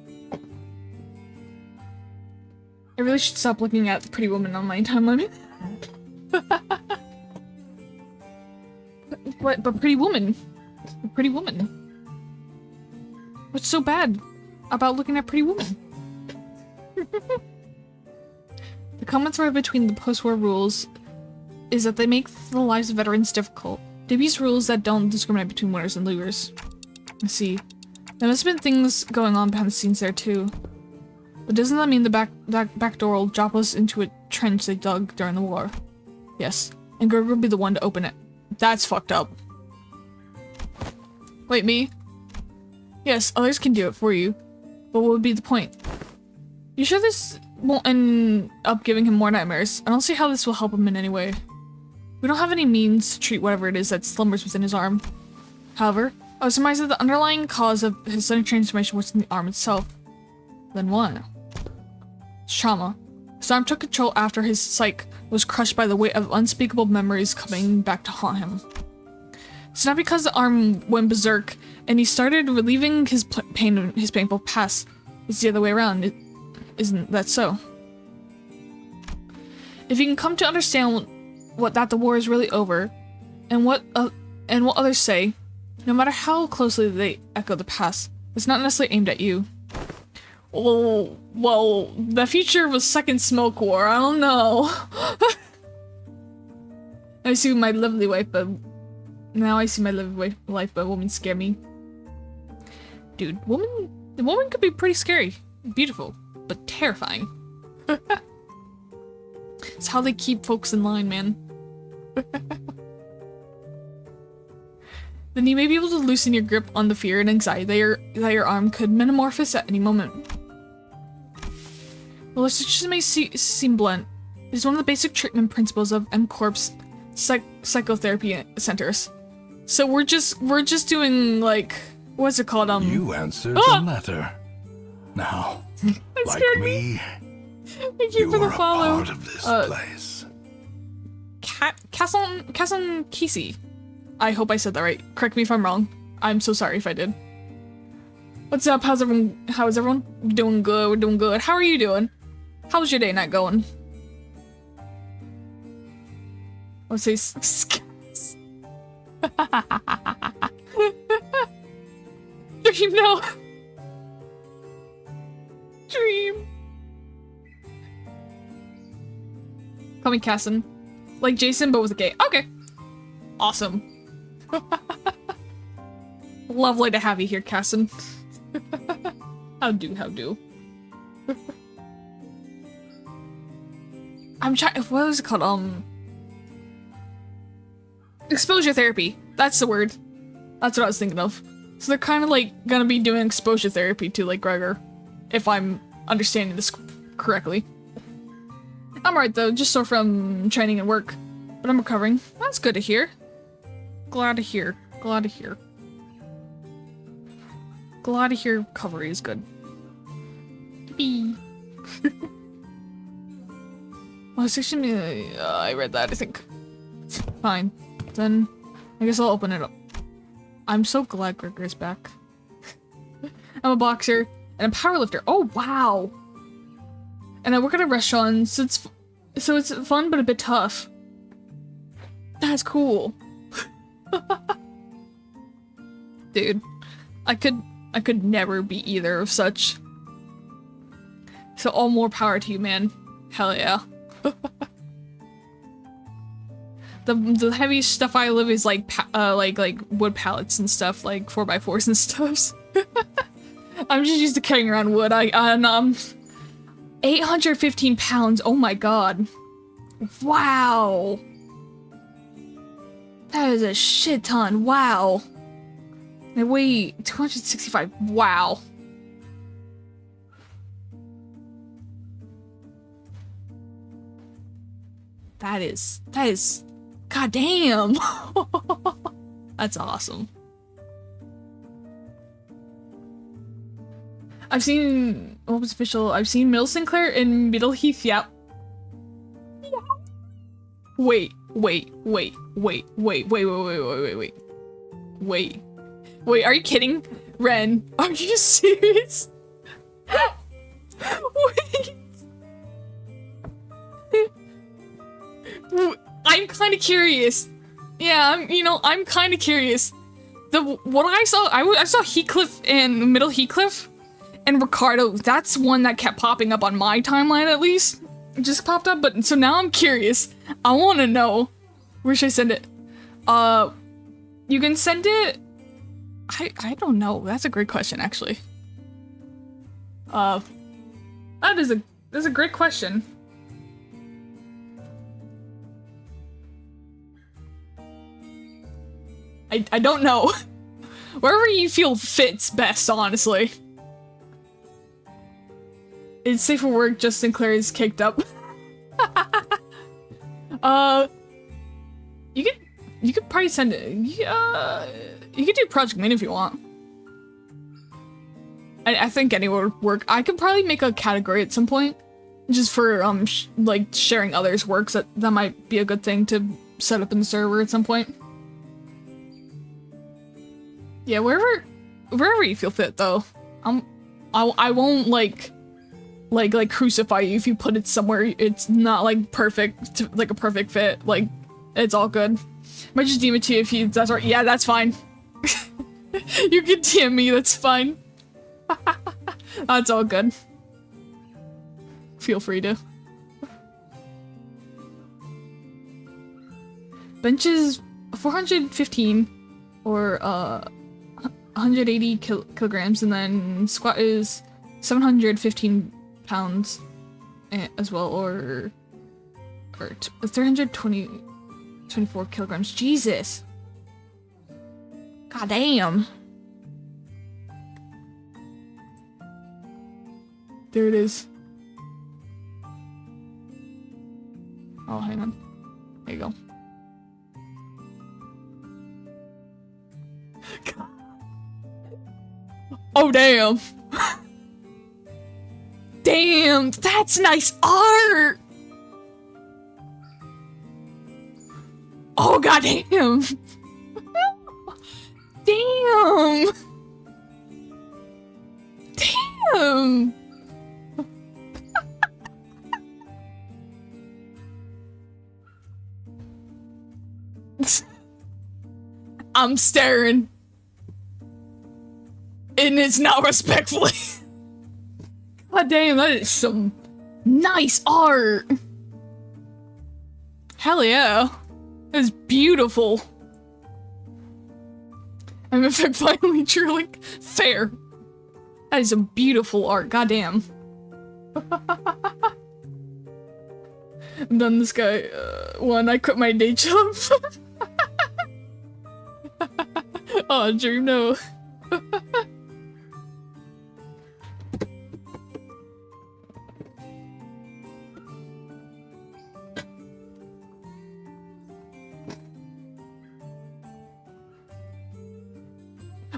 I really should stop looking at Pretty Woman on my timeline. But Pretty Woman. Pretty Woman. What's so bad about looking at Pretty Woman? The common thread between the post-war rules is that they make the lives of veterans difficult. Devious rules that don't discriminate between winners and losers. Let's see. There must have been things going on behind the scenes there too. But doesn't that mean the back door will drop us into a trench they dug during the war? Yes. And Greg will be the one to open it. That's fucked up. Wait, me? Yes, others can do it for you. But what would be the point? You sure this won't end up giving him more nightmares? I don't see how this will help him in any way. We don't have any means to treat whatever it is that slumbers within his arm. However, I was surmised that the underlying cause of his sudden transformation was in the arm itself. Then what? It's trauma. His arm took control after his psyche was crushed by the weight of unspeakable memories coming back to haunt him. It's not because the arm went berserk and he started relieving his painful past. It's the other way around. Isn't that so? If you can come to understand that the war is really over, and what others say, no matter how closely they echo the past, it's not necessarily aimed at you. Oh, well, the future of a second smoke war, I don't know. I see my lovely wife, but now I see my lovely life, but women scare me. Dude, the woman could be pretty scary. Beautiful, but terrifying. It's how they keep folks in line, man. Then you may be able to loosen your grip on the fear and anxiety that your arm could metamorphose at any moment. Well, this just may seem blunt. It is one of the basic treatment principles of M-Corp's psychotherapy centers. So we're just doing, like, what's it called?
You answered the letter. Now, like me,
thank you for the follow.
Part of this place.
Kason Kisi. I hope I said that right. Correct me if I'm wrong. I'm so sorry if I did. What's up? How is everyone? We're doing good. We're doing good. How are you doing? How's your day not going? Let's say Dream, no. Dream. Call me Casson. Like Jason, but with a K. Okay. Awesome. Lovely to have you here, Casson. How do? I'm trying. What was it called? Exposure therapy. That's the word. That's what I was thinking of. So they're kind of like gonna be doing exposure therapy to like Gregor, if I'm understanding this correctly. I'm alright though, just sore from training and work, but I'm recovering. That's good to hear. Glad to hear. Glad to hear. Glad to hear recovery is good. Yippee. Well, I read that, I think. Fine. Then, I guess I'll open it up. I'm so glad Gregor's back. I'm a boxer and a powerlifter. Oh, wow! And I work at a restaurant, so it's fun but a bit tough. That's cool. Dude, I could never be either of such. So all more power to you, man. Hell yeah. The heaviest stuff I live is like wood pallets and stuff, like 4x4s and stuff. I'm just used to carrying around wood. I'm 815 pounds. Oh my god. Wow. That is a shit ton. Wow. I weigh 265. Wow. That is god damn. That's awesome. I've seen, what was official? I've seen Middle Sinclair in Middle Heath, yep. Wait, are you kidding? Ren, are you serious? Wait. I'm kind of curious. Yeah, I'm kind of curious. What I saw Heathcliff and Middle Heathcliff and Ricardo. That's one that kept popping up on my timeline, at least. It just popped up, but so now I'm curious. I want to know. Where should I send it? You can send it. I don't know. That's a great question, actually. That's a great question. I don't know. Wherever you feel fits best, honestly. It's safe for work, just Sinclair is caked up. You could probably send it. You could do Project Min if you want. I think anyone would work. I could probably make a category at some point, just for like sharing others' works. That might be a good thing to set up in the server at some point. Yeah, wherever you feel fit, though. I won't like crucify you if you put it somewhere it's not like perfect, like a perfect fit. Like It's all good. Might just DM it to you if you, that's right. Yeah, that's fine. You can DM me, that's fine. That's all good. Feel free to. Bench is 415 or 180 kilograms, and then squat is 715 pounds as well, or 324 kilograms. Jesus. God damn. There it is. Oh, hang on. There you go. Oh, damn. Damn, that's nice art. Oh, goddamn. Damn. Damn. I'm staring. And it's not respectfully. God damn, that is some nice art. Hell yeah. That's beautiful. I'm in fact finally truly fair. That is some beautiful art, goddamn. I'm done this guy. One, I quit my day job. Oh, dream, no.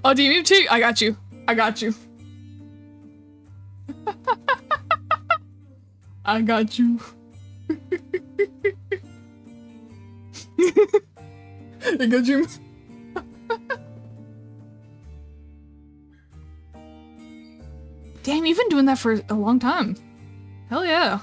Oh, do you need to? I got you. I got you. I got you. I got you. Damn, you've been doing that for a long time. Hell yeah.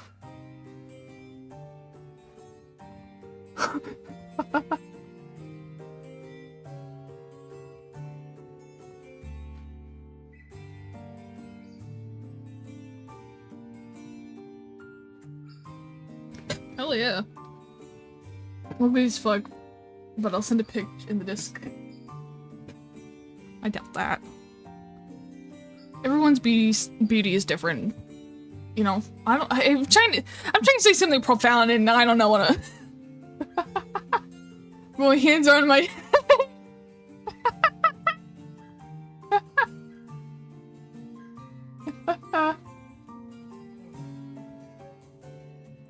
Hell yeah. Ugly as fuck, but I'll send a pic in the disc. I doubt that. Everyone's beauty is different. You know, I'm trying to say something profound and I don't know what to. My hands are on my head.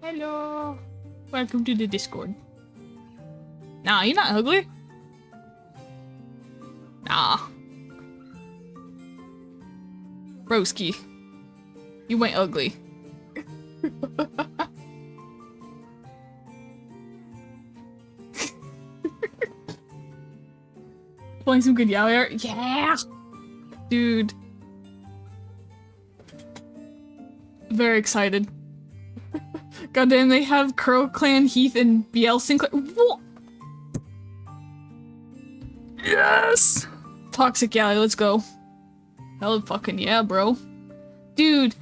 Hello. Welcome to the Discord. Nah, you're not ugly. Nah. Broski. You ain't ugly. Playing some good yaoi. Yeah! Dude. Very excited. Goddamn, they have Crow Clan, Heath, and BL Sinclair. What? Yes! Toxic yaoi, let's go. Hell fucking yeah, bro. Dude,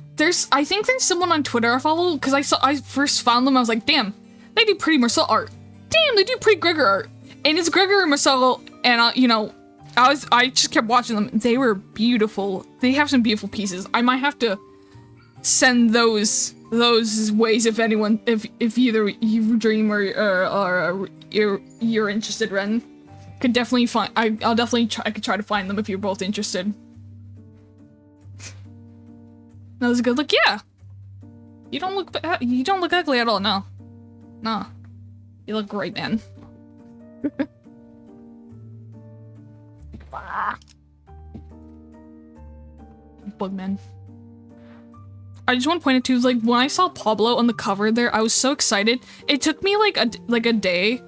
I think there's someone on Twitter I follow, because I first found them, I was like, damn, they do pretty Marcel art. Damn, they do pretty Gregor art. And it's Gregor and Marcel, and you know, I just kept watching them. They were beautiful. They have some beautiful pieces. I might have to send those ways if anyone, if either you Dream or you're interested, Ren. Could definitely find, I could try to find them if you're both interested. That was a good look, yeah. You don't look ugly at all, no. No. You look great, man. Bugman. I just want to point it to, like, when I saw Pablo on the cover there, I was so excited. It took me like a day,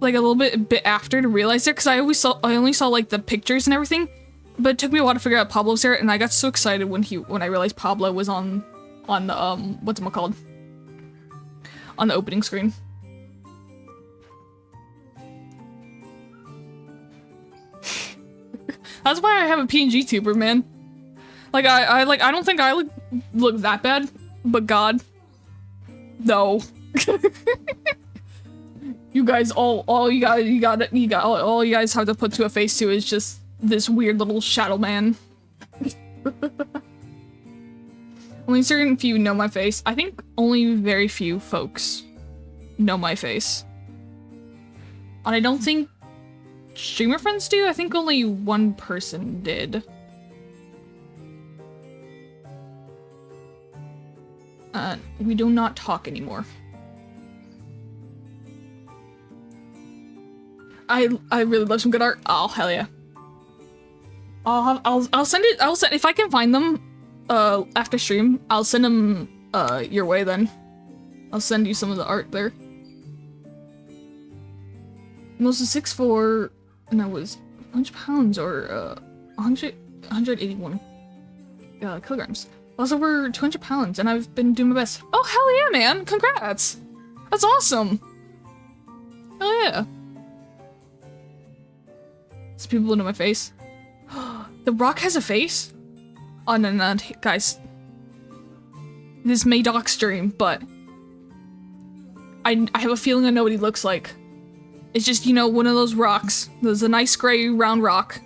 like a little bit after to realize it, because I only saw like the pictures and everything. But it took me a while to figure out Pablo's there, and I got so excited when I realized Pablo was on the what's it called? On the opening screen. That's why I have a PNG tuber, man. Like, I don't think I look that bad, but God. No. You guys, all you guys have to put to a face to is just this weird little shadow man. Only certain few know my face. I think only very few folks know my face. And I don't think streamer friends do. I think only one person did. We do not talk anymore. I really love some good art. Oh, hell yeah. I'll send it, if I can find them, after stream, I'll send them, your way then. I'll send you some of the art there. I was 6'4", and I was 100 pounds, or, 181 kilograms. I was over 200 pounds, and I've been doing my best. Oh, hell yeah, man! Congrats! That's awesome! Hell yeah. So people know my face. The Rock has a face? Oh, no, guys. This may dox stream, but I have a feeling I know what he looks like. It's just, you know, one of those rocks. There's a nice gray round rock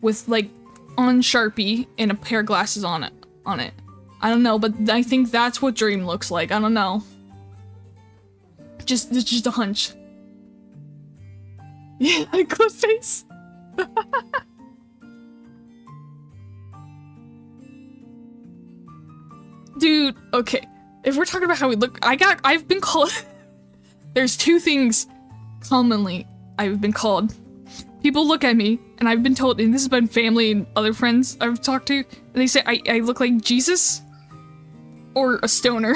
with, like, on Sharpie and a pair of glasses on it. I don't know, but I think that's what Dream looks like. I don't know. It's just a hunch. Yeah, close face. Dude, okay. If we're talking about how we look, I've been called there's two things commonly I've been called. People look at me, and I've been told, and this has been family and other friends I've talked to, and they say I look like Jesus or a stoner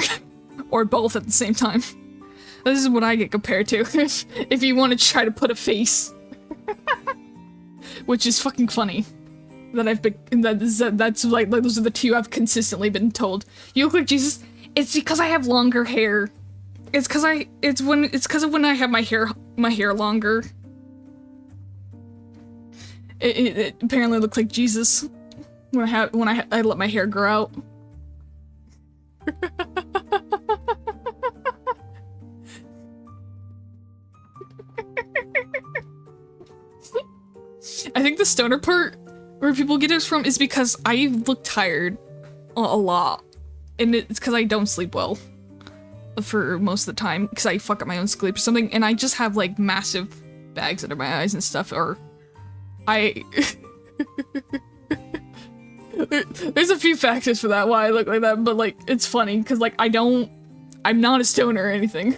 or both at the same time. This is what I get compared to if you want to try to put a face. Which is fucking funny. That I've been, that's like, those are the two I've consistently been told. You look like Jesus. It's because I have longer hair. It's because of when I have my hair longer. It apparently looks like Jesus when I let my hair grow out. I think the stoner part where people get it from is because I look tired a lot, and it's because I don't sleep well for most of the time because I fuck up my own sleep or something, and I just have like massive bags under my eyes and stuff, or there's a few factors for that why I look like that, but like it's funny because like I'm not a stoner or anything,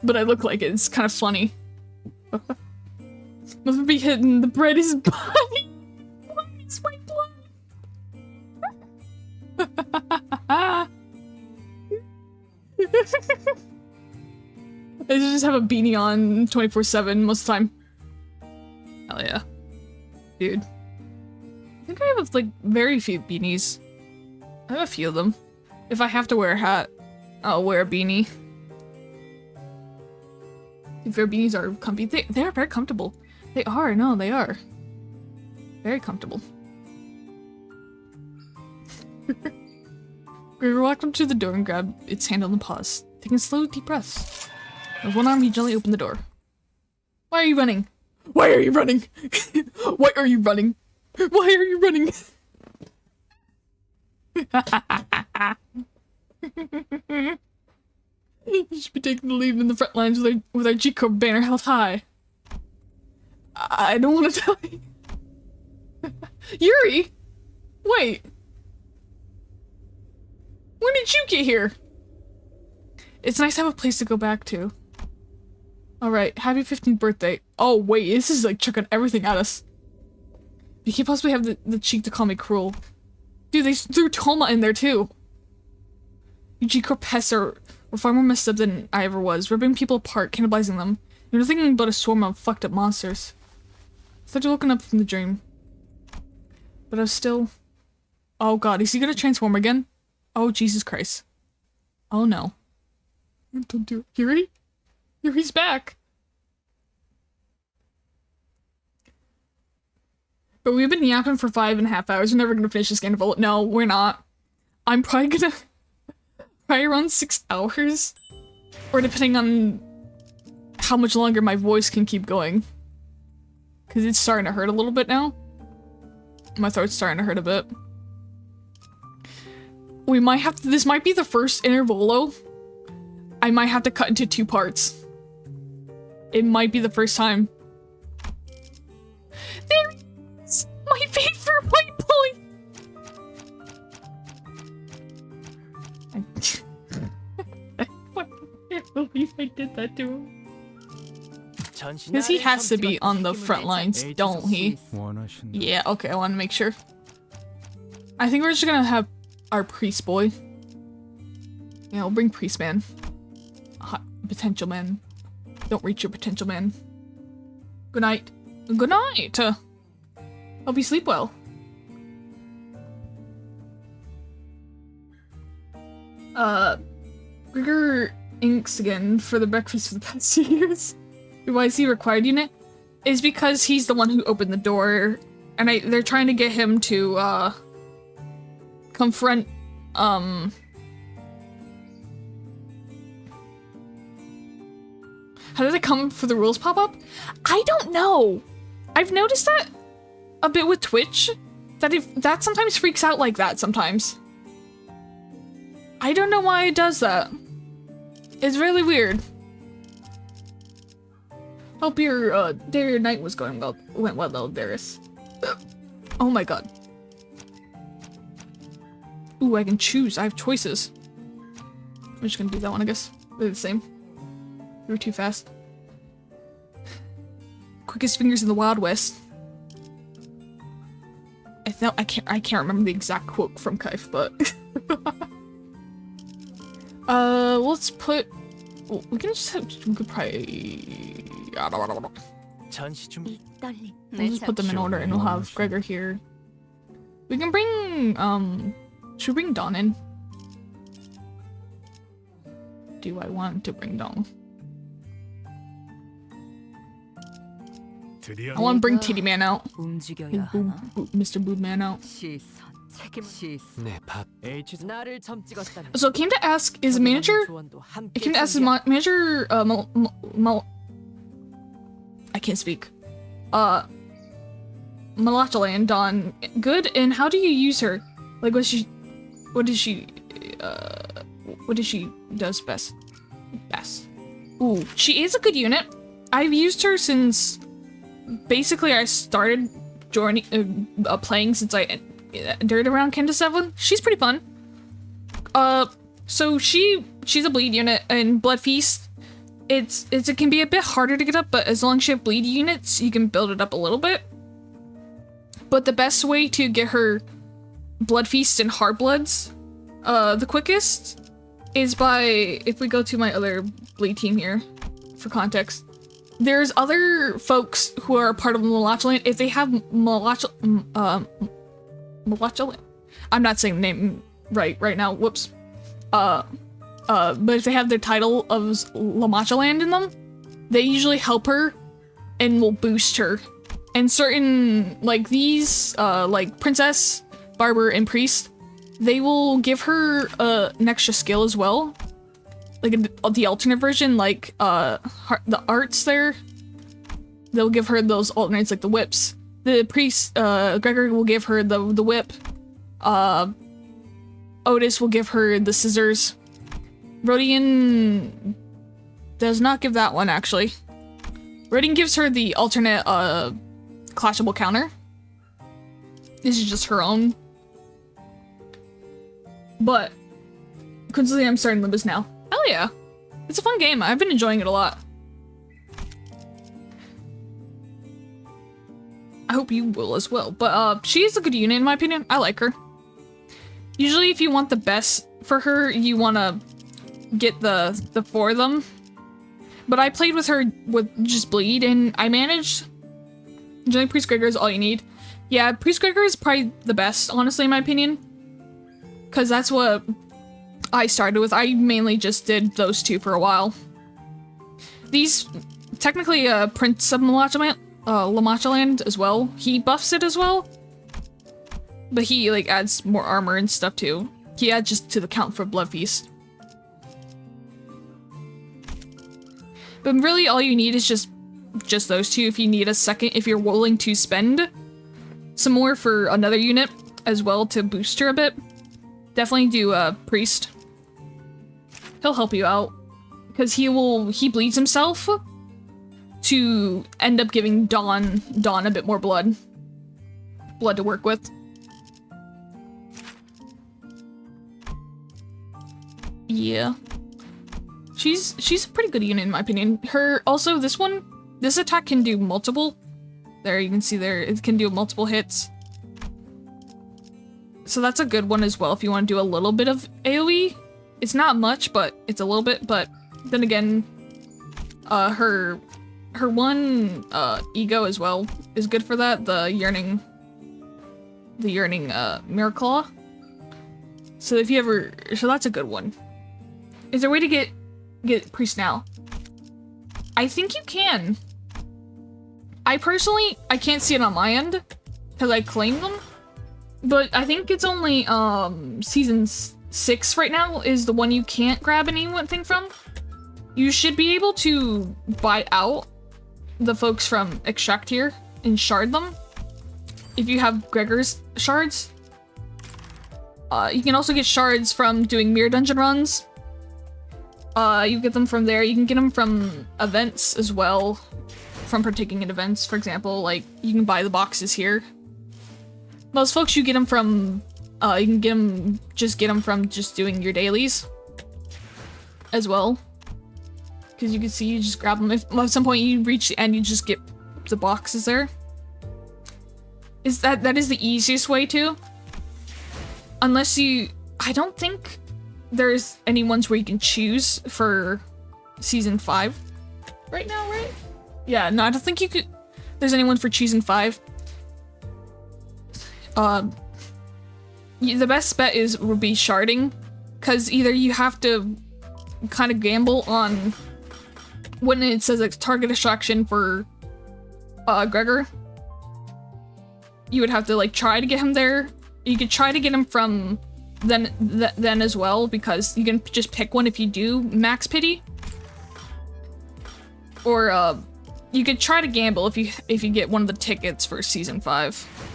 but I look like it. It's kind of funny. Must be hidden. The bread is bloody. Why is my blood? I just have a beanie on 24/7 most of the time. Hell yeah. Dude. I think I have like very few beanies. I have a few of them. If I have to wear a hat, I'll wear a beanie. Fair beanies are comfy. They are very comfortable. They are, no, they are. Very comfortable. Gregor walked up to the door and grabbed its hand on the paws. Taking slow, deep breaths. With one arm, he gently opened the door. Why are you running? Why are you running? Why are you running? Why are you running? You should be taking the lead in the front lines with our G Corp banner held high. I don't want to tell you. Yuri! Wait. When did you get here? It's nice to have a place to go back to. Alright, happy 15th birthday. Oh wait, this is like chucking everything at us. You can't possibly have the cheek to call me cruel. Dude, they threw Toma in there too. You G-Corp pests are far more messed up than I ever was, ripping people apart, cannibalizing them. You're thinking about a swarm of fucked up monsters. I thought you were looking up from the dream. But I was still... Oh god, is he gonna transform again? Oh Jesus Christ. Oh no. Don't do it. Yuri? Yuri's back! But we've been yapping for 5.5 hours. We're never gonna finish this game of No, we're not. I'm probably gonna probably around 6 hours. Or depending on how much longer my voice can keep going. Cause it's starting to hurt a little bit now. My throat's starting to hurt a bit. We might have to, this might be the first Intervallo. I might have to cut into 2 parts. It might be the first time. There it is! My favorite white boy! I can't believe I did that to him. Because he has to be on the front lines, don't he? Yeah, okay, I want to make sure. I think we're just gonna have our priest boy. Yeah, we'll bring priest man. Potential man. Don't reach your potential man. Good night. Good night! Hope you sleep well. Grigor inks again for the breakfast for the past 2 years. Why is he required unit? Is because he's the one who opened the door, and they're trying to get him to confront how did it come for the rules pop up? I don't know. I've noticed that a bit with Twitch, that sometimes freaks out like that sometimes. I don't know why it does that. It's really weird. Hope your day or night went well though, Darius. Oh my god. Ooh, I can choose. I have choices. I'm just gonna do that one, I guess. They're the same. We were too fast. Quickest fingers in the Wild West. I can't remember the exact quote from Kaif, but let's put. Well, we can just have. We could probably. We'll just put them in order, and we'll have Gregor here. We can bring. Should we bring Dawn in? Do I want to bring Dawn? I want to bring Titty Man out. Mr. Boob Man out. So it came to ask, is manager? It came to ask, is manager? I can't speak. Malachaland Dawn good, and how do you use her? Like, what does she does best? Ooh, she is a good unit. I've used her since basically I started joining playing since I entered around Candace 7. She's pretty fun. So she's a bleed unit, and Blood Feast. It can be a bit harder to get up, but as long as you have bleed units, you can build it up a little bit. But the best way to get her Blood Feast and Hard Bloods, the quickest, is by, if we go to my other bleed team here, for context, there's other folks who are part of Malachaland. If they have Malachaland, I'm not saying the name right now, whoops. But if they have their title of Lamachaland in them, they usually help her and will boost her. And certain, like these, like Princess, Barber, and Priest, they will give her an extra skill as well. Like the alternate version, like the arts there, they'll give her those alternates, like the whips. The Priest, Gregor will give her the whip. Otis will give her the scissors. Rodian does not give that one, actually. Rodian gives her the alternate clashable counter. This is just her own. But coincidentally, I'm starting Limbus now. Hell yeah. It's a fun game. I've been enjoying it a lot. I hope you will as well. But she is a good unit in my opinion. I like her. Usually if you want the best for her, you want to get the 4 of them. But I played with her with just bleed and I managed. Generally Priest Gregor is all you need. Yeah, Priest Gregor is probably the best, honestly, in my opinion. Because that's what I started with. I mainly just did those 2 for a while. These, technically, Prince of Malachaland, Lamachaland as well. He buffs it as well. But he, like, adds more armor and stuff, too. He adds just to the count for Blood Feast. But really, all you need is just those two. If you need a second, if you're willing to spend some more for another unit as well to boost her a bit, definitely do a Priest. He'll help you out. Because he bleeds himself to end up giving Dawn a bit more blood to work with. Yeah. She's a pretty good unit in my opinion. This attack can do multiple. There, you can see there, it can do multiple hits. So that's a good one as well if you want to do a little bit of AoE. It's not much, but it's a little bit, but then again, her one ego as well is good for that, the yearning Miraclaw. So if you ever, so that's a good one. Is there a way to get Priest now? I think you can. I can't see it on my end because I claimed them, but I think it's only season 6 right now is the one you can't grab anything from. You should be able to buy out the folks from Extract here and shard them if you have Gregor's shards. You can also get shards from doing mirror dungeon runs. You get them from there. You can get them from events as well, from partaking in events. For example, like you can buy the boxes here. Those folks you get them from. You can get them from just doing your dailies as well. Because you can see, you just grab them. If at some point you reach the end, you just get the boxes there. That is the easiest way to. Unless I don't think there's any ones where you can choose for season 5 right now, right? Yeah, no, I don't think there's any ones for season 5. The best bet would be sharding, because either you have to kind of gamble on when it says like target distraction for Gregor. You would have to like try to get him there. You could try to get him from then as well, because you can just pick one if you do max pity. Or you could try to gamble if you get one of the tickets for season 5.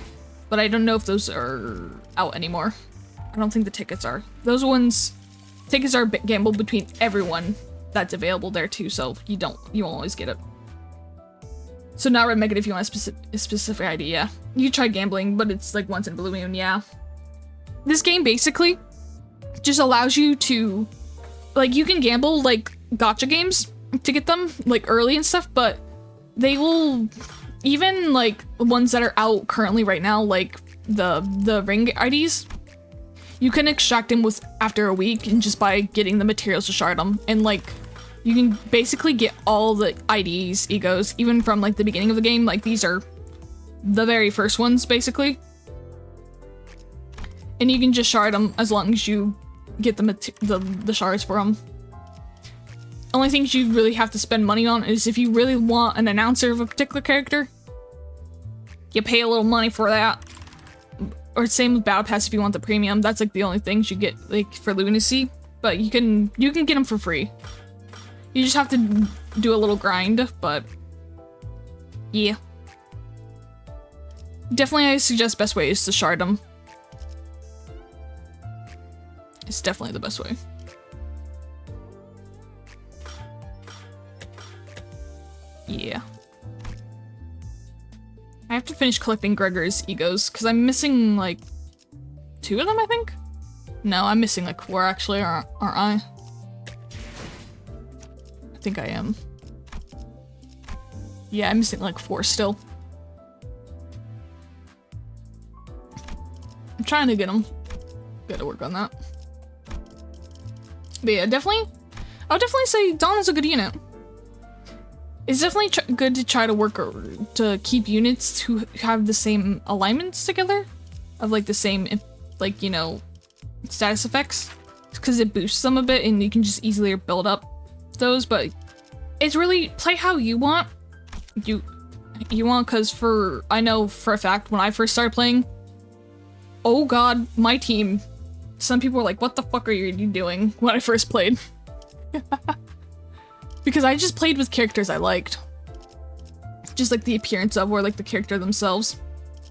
But I don't know if those are out anymore. I don't think the tickets are. Tickets are gambled between everyone that's available there too, so you won't always get it. So not Red Megan if you want a specific ID, yeah. You try gambling, but it's like once in a blue moon, yeah. This game basically just allows you to, like, you can gamble like gacha games to get them like early and stuff, but they will, even like ones that are out currently right now, like the ring IDs, you can extract them after a week and just by getting the materials to shard them, and like you can basically get all the IDs, egos, even from like the beginning of the game. Like these are the very first ones basically. And you can just shard them as long as you get the shards for them. Only things you really have to spend money on is if you really want an announcer of a particular character, you pay a little money for that. Or same with Battle Pass if you want the premium. That's like the only things you get like for Lunacy. But you can get them for free. You just have to do a little grind, but yeah. Definitely I suggest best way is to shard them. It's definitely the best way. Yeah. I have to finish collecting Gregor's egos, because I'm missing, like, 2 of them, I think? No, I'm missing, like, 4, actually, aren't I? I think I am. Yeah, I'm missing, like, 4 still. I'm trying to get them. Gotta work on that. But yeah, I would definitely say Dawn is a good unit. It's definitely good to try to work to keep units who have the same alignments together, of like the same, like, you know, status effects, because it boosts them a bit and you can just easily build up those. But it's really play how you want. you want, because I know for a fact when I first started playing, oh god, my team, some people were like, what the fuck are you doing when I first played? Because I just played with characters I liked. Just like the appearance of, or like the character themselves.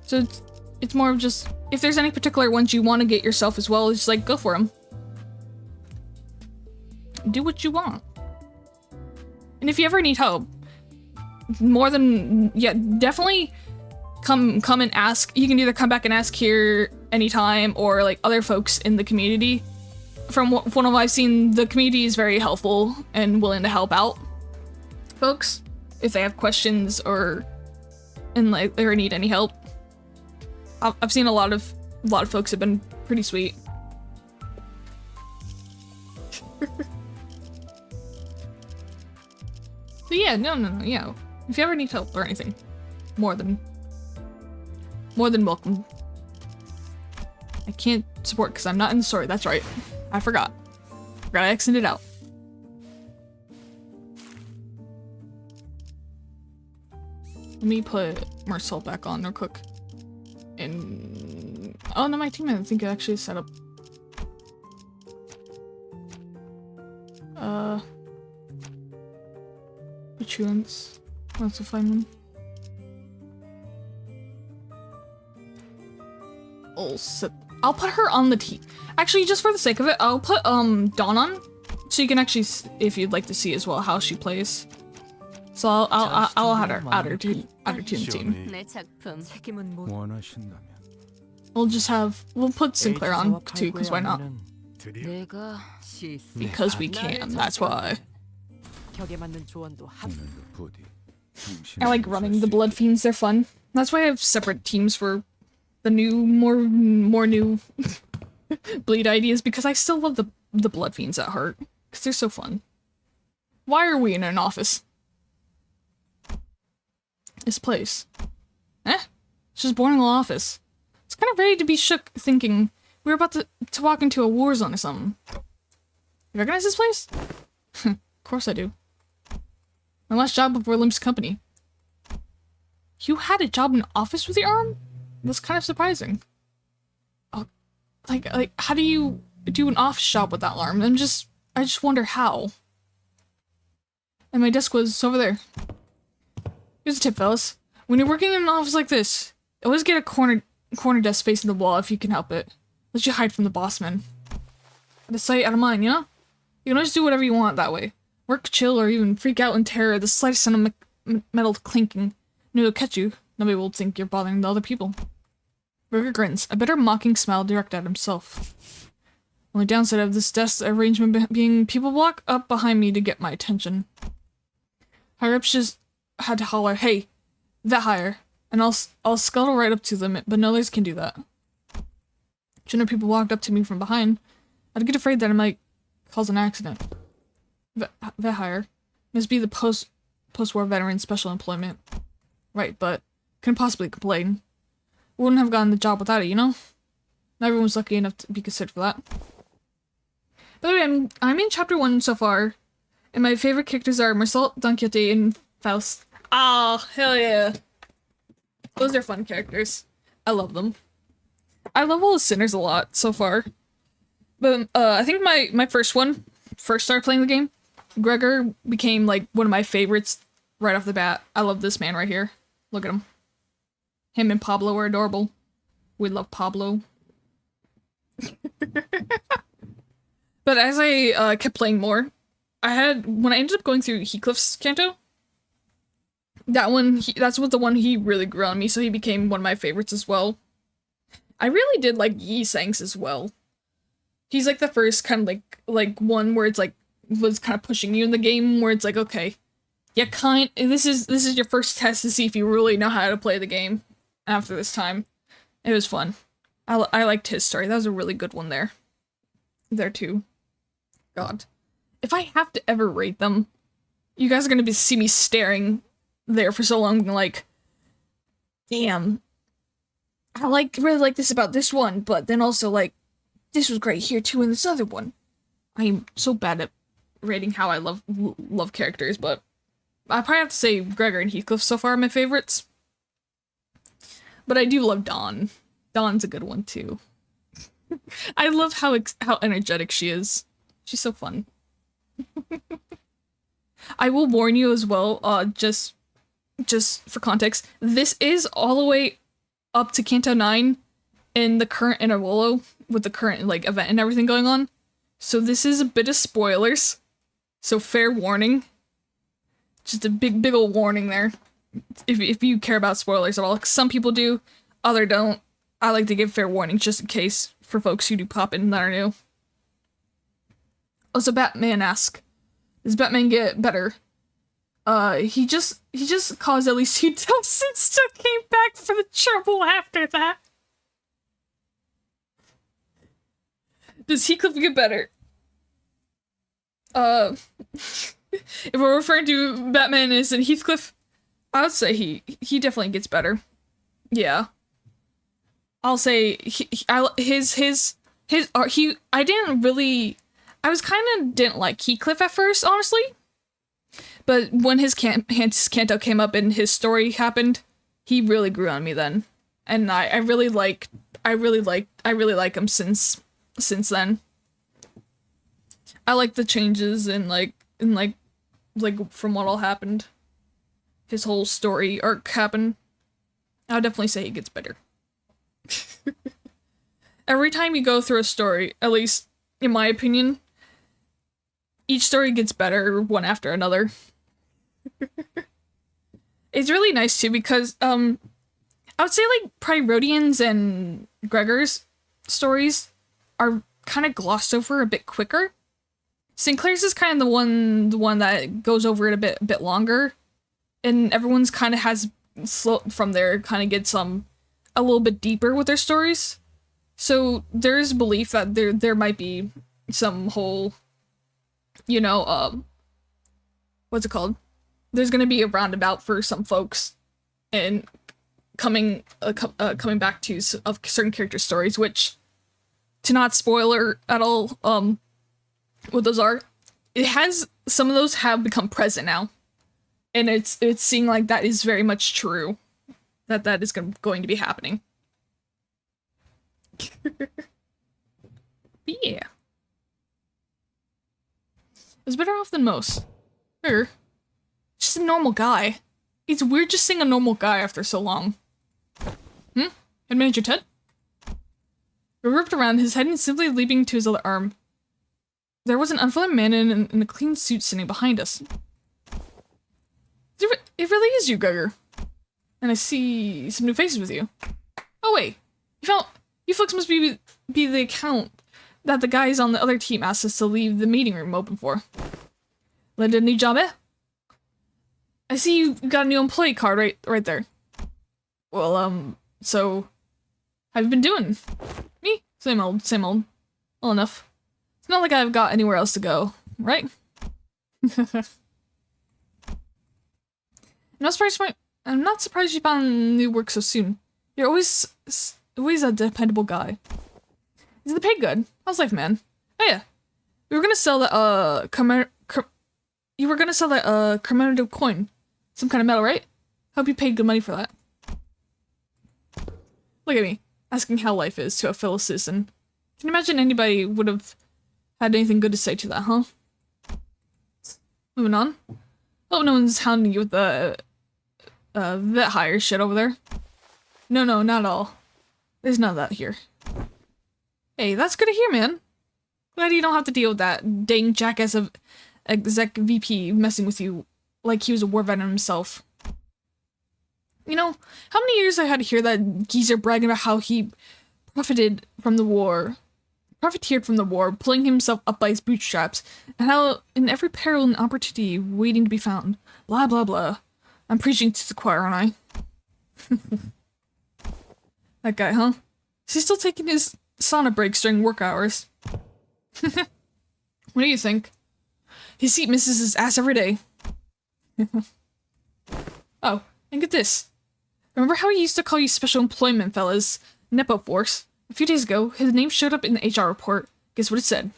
So it's more of just, if there's any particular ones you want to get yourself as well, it's just like, go for them. Do what you want. And if you ever need help, definitely come and ask. You can either come back and ask here anytime, or like other folks in the community. From what I've seen, the community is very helpful and willing to help out folks if they have questions or need any help. I've seen a lot of folks have been pretty sweet. So yeah, no, yeah. If you ever need help or anything, more than welcome. I can't support because I'm not in the story. That's right. I forgot. I accented it out. Let me put Marcel back on real quick. And oh no, my team I think it actually is set up. Petulance. Let's find one. I'll put her on the team. Actually, just for the sake of it, I'll put Dawn on, so you can actually, if you'd like to see as well how she plays. So I'll add her to the team. We'll put Sinclair on too, because why not? Because we can. That's why. I like running the Blood Fiends. They're fun. That's why I have separate teams for the new, more new bleed ideas, because I still love the Blood Fiends at heart, because they're so fun. Why are we in an office? This place. It's just boring little office. It's kind of ready to be shook, thinking we're about to walk into a war zone or something. You recognize this place? Of course I do. My last job before Limp's company. You had a job in an office with your arm? That's kind of surprising. Oh, like, how do you do an office job with that arm? I just wonder how. And my desk was over there. Here's a tip, fellas. When you're working in an office like this, always get a corner desk facing the wall if you can help it. Let you hide from the boss man. Out of sight, out of mind, you know? You can always do whatever you want that way. Work, chill, or even freak out in terror at the slightest sound of metal clinking. And it'll catch you. Nobody will think you're bothering the other people. Burger grins, a bitter mocking smile directed at himself. Only downside of this desk arrangement being people walk up behind me to get my attention. Higher-ups just had to holler, "Hey, that higher," and I'll scuttle right up to them, but no others can do that. Sooner people walked up to me from behind, I'd get afraid that I might cause an accident. That higher must be the post-war veteran special employment. Right, but couldn't possibly complain. Wouldn't have gotten the job without it, you know? Not everyone was lucky enough to be considered for that. By the way, I'm in chapter 1 so far, and my favorite characters are Marcel, Don Quixote, and Faust. Ah, hell yeah. Those are fun characters. I love them. I love all the sinners a lot so far. But I think my first started playing the game, Gregor became like one of my favorites right off the bat. I love this man right here. Look at him. Him and Pablo are adorable. We love Pablo. But as I kept playing more, when I ended up going through Heathcliff's Canto, that's the one he really grew on me, so he became one of my favorites as well. I really did like Yi Sang's as well. He's like the first kind of like one where it's like was kind of pushing you in the game, where it's like, okay, yeah, this is your first test to see if you really know how to play the game. After this time, it was fun. I liked his story. That was a really good one there too. God, if I have to ever rate them, you guys are gonna see me staring there for so long, like, damn, I really like this about this one, but then also like this was great here too in this other one. I am so bad at rating how I love characters, but I probably have to say Gregor and Heathcliff so far are my favorites. But I do love Dawn. Dawn's a good one too. I love how energetic she is. She's so fun. I will warn you as well, just for context, this is all the way up to Canto 9 in the current Intervallo, with the current, like, event and everything going on. So this is a bit of spoilers. So fair warning. Just a big ol' warning there. If you care about spoilers at all. Some people do, other don't. I like to give fair warning just in case for folks who do pop in that are new. Also, Batman asks, does Batman get better? He just caused at least 2 deaths and still came back for the trouble after that. Does Heathcliff get better? If we're referring to Batman as in Heathcliff, I would say he definitely gets better. Yeah. I'll say I didn't like Heathcliff at first, honestly. But when his canto came up and his story happened, he really grew on me then. And I really like him since then. I like the changes and like from what all happened. His whole story arc happened. I would definitely say he gets better. Every time you go through a story, at least in my opinion, each story gets better one after another. It's really nice too because I would say like probably Rodian's and Gregor's stories are kind of glossed over a bit quicker. Sinclair's is kind of the one that goes over it a bit longer, and everyone's kind of has slow from there, kind of gets a little bit deeper with their stories. So there's belief that there might be some whole, you know, what's it called? There's gonna be a roundabout for some folks, and coming back to of certain character stories, which, to not spoiler at all, what those are, some of those have become present now, and it's seeming like that is very much true, that is going to be happening. Yeah, it's better off than most. Sure. Just a normal guy. It's weird just seeing a normal guy after so long. Head manager Ted? He ripped around, his head and simply leaping to his other arm. There was an unfamiliar man in a clean suit sitting behind us. It really is you, Gregor. And I see some new faces with you. Oh wait, you folks must be the account that the guys on the other team asked us to leave the meeting room open for. Landed a new job, eh? I see you got a new employee card right there. Well, so, how have you been doing? Me? Same old. Well enough. It's not like I've got anywhere else to go, right? I'm not surprised you found new work so soon. You're always a dependable guy. Is the pay good? How's life, man? Oh yeah. You were gonna sell that, commemorative coin. Some kind of metal, right? Hope you paid good money for that. Look at me, asking how life is to a fellow citizen. Can you imagine anybody would have had anything good to say to that, huh? Moving on. Hope no one's hounding you with the vet hire shit over there. No, not at all. There's none of that here. Hey, that's good to hear, man. Glad you don't have to deal with that dang jackass of exec VP messing with you like he was a war veteran himself. You know, how many years I had to hear that geezer bragging about how he profiteered from the war, pulling himself up by his bootstraps, and how in every peril and opportunity waiting to be found. Blah, blah, blah. I'm preaching to the choir, aren't I? That guy, huh? Is he still taking his sauna breaks during work hours? What do you think? His seat misses his ass every day. Oh, and get this. Remember how he used to call you special employment fellas, Nepo Force? A few days ago, his name showed up in the HR report. Guess what it said?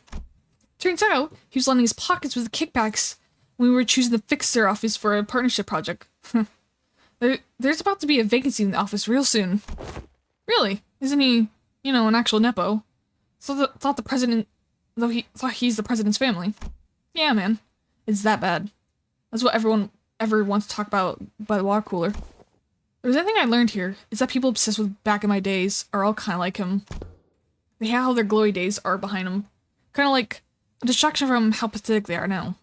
Turns out, he was lining his pockets with the kickbacks when we were choosing the fixer office for a partnership project. There's about to be a vacancy in the office real soon. Really? Isn't he, you know, an actual Nepo? Thought the president, though he thought he's the president's family. Yeah, man. It's that bad. That's what everyone ever wants to talk about by the water cooler. If there's anything I learned here, is that people obsessed with back in my days are all kind of like him. They have how their glory days are behind them. Kind of like a distraction from how pathetic they are now.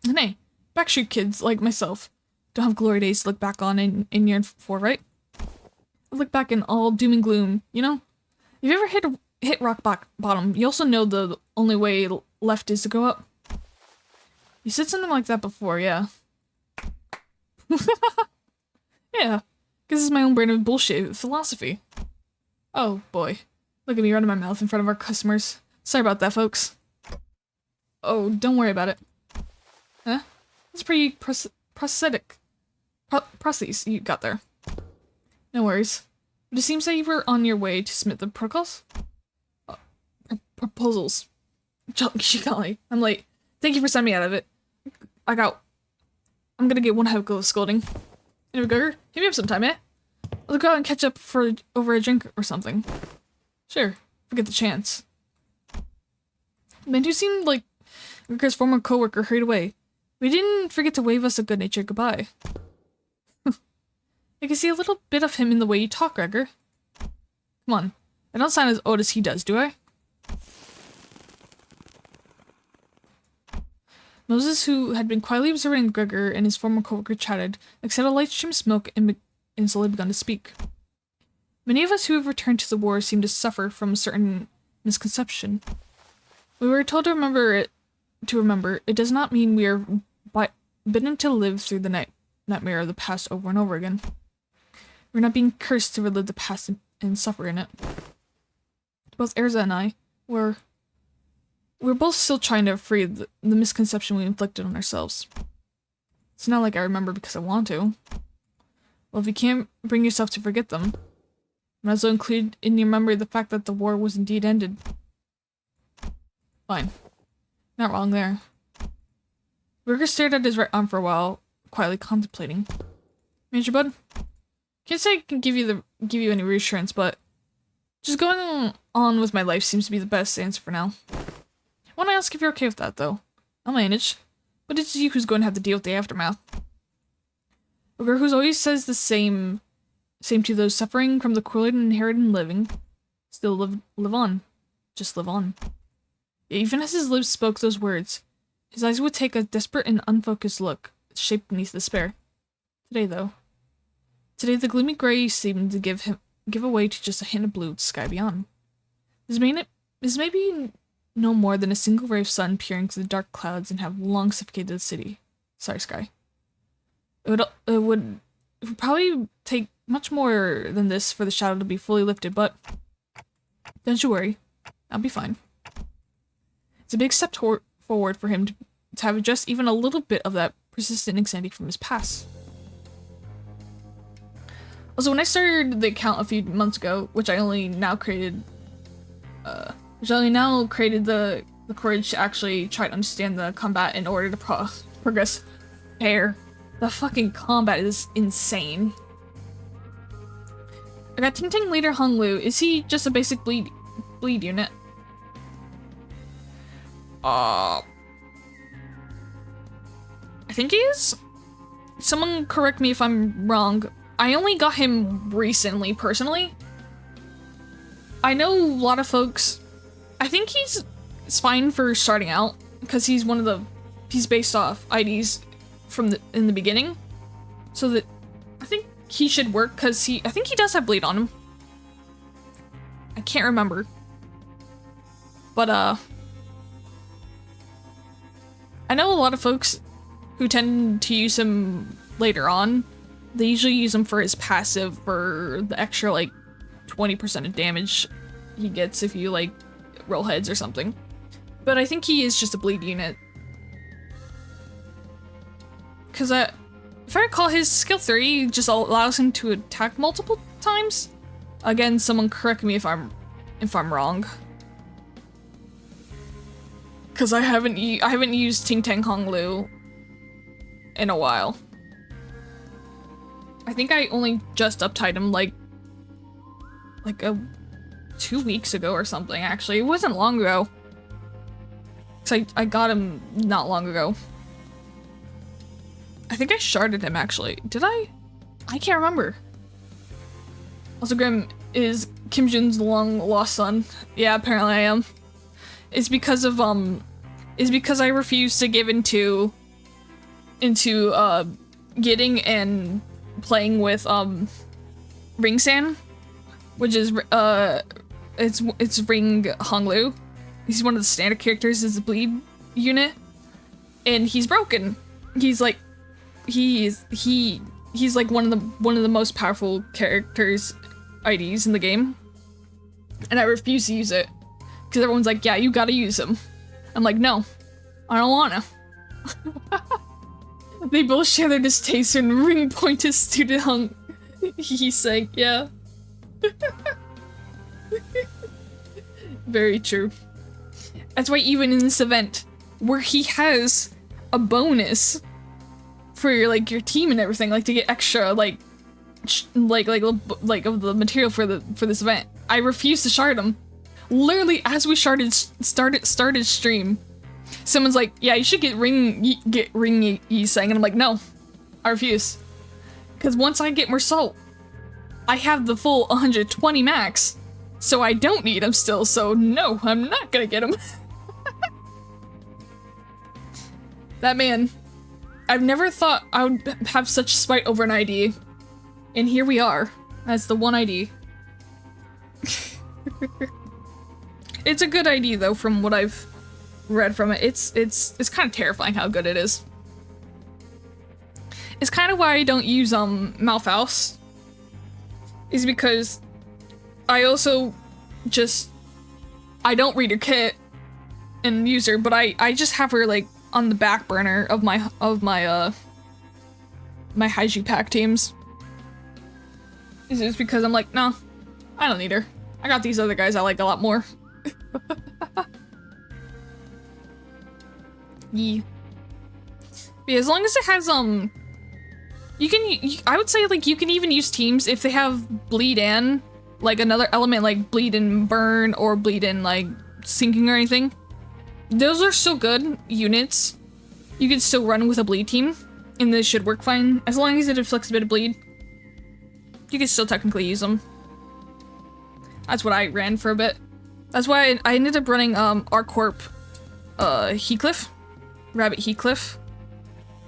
And hey, Backstreet kids like myself don't have glory days to look back on in year 4, right? I look back in all doom and gloom, you know? If you ever hit rock bottom, you also know the only way left is to go up. You said something like that before, yeah. Yeah, because it's my own brand of bullshit philosophy. Oh boy, look at me running my mouth in front of our customers. Sorry about that, folks. Oh, don't worry about it. Huh? That's pretty prosthetic. Prostheses you got there. No worries. But it seems that you were on your way to submit the protocols? Proposals. Golly, I'm late. Thank you for sending me out of it. I'm gonna get one heck of a scolding. Anyway, Gugger, hit me up sometime, eh? Let's go out and catch up over a drink or something. Sure, forget the chance. The man who seemed like Gugger's former co-worker hurried away. We didn't forget to wave us a good-natured goodbye. I can see a little bit of him in the way you talk, Gregor. Come on, I don't sound as old as he does, do I? Moses, who had been quietly observing Gregor and his former co-worker chatted, exhaled a light stream of smoke and slowly begun to speak. Many of us who have returned to the war seem to suffer from a certain misconception. We were told to remember it does not mean we are bidden to live through the nightmare of the past over and over again. We're not being cursed to relive the past and suffer in it. Both Erza and I we're both still trying to free the misconception we inflicted on ourselves. It's not like I remember because I want to. Well, if you can't bring yourself to forget them, might as well include in your memory the fact that the war was indeed ended. Fine. Not wrong there. Burger stared at his right arm for a while, quietly contemplating. Major Bud? Can't say I can give you any reassurance, but just going on with my life seems to be the best answer for now. I want to ask if you're okay with that, though. I'll manage. But it's you who's going to have to deal with the aftermath. Burger, who always says the same to those suffering from the cruelty inherited in living, still live on. Just live on. Even as his lips spoke those words, his eyes would take a desperate and unfocused look, shaped beneath despair. Today, the gloomy gray seemed to give away to just a hint of blue to the sky beyond. This may be no more than a single ray of sun peering through the dark clouds and have long suffocated the city. Sorry, sky. It would probably take much more than this for the shadow to be fully lifted, but don't you worry. I'll be fine. It's a big step forward for him to have just even a little bit of that persistent insanity from his past. Also, when I started the account a few months ago, which I only now created the courage to actually try to understand the combat in order to progress. The fucking combat is insane. I got Ting Ting leader Hung Lu. Is he just a basic bleed unit? I think he is. Someone correct me if I'm wrong. I only got him recently, personally. I know a lot of folks. I think it's fine for starting out because he's based off IDs in the beginning, so that I think he should work because I think he does have bleed on him. I can't remember, but I know a lot of folks who tend to use him later on. They usually use him for his passive for the extra like 20% of damage he gets if you like roll heads or something. But I think he is just a bleed unit. Because if I recall, his skill 3 just allows him to attack multiple times. Again, someone correct me if I'm wrong. Cause I haven't used Ting Tang Hong Lu in a while. I think I only just uptied him like 2 weeks ago or something, actually. It wasn't long ago. Cause I got him not long ago. I think I sharded him, actually. Did I? I can't remember. Also, Grim is Kim Jun's long lost son. Yeah, apparently I am. It's because of, I refuse to give into getting and playing with, Ring San, which is, it's Ring Honglu. He's one of the standard characters as the bleed unit, and he's broken. He's like, he's like one of the most powerful characters IDs in the game, and I refuse to use it because everyone's like, yeah, you gotta use him. I'm like, no, I don't wanna. They both share their distaste in Ring Point as student hung. He's saying, yeah. Very true. That's why even in this event, where he has a bonus for your team and everything, like to get extra of the material for this event, I refuse to shard him. Literally, as we started stream, someone's like, "Yeah, you should get Ring Yi Sang," and I'm like, "No, I refuse." Because once I get Mersault, I have the full 120 max, so I don't need him still. So no, I'm not gonna get him. That man, I've never thought I would have such spite over an ID, and here we are, as the one ID. It's a good ID though, from what I've read from it. It's kind of terrifying how good it is. It's kind of why I don't use Malphus, is because I also I don't read her kit and use her, but I just have her like on the back burner of my my Haiju pack teams. It's just because I'm like, no, I don't need her. I got these other guys I like a lot more. Yeah. But as long as it has I would say like you can even use teams if they have bleed in, like another element like bleed and burn or bleed in like sinking or anything. Those are still good units. You can still run with a bleed team, and they should work fine. As long as it inflicts a bit of bleed, you can still technically use them. That's what I ran for a bit. That's why I ended up running R-Corp Heathcliff. Rabbit Heathcliff.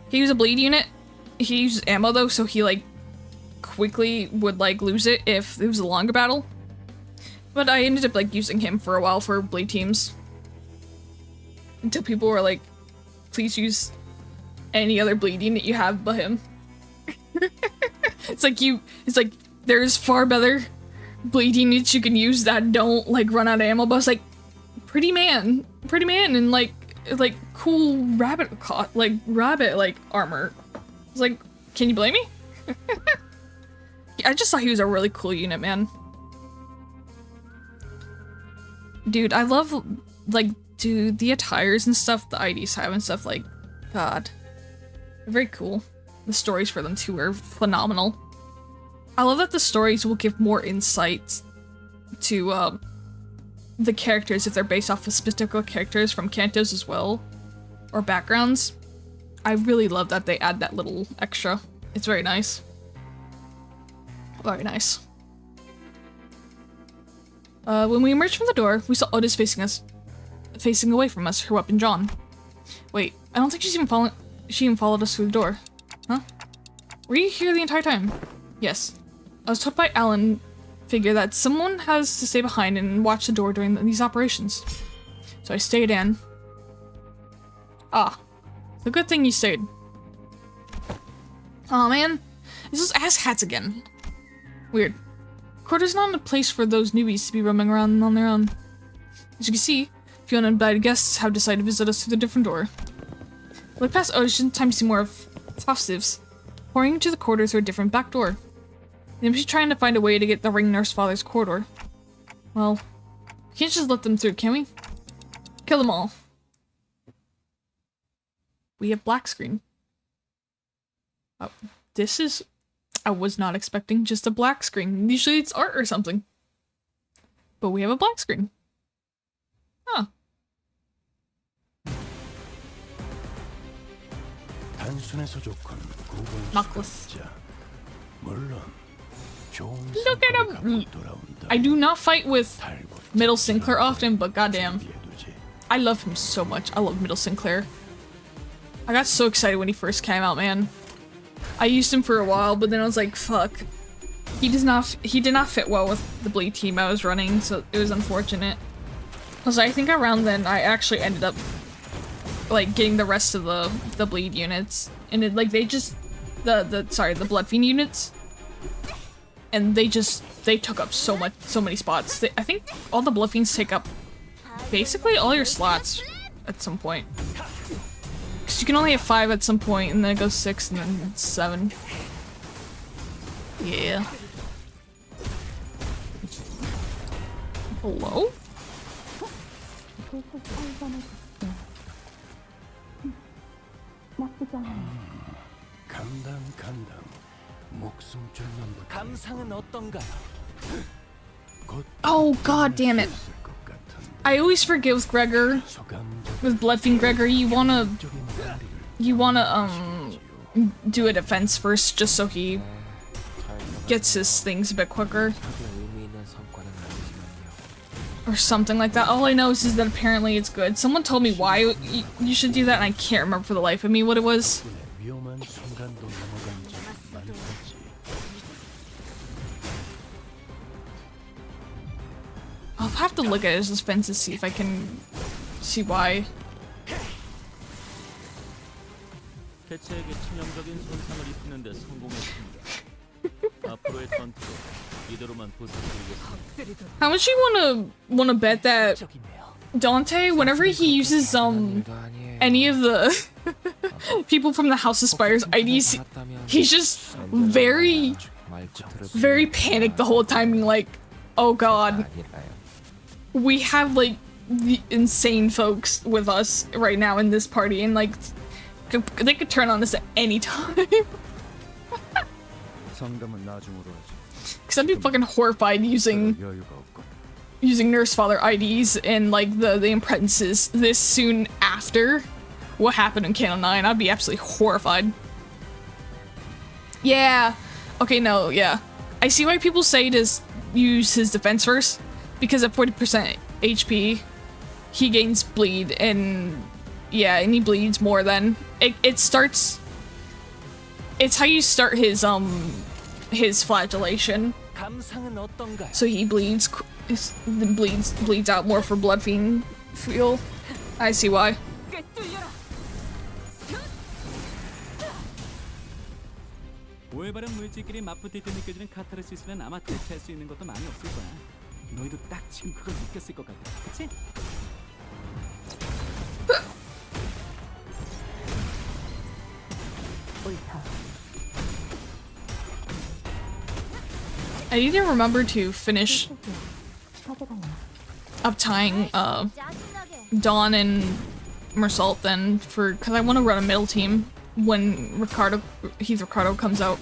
He was a bleed unit. He uses ammo though, so he like quickly would like lose it if it was a longer battle. But I ended up like using him for a while for bleed teams. Until people were like, please use any other bleed unit you have but him. It's like there's far better bleed units you can use that don't like run out of ammo, but it's like pretty man and like cool rabbit armor. It's like, can you blame me? I just thought he was a really cool unit, man. Dude, I love like the attires and stuff the IDs have and stuff, like, god. They're very cool. The stories for them too are phenomenal. I love that the stories will give more insight to the characters if they're based off of specific characters from Kantos as well, or backgrounds. I really love that they add that little extra. It's very nice. Very nice. When we emerged from the door, we saw Otis facing away from us, her weapon drawn. Wait, I don't think she even followed us through the door. Huh? Were you here the entire time? Yes. I was told by Alan figure that someone has to stay behind and watch the door during these operations. So I stayed in. Ah. It's a good thing you stayed. Aw, man. It's those ass hats again. Weird. Quarter's not a place for those newbies to be roaming around on their own. As you can see, a few uninvited guests have decided to visit us through the different door. Look past Ocean, time to see more of Faustives, pouring into the corridor through a different back door. They must be trying to find a way to get the Ring Nurse Father's corridor. Well, we can't just let them through, can we? Kill them all. We have black screen. Oh, this is... I was not expecting just a black screen. Usually it's art or something. But we have a black screen. Huh. Knuckles. Look at him! I do not fight with Middle Sinclair often, but goddamn. I love him so much. I love Middle Sinclair. I got so excited when he first came out, man. I used him for a while, but then I was like, fuck. He did not fit well with the bleed team I was running, so it was unfortunate. Because I think around then I actually ended up like getting the rest of the bleed units. And it like they just the blood fiend units. And they took up so many spots. I think all the blood fiends take up basically all your slots at some point. Because you can only have 5 at some point, and then it goes 6, and then it's 7. Yeah. Hello? Oh god damn it. I always forget with Gregor, with Bloodfiend Gregor, you wanna do a defense first just so he gets his things a bit quicker. Or something like that. All I know is that apparently it's good. Someone told me why you should do that and I can't remember for the life of me what it was. I'll have to look at his defense to see if I can see why.
개체에게 치명적인 손상을 입히는데 성공했습니다. 앞으로의 전투도 이대로만 부탁드리겠습니다.
How much you wanna bet that Dante, whenever he uses any of the people from the House of Spires IDs, he's just very panicked the whole time, being like, oh god, we have like the insane folks with us right now in this party, and like they could turn on us at any time. Cause I'd be fucking horrified using Nurse Father IDs and like the apprentices this soon after what happened in Canon 9. I'd be absolutely horrified. Yeah. Okay, no, yeah. I see why people say to use his defense first, because at 40% HP, he gains bleed, and yeah, and he bleeds more than it starts. It's how you start his flagellation. So he bleeds out more for blood fiend fuel. I see why.
오해바른 물질끼리 맞붙을 때 느껴지는 카타르시스는 아마 대체할 수 있는 것도 많이 없을 거야. 너희도 딱 지금 그걸 느꼈을 것 같아, 그치?
I need to remember to finish uptying Dawn and Mersault then because I want to run a middle team when Heath Ricardo comes out.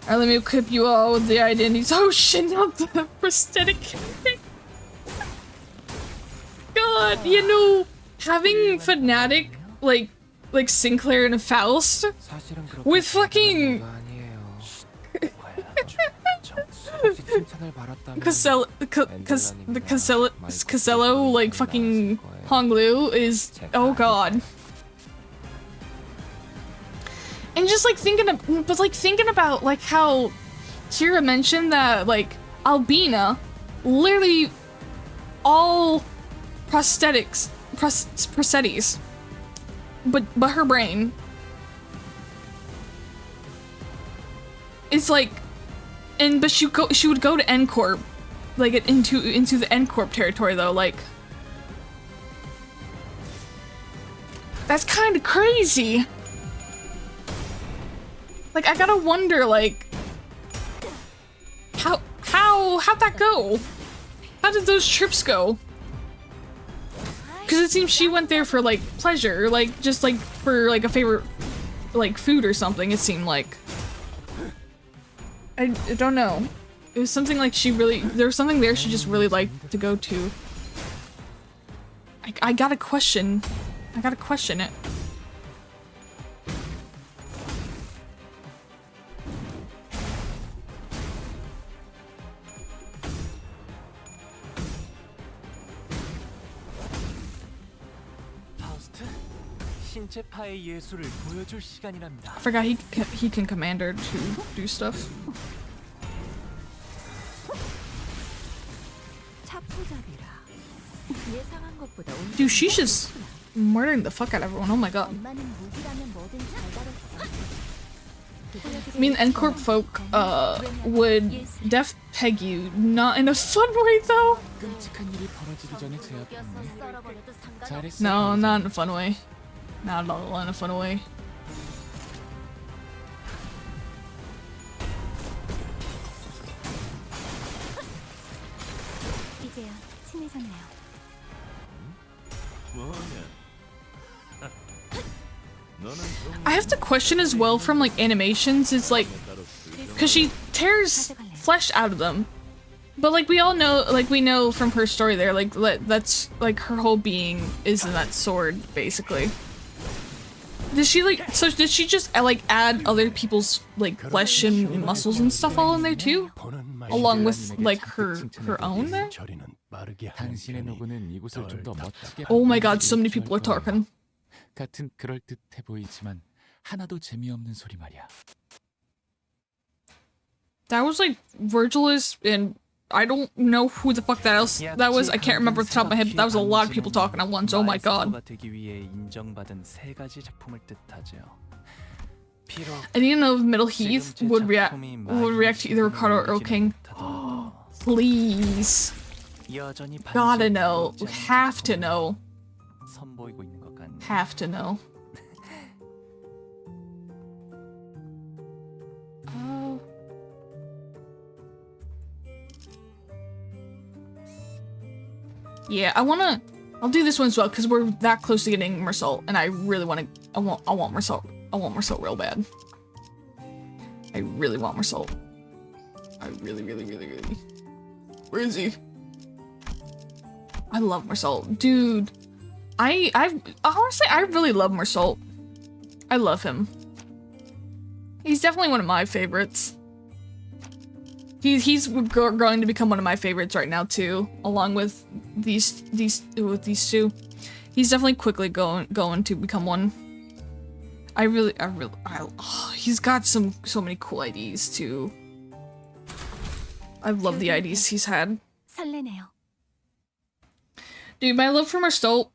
Alright, let me equip you all with the identities. Oh shit, not the prosthetic. God, you know, having Fnatic like Sinclair and Faust with fucking Casello like fucking Honglu is, oh god. And just like thinking about like how Kira mentioned that like Albina, literally all prosthetics, but her brain. It's like, but she would go to N Corp, like into the N Corp territory though. Like that's kind of crazy. Like I gotta wonder, like how'd that go? How did those trips go? Because it seems she went there for, like, pleasure, like, just, like, for, like, a favorite, like, food or something, it seemed like. I don't know. It was something like she really- there was something there she just really liked to go to. I gotta question it. I forgot he can command her to do stuff. Dude, she's just murdering the fuck out of everyone. Oh my god. I mean, N-Corp folk, would def peg you, not in a fun way though. No, not in a fun way. Not at all in a fun way. I have to question as well from like animations, it's like, cause she tears flesh out of them. But like we all know, like we know from her story there, like that's like her whole being is in that sword, basically. Did she like, so did she just like add other people's like flesh and muscles and stuff all in there too? Along with like her own there? Oh my god, so many people are talking.
같은 그럴듯해 보이지만 하나도 재미없는 소리 말이야.
That was like Virgilus and I don't know who the fuck that was. I can't remember off the top of my head, but that was a lot of people talking at once. Oh my god. I didn't know if Middle Heath would react to either Ricardo or Earl King. Please. Gotta know. Have to know. Have to know. Oh. Yeah, I'll do this one as well because we're that close to getting Mersault, and I really want to. I want Mersault. I want Mersault real bad. I really want Mersault. I really. Where is he? I love Mersault, dude. I honestly, I really love Mersault. I love him. He's definitely one of my favorites. He's growing to become one of my favorites right now too, along with these two. He's definitely quickly going to become one. He's got so many cool IDs too. I love the IDs he's had. Dude, my love for Mersault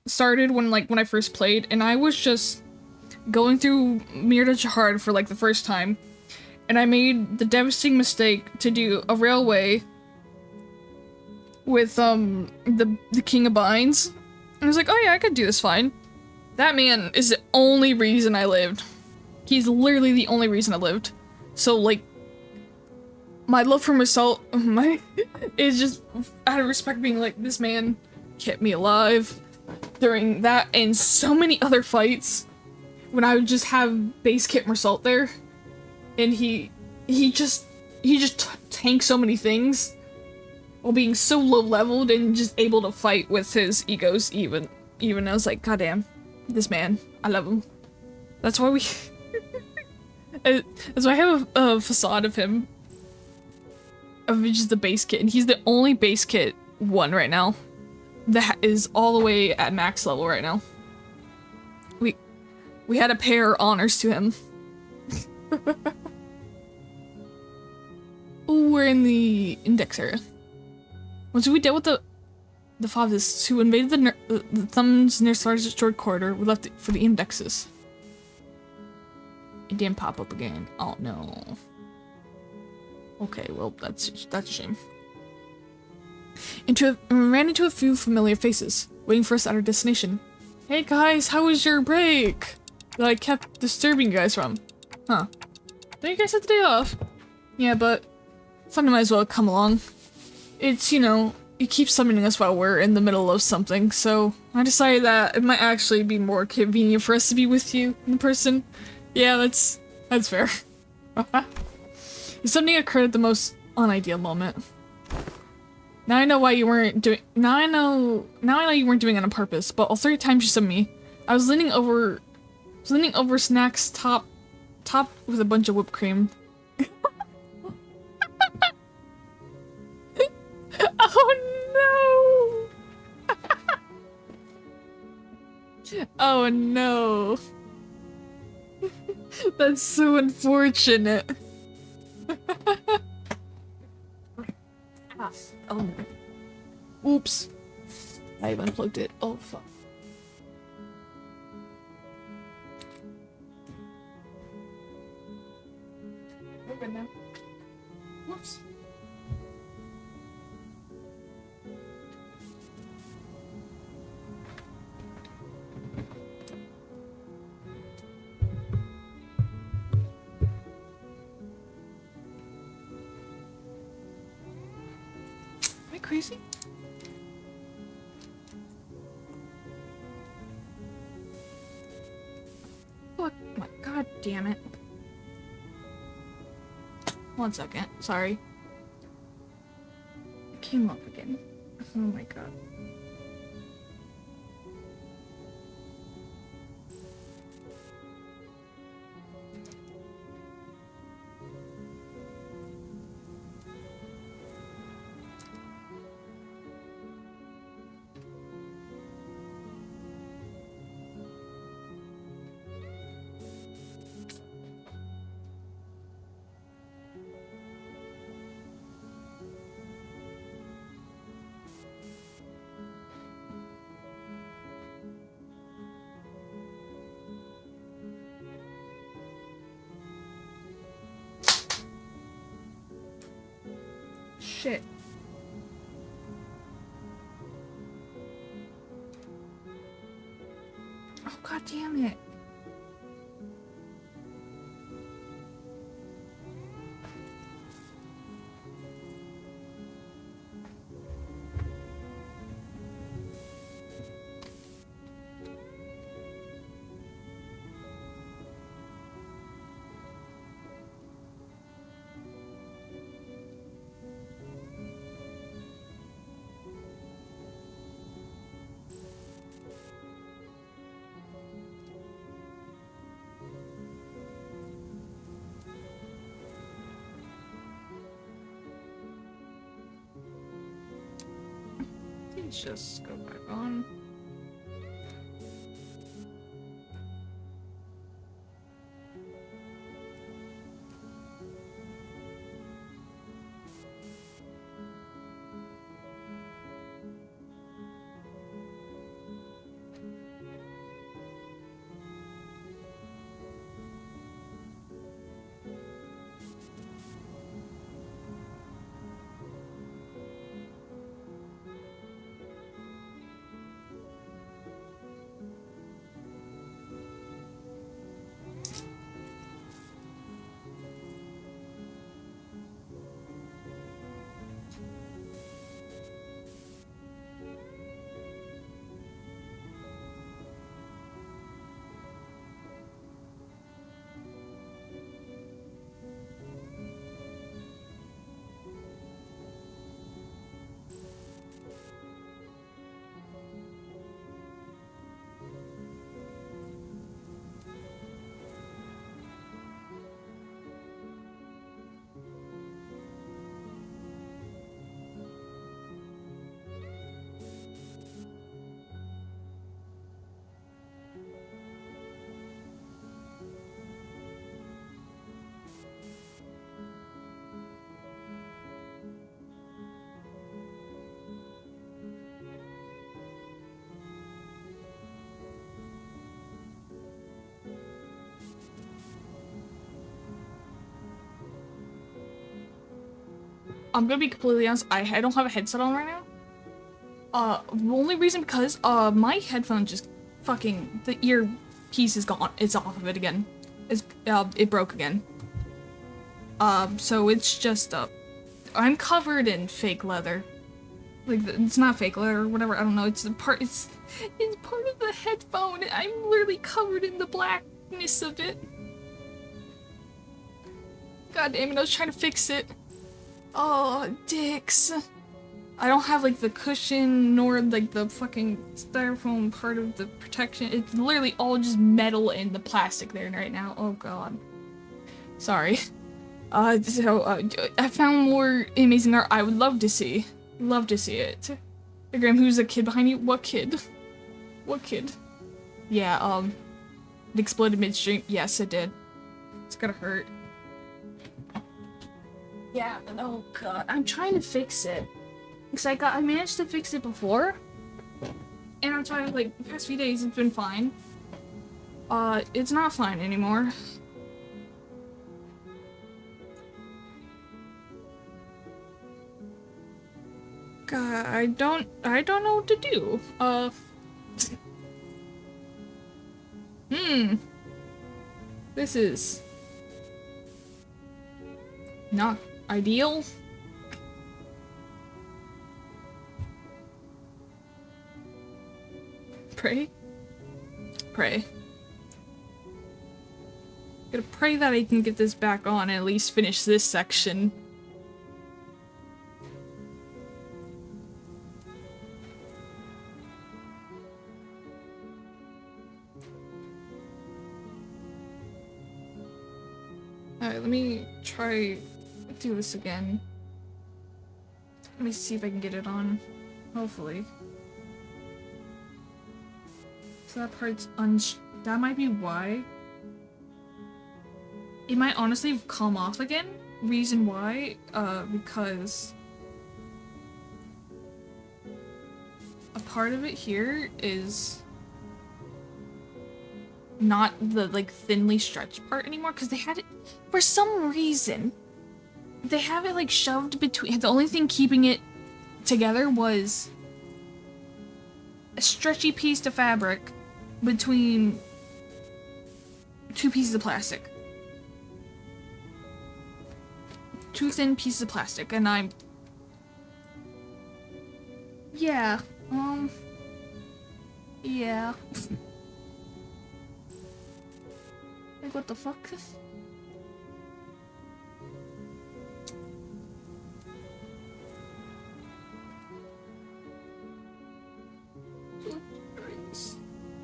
started when I first played, and I was just going through Mir to Jahard for like the first time, and I made the devastating mistake to do a railway with the King of Binds, and I was like, oh yeah, I could do this fine. That man is the only reason I lived. He's literally the only reason I lived. So like, my love for Mersault is just out of respect, being like, this man kept me alive during that and so many other fights when I would just have base kit Mersault there, and he just tanks so many things while being so low leveled and just able to fight with his egos even I was like, goddamn, this man, I love him. That's why that's why I have a facade of him of just the base kit, and he's the only base kit one right now that is all the way at max level right now. We had to pay our honors to him. Ooh, we're in the index area. Once we dealt with the Favists who invaded the Thumbs near Sar's destroyed corridor, we left it for the indexes. It didn't pop up again. Oh no. Okay, well that's a shame. Ran into a few familiar faces, waiting for us at our destination. Hey guys, how was your break? That I kept disturbing you guys from. Huh. Don't you guys have the day off? Yeah, but Thunder might as well come along. It's, you know, you keep summoning us while we're in the middle of something, so I decided that it might actually be more convenient for us to be with you in person. Yeah, that's fair. Something occurred at the most unideal moment. Now I know why you weren't doing- now I know you weren't doing it on purpose, but all 3 times you summoned me, I was leaning over Snack's top with a bunch of whipped cream. Oh no! Oh no! That's so unfortunate. Oh. Oops. I've unplugged it. Oh fuck. We're good now. Whoops. Am I crazy? Oh my god damn it. 1 second, sorry. It came up again. Oh my god. Shit. Oh god damn it. Let's just go back on. I'm gonna be completely honest, I don't have a headset on right now. The only reason because, my headphone just fucking, the earpiece is gone. It's off of it again. It broke again. So it's just, I'm covered in fake leather. Like, it's not fake leather or whatever, I don't know, it's part of the headphone. I'm literally covered in the blackness of it. God damn it, I was trying to fix it. Oh, dicks. I don't have, like, the cushion nor, like, the fucking styrofoam part of the protection. It's literally all just metal and the plastic there right now. Oh, God. Sorry. I found more amazing art I would love to see. Love to see it. Hey, Graham, who's the kid behind you? What kid? What kid? Yeah, it exploded midstream. Yes, it did. It's gonna hurt. Yeah, oh god. I'm trying to fix it. Because I managed to fix it before. And I'm trying, like, the past few days it's been fine. It's not fine anymore. God, I don't know what to do. This is not ideal. Pray. Pray. Gotta pray that I can get this back on and at least finish this section. Alright, let me try do this again. Let me see if I can get it on. Hopefully. So that part's that might be why. It might honestly come off again. Reason why, because a part of it here is not the, like, thinly stretched part anymore, because they had it, for some reason, they have it, like, shoved between, the only thing keeping it together was a stretchy piece of fabric between two pieces of plastic. Two thin pieces of plastic, and I'm... Yeah, yeah. Like, what the fuck?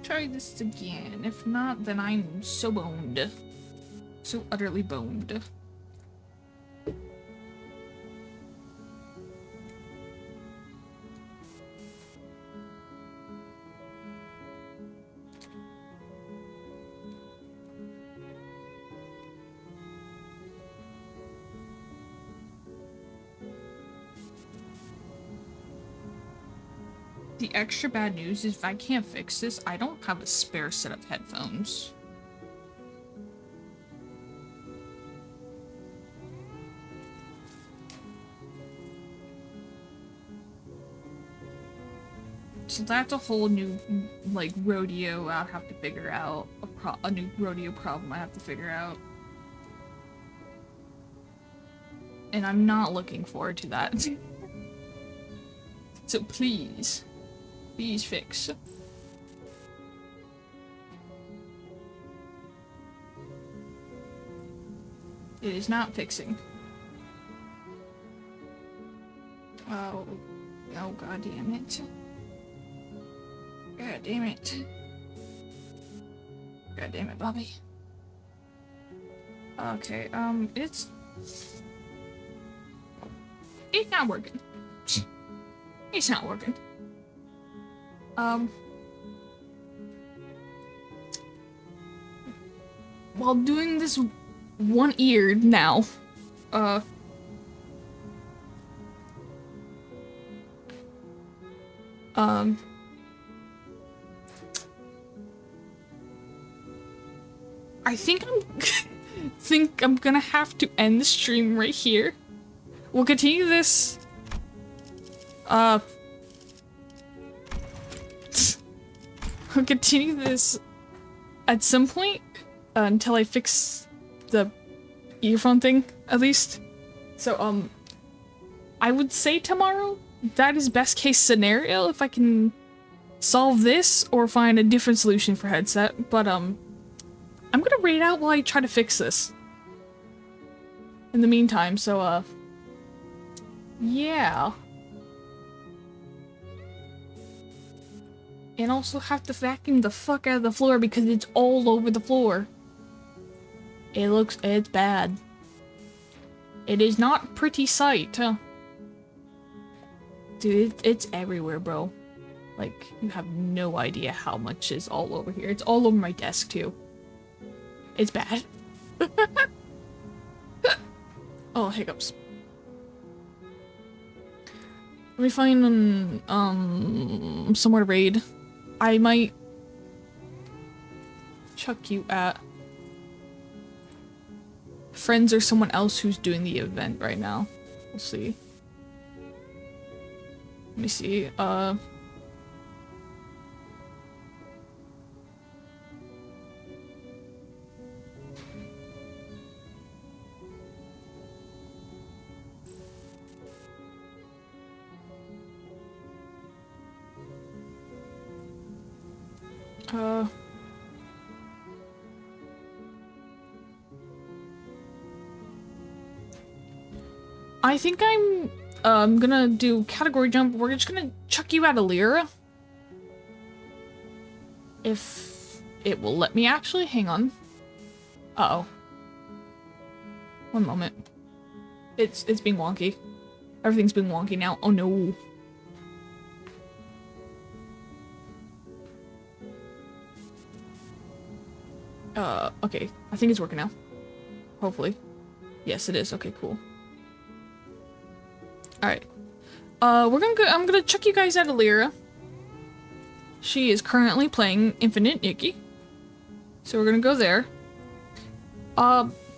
Try this again. If not, then I'm so boned. So utterly boned. The extra bad news is if I can't fix this, I don't have a spare set of headphones. So that's a whole new, like, rodeo I'll have to figure out. A new rodeo problem I have to figure out. And I'm not looking forward to that. So please. Please fix. It is not fixing. Oh god damn it. God damn it. God damn it, Bobby. Okay, it's not working. It's not working. While doing this one-eared now, I think I'm gonna have to end the stream right here. We'll continue this, I'll continue this at some point until I fix the earphone thing, at least. So, I would say tomorrow, that is best case scenario if I can solve this or find a different solution for headset. But I'm gonna raid out while I try to fix this. In the meantime, so yeah. And also have to vacuum the fuck out of the floor because it's all over the floor. It's bad. It is not pretty sight, huh? Dude, it's everywhere, bro. Like, you have no idea how much is all over here. It's all over my desk, too. It's bad. Oh, hiccups. Let me find, somewhere to raid. I might chuck you at friends or someone else who's doing the event right now. We'll see. Let me see. I think I'm gonna do category jump. We're just gonna chuck you out of Lyra. If it will let me actually. Hang on. Uh-oh. One moment. It's being wonky. Everything's being wonky now. Oh no. Okay. I think it's working now. Hopefully. Yes, it is. Okay, cool. Alright. I'm gonna chuck you guys out of Lyra. She is currently playing Infinite Nikki. So we're gonna go there.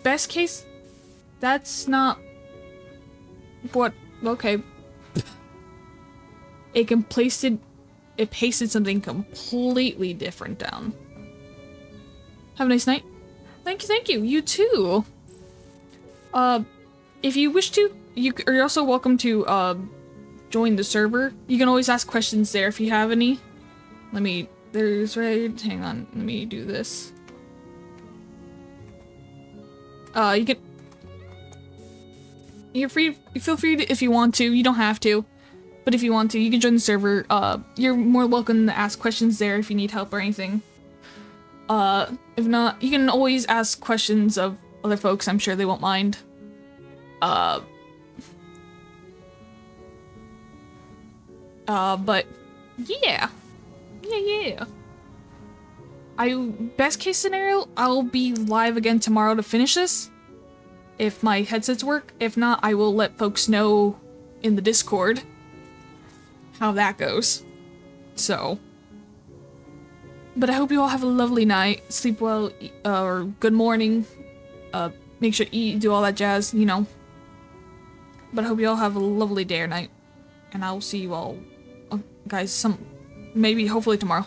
Best case, that's not what, okay. It pasted something completely different down. Have a nice night. Thank you, you too. If you wish to, you're also welcome to, join the server. You can always ask questions there if you have any. Hang on, let me do this. You feel free to, if you want to, you don't have to, but if you want to, you can join the server. You're more welcome to ask questions there if you need help or anything. If not, you can always ask questions of other folks, I'm sure they won't mind. But yeah. Best case scenario, I'll be live again tomorrow to finish this. If my headsets work. If not, I will let folks know in the Discord how that goes. So. But I hope you all have a lovely night. Sleep well, or good morning. Make sure to eat, do all that jazz, you know. But I hope you all have a lovely day or night. And I will see you all, guys, maybe hopefully tomorrow.